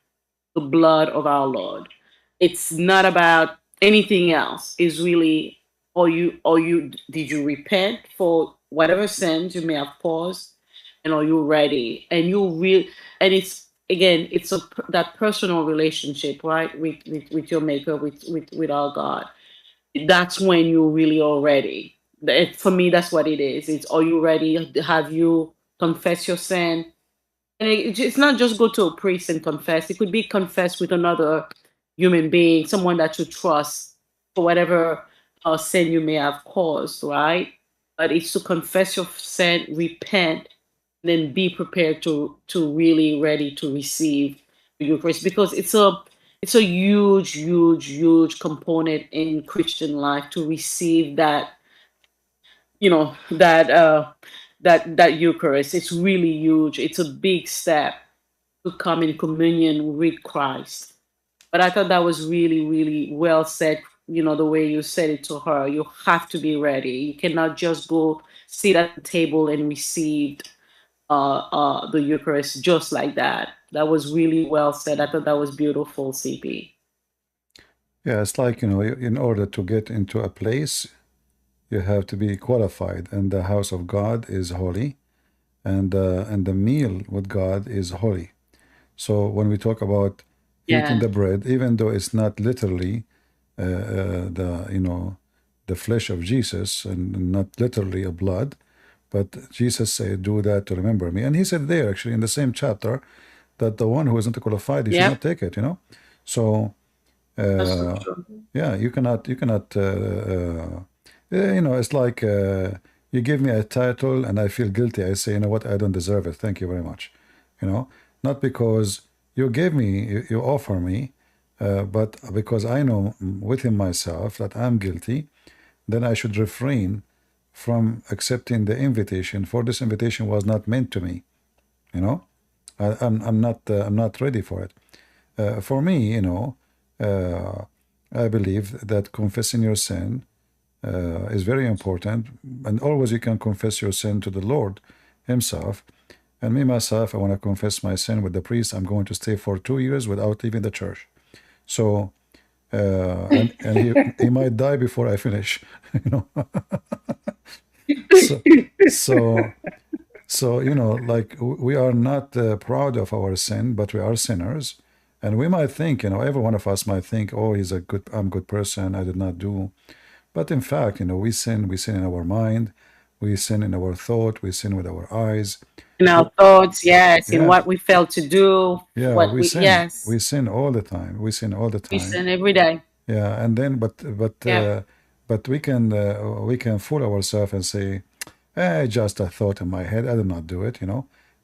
the blood of our Lord? It's not about anything else. It's really, did you repent for whatever sins you may have caused, and are you ready? And you real and it's again, it's that personal relationship, right, with your Maker, with our God. That's when you really are ready. For me, that's what it is. It's, are you ready? Have you confessed your sin? And it's not just go to a priest and confess. It could be confess with another human being, someone that you trust for whatever sin you may have caused, right? But it's to confess your sin, repent, then be prepared to really ready to receive the Eucharist, because it's a huge, huge, huge component in Christian life to receive that, that Eucharist. It's really huge. It's a big step to come in communion with Christ. But I thought that was really, really well said. The way you said it to her, you have to be ready. You cannot just go sit at the table and receive the Eucharist just like that. That was really well said. I thought that was beautiful, CP. Yeah, it's like, in order to get into a place, you have to be qualified, and the house of God is holy, and the meal with God is holy. So when we talk about eating Yeah. the bread, even though it's not literally the flesh of Jesus and not literally a blood, but Jesus said, "Do that to remember me." And he said there, actually, in the same chapter, that the one who isn't qualified, he should Yep. not take it. So That's so true. yeah, you cannot. It's like you give me a title and I feel guilty. I say, you know what, I don't deserve it. Thank you very much. Not because you gave me, you offer me, but because I know within myself that I'm guilty, then I should refrain from accepting the invitation. For this invitation was not meant to me. I'm not ready for it. For me, I believe that confessing your sin is very important, and always you can confess your sin to the Lord Himself. And me myself, I want to confess my sin with the priest. I'm going to stay for 2 years without leaving the church. So, and he might die before I finish. So like we are not proud of our sin, but we are sinners, and we might think, every one of us might think, oh, I'm a good person, I did not do. But in fact, we sin in our mind, we sin in our thought, we sin with our eyes. In our thoughts, yes, in Yeah. what we failed to do. Yeah, What we sin. yes. We sin all the time. We sin all the We time. sin every day. Yeah, and then Yeah. but we can fool ourselves and say, just a thought in my head. I did not do it.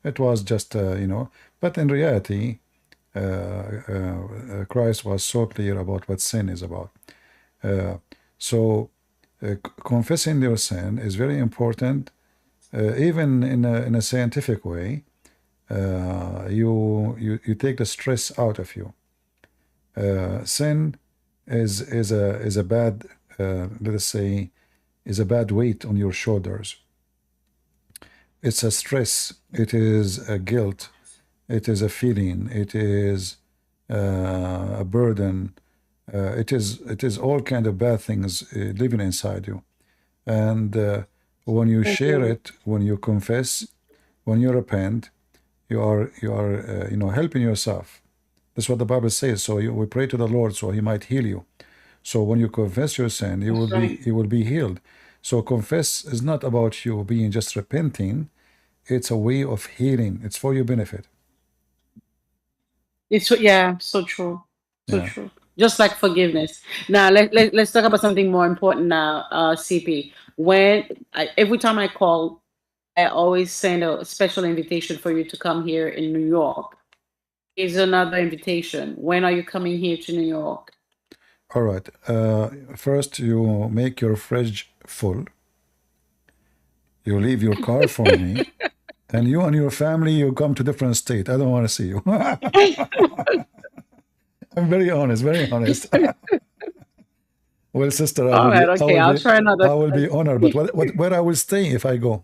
It was just But in reality, Christ was so clear about what sin is about. So confessing your sin is very important, even in a scientific way. You take the stress out of you. Sin is a bad, let us say, is a bad weight on your shoulders. It's a stress. It is a guilt. It is a feeling. It is a burden. It is all kind of bad things living inside you. And when you share it, when you confess, when you repent, you are helping yourself. That's what the Bible says. So we pray to the Lord so He might heal you. So when you confess your sin, you will be healed. So confess is not about you being just repenting. It's a way of healing. It's for your benefit. It's so true. So Yeah. true. Just like forgiveness. Now let's talk about something more important now, CP. Every time I call, I always send a special invitation for you to come here in New York. is another invitation. When are you coming here to New York? All right. First, you make your fridge full. You leave your car for me. And you and your family, you come to different state. I don't want to see you. I'm very honest, very honest. Well, sister, All right, okay, I'll try another. I will be honored. But where I will stay if I go?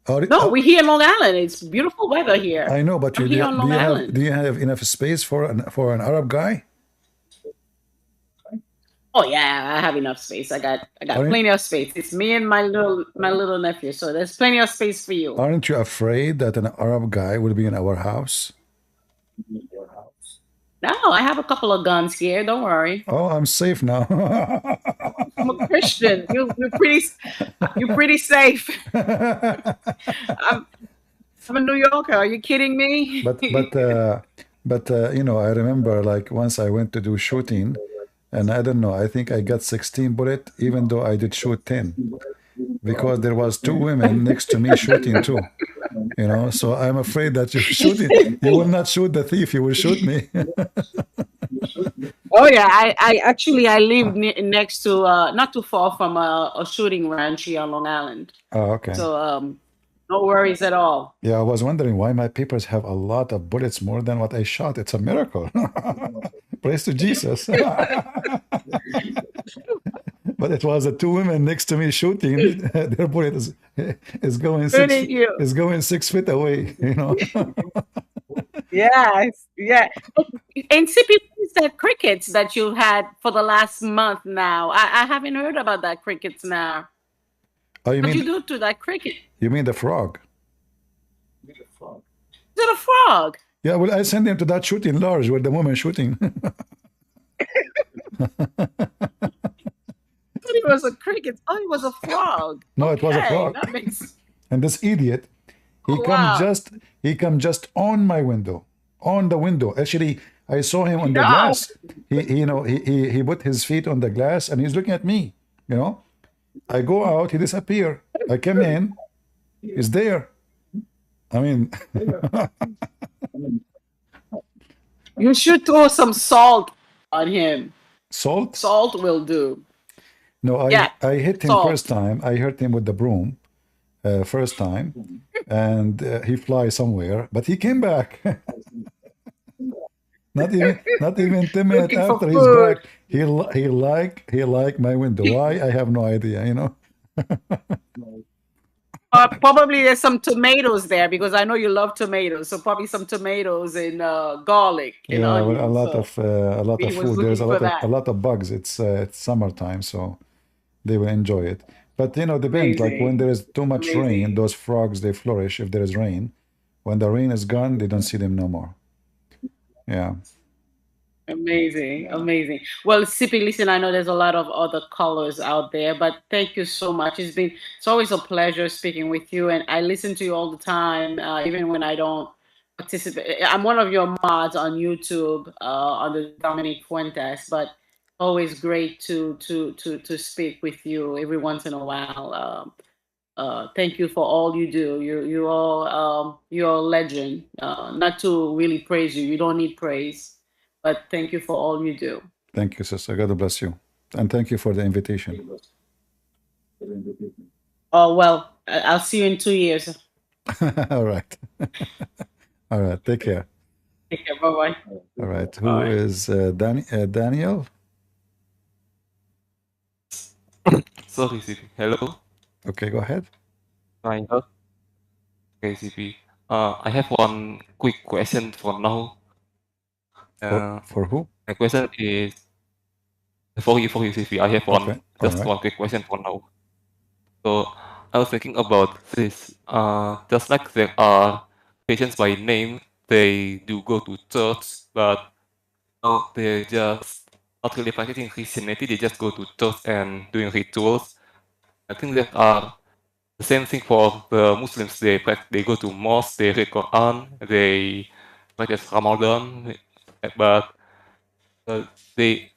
No, we're here in Long Island. It's beautiful weather here. I know, but I'm here on Long Island. do you have enough space for an Arab guy? Oh yeah, I have enough space. I got plenty of space. It's me and my little nephew, so there's plenty of space for you. Aren't you afraid that an Arab guy will be in our house? No, I have a couple of guns here. Don't worry. Oh, I'm safe now. I'm a Christian. You're pretty safe. I'm a New Yorker. Are you kidding me? But you know, I remember like once I went to do shooting, and I don't know, I think I got 16 bullets, even though I did shoot 10, because there was 2 women next to me shooting too. You know, so I'm afraid that you will not shoot the thief, you will shoot me. Oh yeah, I live next to not too far from a shooting range here on Long Island. Oh, okay. So no worries at all. Yeah, I was wondering why my papers have a lot of bullets, more than what I shot. It's a miracle. Praise to Jesus. But it was the 2 women next to me shooting. Their bullet is going 6 feet away, you know. Yes, yeah. And CP, is that crickets that you had for the last month now? I haven't heard about that crickets now. Oh, What you do to that cricket? You mean the frog? Is it a frog? Yeah, well, I sent him to that shooting lodge where the woman shooting. I thought it was a cricket. Oh, it was a frog. No, it was a frog. That makes... And this idiot, he come just on my window, on the window. Actually, I saw him on the glass. He put his feet on the glass and he's looking at me. You know, I go out, he disappear. I come in, he's there. I mean, you should throw some salt on him. Salt? Salt will do. No, I hit him first time. I hurt him with the broom first time, and he flies somewhere. But he came back. not even 10 minutes after he's back. He liked my window. Why? I have no idea. You know. Probably there's some tomatoes there because I know you love tomatoes. So probably some tomatoes and garlic and onions. Well, a lot of food. There's a lot of bugs. It's summertime, so they will enjoy it. But you know, depends. Like when there is too much rain, those frogs they flourish if there is rain. When the rain is gone, they don't see them no more. Yeah. Amazing. Well, Sippy, listen, I know there's a lot of other colors out there, but thank you so much. It's always a pleasure speaking with you, and I listen to you all the time, even when I don't participate. I'm one of your mods on YouTube under Dominic Fuentes, but always great to speak with you every once in a while. Thank you for all you do. You're a legend. Not to really praise you. You don't need praise. But thank you for all you do. Thank you, sister. God bless you. And thank you for the invitation. Oh, well, I'll see you in 2 years. All right. All right. Take care. Take care. Bye-bye. All right. Who is Daniel? Sorry, CP. Hello? Okay, go ahead. Okay, CP. I have one quick question for now. For who? My question is for you, CP. I have one quick question for now. So I was thinking about this. Just like there are Christians by name, they do go to church, but they just not really practicing Christianity. They just go to church and doing rituals. I think there are the same thing for the Muslims. They go to mosque, they read Quran, they practice Ramadan, but they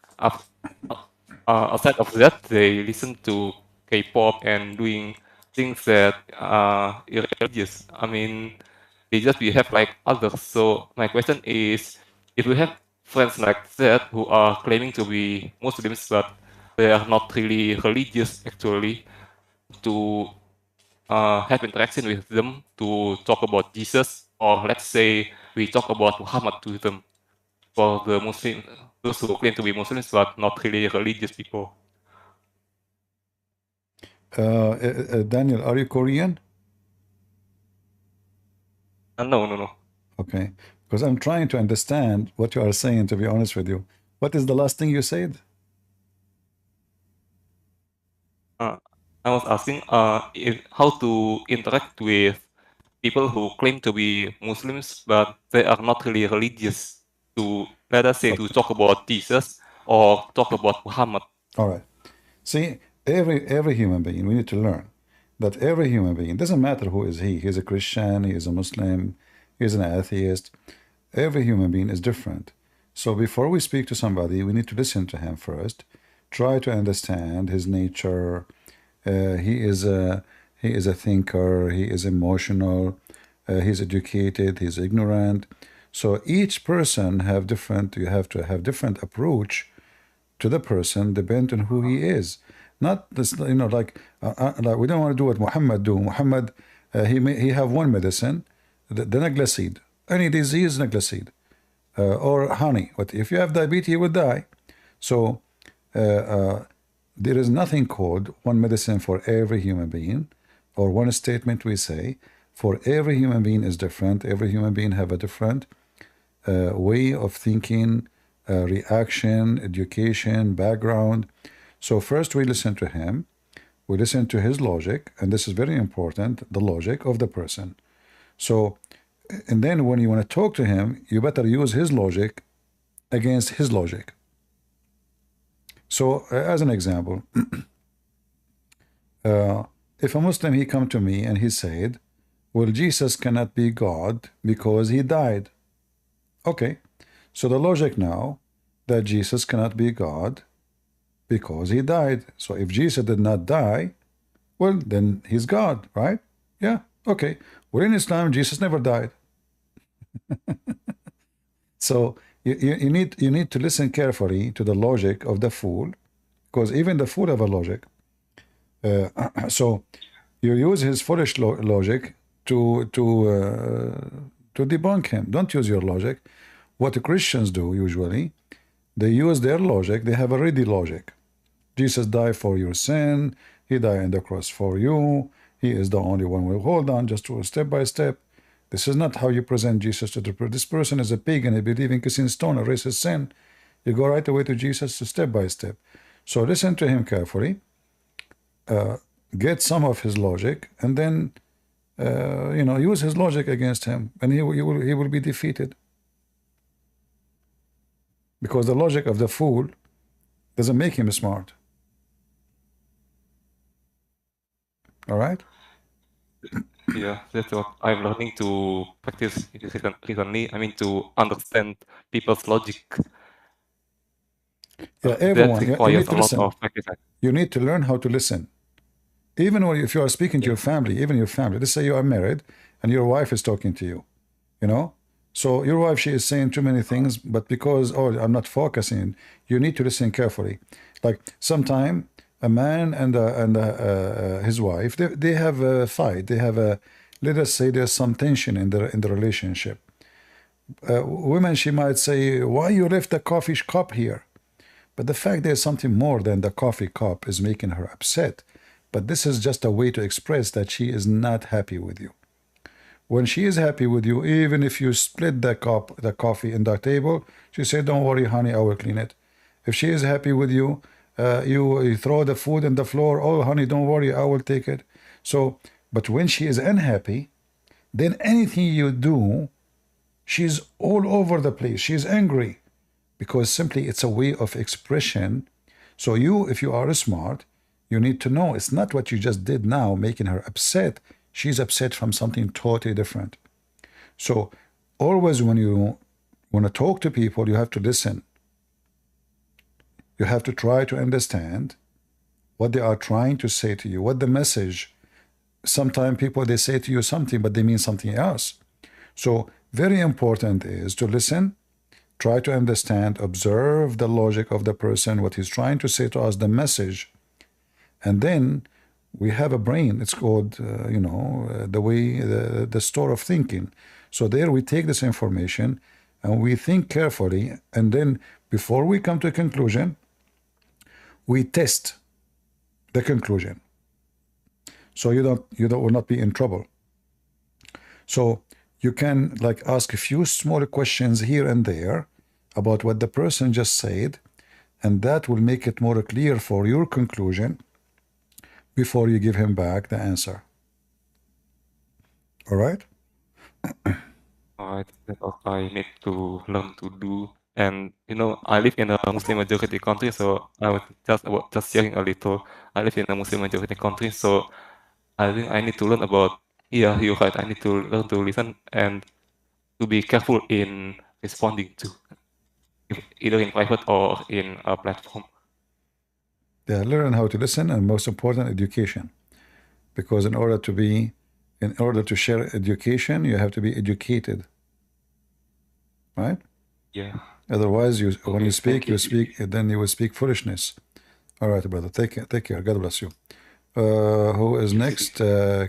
outside of that they listen to K-pop and doing things that are irreligious. I mean, they just behave like others. So my question is, if we have friends like that who are claiming to be Muslims but they are not really religious actually, to have interaction with them to talk about Jesus, or let's say we talk about Muhammad to them, for the Muslim, those who claim to be Muslims but not really religious people. Daniel, are you Korean? No. Okay, because I'm trying to understand what you are saying, to be honest with you. What is the last thing you said? I was asking how to interact with people who claim to be Muslims but they are not really religious, to, let us say, to talk about Jesus or talk about Muhammad. All right. See, every human being, we need to learn that every human being, doesn't matter who is he. He's a Christian, he is a Muslim, he's an atheist. Every human being is different. So before we speak to somebody, we need to listen to him first, try to understand his nature. He is a thinker, he is emotional, he's educated, he's ignorant. So each person have different, you have to have different approach to the person depending on who he is. Not this, like we don't want to do what Muhammad do. Muhammad, he have one medicine, the naglaseed. Any disease, naglaseed. Or honey. But if you have diabetes, you will die. So there is nothing called one medicine for every human being, or one statement we say. For every human being is different. Every human being have a different way of thinking, reaction, education, background. So first we listen to him, we listen to his logic, and this is very important, the logic of the person. So, and then when you want to talk to him, you better use his logic against his logic. So, as an example, if a Muslim, he come to me and he said, well, Jesus cannot be God because he died. Okay, so the logic now that Jesus cannot be God because he died. So if Jesus did not die, well, then he's God, right? Yeah, okay. Well, in Islam, Jesus never died. So you need to listen carefully to the logic of the fool, because even the fool have a logic. So you use his foolish logic to debunk him. Don't use your logic. What the Christians do usually, they use their logic. They have a ready logic. Jesus died for your sin. He died on the cross for you. He is the only one. Well, hold on, just step by step. This is not how you present Jesus to the person. This person is a pagan. He believes in kissing stone, erase his sin. You go right away to Jesus, step by step. So listen to him carefully. Get some of his logic, and then use his logic against him, and he will be defeated. Because the logic of the fool doesn't make him smart. All right? Yeah, that's what I'm learning to practice recently. I mean, to understand people's logic. Yeah, everyone, that you requires need to a lot listen. of practice. You need to learn how to listen. Even if you are speaking to your family, even your family, let's say you are married and your wife is talking to you, So your wife, she is saying too many things, but because, I'm not focusing, you need to listen carefully. Like sometime a man and his wife, they have a fight. They have let us say there's some tension in the relationship. Women, she might say, why you left the coffee cup here? But the fact there's something more than the coffee cup is making her upset. But this is just a way to express that she is not happy with you. When she is happy with you, even if you split the coffee in the table, she said, don't worry, honey, I will clean it. If she is happy with you, you throw the food on the floor, oh, honey, don't worry, I will take it. So, but when she is unhappy, then anything you do, she's all over the place. She's angry because simply it's a way of expression. So you, if you are smart, you need to know it's not what you just did now making her upset. She's upset from something totally different. So always when you want to talk to people, you have to listen. You have to try to understand what they are trying to say to you, what the message. Sometimes people, they say to you something, but they mean something else. So very important is to listen, try to understand, observe the logic of the person, what he's trying to say to us, the message, and then we have a brain. It's called, the way, the store of thinking. So there we take this information and we think carefully, and then before we come to a conclusion, we test the conclusion. So you will not be in trouble. So you can like ask a few small questions here and there about what the person just said, and that will make it more clear for your conclusion before you give him back the answer. All right? Alright, that's what I need to learn to do. And I live in a Muslim majority country, so I was just sharing a little. I live in a Muslim majority country, so I think I need to learn about. Yeah, you're right. I need to learn to listen and to be careful in responding to, either in private or in a platform. Yeah, learn how to listen, and most important, education. Because in order to share education, you have to be educated, right? Yeah. Otherwise, when Okay, you speak, thank you. then you will speak foolishness. All right, brother. Take care. God bless you. Who is next?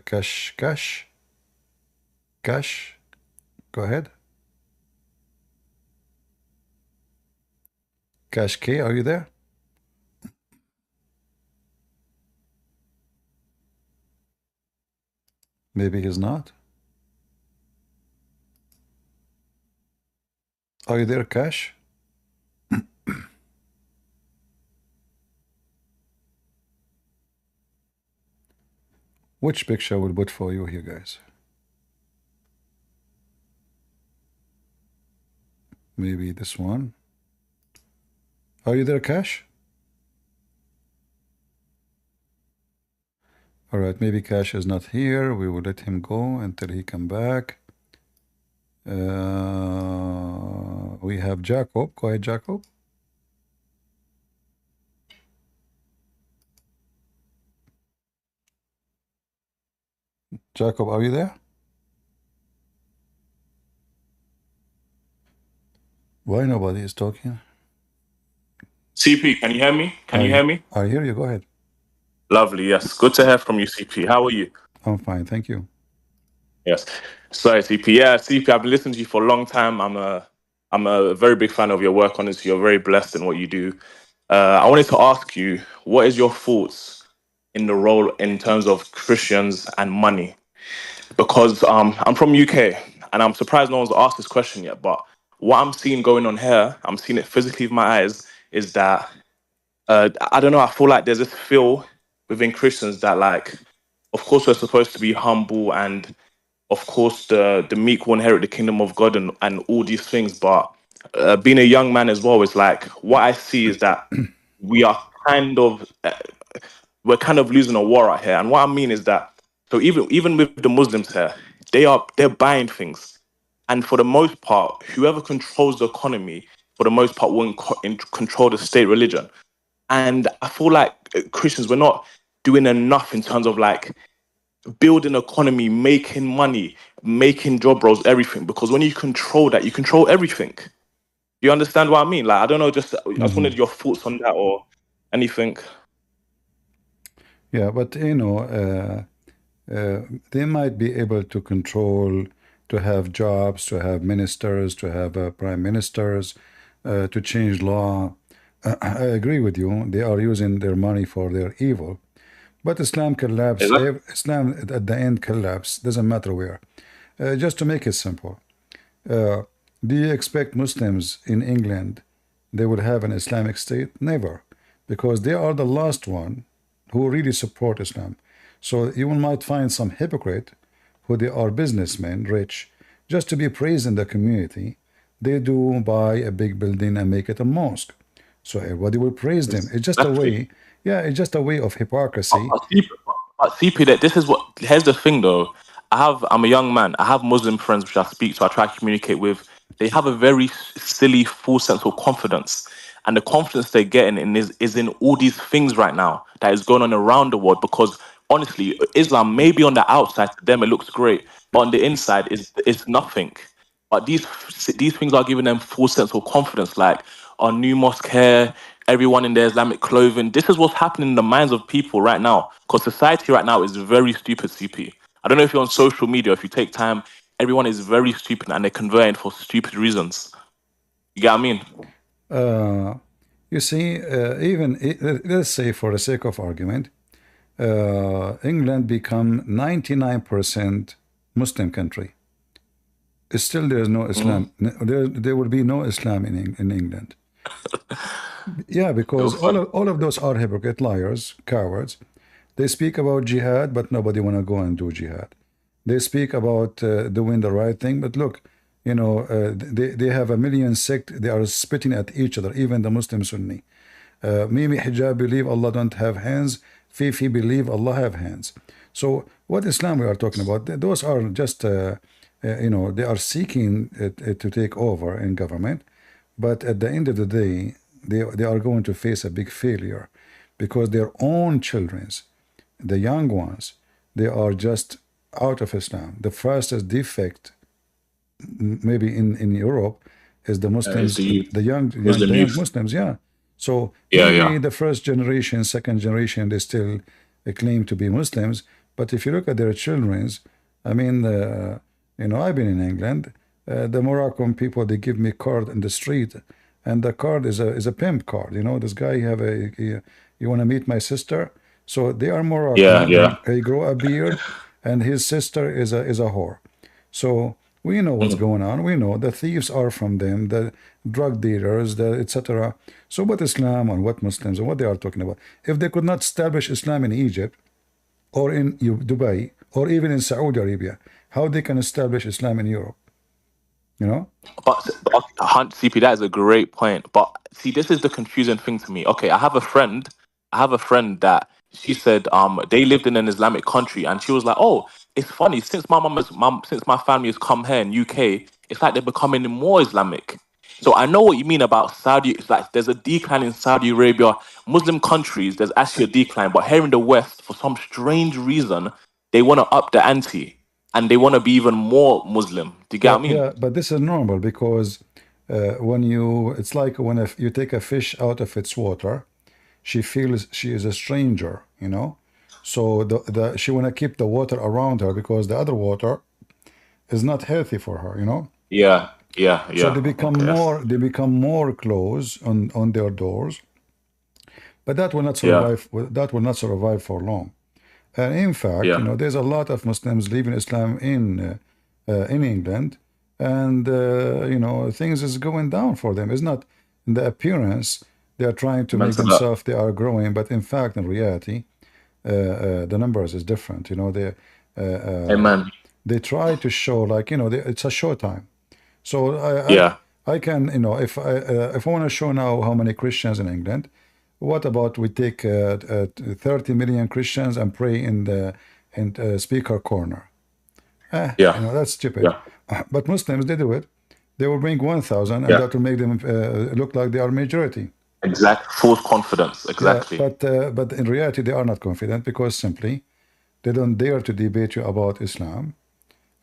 Cash. Go ahead. Cash K, are you there? Maybe he's not. Are you there, Cash? Which picture will put for you here, guys? Maybe this one. Are you there, Cash? All right, maybe Cash is not here. We will let him go until he come back. We have Jacob. Go ahead, Jacob. Jacob, are you there? Why nobody is talking? CP, can you hear me? Can you hear me? I hear you. Go ahead. Lovely. Yes. Good to hear from you, CP. How are you? I'm fine. Thank you. Yes. Sorry, CP. Yeah, CP, I've been listening to you for a long time. I'm a very big fan of your work. Honestly, you're very blessed in what you do. I wanted to ask you, what is your thoughts in the role in terms of Christians and money? Because I'm from UK and I'm surprised no one's asked this question yet. But what I'm seeing going on here, I'm seeing it physically with my eyes, is that I don't know. I feel like there's this feel within Christians that, like, of course, we're supposed to be humble, and of course, the meek will inherit the kingdom of God, and all these things. But being a young man as well, is like what I see is that we are kind of we're kind of losing a war out here. And what I mean is that, so even with the Muslims here, they're buying things, and for the most part, whoever controls the economy, for the most part, will control the state religion. And I feel like Christians, we're not doing enough in terms of like building economy, making money, making job roles, everything. Because when you control that, you control everything. Do you understand what I mean? Like, I don't know, I just wanted your thoughts on that or anything. Yeah, but they might be able to control, to have jobs, to have ministers, to have prime ministers, to change law. I agree with you. They are using their money for their evil. But Islam collapse. Islam at the end collapse. Doesn't matter where. Just to make it simple. Do you expect Muslims in England, they will have an Islamic state? Never. Because they are the last one who really support Islam. So you might find some hypocrite who they are businessmen, rich, just to be praised in the community. They do buy a big building and make it a mosque. So everybody will praise them. It's just a way, it's just a way of hypocrisy. CP, that this is what, here's the thing though. I'm a young man. I have Muslim friends which I speak to, I try to communicate with. They have a very silly, false sense of confidence. And the confidence they're getting in is in all these things right now that is going on around the world. Because honestly, Islam maybe on the outside to them it looks great, but on the inside is nothing. But these things are giving them full sense of confidence, like our new mosque here, everyone in their Islamic clothing. This is what's happening in the minds of people right now, because society right now is very stupid. CP, I don't know if you're on social media, if you take time, everyone is very stupid and they're converting for stupid reasons. You get what I mean? You see, let's say for the sake of argument, England become 99% Muslim country. Still, there is no Islam. There will be no Islam in England. Yeah, because all of those are hypocrite liars, cowards. They speak about jihad, but nobody want to go and do jihad. They speak about doing the right thing, but look, you know, they have a million sect. They are spitting at each other, even the Muslim Sunni. Mimi Hijab believe Allah don't have hands. Fifi believe Allah have hands. So what Islam we are talking about? Those are just, you know, they are seeking to take over in government. But at the end of the day, they are going to face a big failure because their own children's, the young ones, they are just out of Islam. The fastest defect, maybe in Europe, is the Muslims, the young Muslims, yeah. So maybe the first generation, second generation, they still claim to be Muslims. But if you look at their children's, I mean, you know, I've been in England. The Moroccan people, they give me card in the street, and the card is a pimp card. You know, this guy you want to meet my sister? So they are Moroccan. He grow a beard, and his sister is a whore. So we know what's going on. We know the thieves are from them, the drug dealers, the etc. So what Islam and what Muslims and what they are talking about? If they could not establish Islam in Egypt or in Dubai or even in Saudi Arabia, how they can establish Islam in Europe? You know? But CP, that is a great point. But see, this is the confusing thing to me. Okay, I have a friend that she said they lived in an Islamic country, and she was like, oh, it's funny, since since my family has come here in UK, it's like they're becoming more Islamic. So I know what you mean about Saudi. It's like there's a decline in Saudi Arabia, Muslim countries. There's actually a decline, but here in the West, for some strange reason, they want to up the ante and they want to be even more Muslim. Do you get what I mean? Yeah, but this is normal because it's like when you take a fish out of its water, she feels she is a stranger, you know. So she want to keep the water around her because the other water is not healthy for her, you know. Yeah. So they become more close on their doors, but that will not survive. That will not survive for long. And in fact, you know, there's a lot of Muslims leaving Islam in England, and you know, things is going down for them. It's not in the appearance they are trying to make themselves they are growing, but in fact, in reality, the numbers is different. You know, they try to show like, you know, it's a show time. So I can, you know, if I want to show now how many Christians in England, what about we take 30 million Christians and pray in the speaker corner? You know, that's stupid. But Muslims, they do it. They will bring 1,000 and that will make them look like they are majority. Exact false confidence. Exactly. Yeah, but in reality, they are not confident because simply they don't dare to debate you about Islam.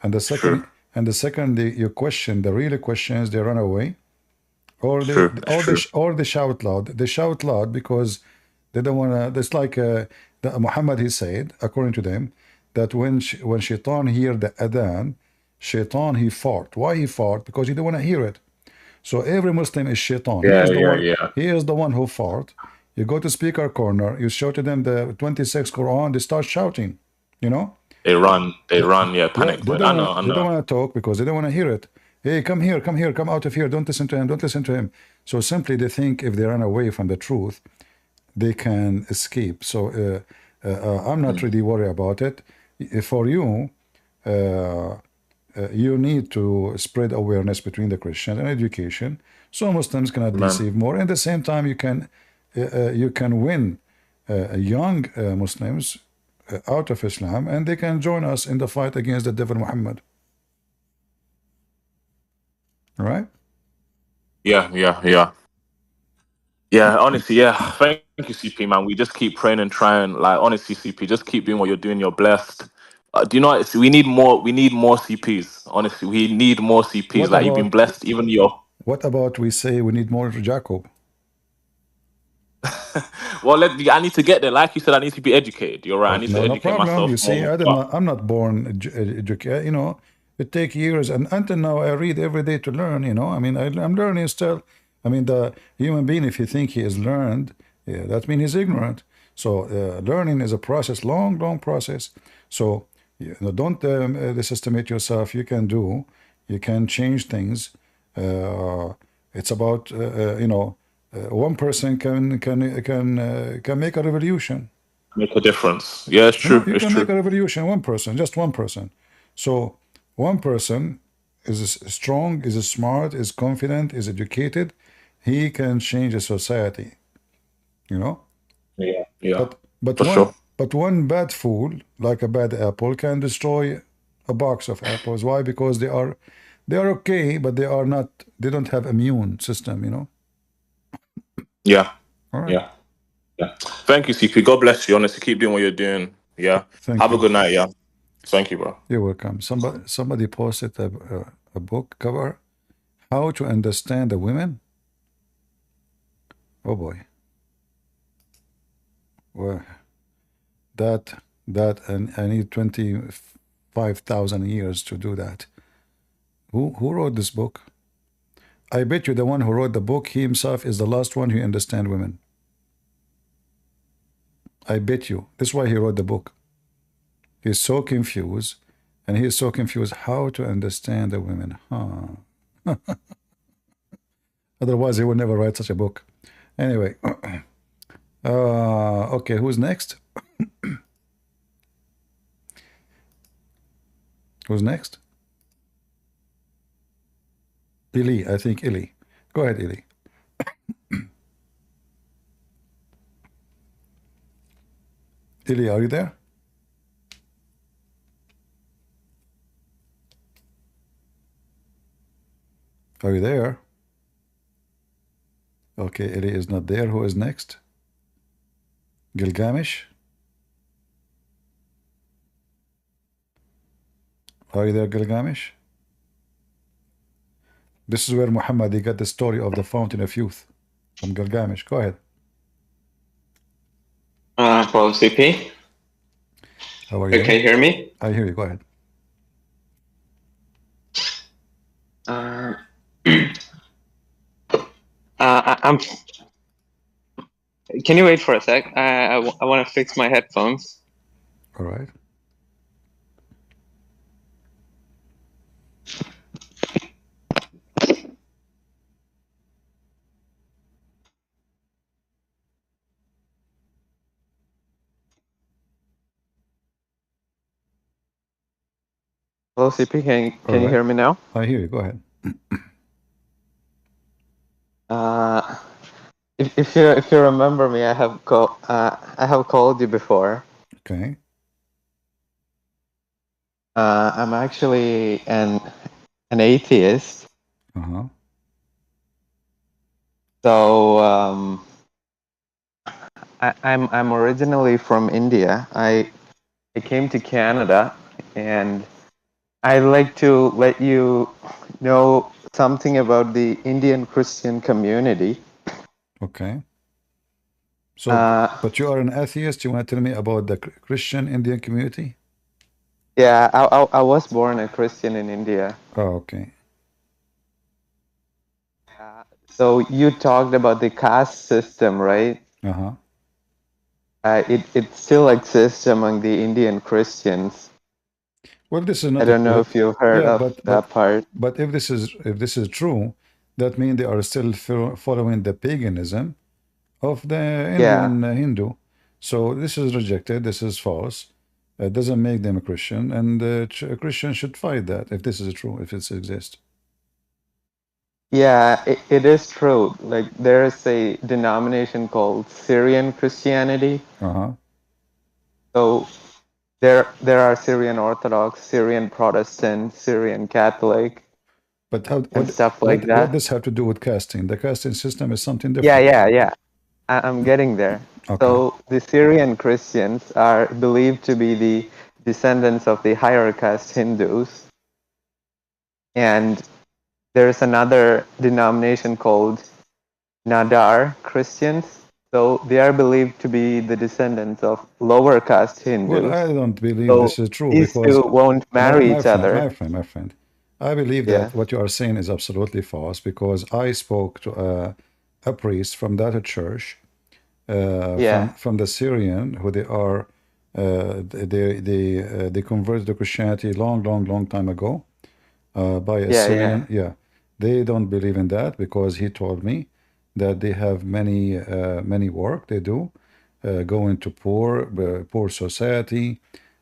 And the second you question the real questions, they run away, or they shout loud. They shout loud because they don't want to. It's like Muhammad, he said, according to them, that when Shaitan hear the adhan, Shaitan he fart. Why he fart? Because he don't want to hear it. So every Muslim is Shaitan. He is the one who fart. You go to speaker corner, you show to them the 26 Quran, they start shouting. You know. They run, panic. They don't want to talk because they don't want to hear it. Hey, come here, come out of here. Don't listen to him. So simply they think if they run away from the truth, they can escape. So I'm not really worried about it. For you, you need to spread awareness between the Christians and education, so Muslims cannot deceive more. At the same time, you can win young Muslims out of Islam, and they can join us in the fight against the devil Muhammad. Right? Yeah. Yeah, honestly, yeah. Thank you, CP, man. We just keep praying and trying. Like, honestly, CP, just keep doing what you're doing. You're blessed. Do you know what? We need more. We need more CPs. Honestly, we need more CPs. What Like, you've been about blessed. Even your. what about we say we need more Jacob? Well, I need to get there. Like you said, I need to be educated. You're right. I Well, need to no, no educate problem. myself You see, more. But I'm not born educated. You know, it takes years, and until now, I read every day to learn. You know, I mean, I'm learning still. I mean, the human being, if you think he is learned, yeah, that means he's ignorant. So learning is a process, long, long process. So you know, don't disestimate yourself. You can do. You can change things. It's about you know, one person can make a revolution. make a difference. Yeah, it's You know, true. you It's can make true. a revolution, one person, just one person. So one person is strong, is smart, is confident, is educated. He can change a society, you know. Yeah, yeah, But for sure. one bad fool, like a bad apple, can destroy a box of apples. Why? Because they are okay, but they are not. They don't have immune system, you know. Yeah, All right. yeah, yeah. Thank you, CP. God bless you. Honestly, keep doing what you're doing. Yeah. Thank Have a you. good night. Yeah. Thank you, bro. You're welcome. Somebody posted a book cover, How to Understand the Women. Oh boy. Well, that and I need 25,000 years to do that. Who wrote this book? I bet you the one who wrote the book, he himself is the last one who understand women. I bet you. That's why he wrote the book. He's so confused, and he's so confused how to understand the women. Huh. Otherwise, he would never write such a book. Anyway, okay, who's next? Who's next? Eli, I think Eli. Go ahead, Eli. Eli, are you there? Are you there? Okay, Eli is not there. Who is next? Gilgamesh? Are you there, Gilgamesh? This is where Muhammad, he got the story of the fountain of youth from Gilgamesh. Go ahead. Hello, CP. How are you? Can you hear me? I hear you. Go ahead. I'm. Can you wait for a sec? I want to fix my headphones. All right. Hello, CP. Can you hear me now? I hear you. Go ahead. If you remember me, I have called you before. Okay. I'm actually an atheist. Uh-huh. So I'm originally from India. I came to Canada, and I'd like to let you know something about the Indian Christian community. Okay. So, but you are an atheist. You want to tell me about the Christian Indian community? Yeah, I was born a Christian in India. Oh, okay. So you talked about the caste system, right? Uh-huh. It still exists among the Indian Christians. Well, this is not. I don't know if you've heard of that part. But if this is true, that means they are still following the paganism of the Indian Hindu. So this is rejected. This is false. It doesn't make them a Christian, and a Christian should fight that if this is true, if it exists. Yeah, it is true. Like there is a denomination called Syrian Christianity. Uh-huh. So there are Syrian Orthodox, Syrian Protestant, Syrian Catholic, but and stuff like that. What does have to do with casting? The casting system is something different. Yeah. I'm getting there. Okay. So the Syrian Christians are believed to be the descendants of the higher caste Hindus, and there's another denomination called Nadar Christians. So they are believed to be the descendants of lower caste Well, Hindus. I don't believe So this is true these because two won't marry each other. my friend, I believe Yeah. that what you are saying is absolutely false because I spoke to a priest from that church, Yeah. from the Syrian, who they are, they converted to Christianity long time ago, by a Yeah, Syrian. Yeah, they don't believe in that because he told me that they have many work they do, going to poor society,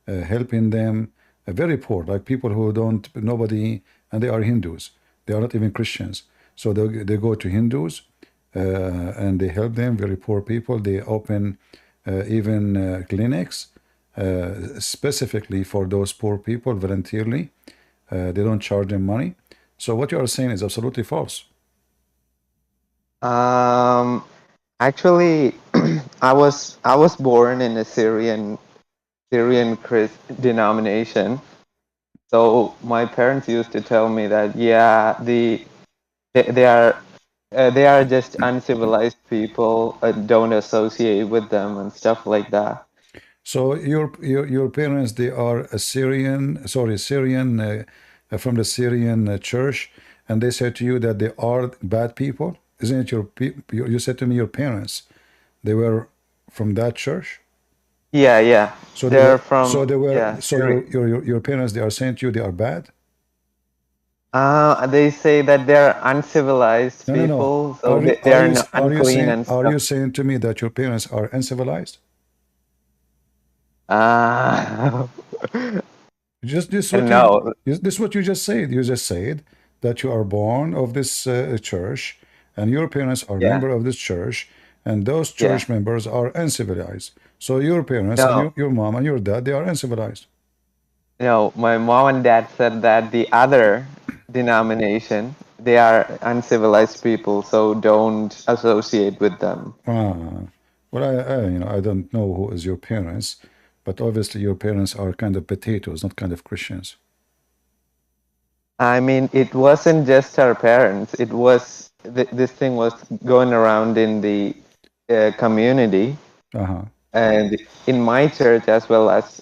helping them, very poor, like people who don't nobody, and they are Hindus. They are not even Christians, so they go to Hindus, and they help them, very poor people. They open even clinics specifically for those poor people voluntarily. They don't charge them money. So what you are saying is absolutely false. Actually, I was born in a Syrian Christ denomination. So my parents used to tell me that yeah, they are just uncivilized people. Don't associate with them and stuff like that. So your parents, they are a Syrian, from the Syrian church, and they said to you that they are bad people. Isn't it you said to me your parents, they were from that church? Yeah. So They're from your parents, they are saying to you they are bad? They say that they're uncivilized No. people, so they are unclean and Are stuff. you saying to me that your parents are uncivilized? This what you just said. You just said that you are born of this church, and your parents are Yeah. member of this church, and those church members are uncivilized. So your parents and No. your mom and your dad, they are uncivilized. No, my mom and dad said that the other denomination, they are uncivilized people, so don't associate with them. Well, I don't know who is your parents, but obviously your parents are kind of potatoes, not kind of Christians. I mean, it wasn't just our parents. It was this thing was going around in the community, and in my church as well as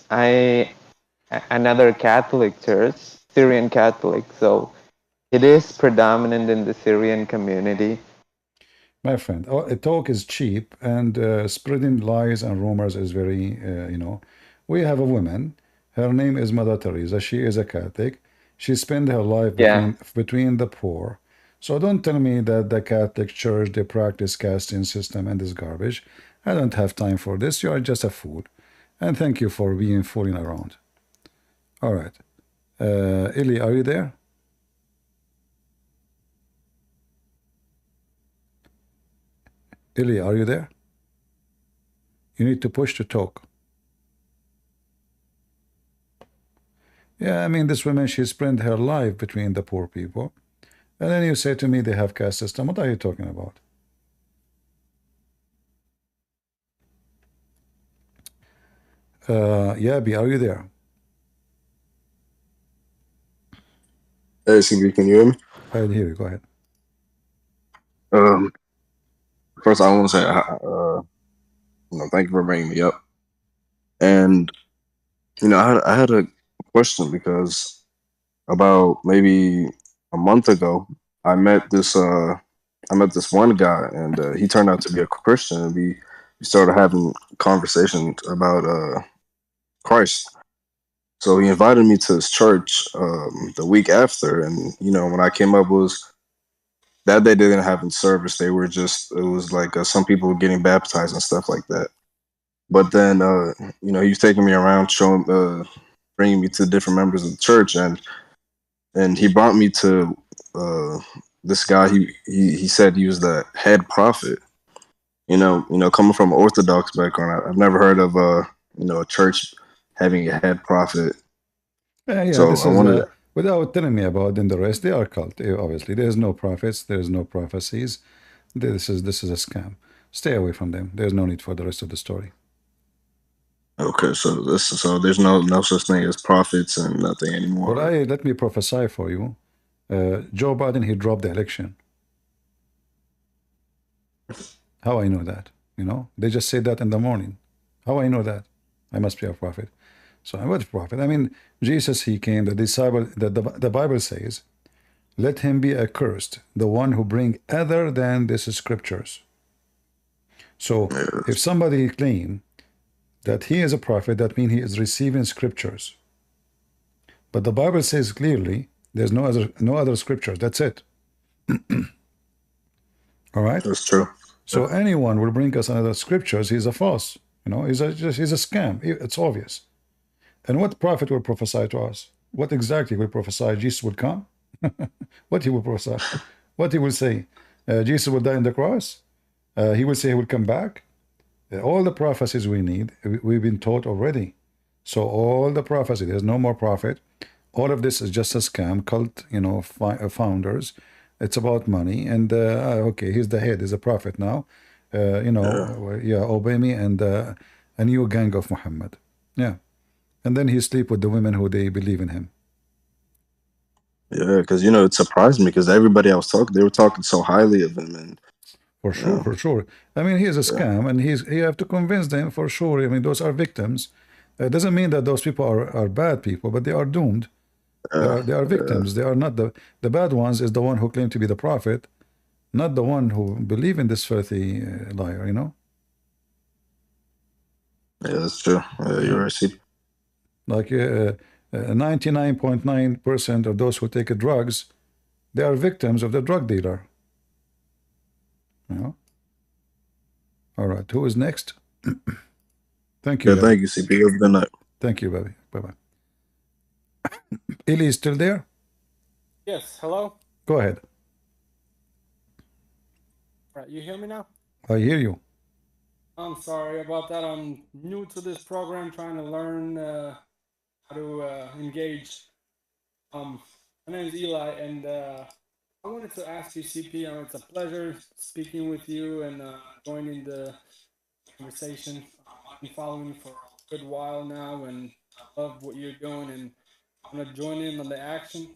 another Catholic church, Syrian Catholic. So it is predominant in the Syrian community. My friend, talk is cheap, and spreading lies and rumors is very, We have a woman. Her name is Mother Teresa. She is a Catholic. She spent her life between the poor. So don't tell me that the Catholic Church, they practice casting system and this garbage. I don't have time for this. You are just a fool. And thank you for being fooling around. All right. Ili, are you there? Ili, are you there? You need to push to talk. Yeah, I mean, this woman, she spent her life between the poor people. And then you say to me they have caste system. What are you talking about? Yabi, are you there? Hey, CB, can you hear me? I hear you. Go ahead. First, I want to say, thank you for bringing me up. And I had a question because about maybe a month ago, I met this one guy, and he turned out to be a Christian, and we started having conversations about Christ. So he invited me to his church the week after, and when I came up, was that they didn't have in service. It was like some people were getting baptized and stuff like that. But then he was taking me around, bringing me to different members of the church, and he brought me to this guy. He said he was the head prophet. Coming from an Orthodox background, I've never heard of a church having a head prophet. So this is without telling me about them, the rest, they are cult. Obviously, there's no prophets, there's no prophecies. This is a scam. stay away from them. There's no need for the rest of the story. Okay, so there's no such thing as prophets and nothing anymore. Well, let me prophesy for you. Joe Biden, he dropped the election. How I know that? You know, they just say that in the morning. How I know that? I must be a prophet. So I'm not a prophet. I mean, Jesus, he came, the disciple, the Bible says, let him be accursed, the one who bring other than these scriptures. So if somebody claim that he is a prophet, that means he is receiving scriptures. But the Bible says clearly, there's no other scriptures. That's it. All right? That's true. So anyone will bring us another scriptures, he's a false. You know, he's a scam. It's obvious. And what prophet will prophesy to us? What exactly will prophesy? Jesus will come? What he will prophesy? What he will say? Jesus will die on the cross? He will say he will come back? All the prophecies we need, we've been taught already. So all the prophecy, there's no more prophet. All of this is just a scam, cult, you know, founders. It's about money. And okay, he's the head, he's a prophet now. You know, obey me and a new gang of Muhammad. Yeah. And then he sleep with the women who they believe in him. Yeah, because you know it surprised me because everybody I was talking, they were talking so highly of him, and for sure, for sure. I mean, he is a scam, and you have to convince them for sure. I mean, those are victims. It doesn't mean that those people are bad people, but they are doomed. They are victims. They are not the bad ones. Is the one who claimed to be the prophet, not the one who believe in this filthy liar. You know. Yeah, that's true. You're right. See. Like 99.9% of those who take drugs, they are victims of the drug dealer. You know? All right. Who is next? Thank you. Yeah, thank you, CP. Have a good night. Thank you, baby. Bye-bye. Eli is still there? Yes. Hello? Go ahead. Right. You hear me now? I hear you. I'm sorry about that. I'm new to this program, trying to learn how to engage. My name is Eli, and I wanted to ask you, CP. It's a pleasure speaking with you and joining the conversation. I've been following you for a good while now, and I love what you're doing, and I'm gonna join in on the action.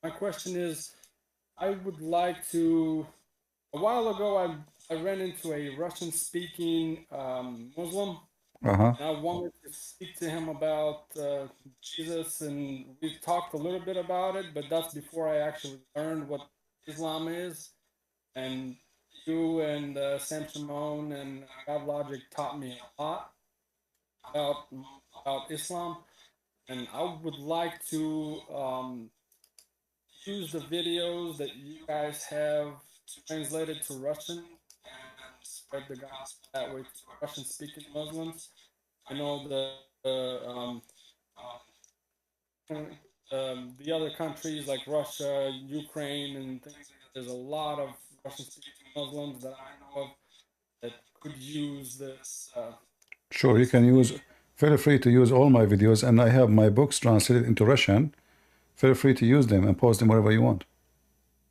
My question is, I would like to. A while ago, I ran into a Russian-speaking Muslim. And I wanted to speak to him about Jesus, and we talked a little bit about it, but that's before I actually learned what Islam is. And you and Sam Shimon and God Logic taught me a lot about Islam, and I would like to use the videos that you guys have translated to Russian and spread the gospel that way to Russian-speaking Muslims. I know the other countries like Russia, Ukraine, and things. There's a lot of Russian-speaking Muslims that I know of that could use this. Sure, you can use. Feel free to use all my videos, and I have my books translated into Russian. Feel free to use them and post them wherever you want.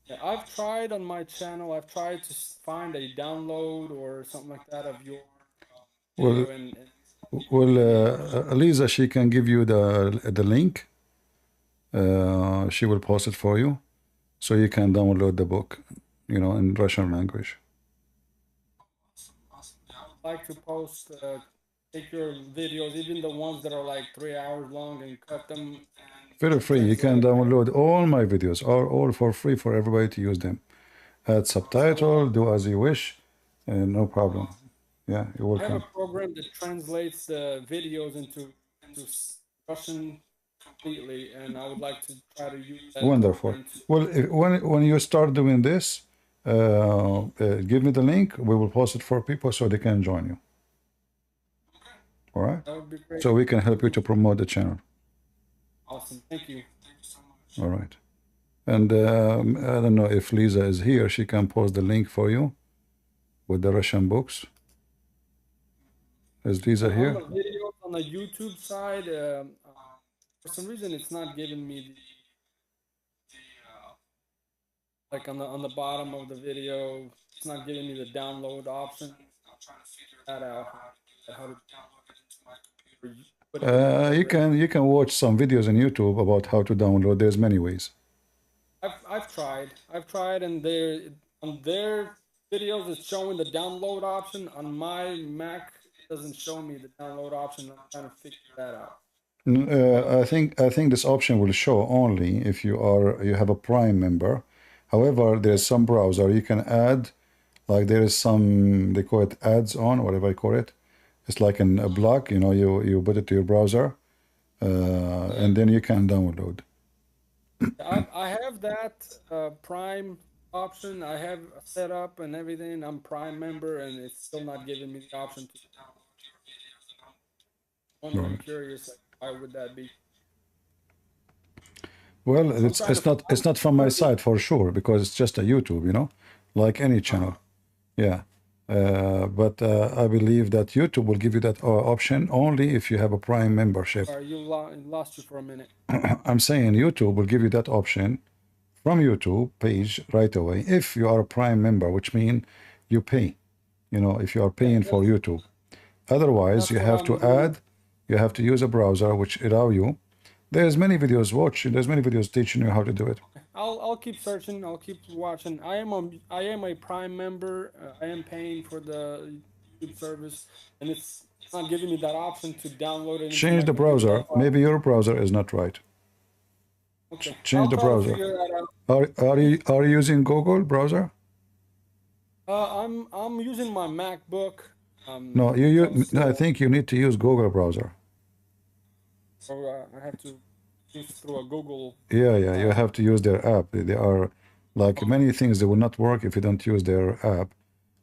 Yeah, I've tried on my channel. I've tried to find a download or something like that of your video. Lisa, she can give you the link. She will post it for you, so you can download the book, you know, in Russian language. Awesome. I would like to post, take your videos, even the ones that are like 3 hours long, and cut them. Feel free. You can download all my videos, all for free for everybody to use them. Add subtitle, do as you wish, and no problem. Yeah, you're welcome. I have a program that translates the videos into Russian completely, and I would like to try to use that. Wonderful. Well, when you start doing this, give me the link. We will post it for people so they can join you. All right? That would be great. So we can help you to promote the channel. Awesome. Thank you. Thank you so much. All right. And I don't know if Lisa is here. She can post the link for you with the Russian books. Is Lisa here? On the videos on the YouTube side, for some reason, it's not giving me the like on the bottom of the video. it's not giving me the download option. I'm trying to figure that out. How to download it into my computer. Put it in You can watch some videos on YouTube about how to download. There's many ways. I've tried, and on their videos it's showing the download option. On my Mac, it doesn't show me the download option. I'm trying to figure that out. I think this option will show only if you have a Prime member. However, there's some browser you can add, like there is some, they call it ads on, whatever I call it. It's like a block, you put it to your browser, and then you can download. I have that Prime option. I have set up and everything. I'm Prime member, and it's still not giving me the option to download your videos. I'm wondering, curious, why would that be? Well, it's not from my side for sure, because it's just a YouTube, like any channel. Yeah. But I believe that YouTube will give you that option only if you have a Prime membership. Sorry, lost you for a minute. I'm saying YouTube will give you that option from YouTube page right away if you are a Prime member, which means you pay. If you are paying for YouTube. Otherwise, you have to use a browser which allow you. There's many videos there's many videos teaching you how to do it. I'll keep searching. I'll keep watching. I am a Prime member. I am paying for the YouTube service, and it's not giving me that option to download it. Change the browser. Maybe your browser is not right. Okay. Change the browser. Are you using Google browser? I'm using my MacBook. No, I think you need to use Google browser. So I have to use through a Google. Yeah, you have to use their app. They are like many things that will not work if you don't use their app.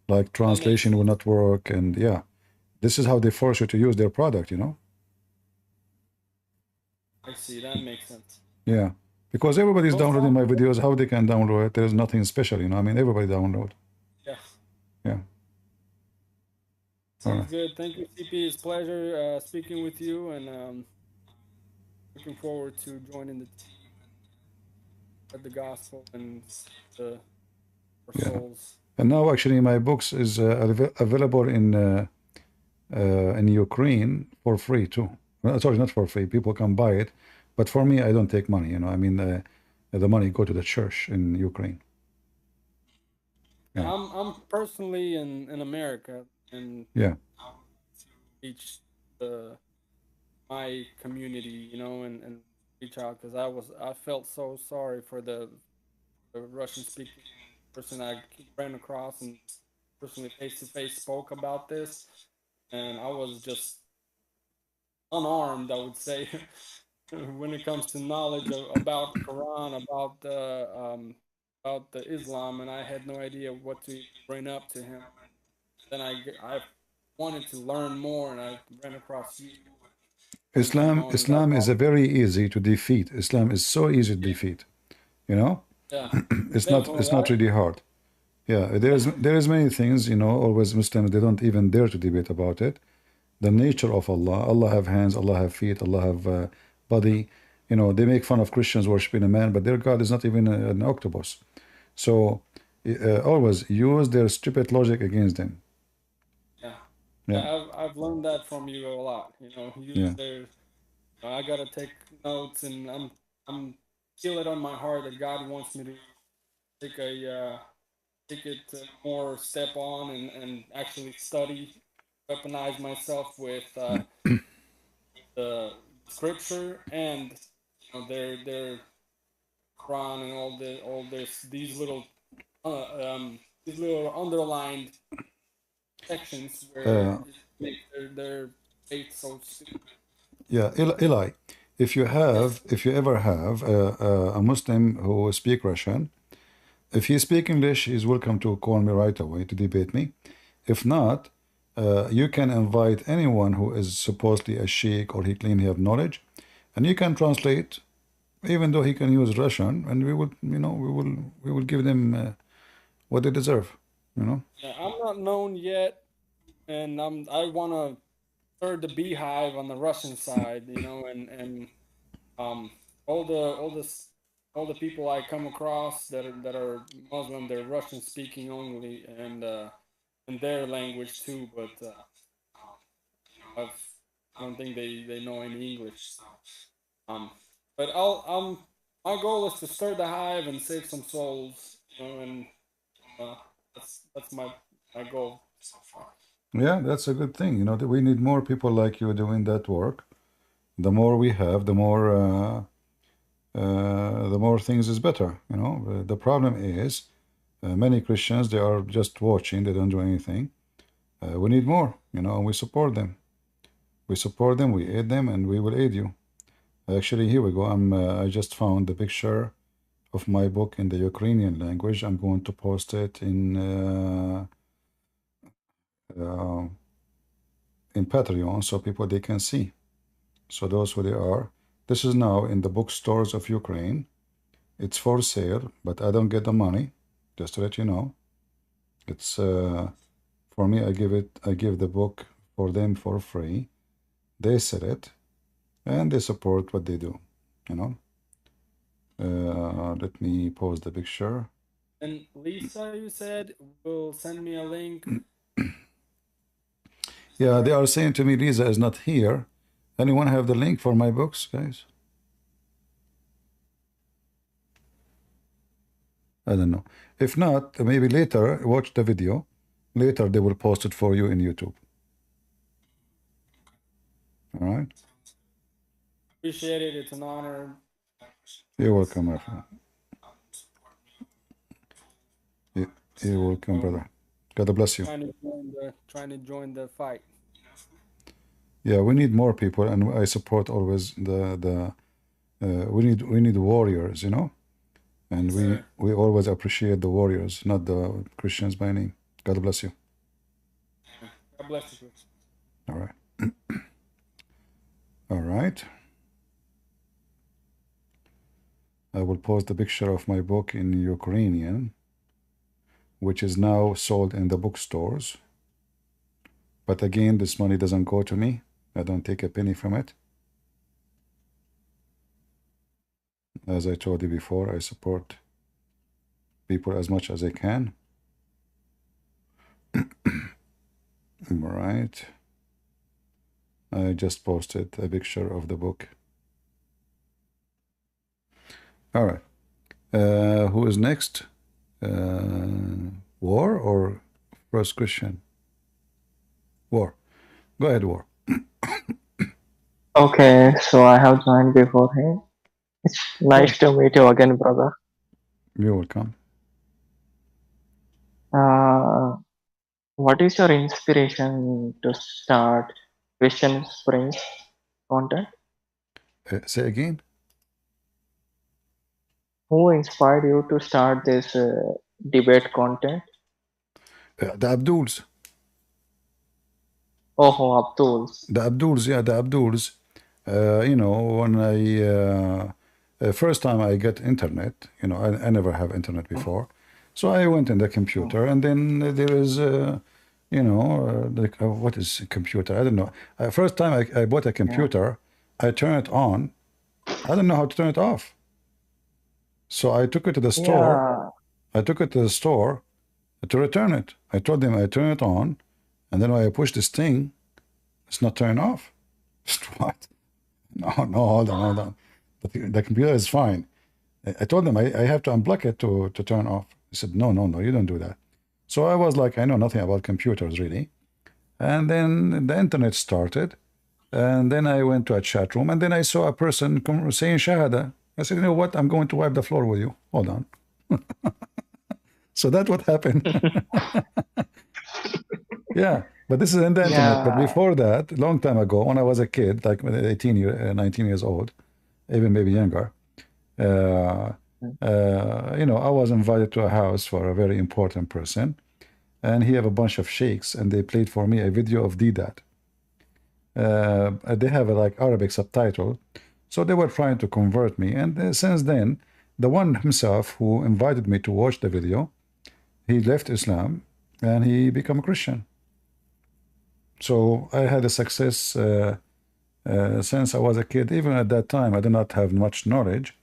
Like translation will not work, and yeah, this is how they force you to use their product. I see. That makes sense. Yeah, because everybody's downloading my videos. How they can download it? There's nothing special, I mean, everybody download. Yeah. Yeah. Sounds good. Thank you, CP. It's a pleasure speaking with you, and looking forward to joining the team and spread the gospel and save our souls. And now, actually, my books is available in Ukraine for free too. Sorry, not for free. People can buy it, but for me, I don't take money. I mean, the money go to the church in Ukraine. Yeah. I'm personally in America, and yeah, to reach my community, and reach out, because I felt so sorry for the Russian speaking person I ran across and personally face to face spoke about this, and I was just unarmed, I would say, when it comes to knowledge about Quran, about the Islam, and I had no idea what to bring up to him. Then I wanted to learn more, and I ran across you. Islam is a very easy to defeat. Islam is so easy to defeat. Yeah. It's not really hard. Yeah, there is many things, always Muslims, they don't even dare to debate about it. The nature of Allah have hands, Allah have feet, Allah have body. They make fun of Christians worshiping a man, but their God is not even an octopus. So always use their stupid logic against them. Yeah, I've learned that from you a lot. Use their. I gotta take notes, and I'm feel it on my heart that God wants me to take it more step on and actually study, weaponize myself with the scripture and their Quran and all these little underlined sections where it makes their faith so stupid. Yeah, Eli, if you ever have a Muslim who speak Russian, if he speak English, he's welcome to call me right away to debate me. If not, you can invite anyone who is supposedly a sheikh or he claim he have knowledge, and you can translate, even though he can use Russian, and we will give them what they deserve. Yeah, I'm not known yet, and I want to stir the beehive on the Russian side, and all the all the people I come across that are Muslim, they're Russian speaking only, and in their language too. But I don't think they know any English. But my goal is to stir the hive and save some souls, and that's my goal so far. Yeah, that's a good thing. That we need more people like you doing that work. The more we have, the more things is better. The problem is many Christians, they are just watching, they don't do anything. We need more, and we support them. We support them, we aid them, and we will aid you. Actually, here we go. I just found the picture of my book in the Ukrainian language. I'm going to post it in Patreon so people they can see. So those who they are. This is now in the bookstores of Ukraine. It's for sale, but I don't get the money. Just to let you know, it's for me. I give the book for them for free. They sell it, and they support what they do. Let me post the picture. And Lisa, you said will send me a link. Yeah, they are saying to me, Lisa is not here. Anyone have the link for my books, guys? I don't know. If not, maybe later, watch the video. Later, they will post it for you in YouTube. All right? Appreciate it. It's an honor. You're welcome, my friend. You're welcome, brother. God bless you. Trying to join the fight. Yeah, we need more people, and I support always we need warriors, and we always appreciate the warriors, not the Christians by name. God bless you. God bless you. All right. All right. I will post the picture of my book in Ukrainian, which is now sold in the bookstores. But again, this money doesn't go to me. I don't take a penny from it. As I told you before, I support people as much as I can. All right. I just posted a picture of the book. All right. Who is next? War or First Christian? War. Go ahead, War. Okay, so I have joined before him. It's nice to meet you again, brother. You're welcome. What is your inspiration to start Christian Springs content? Say again? Who inspired you to start this debate content? The Abduls. Oh, Abduls. The Abduls, yeah, the Abduls. When I first time I get internet, I never have internet before, so I went in the computer, and then there is, what is a computer? I don't know. First time I bought a computer, I turn it on. I don't know how to turn it off. So I took it to the store. Yeah. I took it to the store to return it. I told them I turn it on, and then when I push this thing, it's not turning off. What? No, hold on. The computer is fine. I told them I have to unblock it to turn off. He said, no, you don't do that. So I was like, I know nothing about computers really. And then the internet started. And then I went to a chat room. And then I saw a person saying Shahada. I said, you know what? I'm going to wipe the floor with you. Hold on. So that's what happened. Yeah. But this is in the internet. But before that, a long time ago, when I was a kid, like 19 years old, even maybe younger, I was invited to a house for a very important person, and he have a bunch of sheikhs, and they played for me a video of Didat. They have a Arabic subtitle, so they were trying to convert me. And since then, the one himself who invited me to watch the video, he left Islam and he became a Christian. So I had a success since I was a kid. Even at that time, I did not have much knowledge.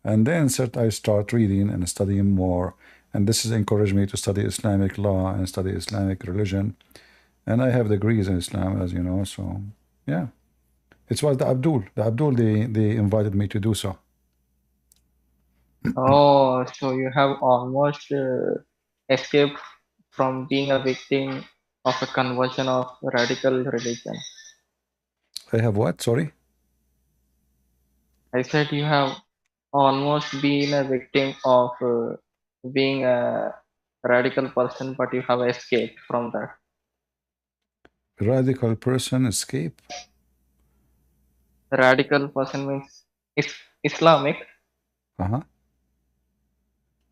And then I start reading and studying more. And this has encouraged me to study Islamic law and study Islamic religion. And I have degrees in Islam, as you know. So, yeah. It was the Abdul. They invited me to do so. Oh, so you have almost escaped from being a victim of a conversion of radical religion. I have what? Sorry? I said you have almost been a victim of being a radical person, but you have escaped from that. Radical person escape? Radical person means Islamic. Uh-huh.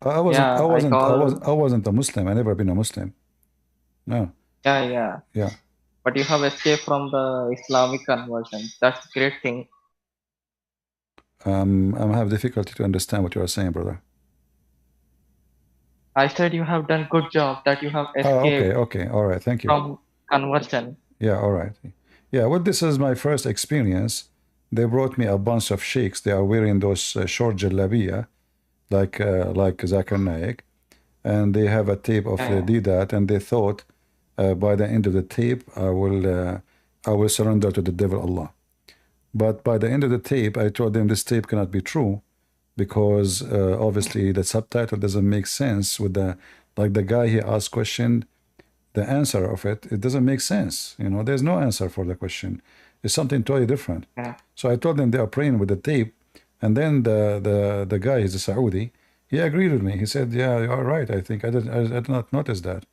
I wasn't a Muslim. I never been a Muslim. No. Yeah. Yeah. But you have escaped from the Islamic conversion. That's a great thing. I have difficulty to understand what you are saying, brother. I said you have done good job that you have escaped. Okay. All right. Thank you. From conversion. Yeah. All right. Yeah. Well, this is my first experience. They brought me a bunch of sheikhs. They are wearing those short jalabiya, like Zakir Naik, and they have a tape of Didat, and they thought by the end of the tape I will surrender to the devil Allah. But by the end of the tape, I told them this tape cannot be true, because obviously the subtitle doesn't make sense with the guy he asked question, the answer of it doesn't make sense. You know, there's no answer for the question. It's something totally different. Yeah. So I told them they are praying with the tape, and then the guy, he's a Saudi, he agreed with me. He said, yeah, you are right. I think I did not notice that.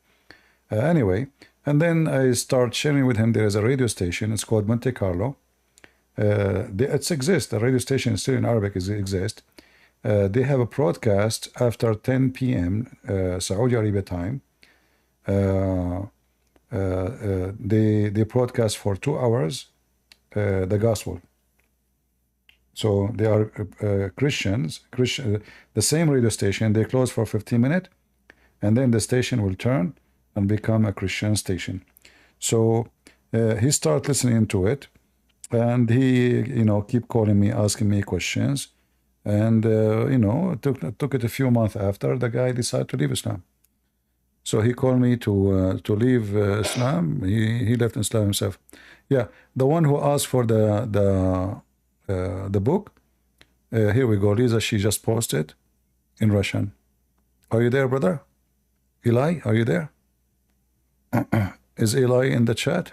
Anyway, and then I start sharing with him there is a radio station. It's called Monte Carlo. It exists. The radio station is still in Arabic. It exists. They have a broadcast after 10 p.m. Saudi Arabia time. They broadcast for 2 hours the gospel. So they are Christians. The same radio station, they close for 15 minutes, and then the station will turn and become a Christian station. So he started listening to it, and he, keep calling me, asking me questions, and it took it a few months after the guy decided to leave Islam. So he called me to leave Islam. He left Islam himself. Yeah, the one who asked for the book. Here we go. Lisa, she just posted in Russian. Are you there, brother? Eli, are you there? Is Eli in the chat?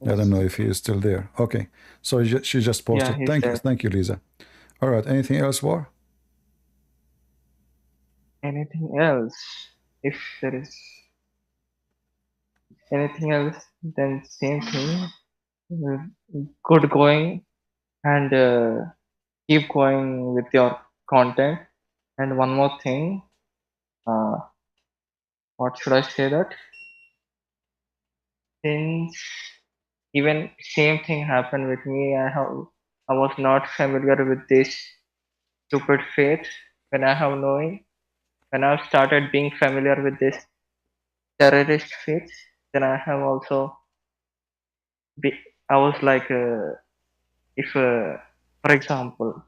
I don't know if he is still there. Okay, so she just posted. Yeah, Thank you, Lisa. All right. Anything else, War? Anything else? If there is anything else, then same thing. Good going, and keep going with your content. And one more thing, what should I say that? Since even same thing happened with me, I was not familiar with this stupid faith. When I've started being familiar with this terrorist faith, then I have also I was like, if for example,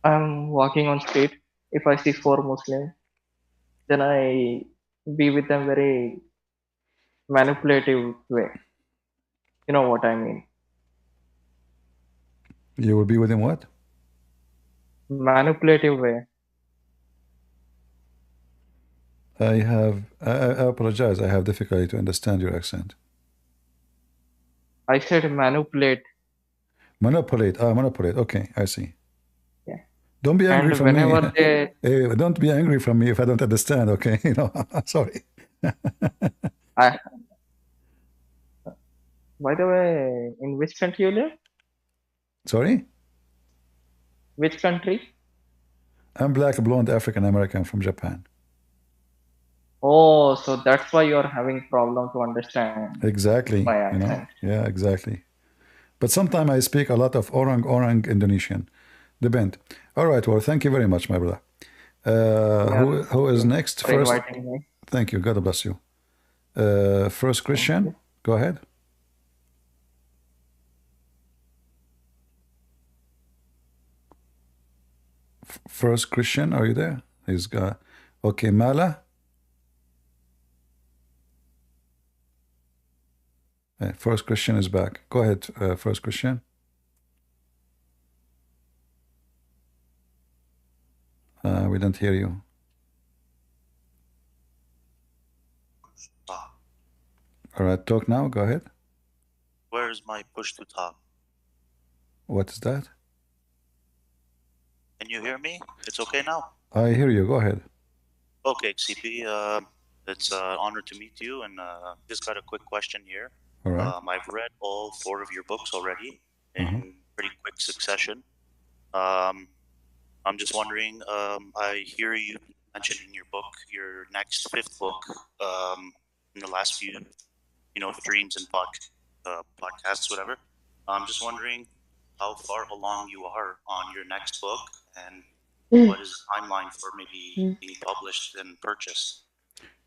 I'm walking on street, if I see 4 Muslims, then I be with them very manipulative way. You know what I mean? You will be with him what? Manipulative way. I apologize. I have difficulty to understand your accent. I said manipulate. Manipulate. Manipulate. Okay, I see. Yeah. Don't be angry from me. Hey, don't be angry from me if I don't understand. Okay, sorry. By the way, in which country you live? Sorry? Which country? I'm black, blonde, African American from Japan. Oh, so that's why you're having problem to understand. Exactly. My accent. Yeah, exactly. But sometimes I speak a lot of orang Indonesian. Depend. All right. Well, thank you very much, my brother. Who is next? First. Thank you. God bless you. First Christian. Go ahead. First Christian, are you there? He's got okay. Mala. First Christian is back. Go ahead, First Christian. We don't hear you. All right, talk now. Go ahead. Where's my push to talk? What is that? Can you hear me? It's okay now? I hear you. Go ahead. Okay, CP. It's an honor to meet you, and just got a quick question here. All right. I've read all 4 of your books already in pretty quick succession. I'm just wondering, I hear you mention in your book, your next 5th book, in the last few, streams and podcasts, whatever. I'm just wondering how far along you are on your next book, and what is the timeline for maybe being published and purchased?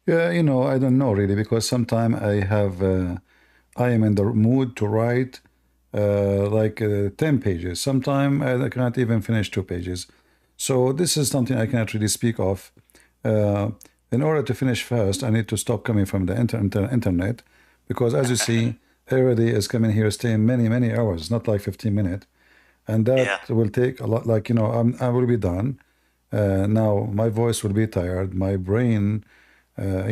Yeah, I don't know really, because sometimes I am in the mood to write like 10 pages. Sometimes I can't even finish 2 pages. So this is something I cannot really speak of. In order to finish fast, I need to stop coming from the internet, because as you see, everybody is coming here, staying many, many hours, not like 15 minutes. And that will take a lot, like, I will be done. Now my voice will be tired, my brain, I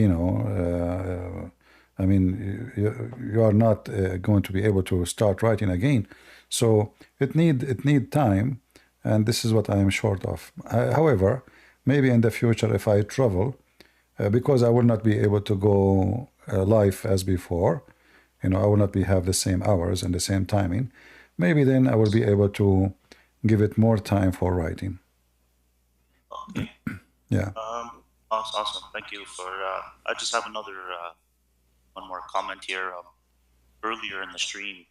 mean, you are not going to be able to start writing again. So it need time, and this is what I am short of. However, maybe in the future, if I travel, because I will not be able to go live as before, I will not have the same hours and the same timing. Maybe then I will be able to give it more time for writing. Okay. Yeah. Awesome. Thank you for. I just have one more comment here. Earlier in the stream,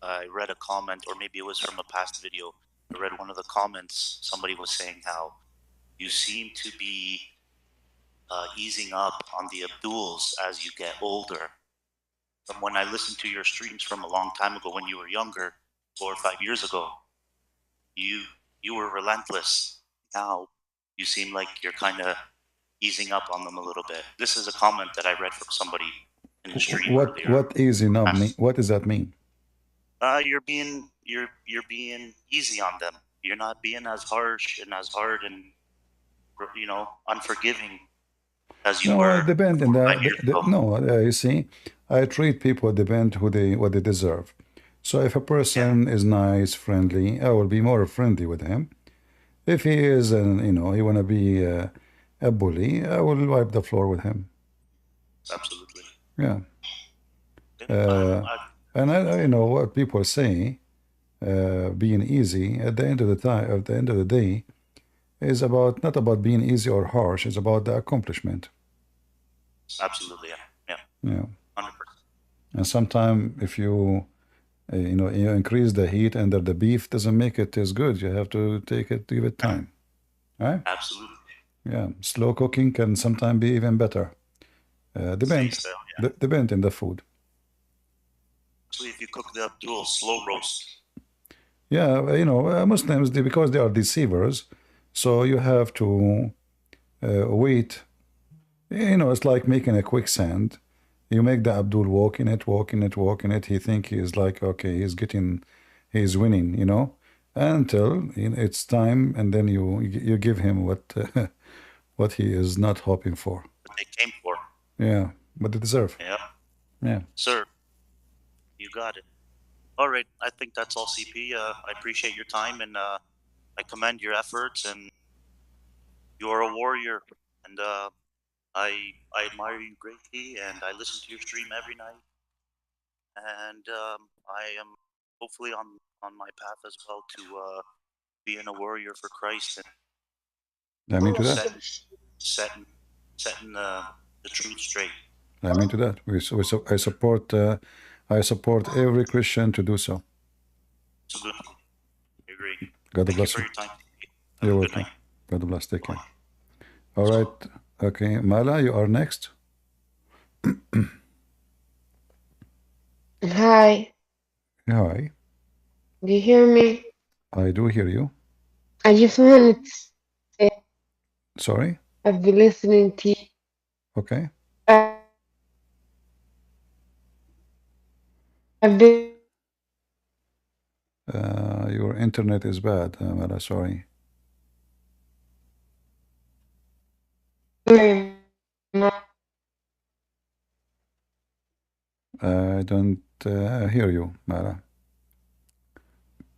I read a comment, or maybe it was from a past video. I read one of the comments. Somebody was saying how you seem to be easing up on the Abduls as you get older. From when I listened to your streams from a long time ago, when you were younger, 4 or 5 years ago, you were relentless. Now you seem like you're kind of easing up on them a little bit. This is a comment that I read from somebody in the stream earlier. What easing up mean? What does that mean? You're being easy on them. You're not being as harsh and as hard and unforgiving as you were. Depend in that. You see, I treat people depend what they deserve. So if a person is nice, friendly, I will be more friendly with him. If he is, he want to be a bully, I will wipe the floor with him. Absolutely. Yeah. And I know what people say, being easy at the end of the day, is not about being easy or harsh. It's about the accomplishment. Absolutely. Yeah. 100%. And sometimes if you increase the heat under the beef, doesn't make it as good. You have to give it time. Right? Absolutely. Yeah. Slow cooking can sometimes be even better. Depend in the food. Especially if you cook the Abdul slow roast. Yeah, Muslims, because they are deceivers, so you have to wait. It's like making a quicksand. You make the Abdul walk in it. He think he's like, okay, he's winning, until it's time, and then you give him what he is not hoping for. What they came for. Yeah, what they deserve. Yeah. Sir, you got it. All right, I think that's all, CP. I appreciate your time, and I commend your efforts, and you are a warrior, and I admire you greatly, and I listen to your stream every night, and I am hopefully on my path as well to being a warrior for Christ, and I'm into that. setting the truth straight. I'm into that. I support every Christian to do so. Absolutely. I agree. God Thank bless you for you. your time. You're welcome. God bless. Take care. All right. Okay, Mala, you are next. Hi. Hi. Do you hear me? I do hear you. I just wanted Sorry? I've been listening to you. Okay. I've been Your internet is bad, Mala, sorry. doing I don't hear you, Mala.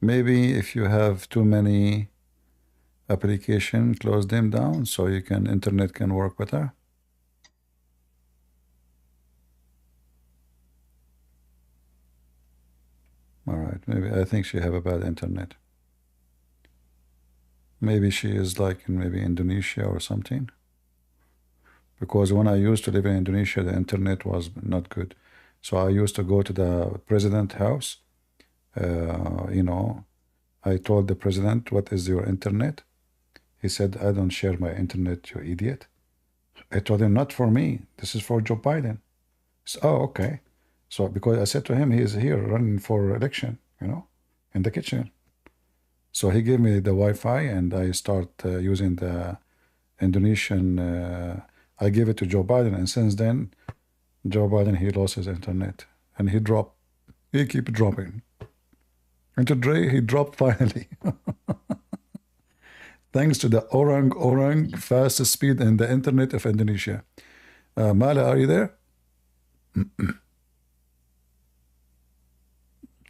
Maybe if you have too many application, close them down so you can internet can work better. All right, maybe I think she have a bad internet. Maybe she is like in maybe Indonesia or something. Because when I used to live in Indonesia, the internet was not good. So I used to go to the president house. You know, I told the president, "What is your internet?" He said, "I don't share my internet, you idiot." I told him, "Not for me. This is for Joe Biden." So, oh, okay. So because I said to him, he is here running for election, you know, in the kitchen. So he gave me the Wi-Fi, and I start using the Indonesian. I gave it to Joe Biden, and since then, Joe Biden, he lost his internet, and he dropped. He keep dropping. And today he dropped finally. Thanks to the orang fastest speed in the internet of Indonesia. Mala, are you there?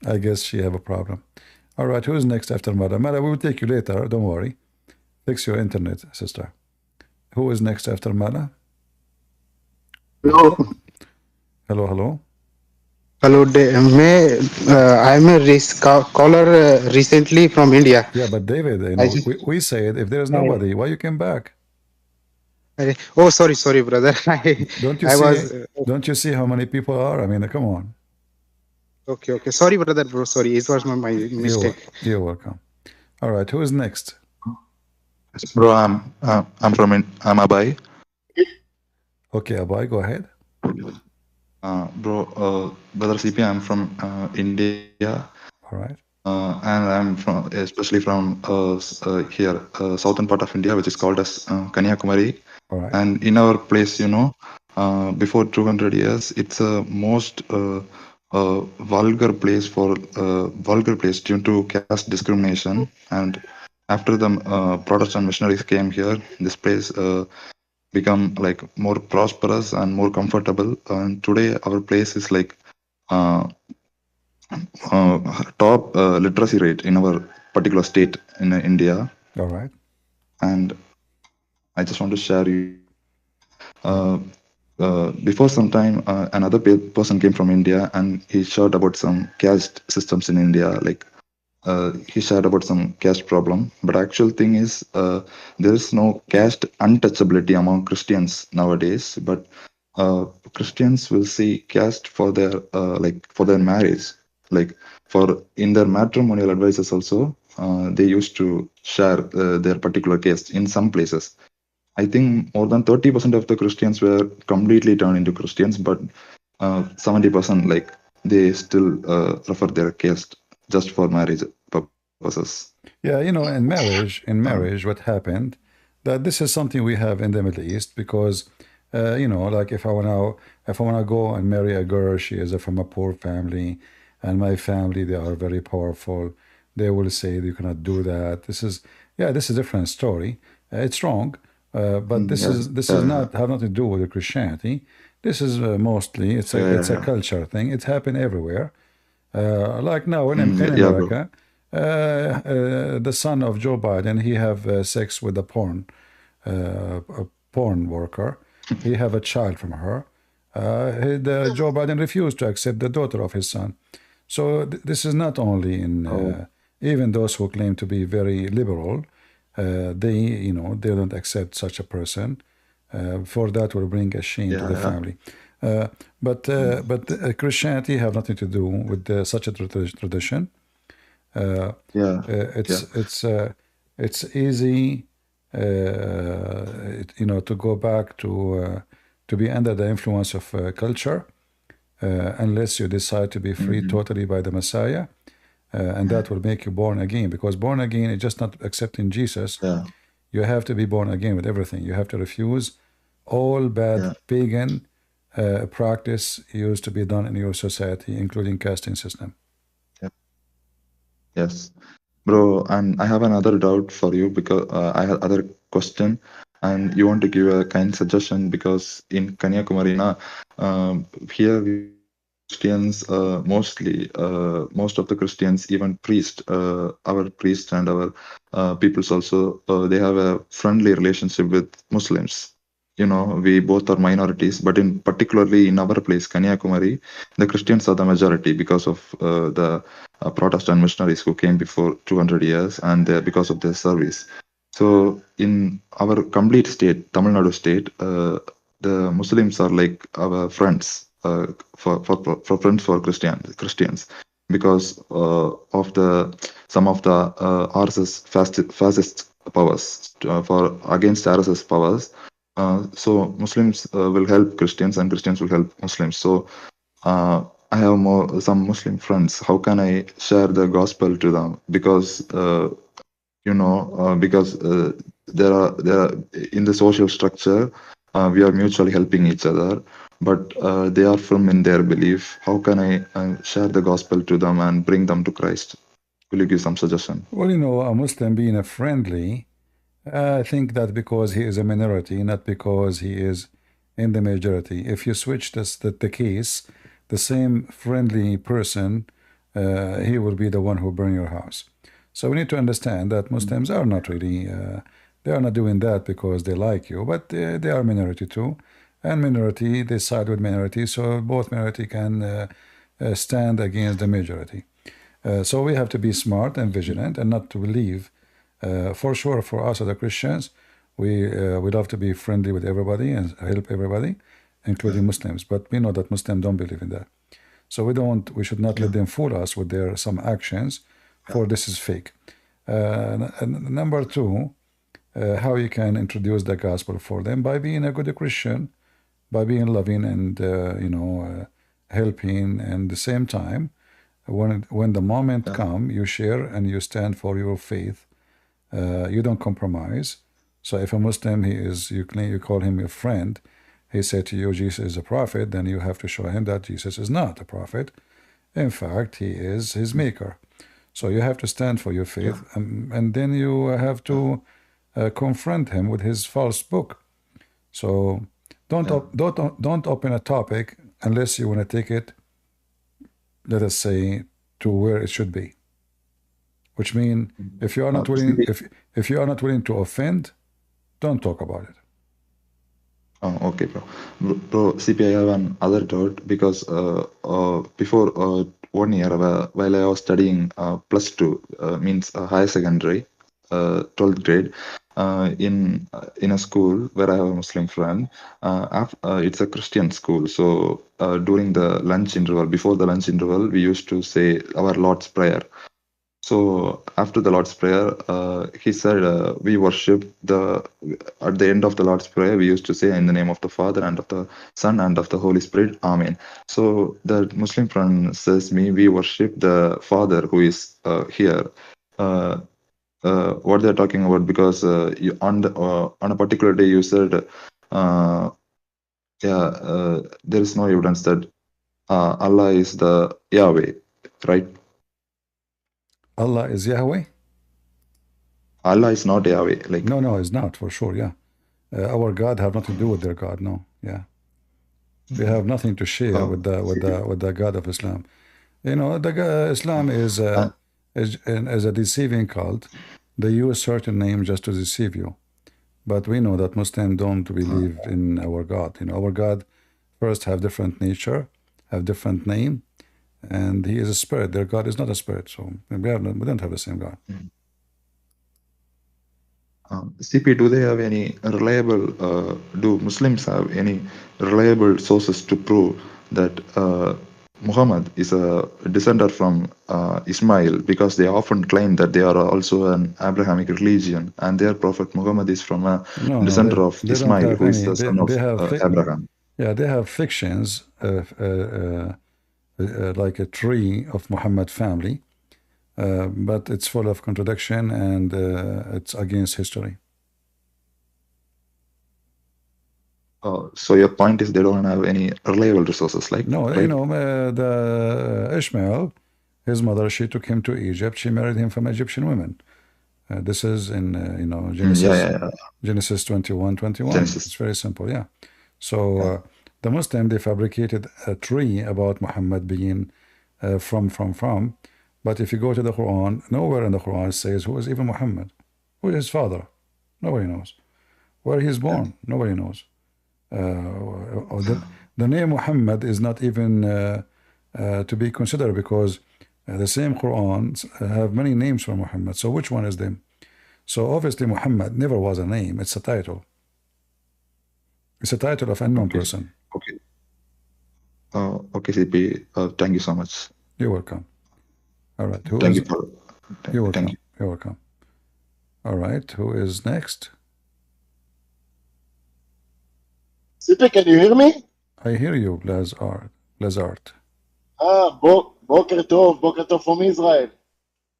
I guess she have a problem. All right, who's next after Mala? Mala, we will take you later. Don't worry. Fix your internet, sister. Who is next after Mala? Hello. Hello, hello. Hello, I'm a caller recently from India. Yeah, but David, you know, we said if there's nobody, why you came back? Oh, sorry, brother. Don't you see how many people are? I mean, come on. Okay. Sorry, brother, bro. Sorry, it was my mistake. You're welcome. All right, who is next? Bro, I'm Abai. Okay, Abai, go ahead. Bro, brother CP, I'm from India. All right. And I'm especially from here, southern part of India, which is called as Kanyakumari. All right. And in our place, you know, before 200 years, it's a most vulgar place due to caste discrimination. And after the Protestant missionaries came here, this place become like more prosperous and more comfortable. And today our place is like top literacy rate in our particular state in India. All right. And I just want to share you. Before some time, another person came from India, and he shared about some caste systems in India. Like he shared about some caste problem, but actual thing is there is no caste untouchability among Christians nowadays. But Christians will see caste for their for their marriage, like for in their matrimonial advices also. They used to share their particular caste in some places. I think more than 30% of the Christians were completely turned into Christians, but 70% like they still refer their caste just for marriage purposes. Yeah, you know, in marriage, what happened? That this is something we have in the Middle East because, you know, like if I wanna go and marry a girl, she is from a poor family, and my family they are very powerful. They will say you cannot do that. This is a different story. It's wrong, but this is not have nothing to do with the Christianity. This is mostly it's a culture thing. It's happened everywhere. Like now in America. The son of Joe Biden, he have sex with a porn worker. He have a child from her. Joe Biden refused to accept the daughter of his son. So this is not only in even those who claim to be very liberal, they don't accept such a person. For that will bring a shame to the family. But Christianity have nothing to do with such a tradition. It's easy, to go back to be under the influence of culture, unless you decide to be free totally by the Messiah, and that will make you born again. Because born again is just not accepting Jesus. You have to be born again with everything. You have to refuse all bad pagan practice used to be done in your society, including casting system. Yes, bro. And I have another doubt for you because I have other question, and you want to give a kind suggestion because in Kanyakumari, here Christians mostly, most of the Christians, even priest, our priest and our peoples also, they have a friendly relationship with Muslims. You know, we both are minorities, but in particularly in our place, Kanyakumari, the Christians are the majority because of the Protestant missionaries who came before 200 years and because of their service. So in our complete state, Tamil Nadu state, the Muslims are like our friends for friends for Christians because of the some of the RSS fascist powers for against RSS powers. So Muslims will help Christians and Christians will help Muslims. So I have some Muslim friends. How can I share the gospel to them? Because because there are in the social structure we are mutually helping each other, but they are firm in their belief. How can I share the gospel to them and bring them to Christ? Will you give some suggestion? Well, a Muslim being a friendly, I think that because he is a minority, not because he is in the majority. If you switch the case, the same friendly person, he will be the one who burn your house. So we need to understand that Muslims are not really, they are not doing that because they like you, but they are minority too. And minority, they side with minority, so both minority can stand against the majority. So we have to be smart and vigilant and not to believe. For sure, for us as a Christians, we love to be friendly with everybody and help everybody, including Muslims. But we know that Muslims don't believe in that. So we should not let them fool us with their some actions, for this is fake. Number two, how you can introduce the gospel for them by being a good Christian, by being loving and helping, and at the same time, when the moment come, you share and you stand for your faith. You don't compromise. So if a Muslim, you call him your friend, he said to you, Jesus is a prophet, then you have to show him that Jesus is not a prophet. In fact, he is his maker. So you have to stand for your faith, and then you have to confront him with his false book. So don't open a topic unless you want to take it, let us say, to where it should be. Which means if you are not willing, if you are not willing to offend, don't talk about it. Oh, okay, bro. Bro, CP, I have another doubt because before 1 year, while I was studying +2, means higher secondary, 12th grade, in a school where I have a Muslim friend. It's a Christian school, so during the lunch interval, before the lunch interval, we used to say our Lord's Prayer. So after the Lord's Prayer, he said, we worship at the end of the Lord's Prayer, we used to say, in the name of the Father and of the Son and of the Holy Spirit, Amen. So the Muslim friend says me, we worship the Father who is here. What they're talking about, because on a particular day you said, there is no evidence that Allah is the Yahweh, right? Allah is Yahweh? Allah is not Yahweh. No, it's not, for sure, yeah. Our God have nothing to do with their God, no, yeah. We have nothing to share with the God of Islam. Islam is a deceiving cult. They use certain names just to deceive you. But we know that Muslims don't believe in our God. Our God first have different nature, have different name, and he is a spirit. Their God is not a spirit, so we don't have the same God. CP, do they have any reliable, do Muslims have any reliable sources to prove that Muhammad is a descender from Ismail? Because they often claim that they are also an Abrahamic religion, and their prophet Muhammad is from a descender of Ismail, who is the son of Abraham. Yeah, they have fictions like a tree of Muhammad family, but it's full of contradiction and it's against history. So your point is they don't have any reliable resources, like No, right? you know, the Ishmael, his mother, she took him to Egypt. She married him from Egyptian women. This is in you know, Genesis 21:21. Genesis. It's very simple, yeah. So the Muslim, they fabricated a tree about Muhammad being from. But if you go to the Quran, nowhere in the Quran it says who is even Muhammad, who is his father. Nobody knows. Where he is born, nobody knows. The name Muhammad is not even to be considered, because the same Quran have many names for Muhammad. So which one is them? So obviously Muhammad never was a name, it's a title. It's a title of unknown person. Okay. Okay, CP. Thank you so much. You're welcome. All right. Thank you for. You're welcome. Thank you. You're welcome. All right. Who is next? CP, can you hear me? I hear you, Blazart. Boker Tov from Israel.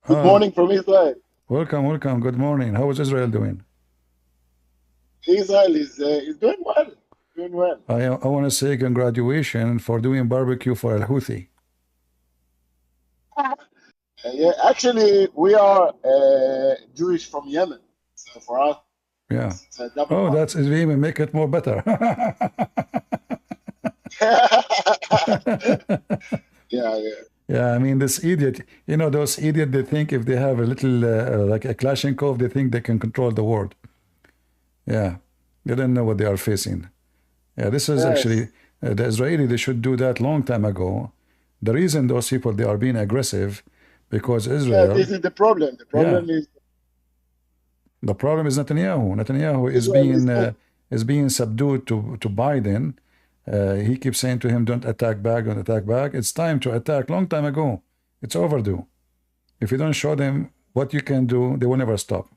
Good morning from Israel. Welcome. Good morning. How is Israel doing? Israel is doing well. Doing well. I want to say congratulations for doing barbecue for Al Houthi. Yeah, actually, we are Jewish from Yemen. So for us, yeah. It's a double that's even make it more better. yeah. Yeah, I mean, this idiot, you know, those idiots, they think if they have a little, like a Kalashnikov, they think they can control the world. Yeah, they don't know what they are facing. Yeah, this is actually, the Israeli, they should do that long time ago. The reason those people, they are being aggressive, because Israel... Yeah, this is the problem. The problem is... The problem is Netanyahu. Netanyahu is being subdued to Biden. He keeps saying to him, don't attack back. It's time to attack long time ago. It's overdue. If you don't show them what you can do, they will never stop.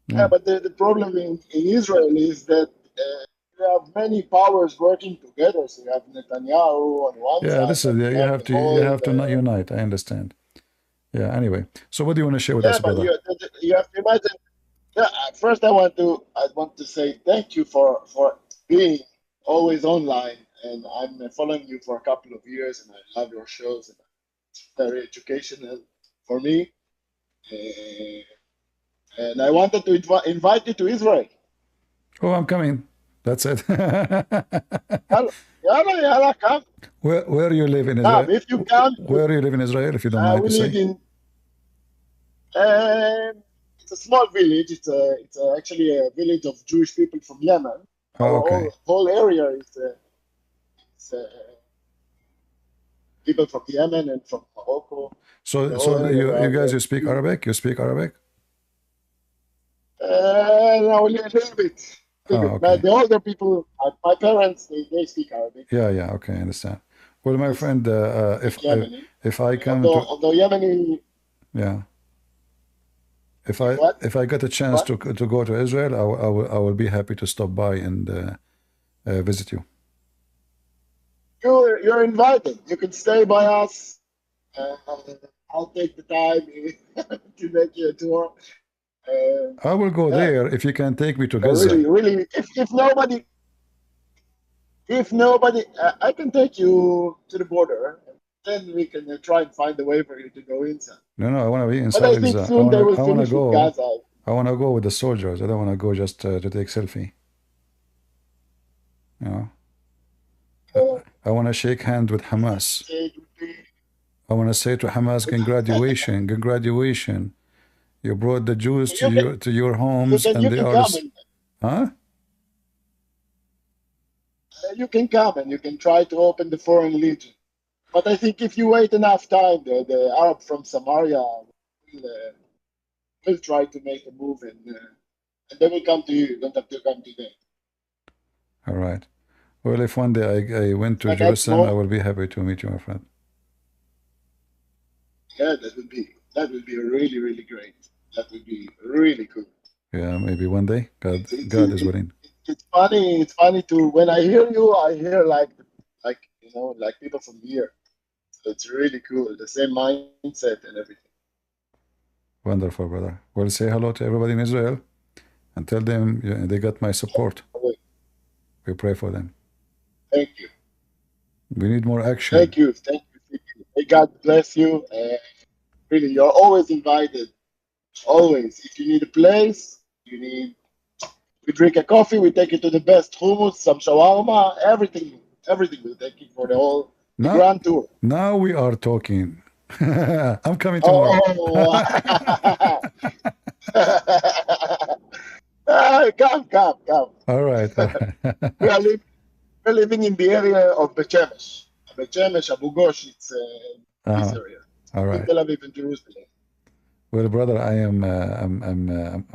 Yeah, but the problem in Israel is that you have many powers working together. So you have Netanyahu on one side. This is you have to not unite. I understand. Yeah. Anyway, so what do you want to share with us, brother? You have to imagine. Yeah. First, I want to say thank you for being always online, and I'm following you for a couple of years, and I love your shows, and it's very educational for me. And I wanted to invite you to Israel. Oh, I'm coming. That's it. Yalla, come. Where you live in Israel? If you come. Where you live in Israel, if you don't mind to say? We live in. It's a small village. It's actually a village of Jewish people from Yemen. Okay. Whole area is people from Yemen and from Morocco. So you guys, you speak Arabic? You speak Arabic? No, a little bit. Okay. The older people, my parents, they speak Arabic. Yeah. Okay, I understand. Well, my friend, if I come although Yemeni. Yeah. If I get a chance to go to Israel, I will be happy to stop by and visit you. You're invited. You can stay by us. I'll take the time to make you a tour. I will go there if you can take me to Gaza. Really, if nobody, I can take you to the border, and then we can try and find a way for you to go inside. No, I want to be inside. But I think soon they will finish with Gaza. I want to go with the soldiers. I don't want to go just to take selfie. You know? I want to shake hands with Hamas. I want to say to Hamas, congratulations. You brought the Jews to your homes, and they are... Huh? You can come and you can try to open the Foreign Legion. But I think if you wait enough time, the Arab from Samaria will try to make a move, and they will come to you. You don't have to come to them. All right. Well, if one day I went to Jerusalem, I will be happy to meet you, my friend. Yeah, that would be really, really great. That would be really cool. Yeah, maybe one day. God is willing. It's funny to when I hear you, I hear like people from here. So it's really cool. The same mindset and everything. Wonderful, brother. Well, say hello to everybody in Israel and tell them they got my support. We pray for them. Thank you. We need more action. Thank you. Thank you. May God bless you. Really, you're always invited. Always. If you need a place, we drink a coffee, we take it to the best hummus, some shawarma, everything we'll take it for the grand tour. Now we are talking. I'm coming tomorrow. Come. All right. We're living in the area of Bet Shemesh. Bet Shemesh, Abu Ghosh, it's this area. All right. Tel Aviv and Jerusalem. Well, brother, I'm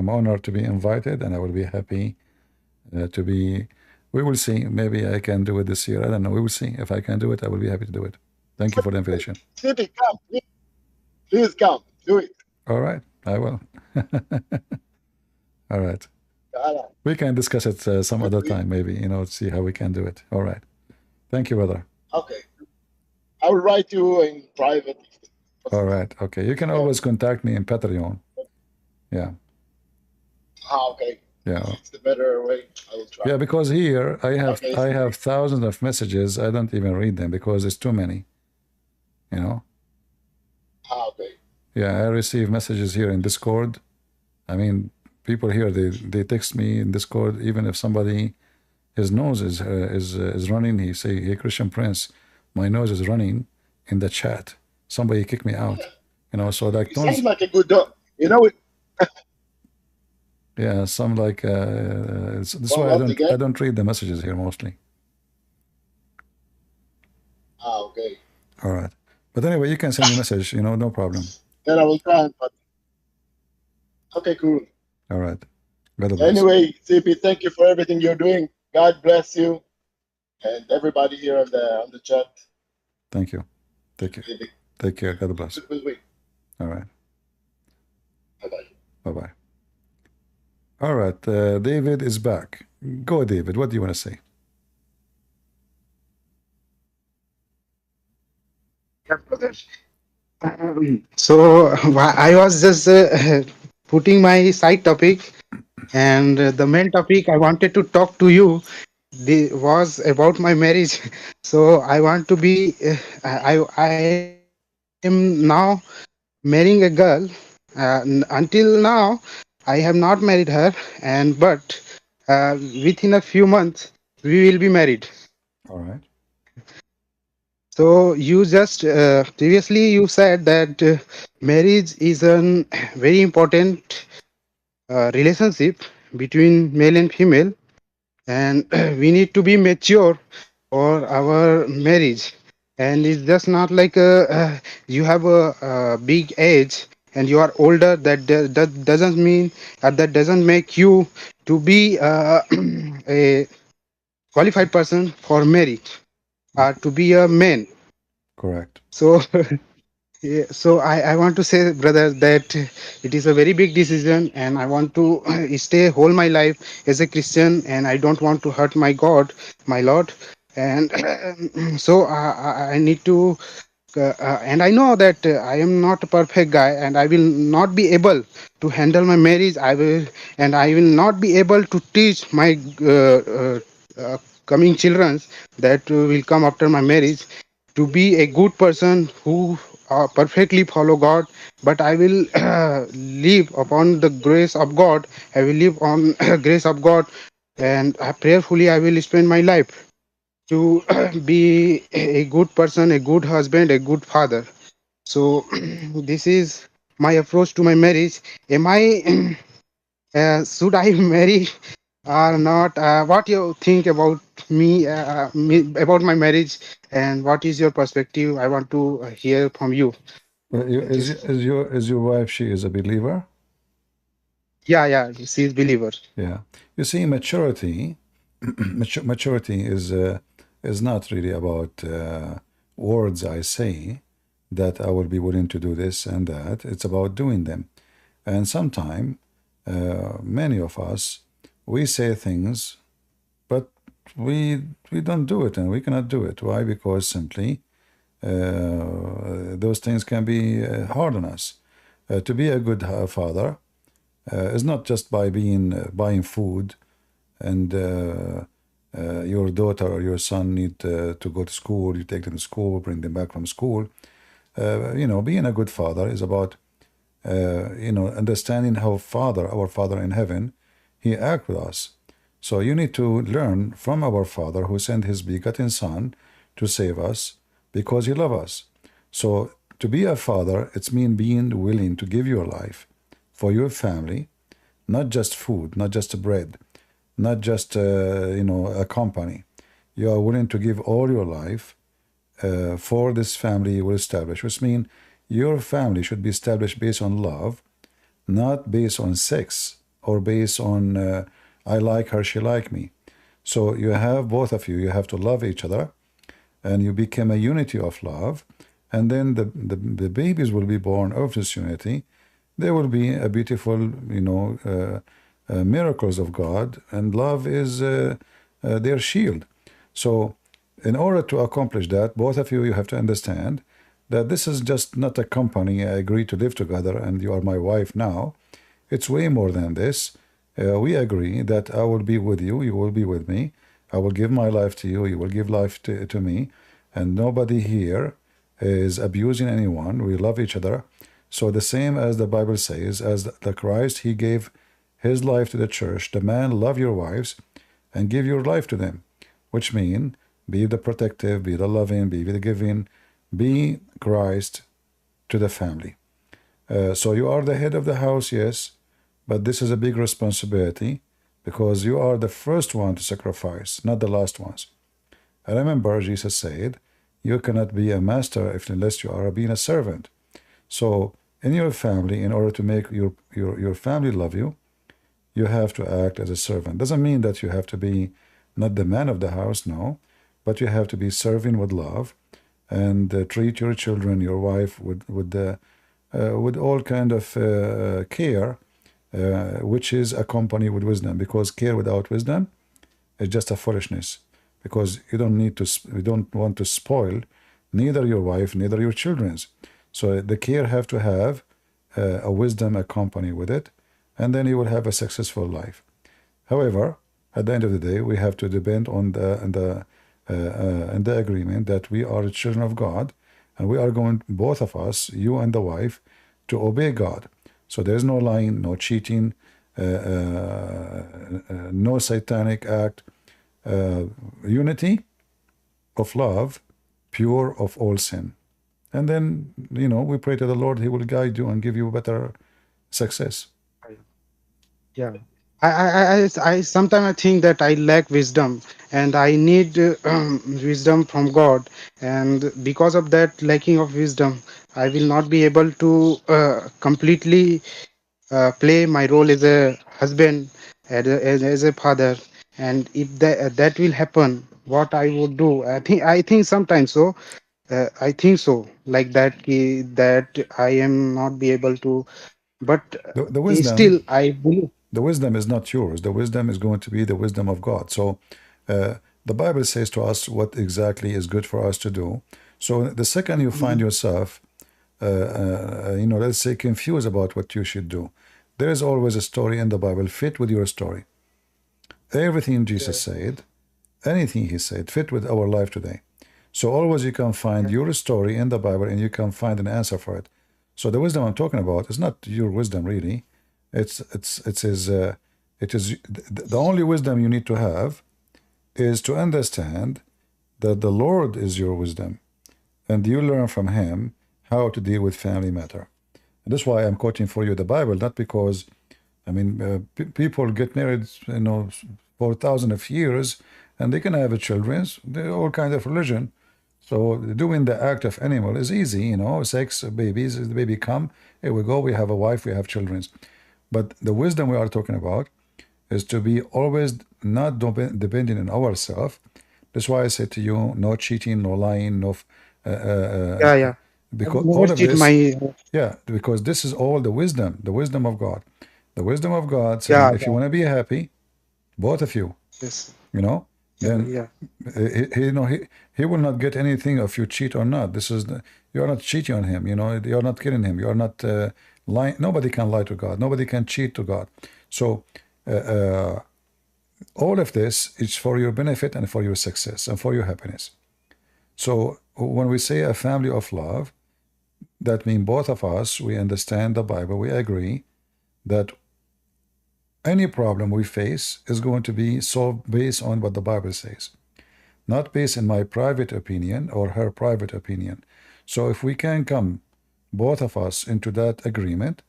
honored to be invited, and I will be happy to be. We will see. Maybe I can do it this year. I don't know. We will see. If I can do it, I will be happy to do it. Thank you for the invitation. Sippy, come. Please come. Do it. All right. I will. All right. We can discuss it some other time, maybe, see how we can do it. All right. Thank you, brother. Okay. I will write you in private. All right. Okay. You can always contact me in Patreon. Yeah. Okay. Yeah. It's the better way. I will try. Yeah, because here I have thousands of messages. I don't even read them because it's too many. Okay. Yeah, I receive messages here in Discord. I mean, people here they text me in Discord. Even if somebody, his nose is running, he say, "Hey, Christian Prince, my nose is running," in the chat. Somebody kicked me out. So like. It sounds like a good dog. Yeah, some like. This is why I don't read the messages here mostly. Okay. All right. But anyway, you can send me a message, no problem. Then I will try. But okay, cool. All right. God bless. Anyway, CP, thank you for everything you're doing. God bless you, and everybody here on the chat. Thank you. Take care. Take care. God bless. All right. Bye-bye. Bye-bye. All right. David is back. Go, David. What do you want to say? So I was just putting my side topic, and the main topic I wanted to talk to you was about my marriage. So I want to be. I am now marrying a girl. Until now, I have not married her, but within a few months we will be married. All right. So you just previously you said that marriage is a very important relationship between male and female, and we need to be mature for our marriage. And it's just not like you have a big age and you are older. That doesn't mean that doesn't make you to be a qualified person for marriage or to be a man. Correct. So, yeah, so I want to say, brother, that it is a very big decision, and I want to stay whole my life as a Christian, and I don't want to hurt my God, my Lord, and so I need to. And I know that I am not a perfect guy, and I will not be able to handle my marriage. I will not be able to teach my coming children that will come after my marriage to be a good person who perfectly follow God, but I will live upon the grace of God. I will live on grace of God, and prayerfully I will spend my life to be a good person, a good husband, a good father. So this is my approach to my marriage. Am I should I marry or not? What you think about me, about my marriage, and what is your perspective? I want to hear from you. Is your wife? She is a believer. Yeah, she is believer. Yeah, you see, maturity, maturity is not really about words. I say that I will be willing to do this and that. It's about doing them, and sometimes many of us we say things, but we don't do it, and we cannot do it. Why? Because simply those things can be hard on us. To be a good father is not just by buying food and your daughter or your son need to go to school, you take them to school, bring them back from school. Being a good father is about, understanding how our Father in heaven, He acts with us. So you need to learn from our Father who sent His begotten Son to save us because He loves us. So to be a father, it's mean being willing to give your life for your family, not just food, not just bread, not just a company. You are willing to give all your life for this family you will establish, which means your family should be established based on love, not based on sex or based on I like her, she like me. So you have both of you, you have to love each other, and you become a unity of love, and then the babies will be born of this unity. There will be a beautiful, miracles of God, and love is their shield. So in order to accomplish that, both of you have to understand that this is just not a company. I agree to live together and you are my wife now. It's way more than this. We agree that I will be with you, you will be with me. I will give my life to you, you will give life to me. And nobody here is abusing anyone. We love each other. So the same as the Bible says, as the Christ, He gave His life to the church. The man, love your wives and give your life to them, which mean be the protective, be the loving, be the giving, be Christ to the family. So you are the head of the house, yes, but this is a big responsibility because you are the first one to sacrifice, not the last ones. I remember Jesus said, you cannot be a master unless you are being a servant. So in your family, in order to make your family love you, you have to act as a servant. Doesn't mean that you have to be not the man of the house, no, but you have to be serving with love and treat your children, your wife with all kind of care, which is accompanied with wisdom. Because care without wisdom is just a foolishness. Because you don't want to spoil neither your wife, neither your children's. So the care have to have a wisdom accompanied with it, and then you will have a successful life. However, at the end of the day, we have to depend on the agreement that we are children of God, and we are going, both of us, you and the wife, to obey God. So there's no lying, no cheating, no satanic act. Unity of love, pure of all sin. And then, we pray to the Lord, He will guide you and give you better success. Yeah. I sometimes I think that I lack wisdom and I need wisdom from God, and because of that lacking of wisdom, I will not be able to completely play my role as a husband, as a father. And if that will happen, what I would do, I think sometimes so. I think so, like that, that I am not be able to, but The still wisdom, I believe. the wisdom is not yours. The wisdom is going to be the wisdom of God. So the Bible says to us what exactly is good for us to do. So the second you find yourself, let's say confused about what you should do, there is always a story in the Bible fit with your story. Everything Jesus said, anything He said, fit with our life today. So always you can find your story in the Bible and you can find an answer for it. So the wisdom I'm talking about is not your wisdom really. It is the only wisdom you need to have is to understand that the Lord is your wisdom, and you learn from Him how to deal with family matter. And that's why I'm quoting for you the Bible, not because people get married, for thousands of years, and they can have children. They're all kind of religion. So doing the act of animal is easy, sex, babies, the baby come, here we go, we have a wife, we have children. But the wisdom we are talking about is to be always not depending on ourselves. That's why I said to you, no cheating, no lying, no. Yeah. Because Never all of cheat this, my. yeah, because this is all the wisdom of God. The wisdom of God saying, Yeah. if you want to be happy, both of you, Yes. then Yeah. he will not get anything if you cheat or not. You are not cheating on him. You are not killing him. You are not lying. Nobody can lie to God. Nobody can cheat to God. So all of this is for your benefit and for your success and for your happiness. So when we say a family of love, that means both of us, we understand the Bible, we agree that any problem we face is going to be solved based on what the Bible says, not based on my private opinion or her private opinion. So if we can come, both of us, into that agreement,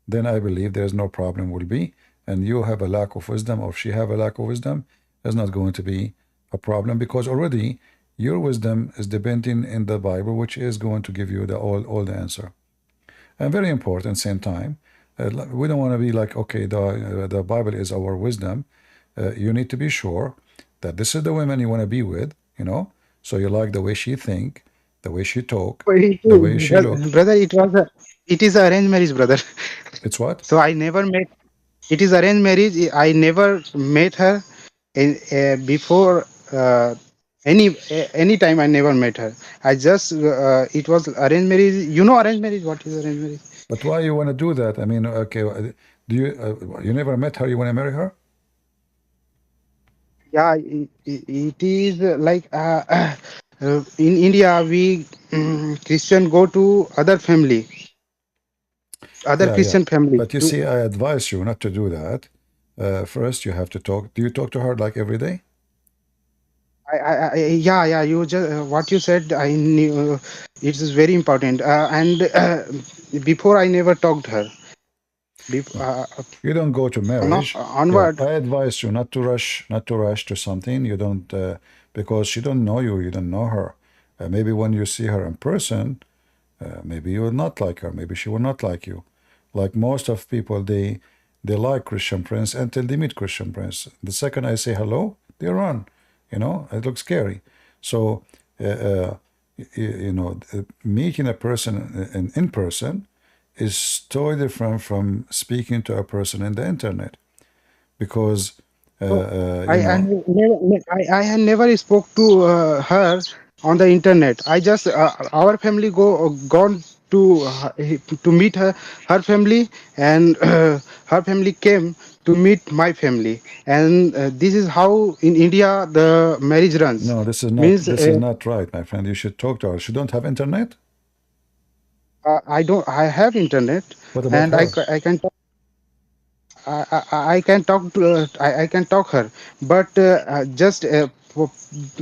then I believe there's no problem will be, and you have a lack of wisdom or she have a lack of wisdom, is not going to be a problem, because already your wisdom is depending in the Bible, which is going to give you the all the answer. And very important, same time, we don't want to be like, okay, the Bible is our wisdom. You need to be sure that this is the woman you want to be with, so you like the way she think, the way she talk, the way she look. Brother, it is arranged marriage, brother. It's what? So I never met. It is arranged marriage. I never met her before. Any time I never met her. I just it was arranged marriage. You know arranged marriage. What is arranged marriage? But why you want to do that? I mean, okay, do you never met her? You want to marry her? Yeah, it is like in India we Christian go to other family, other Christian family. But you see, I advise you not to do that. First, you have to talk. Do you talk to her like every day? Yeah. You just what you said. I knew it is very important. And before I never talked her. You don't go to marriage. Onward. I advise you not to rush to something. You don't because she don't know you. You don't know her. Maybe when you see her in person, maybe you will not like her. Maybe she will not like you. Like most of people, they like Christian Prince until they meet Christian Prince. The second I say hello, they run. It looks scary. So, meeting a person in person is totally different from speaking to a person in the internet, because I had never spoke to her on the internet. I just our family gone to meet her family, and her family came to meet my family, and this is how in India the marriage runs. No, this is not right, my friend. You should talk to her. She don't have internet. I don't. I have internet, what about and her? I can talk. I can talk to I can talk her, but just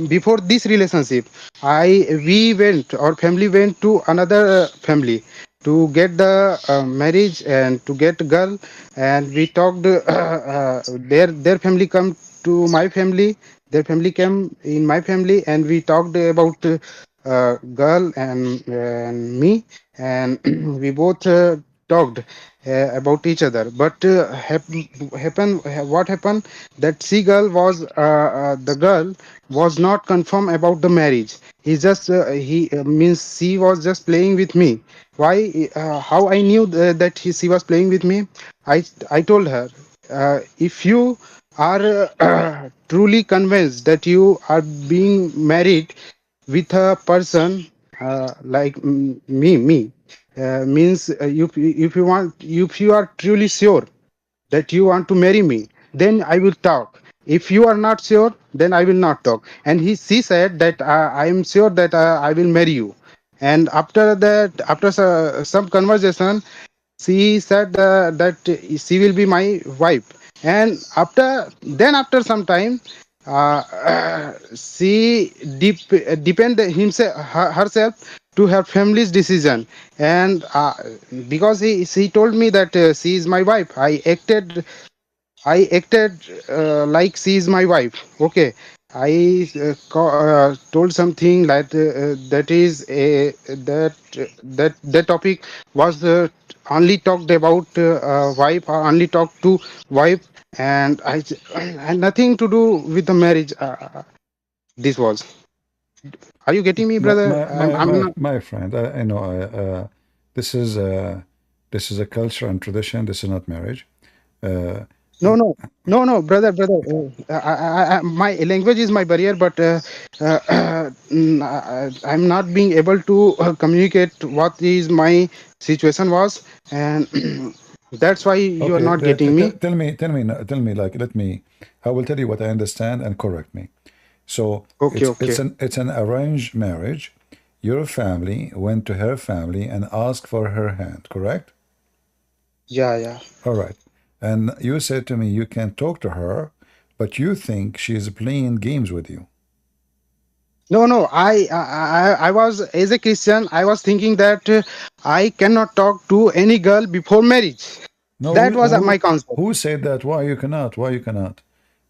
before this relationship, our family went to another family to get the marriage and to get girl, and we talked. Their family come to my family. Their family came in my family, and we talked about girl and me, and we both talked about each other. But what happened, that seagull was the girl was not confirmed about the marriage. He just he means she was just playing with me. Why how I knew that she was playing with me? I told her, if you are truly convinced that you are being married with a person like me, means if you want, if you are truly sure that you want to marry me, then I will talk. If you are not sure, then I will not talk. And she said that I am sure that I will marry you. And after that, after some conversation, she said that she will be my wife. And after some time, she depend herself to her family's decision. And because she told me that she is my wife, I acted like she is my wife. Okay, I told something like that is a that topic was only talked about wife, or only talked to wife, and I had nothing to do with the marriage. This was. Are you getting me, brother? I'm not. My friend, I know. This is a culture and tradition. This is not marriage. No, brother. My language is my barrier, but I'm not being able to communicate what is my situation was, and That's why you are Okay, not getting me. tell me, like, I will tell you what I understand and correct me. So Okay, okay. it's an arranged marriage. Your family went to her family and asked for her hand, correct? Yeah, yeah. All right. And you said to me you can talk to her, but you think she is playing games with you. No, no. I was, as a Christian, I was thinking that I cannot talk to any girl before marriage. No, That was my concept. who said that? Why you cannot? Why you cannot?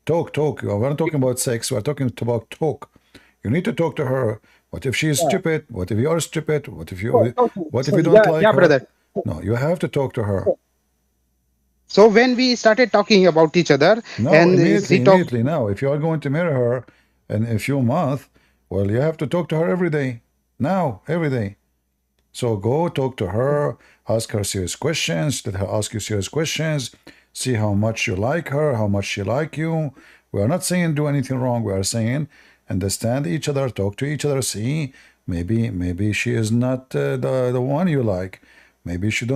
Talk. We're not talking about sex. We're talking about talk. You need to talk to her. What if she is Yeah. stupid? What if you're stupid? What if So, you so, what if so, you don't yeah, like yeah, her? brother. No, you have to talk to her. So when we started talking about each other, No, and she talked. immediately now. If you are going to marry her in a few months, well, you have to talk to her every day. Now, every day. So go talk to her, ask her serious questions, let her ask you serious questions, see how much you like her, how much she like you. We are not saying do anything wrong. We are saying understand each other, talk to each other, see maybe she is not the one you like. Maybe you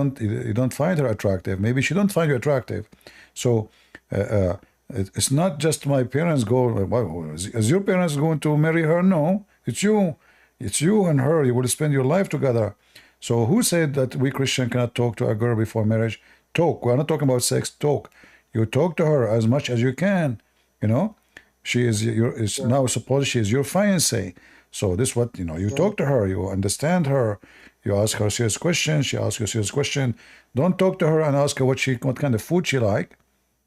don't find her attractive. Maybe she don't find you attractive. So it's not just my parents go. Well, is your parents going to marry her? No, it's you. It's you and her. You will spend your life together. So who said that we Christian cannot talk to a girl before marriage? Talk. We're not talking about sex. Talk. You talk to her as much as you can. You know, she is Yeah, now suppose she is your fiancée. So this what you yeah, talk to her. You understand her. You ask her serious questions. She asks you serious question. Don't talk to her and ask her what kind of food she like.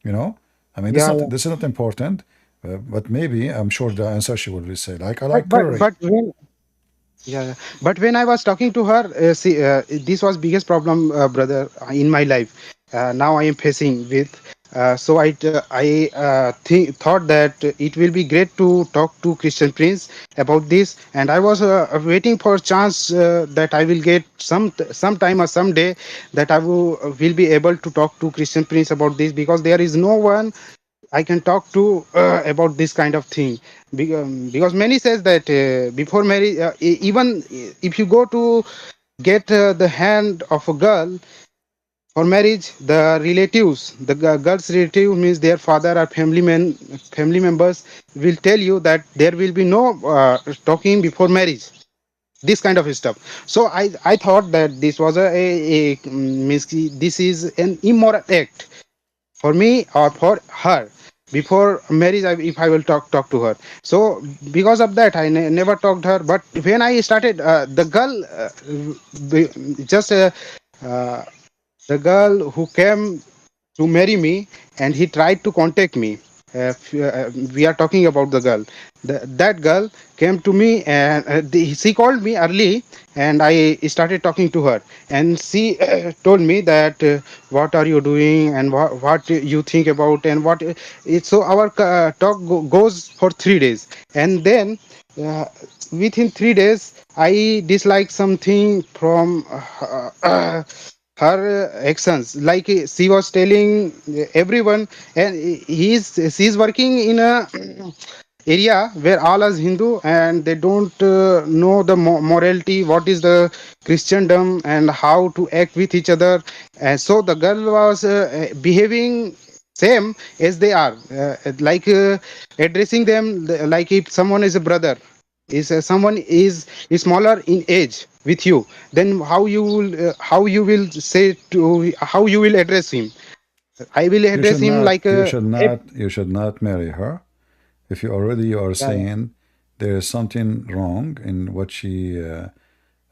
You know, I mean yeah, yeah. this is not important. But maybe I'm sure the answer she will say like I But like but curry. but when Yeah, yeah. But when I was talking to her, see, this was biggest problem, brother, in my life. Now I am facing with. So I thought that it will be great to talk to Christian Prince about this, and I was waiting for a chance that I will get sometime or someday that I will be able to talk to Christian Prince about this, because there is no one I can talk to about this kind of thing. Because many says that before marriage, even if you go to get the hand of a girl for marriage, the relatives, the girl's relative means their father or family members will tell you that there will be no talking before marriage. This kind of stuff. So I thought that this was means this is an immoral act for me or for her before marriage. If I will talk to her, so because of that I never talked her. But when I started the girl just uh, the girl who came to marry me, and he tried to contact me. We are talking about the girl. That girl came to me, and she called me early, and I started talking to her, and she told me that what are you doing, and what you think about, and what it. So our talk goes for 3 days, and then uh, within 3 days I dislike something from her actions. Like she was telling everyone, and she's working in a area where all is Hindu, and they don't know the morality, what is the Christendom, and how to act with each other. And so the girl was behaving same as they are, like addressing them like if someone is a brother, is someone is smaller in age with you, then how you will say to, how you will address him. I will address him like You should not marry her. If you are yeah, yeah. saying there is something wrong in what she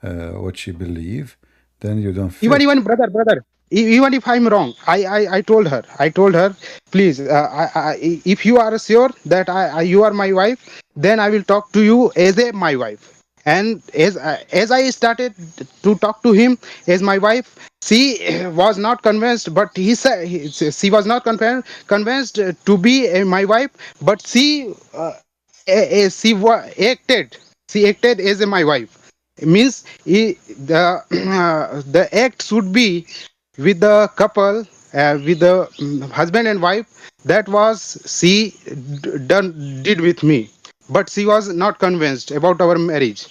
believe, then you don't fit. Even brother, even if I'm wrong, I told her, please, if you are sure that you are my wife, then I will talk to you as a my wife. And as I started to talk to him as my wife, she was not convinced, but she was not convinced to be my wife. But she acted as a my wife. Means the act should be with the couple, with the husband and wife. That was she did with me, but she was not convinced about our marriage.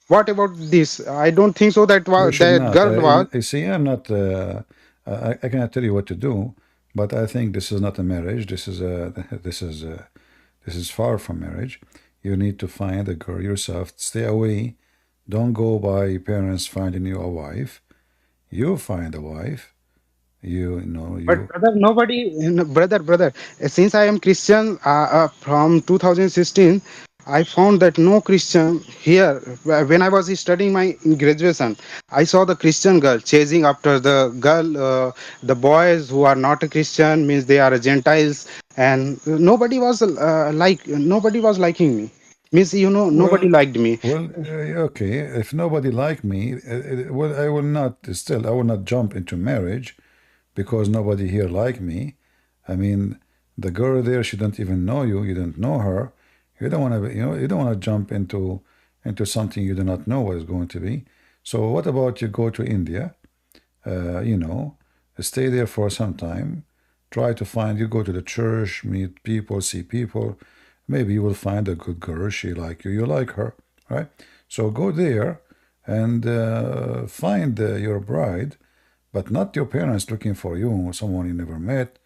What about this? I don't think so that You was should that not. girl was. You see, I cannot tell you what to do, but I think this is not a marriage. This is far from marriage. You need to find a girl yourself. Stay away. Don't go by parents finding you a wife. You find a wife. You know But you. brother, nobody, brother, since I am Christian from 2016, I found that no Christian here. When I was studying my graduation, I saw the Christian girl chasing after the girl, the boys who are not a Christian, means they are Gentiles, and nobody was liking me. Means nobody Well, liked me. okay. If nobody like me, well, I will not. Still, I will not jump into marriage because nobody here like me. I mean, the girl there, she don't even know you. You don't know her. You don't want to, you don't want to jump into something you do not know what is going to be. So what about you go to India? You know, stay there for some time. Try to find. You go to the church, meet people, see people. Maybe you will find a good girl. She like you. You like her, right? So go there and find your bride, but not your parents looking for you, someone you never met.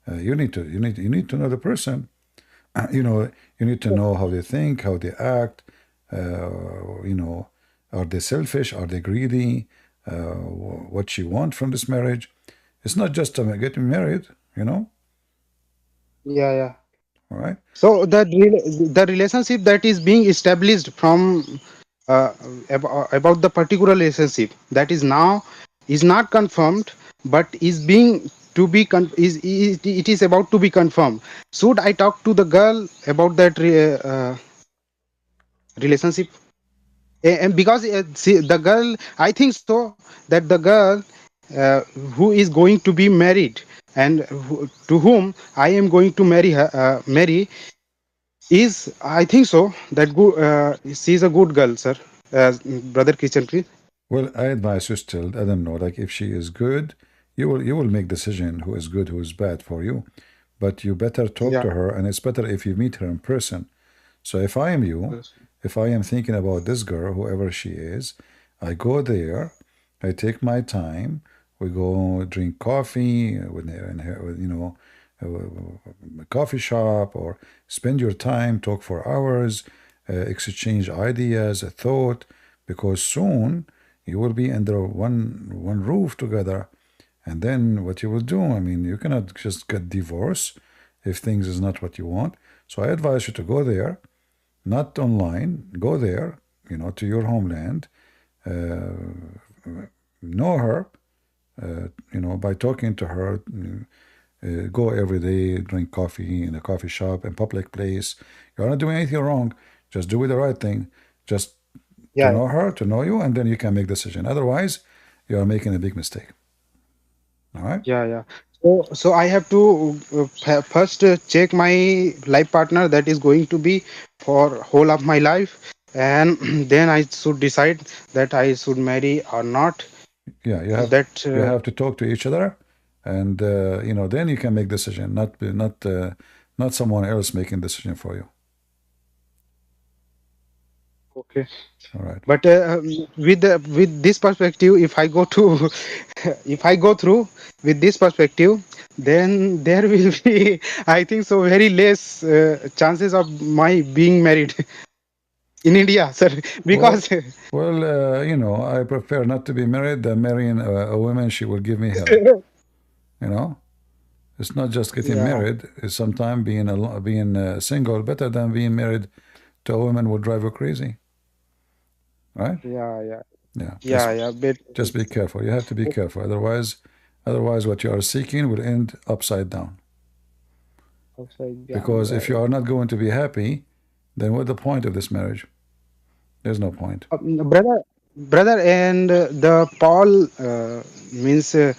You need to know the person. You need to know how they think, how they act. You know, are they selfish? Are they greedy? What she want from this marriage? It's not just getting married. Yeah, yeah. All right. So the relationship that is being established from about the particular relationship that is now is not confirmed, but is being to be it is about to be confirmed. Should I talk to the girl about that relationship? And because see, the girl, I think so that the girl who is going to be married and to whom I am going to marry is, I think so, that good. She's a good girl, sir. Brother Christian, please. Well, I advise you still. I don't know. Like if she is good, you will make decision who is good, who is bad for you. But you better talk Yeah. to her, and it's better if you meet her in person. So if I am you, if I am thinking about this girl, whoever she is, I go there, I take my time, we go drink coffee a coffee shop, or spend your time, talk for hours, exchange ideas, a thought, because soon you will be under one roof together. And then what you will do, I mean, you cannot just get divorced if things is not what you want. So I advise you to go there, not online. Go there, to your homeland. Know her, by talking to her. Go every day, drink coffee in a coffee shop, in public place. You're not doing anything wrong. Just do the right thing. Just to Yeah. know her, to know you, and then you can make decision. Otherwise, you are making a big mistake. All right? Yeah, yeah. So I have to first check my life partner that is going to be for whole of my life, and then I should decide that I should marry or not. Yeah, That you have to talk to each other, and then you can make decision. Not someone else making decision for you. okay. All right. But with this perspective, if I go to if I go through with this perspective, then there will be, I think so, very less chances of my being married in India, sir. Because I prefer not to be married than marrying a woman. She will give me hell. You know, it's not just getting yeah, married. It's sometimes being single better than being married to a woman will drive you crazy. Right? yeah, yeah, Yeah. yeah, yeah. But Just be careful. You have to be careful. Otherwise, what you are seeking will end upside down. outside, yeah, Because yeah, if you are not going to be happy, then what's the point of this marriage? There's no point. brother, and the Paul means the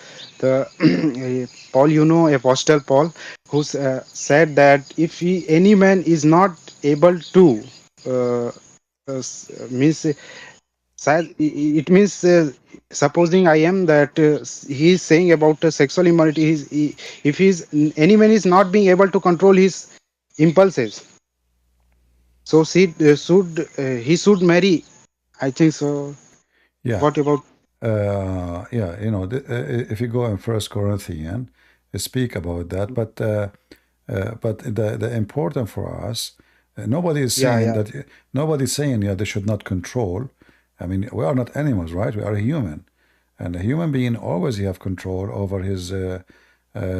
Paul, Apostle Paul, who said that if any man is not able to uh, means it means supposing I am that he is saying about sexual immorality. If any man is not being able to control his impulses, so he should marry. I think so. Yeah. What about? Yeah, you know, if you go in First Corinthians, speak about that. But the important for us, nobody is Yeah, saying yeah. that. Nobody's saying they should not control. I mean, we are not animals, right? We are a human, and a human being always have control over his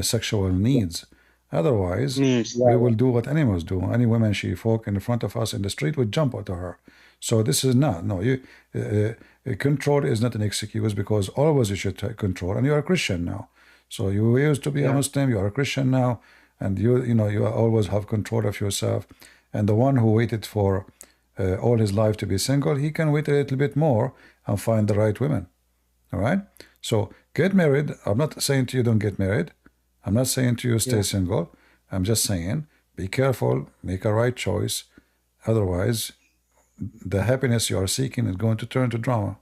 sexual needs. Otherwise, Needs. we Yeah, will do what animals do. Any woman she folk in front of us in the street would jump onto her. So this is not no. Control is not an excuse because always you should take control. And you are a Christian now, so you used to be a yeah, Muslim. You are a Christian now, and you always have control of yourself. And the one who waited for all his life to be single, he can wait a little bit more and find the right women. All right. So get married. I'm not saying to you don't get married. I'm not saying to you stay yeah, single. I'm just saying be careful, make a right choice. Otherwise, the happiness you are seeking is going to turn to drama.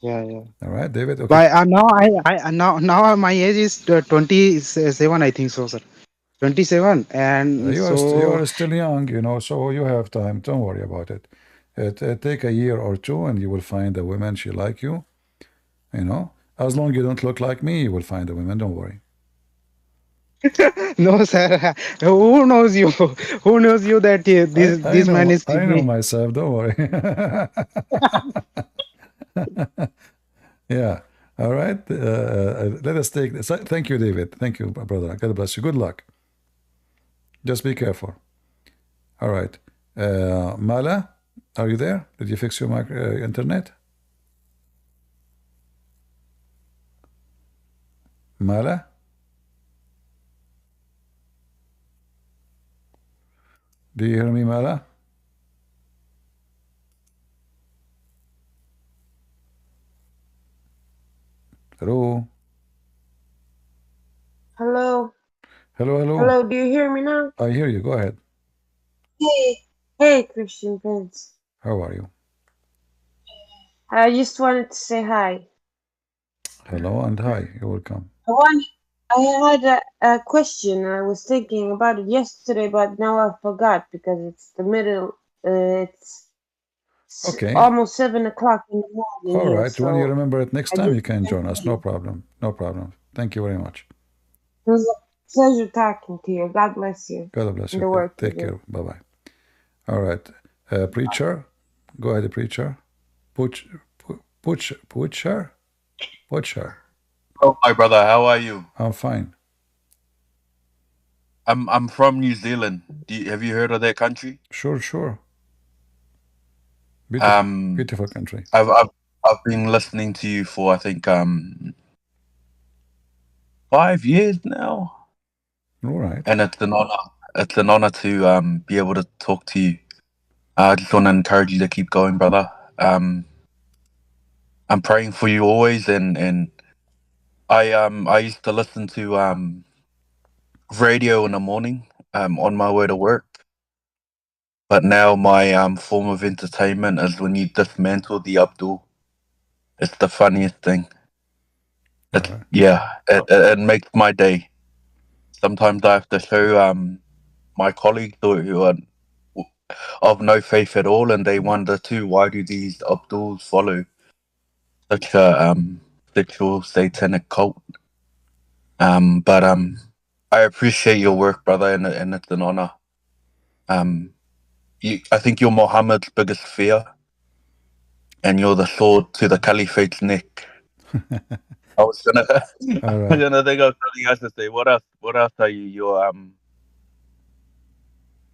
yeah, yeah. All right, David. Okay. But now now my age is 27, I think so, sir. 27, and You so are still young, so you have time. Don't worry about it. Take a year or two, and you will find a woman she like you. As long you don't look like me, you will find a woman. Don't worry. no, sir. Who knows you? Who knows you that I this man know is I know sleeping? myself. Don't worry. Yeah. All right. Let us take this. Thank you, David. Thank you, brother. God bless you. Good luck. Just be careful. All right. Mala, are you there? Did you fix your internet? Mala? Do you hear me, Mala? Hello? Hello. Hello, hello. Hello, do you hear me now? I hear you. Go ahead. Hey, Christian Prince. How are you? I just wanted to say hi. Hello and hi. You're welcome. I had a question. I was thinking about it yesterday, but now I forgot because it's the middle. It's Okay. almost 7 o'clock in the morning All here. right. When you So remember it next I time, just you can join us. No problem. No problem. Thank you very much. it was a pleasure talking to you. God bless you. God bless And you. the work you Take do. care. Bye bye. All right. Preacher, go ahead, preacher. Butcher. Oh, my brother, how are you? I'm fine. I'm from New Zealand. Have you heard of that country? Sure. Beautiful country. I've been listening to you for I think 5 years now. All right. And it's an honor. It's an honor to be able to talk to you. I just want to encourage you to keep going, brother. I'm praying for you always, and I used to listen to radio in the morning on my way to work. But now my form of entertainment is when you dismantle the Abdul. It's the funniest thing. It makes my day. Sometimes I have to show my colleagues who are of no faith at all, and they wonder too, why do these Abduls follow such a sexual satanic cult? But I appreciate your work, brother, and it's an honor. I think you're Muhammad's biggest fear, and you're the sword to the caliphate's neck. I was gonna, I was gonna think of something else to say. What else? What else are you?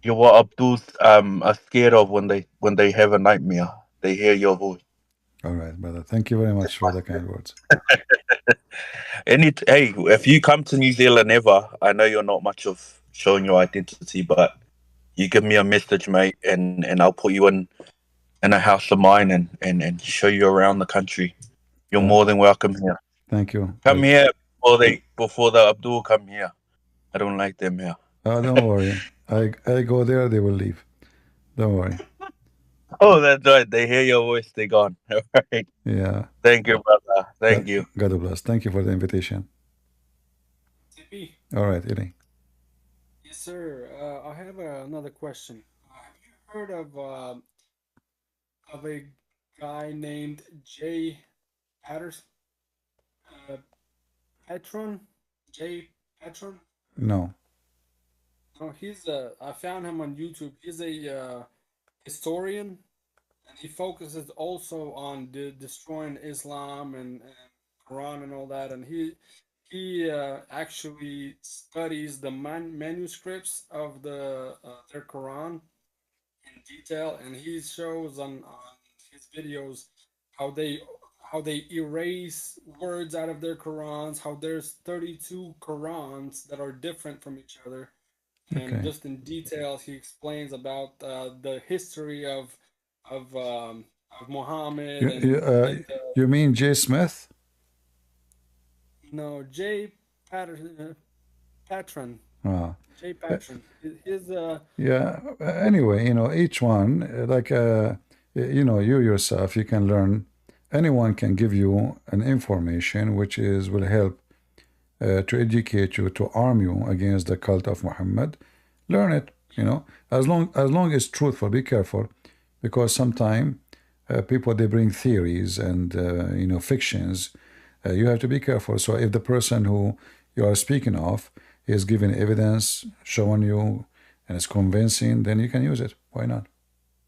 You're what Abduls are scared of when they have a nightmare. They hear your voice. All right, brother. Thank you very much for the kind words. Hey, if you come to New Zealand ever, I know you're not much of showing your identity, but you give me a message, mate, and I'll put you in a house of mine and show you around the country. You're more than welcome here. Thank you. Come here before the Abdul come here. I don't like them here. Don't worry. I go there, they will leave. Don't worry. Oh, that's right. They hear your voice, they gone. All right. Yeah. Thank you, brother. Thank you. God bless. Thank you for the invitation. CP. All right, Eli. Yes, sir. I have another question. Have you heard of a guy named Jay Patterson, Petron, Jay Petron. No. No, he's I found him on YouTube. He's a historian, and he focuses also on destroying Islam and Quran and all that. And he actually studies the manuscripts of their Quran in detail, and he shows on his videos how they erase words out of their Qurans, how there's 32 Qurans that are different from each other, and Okay. just in detail he explains about the history of Muhammad and You mean Jay Smith? no, Jay Patterson, Patron. Ah. Jay Patron. His Yeah. Anyway, each one, you yourself, you can learn. Anyone can give you an information which will help to educate you, to arm you against the cult of Muhammad. Learn it. As long as truthful. Be careful, because sometimes people, they bring theories and fictions. You have to be careful. So if the person who you are speaking of is giving evidence, showing you, and it's convincing, then you can use it. Why not?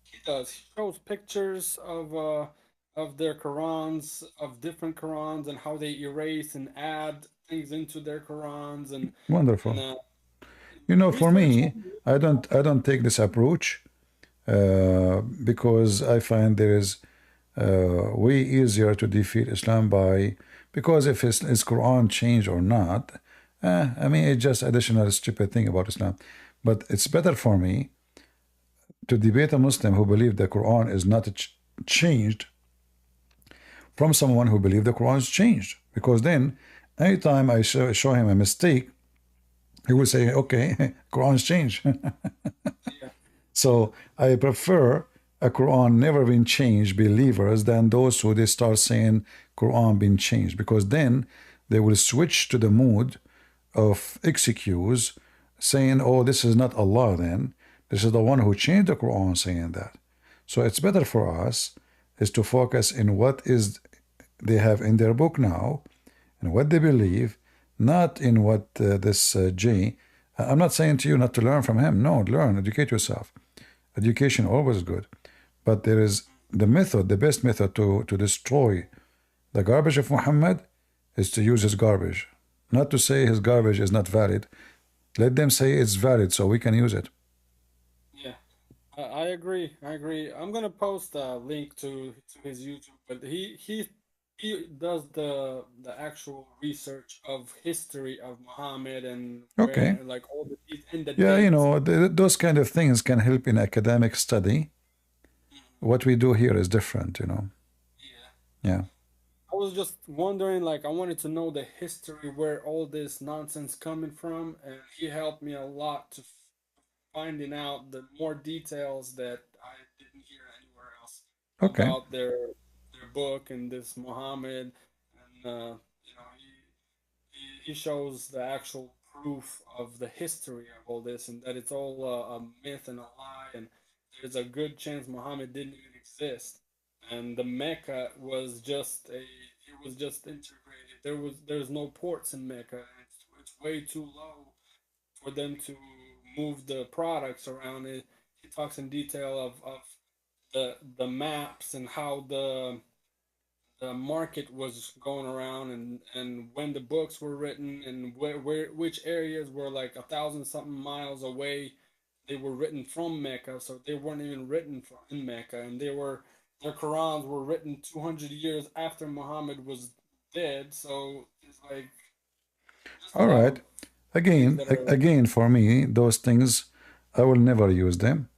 He does. He shows pictures of their Qurans, of different Qurans, and how they erase and add things into their Qurans and Wonderful. For me, I don't take this approach because I find there is way easier to defeat Islam because if his Quran changed or not, it's just additional stupid thing about Islam. But it's better for me to debate a Muslim who believes the Quran is not changed from someone who believes the Quran is changed. Because then, anytime I show him a mistake, he will say, okay, Quran's changed. So I prefer a Quran never been changed believers than those who they start saying Quran been changed, because then they will switch to the mood of excuse, saying, oh, this is not Allah then. This is the one who changed the Quran saying that. So it's better for us is to focus in what is they have in their book now and what they believe, not in what this J. I'm not saying to you not to learn from him. No, learn, educate yourself. Education always good. But there is the method, the best method to destroy the garbage of Muhammad is to use his garbage. Not to say his garbage is not valid. Let them say it's valid so we can use it. Yeah, I agree. I'm gonna post a link to his YouTube, but he does the actual research of history of Muhammad and Okay. where, like all the in the Yeah, dates. those kind of things can help in academic study. What we do here is different, Yeah. I was just wondering, like, I wanted to know the history where all this nonsense coming from, and he helped me a lot to finding out the more details that I didn't hear anywhere else Okay. about their book and this Muhammad, and he shows the actual proof of the history of all this, and that it's all a myth and a lie, and there's a good chance Muhammad didn't even exist, and the Mecca was just integrated. There's no ports in Mecca. It's way too low for them to move the products around it. He talks in detail of the maps and how the market was going around, and when the books were written, and which areas were like 1,000 something miles away. They were written from Mecca, so they weren't even written in Mecca, and their Qurans were written 200 years after Muhammad was dead. So it's like All right. Again, for me, those things, I will never use them,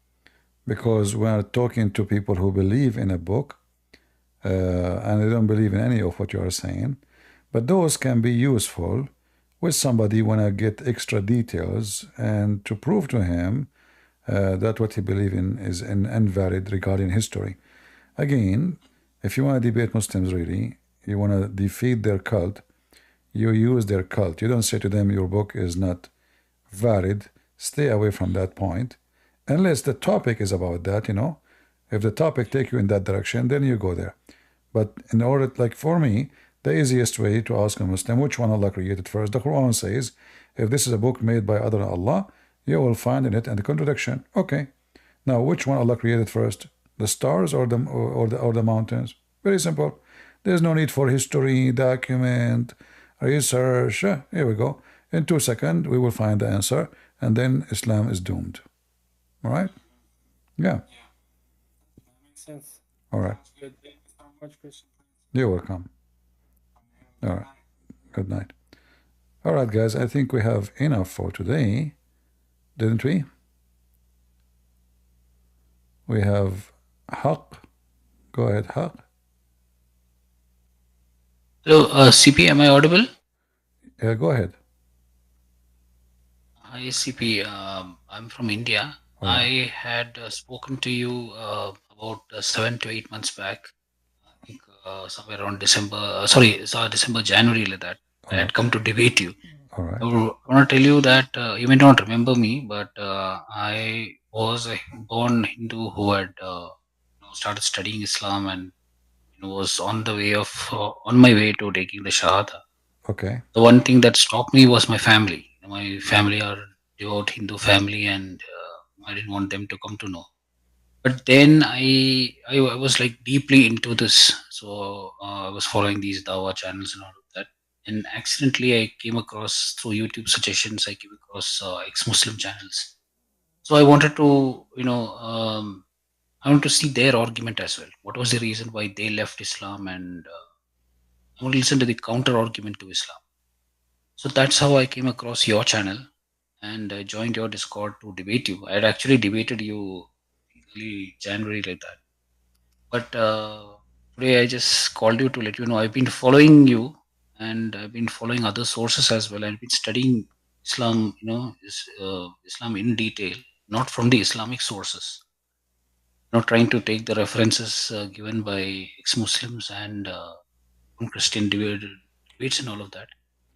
because we're talking to people who believe in a book, and they don't believe in any of what you are saying. But those can be useful with somebody when I get extra details and to prove to him that what he believes in is invalid regarding history. Again, if you want to debate Muslims really, you want to defeat their cult, you use their cult. You don't say to them, your book is not valid. Stay away from that point. Unless the topic is about that, If the topic take you in that direction, then you go there. But in order, like for me, the easiest way to ask a Muslim which one Allah created first, the Quran says, if this is a book made by other than Allah, you will find in it a contradiction. Okay. Now, which one Allah created first, the stars or the mountains? Very simple. There's no need for history, document, research. Here we go. In 2 seconds, we will find the answer, and then Islam is doomed. All right? Yeah. Makes sense. All right. Good. Thank you so much, Christian. You're welcome. All right. Good night. All right, guys. I think we have enough for today, didn't we? We have Haq. Go ahead, Haq. Hello, CP, am I audible? Yeah, go ahead. Hi, CP. I'm from India. I had spoken to you about 7 to 8 months back. I think somewhere around December. December, January, like that. I had come to debate you. All right. I want to tell you that you may not remember me, but I was a born Hindu who had started studying Islam and was on the way of on my way to taking the Shahada. Okay. The one thing that stopped me was my family. My family are devout Hindu family, and I didn't want them to come to know. But then I was like deeply into this, so I was following these Dawa channels and all of that. And accidentally, I came across through YouTube suggestions. I came across ex-Muslim channels. So I wanted to, I want to see their argument as well. What was the reason why they left Islam, and I want to listen to the counter argument to Islam. So that's how I came across your channel, and I joined your Discord to debate you. I had actually debated you early January like that. But today I just called you to let you know I've been following you, and I've been following other sources as well. I've been studying Islam, Islam in detail, not from the Islamic sources. Not trying to take the references given by ex-Muslims and Christian debates and all of that.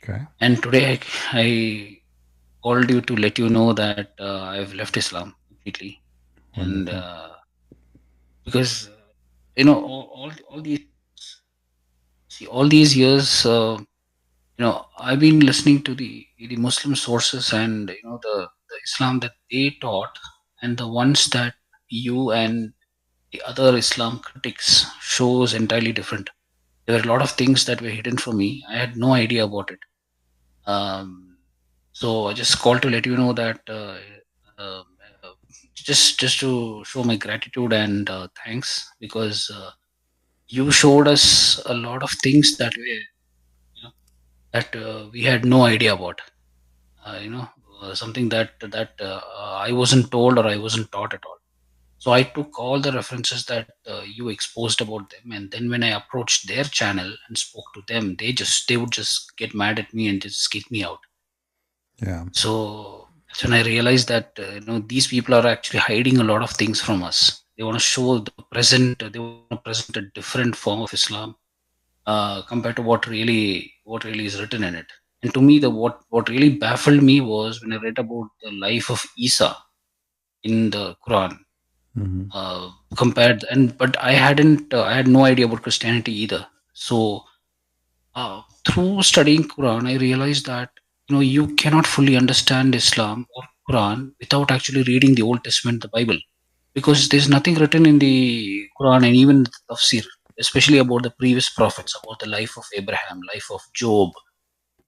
Okay. And today I called you to let you know that I've left Islam completely, and because all these years, I've been listening to the Muslim sources and the Islam that they taught, and the ones that you and the other Islam critics shows entirely different. There were a lot of things that were hidden from me. I had no idea about it. So I just called to let you know that just to show my gratitude and thanks, because you showed us a lot of things that we had no idea about. Something that I wasn't told or I wasn't taught at all. So I took all the references that you exposed about them, and then when I approached their channel and spoke to them, they would just get mad at me and just kick me out. Yeah. So that's when I realized that these people are actually hiding a lot of things from us. They want to show the present. They want to present a different form of Islam compared to what really is written in it. And to me, what really baffled me was when I read about the life of Isa in the Quran. But I had no idea about Christianity either. So through studying Quran, I realized that you cannot fully understand Islam or Quran without actually reading the Old Testament, the Bible, because there's nothing written in the Quran and even the Tafsir, especially about the previous prophets, about the life of Abraham, life of Job,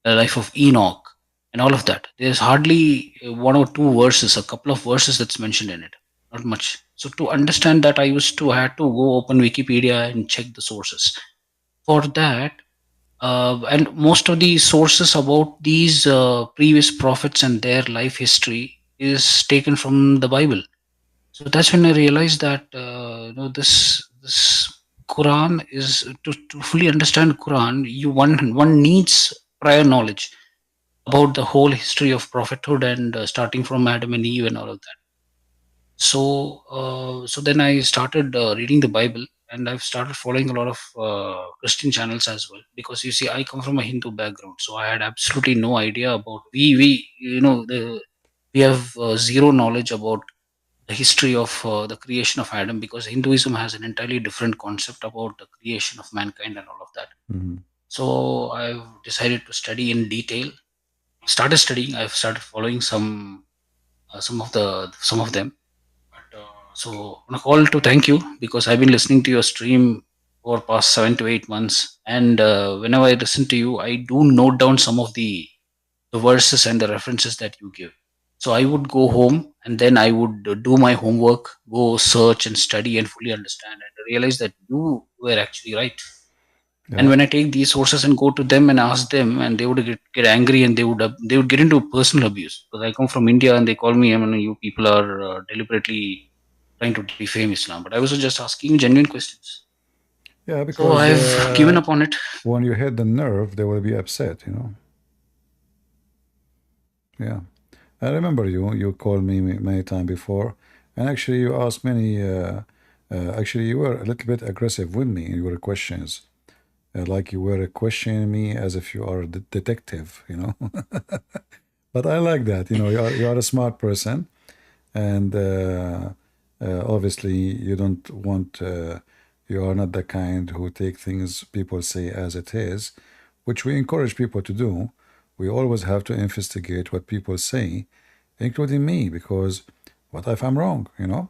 the life of Enoch, and all of that. There's hardly one or two verses, a couple of verses that's mentioned in it, not much. So to understand that, I had to go open Wikipedia and check the sources. For that, and most of the sources about these previous prophets and their life history is taken from the Bible. So that's when I realized that this Quran is to fully understand Quran, one needs prior knowledge about the whole history of prophethood and starting from Adam and Eve and all of that. So then I started reading the Bible, and I've started following a lot of Christian channels as well, because you see, I come from a Hindu background, so I had absolutely no idea about we have zero knowledge about the history of the creation of Adam, because Hinduism has an entirely different concept about the creation of mankind and all of that. Mhm. So I've decided to study in detail. Started studying. I've started following some of them. So on a call to thank you, because I've been listening to your stream for past 7 to 8 months, and whenever I listen to you, I do note down some of the verses and the references that you give. So I would go home and then I would do my homework, go search and study and fully understand and realize that you were actually right. And Yeah. when I take these sources and go to them and ask them, and they would get angry and they would get into personal abuse, because I come from India and they call me, I mean, you people are deliberately trying to defame Islam. But I was just asking genuine questions. Yeah, So because I've given up on it. when you hit the nerve, they will be upset, you know. Yeah. I remember you called me many times before, and actually you asked many. Actually, you were a little bit aggressive with me in your questions, like you were questioning me as if you are a detective, you know. But I like that, you know. You are a smart person, and obviously you don't want. You are not the kind who take things people say as it is, which we encourage people to do. We always have to investigate what people say, including me, because what if I'm wrong, you know?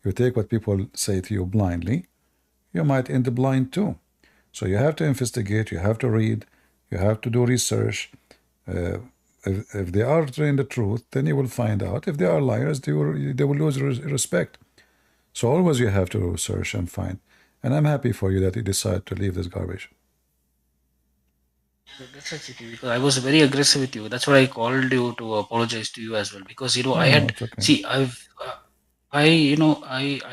You take what people say to you blindly, you might end blind too. So you have to investigate, you have to read, you have to do research. If they are telling the truth, then you will find out. If they are liars, they will lose respect. So always you have to search and find. And I'm happy for you that you decide to leave this garbage. That's actually because I was very aggressive with you. That's why I called you to apologize to you as well. Because I No, had it's okay. see I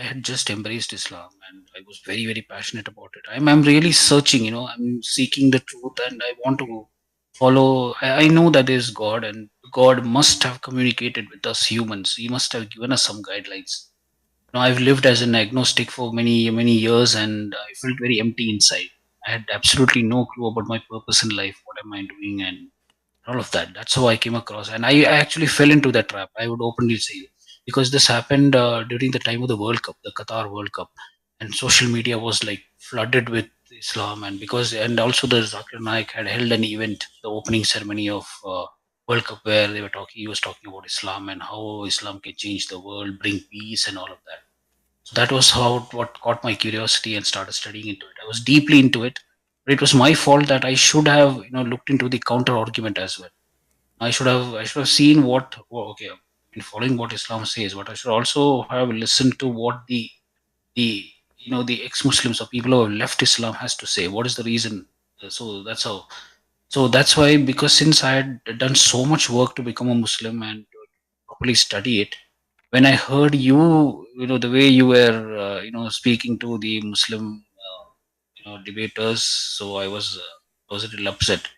had just embraced Islam and I was very passionate about it. I'm really searching. I'm seeking the truth and I want to follow. I know that there is God and God must have communicated with us humans. He must have given us some guidelines. I've lived as an agnostic for many years, and I felt very empty inside. I had absolutely no clue about my purpose in life. What am I doing, and all of that. That's how I came across, and I actually fell into that trap. I would openly say, because this happened during the time of the World Cup, the Qatar World Cup, and social media was like flooded with Islam, and also the Zakir Naik had held an event, the opening ceremony of World Cup, where he was talking about Islam and how Islam can change the world, bring peace, and all of that. So that was what caught my curiosity and started studying into it. I was deeply into it, but it was my fault that I should have looked into the counter argument as well. I should have seen okay, I've been following what Islam says, but I should also have listened to what the the ex-Muslims or people who have left Islam has to say. What is the reason? So that's how. So that's why, because since I had done so much work to become a Muslim and to properly study it, when I heard the way you were, speaking to the Muslim, debaters, so I was a little upset.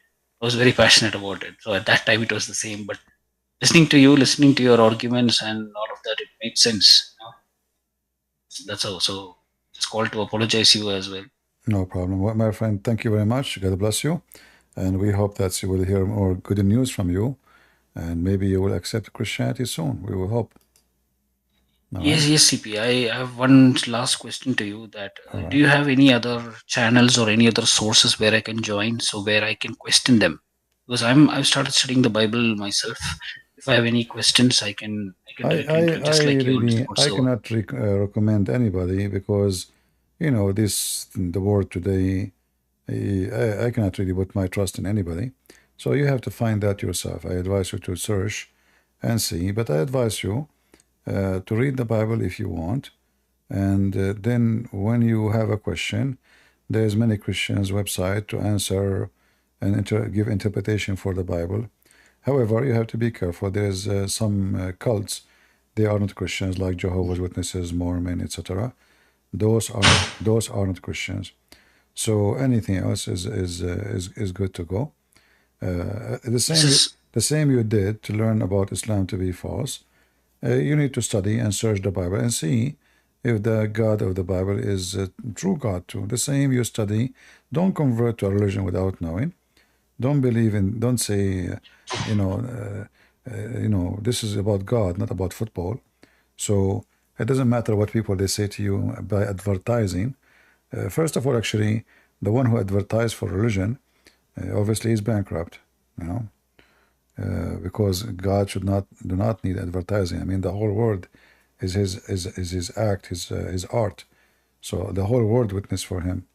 I was very passionate about it. So at that time, it was the same. But listening to your arguments and all of that, it made sense. That's how. So it's called to apologize you as well. No problem. Well, my friend, thank you very much. God bless you. And we hope that you will hear more good news from you. And maybe you will accept Christianity soon. We will hope. All Yes, right? yes, CP. I have one last question to you. That All do right. you have any other channels or any other sources where I can join, so where I can question them? Because I've started studying the Bible myself. If I have any questions, I can I, directly I, into it, I just like you on really, Discord I server. cannot recommend anybody because, the world today, I cannot really put my trust in anybody. So you have to find that yourself. I advise you to search and see, but I advise you to read the Bible if you want. And then when you have a question, there's many Christians website to answer and give interpretation for the Bible. However, you have to be careful. There's some cults. They are not Christians, like Jehovah's Witnesses, Mormon, etc. Those are not Christians. So anything else is good to go. The This same is the same you did to learn about Islam to be false. You need to study and search the Bible and see if the God of the Bible is a true God too. The same you study. Don't convert to a religion without knowing. Don't say, this is about God, not about football. So It doesn't matter what people they say to you by advertising. First of all, actually, the one who advertised for religion obviously is bankrupt, you know, because God do not need advertising. I mean, the whole world is his act, his art. So the whole world witness for him.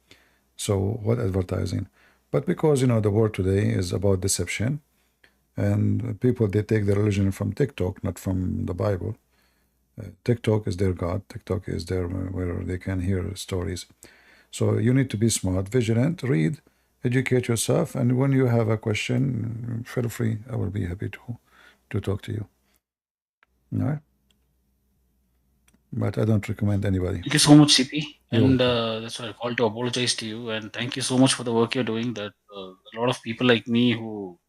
So what advertising? But because the world today is about deception, and people they take their religion from TikTok, not from the Bible. TikTok is their God. TikTok is their where they can hear stories. So you need to be smart, vigilant, read, educate yourself, and when you have a question, feel free. I will be happy to talk to you. All right? But I don't recommend anybody. Thank you so much, CP. You're And welcome. that's why I called to apologize to you. And thank you so much for the work you're doing. That a lot of people like me who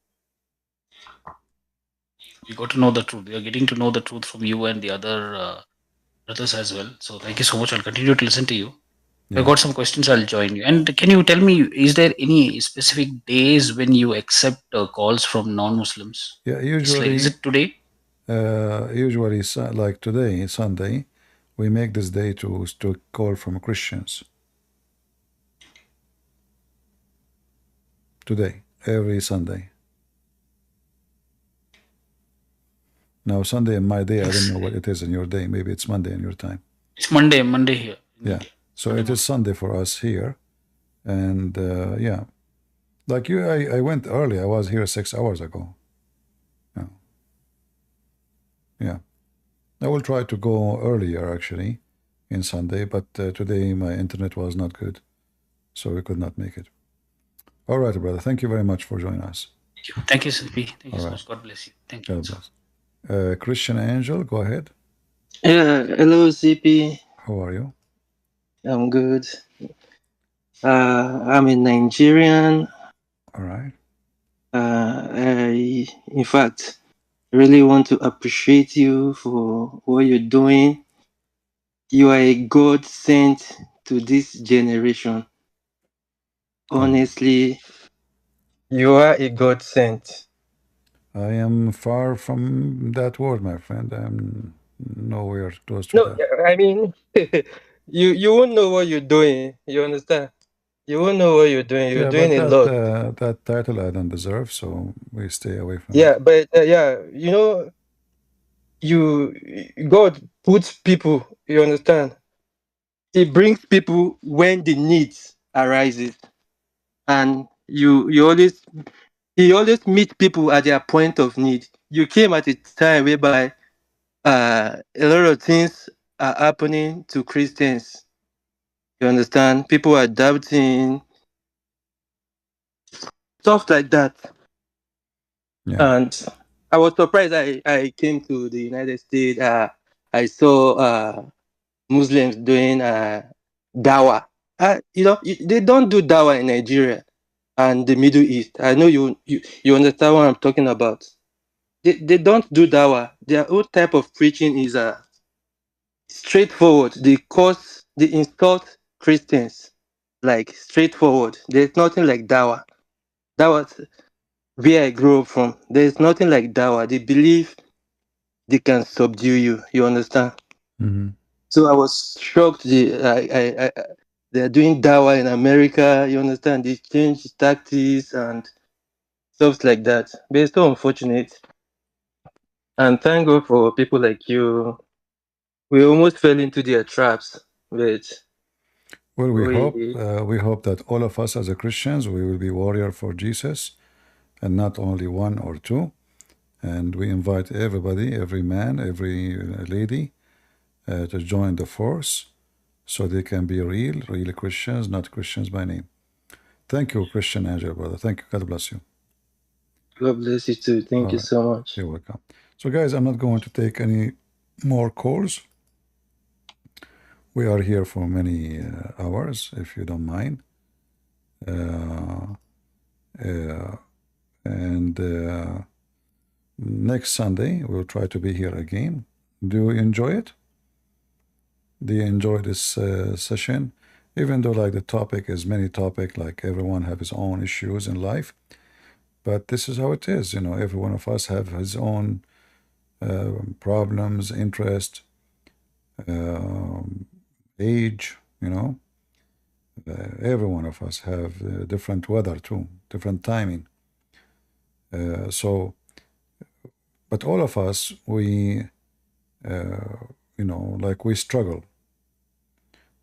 we got to know the truth. We are getting to know the truth from you and the other brothers as well. So thank you so much. I'll continue to listen to you. If I Yeah. got some questions, I'll join you. And can you tell me, is there any specific days when you accept calls from non-Muslims? Yeah, It's like, is usually, it today? like today, Sunday, we make this day to call from Christians. Today, every Sunday. Now, Sunday in my day, I don't know what it is in your day. Maybe it's Monday in your time. It's Monday here. Yeah. So it is Sunday for us here. And yeah, like you, I went early. I was here 6 hours ago. Yeah. Yeah. I will try to go earlier actually in Sunday, but today my internet was not good. So we could not make it. All right, brother. Thank you very much for joining us. Thank you, CP. Thank you All so right. much. God bless you. Thank you. God bless. Christian Angel, go ahead. Yeah, hello CP. How are you? I'm good. I'm a Nigerian. All right. In fact, really want to appreciate you for what you're doing. You are a God sent to this generation. Honestly, you are a God sent. I am far from that word, my friend. I'm nowhere close to No, that. I mean, you won't know what you're doing. You understand? You won't know what you're doing. You're Yeah, doing but a lot. that title I don't deserve, so we stay away from Yeah, it. but yeah, God puts people. You understand? He brings people when the needs arises, and he always meet people at their point of need. You came at a time whereby a lot of things are happening to Christians. You understand? People are doubting, stuff like that. Yeah. And I was surprised. I came to the United States. I saw Muslims doing dawah. They don't do dawah in Nigeria and the Middle East. I know you understand what I'm talking about. They don't do dawah. Their own type of preaching is straightforward. They insult Christians like straightforward. There's nothing like dawah. That was where I grew up from. There's nothing like dawah. They believe they can subdue you. You understand? Mm-hmm. So I was shocked. They're doing dawah in America. You understand? They change tactics and stuff like that. But it's so unfortunate. And thank God for people like you. We almost fell into their traps, but Well, we we hope that all of us as a Christians we will be warrior for Jesus, and not only one or two. And we invite everybody, every man, every lady, to join the force, so they can be real Christians, not Christians by name. Thank you, Christian Angel, brother. Thank you. God bless you. God bless you too. Thank All you right. so much. You're welcome. So, guys, I'm not going to take any more calls. We are here for many hours, if you don't mind. And next Sunday, we'll try to be here again. Do you enjoy it? Do you enjoy this session? Even though like the topic is many topic, like everyone have his own issues in life, but this is how it is. Every one of us have his own problems, interest, age, you know. Every one of us have different weather too, different timing. But all of us, we, you know, like we struggle.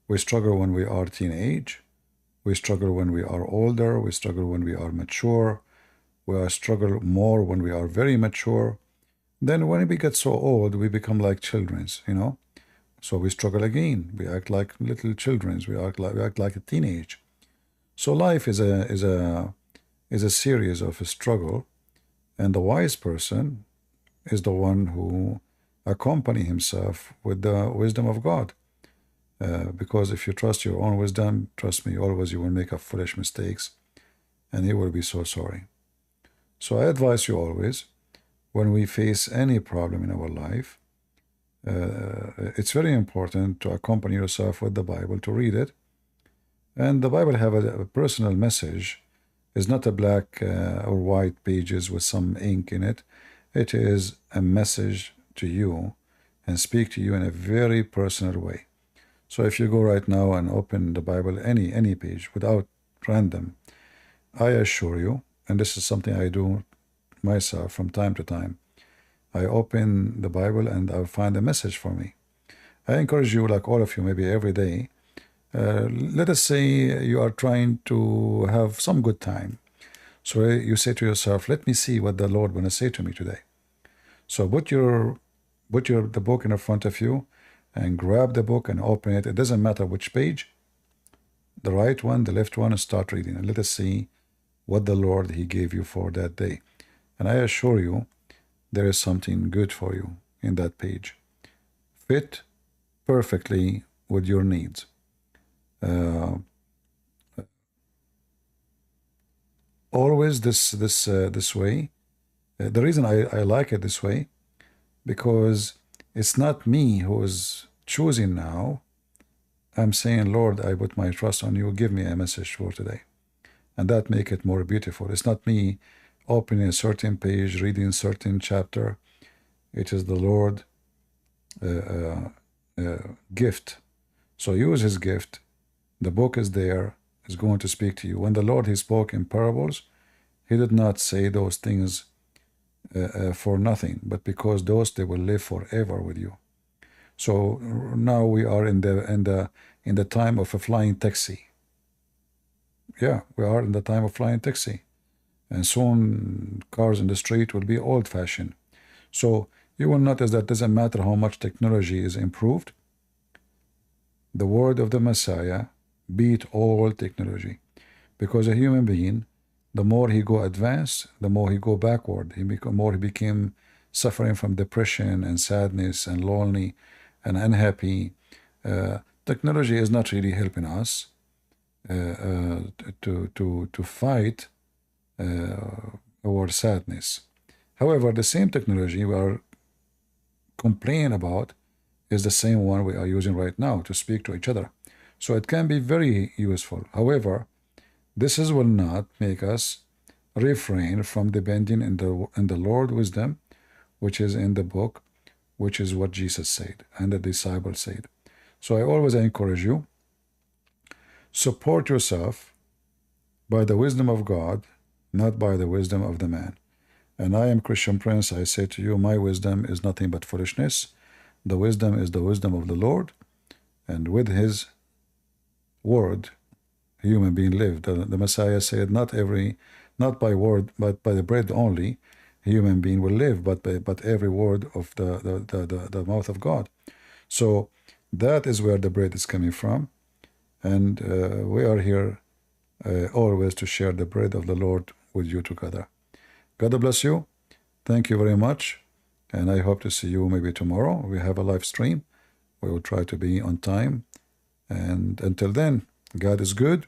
We struggle when we are teenage. We struggle when we are older. We struggle when we are mature. We struggle more when we are very mature. Then when we get so old, we become like children, you know. So we struggle again. We act like little children. We act like a teenage. So life is a series of a struggle, and the wise person is the one who accompany himself with the wisdom of God. Because if you trust your own wisdom, trust me, always you will make a foolish mistakes, and you will be so sorry. So I advise you always, when we face any problem in our life, it's very important to accompany yourself with the Bible, to read it. And the Bible have a personal message. It's not a black or white pages with some ink in it. It is a message to you and speak to you in a very personal way. So if you go right now and open the Bible, any page, without random, I assure you, and this is something I do myself from time to time, I open the Bible and I'll find a message for me. I encourage you, like all of you, maybe every day, let us say you are trying to have some good time. So you say to yourself, let me see what the Lord want to say to me today. So put the book in front of you and grab the book and open it. It doesn't matter which page, the right one, the left one, and start reading. And let us see what the Lord He gave you for that day. And I assure you, there is something good for you in that page. Fit perfectly with your needs. Always this way. The reason I like it this way, because it's not me who is choosing now. I'm saying, Lord, I put my trust on you. Give me a message for today. And that make it more beautiful. It's not me opening a certain page, reading a certain chapter. It is the Lord gift. So use His gift. The book is there. Is going to speak to you. When the Lord He spoke in parables, He did not say those things for nothing, but because they will live forever with you. So now we are in the time of a flying taxi. Yeah, we are in the time of flying taxi, and soon cars in the street will be old-fashioned. So you will notice that doesn't matter how much technology is improved, the word of the Messiah beat all technology, because a human being, the more he go advanced, the more he go backward. More he became suffering from depression and sadness and lonely and unhappy. Technology is not really helping us to fight our sadness. However, the same technology we are complaining about is the same one we are using right now to speak to each other. So it can be very useful. However, this will not make us refrain from depending in the Lord wisdom, which is in the book, which is what Jesus said and the disciples said. So I always encourage you, support yourself by the wisdom of God, not by the wisdom of the man. And I am Christian Prince. I say to you, my wisdom is nothing but foolishness. The wisdom is the wisdom of the Lord, and with His word, human being lived. The Messiah said, not by word, but by the bread only, human being will live, but every word of the mouth of God. So that is where the bread is coming from, and we are here always to share the bread of the Lord with you together. God bless you. Thank you very much, and I hope to see you maybe tomorrow. We have a live stream. We will try to be on time, and until then, God is good.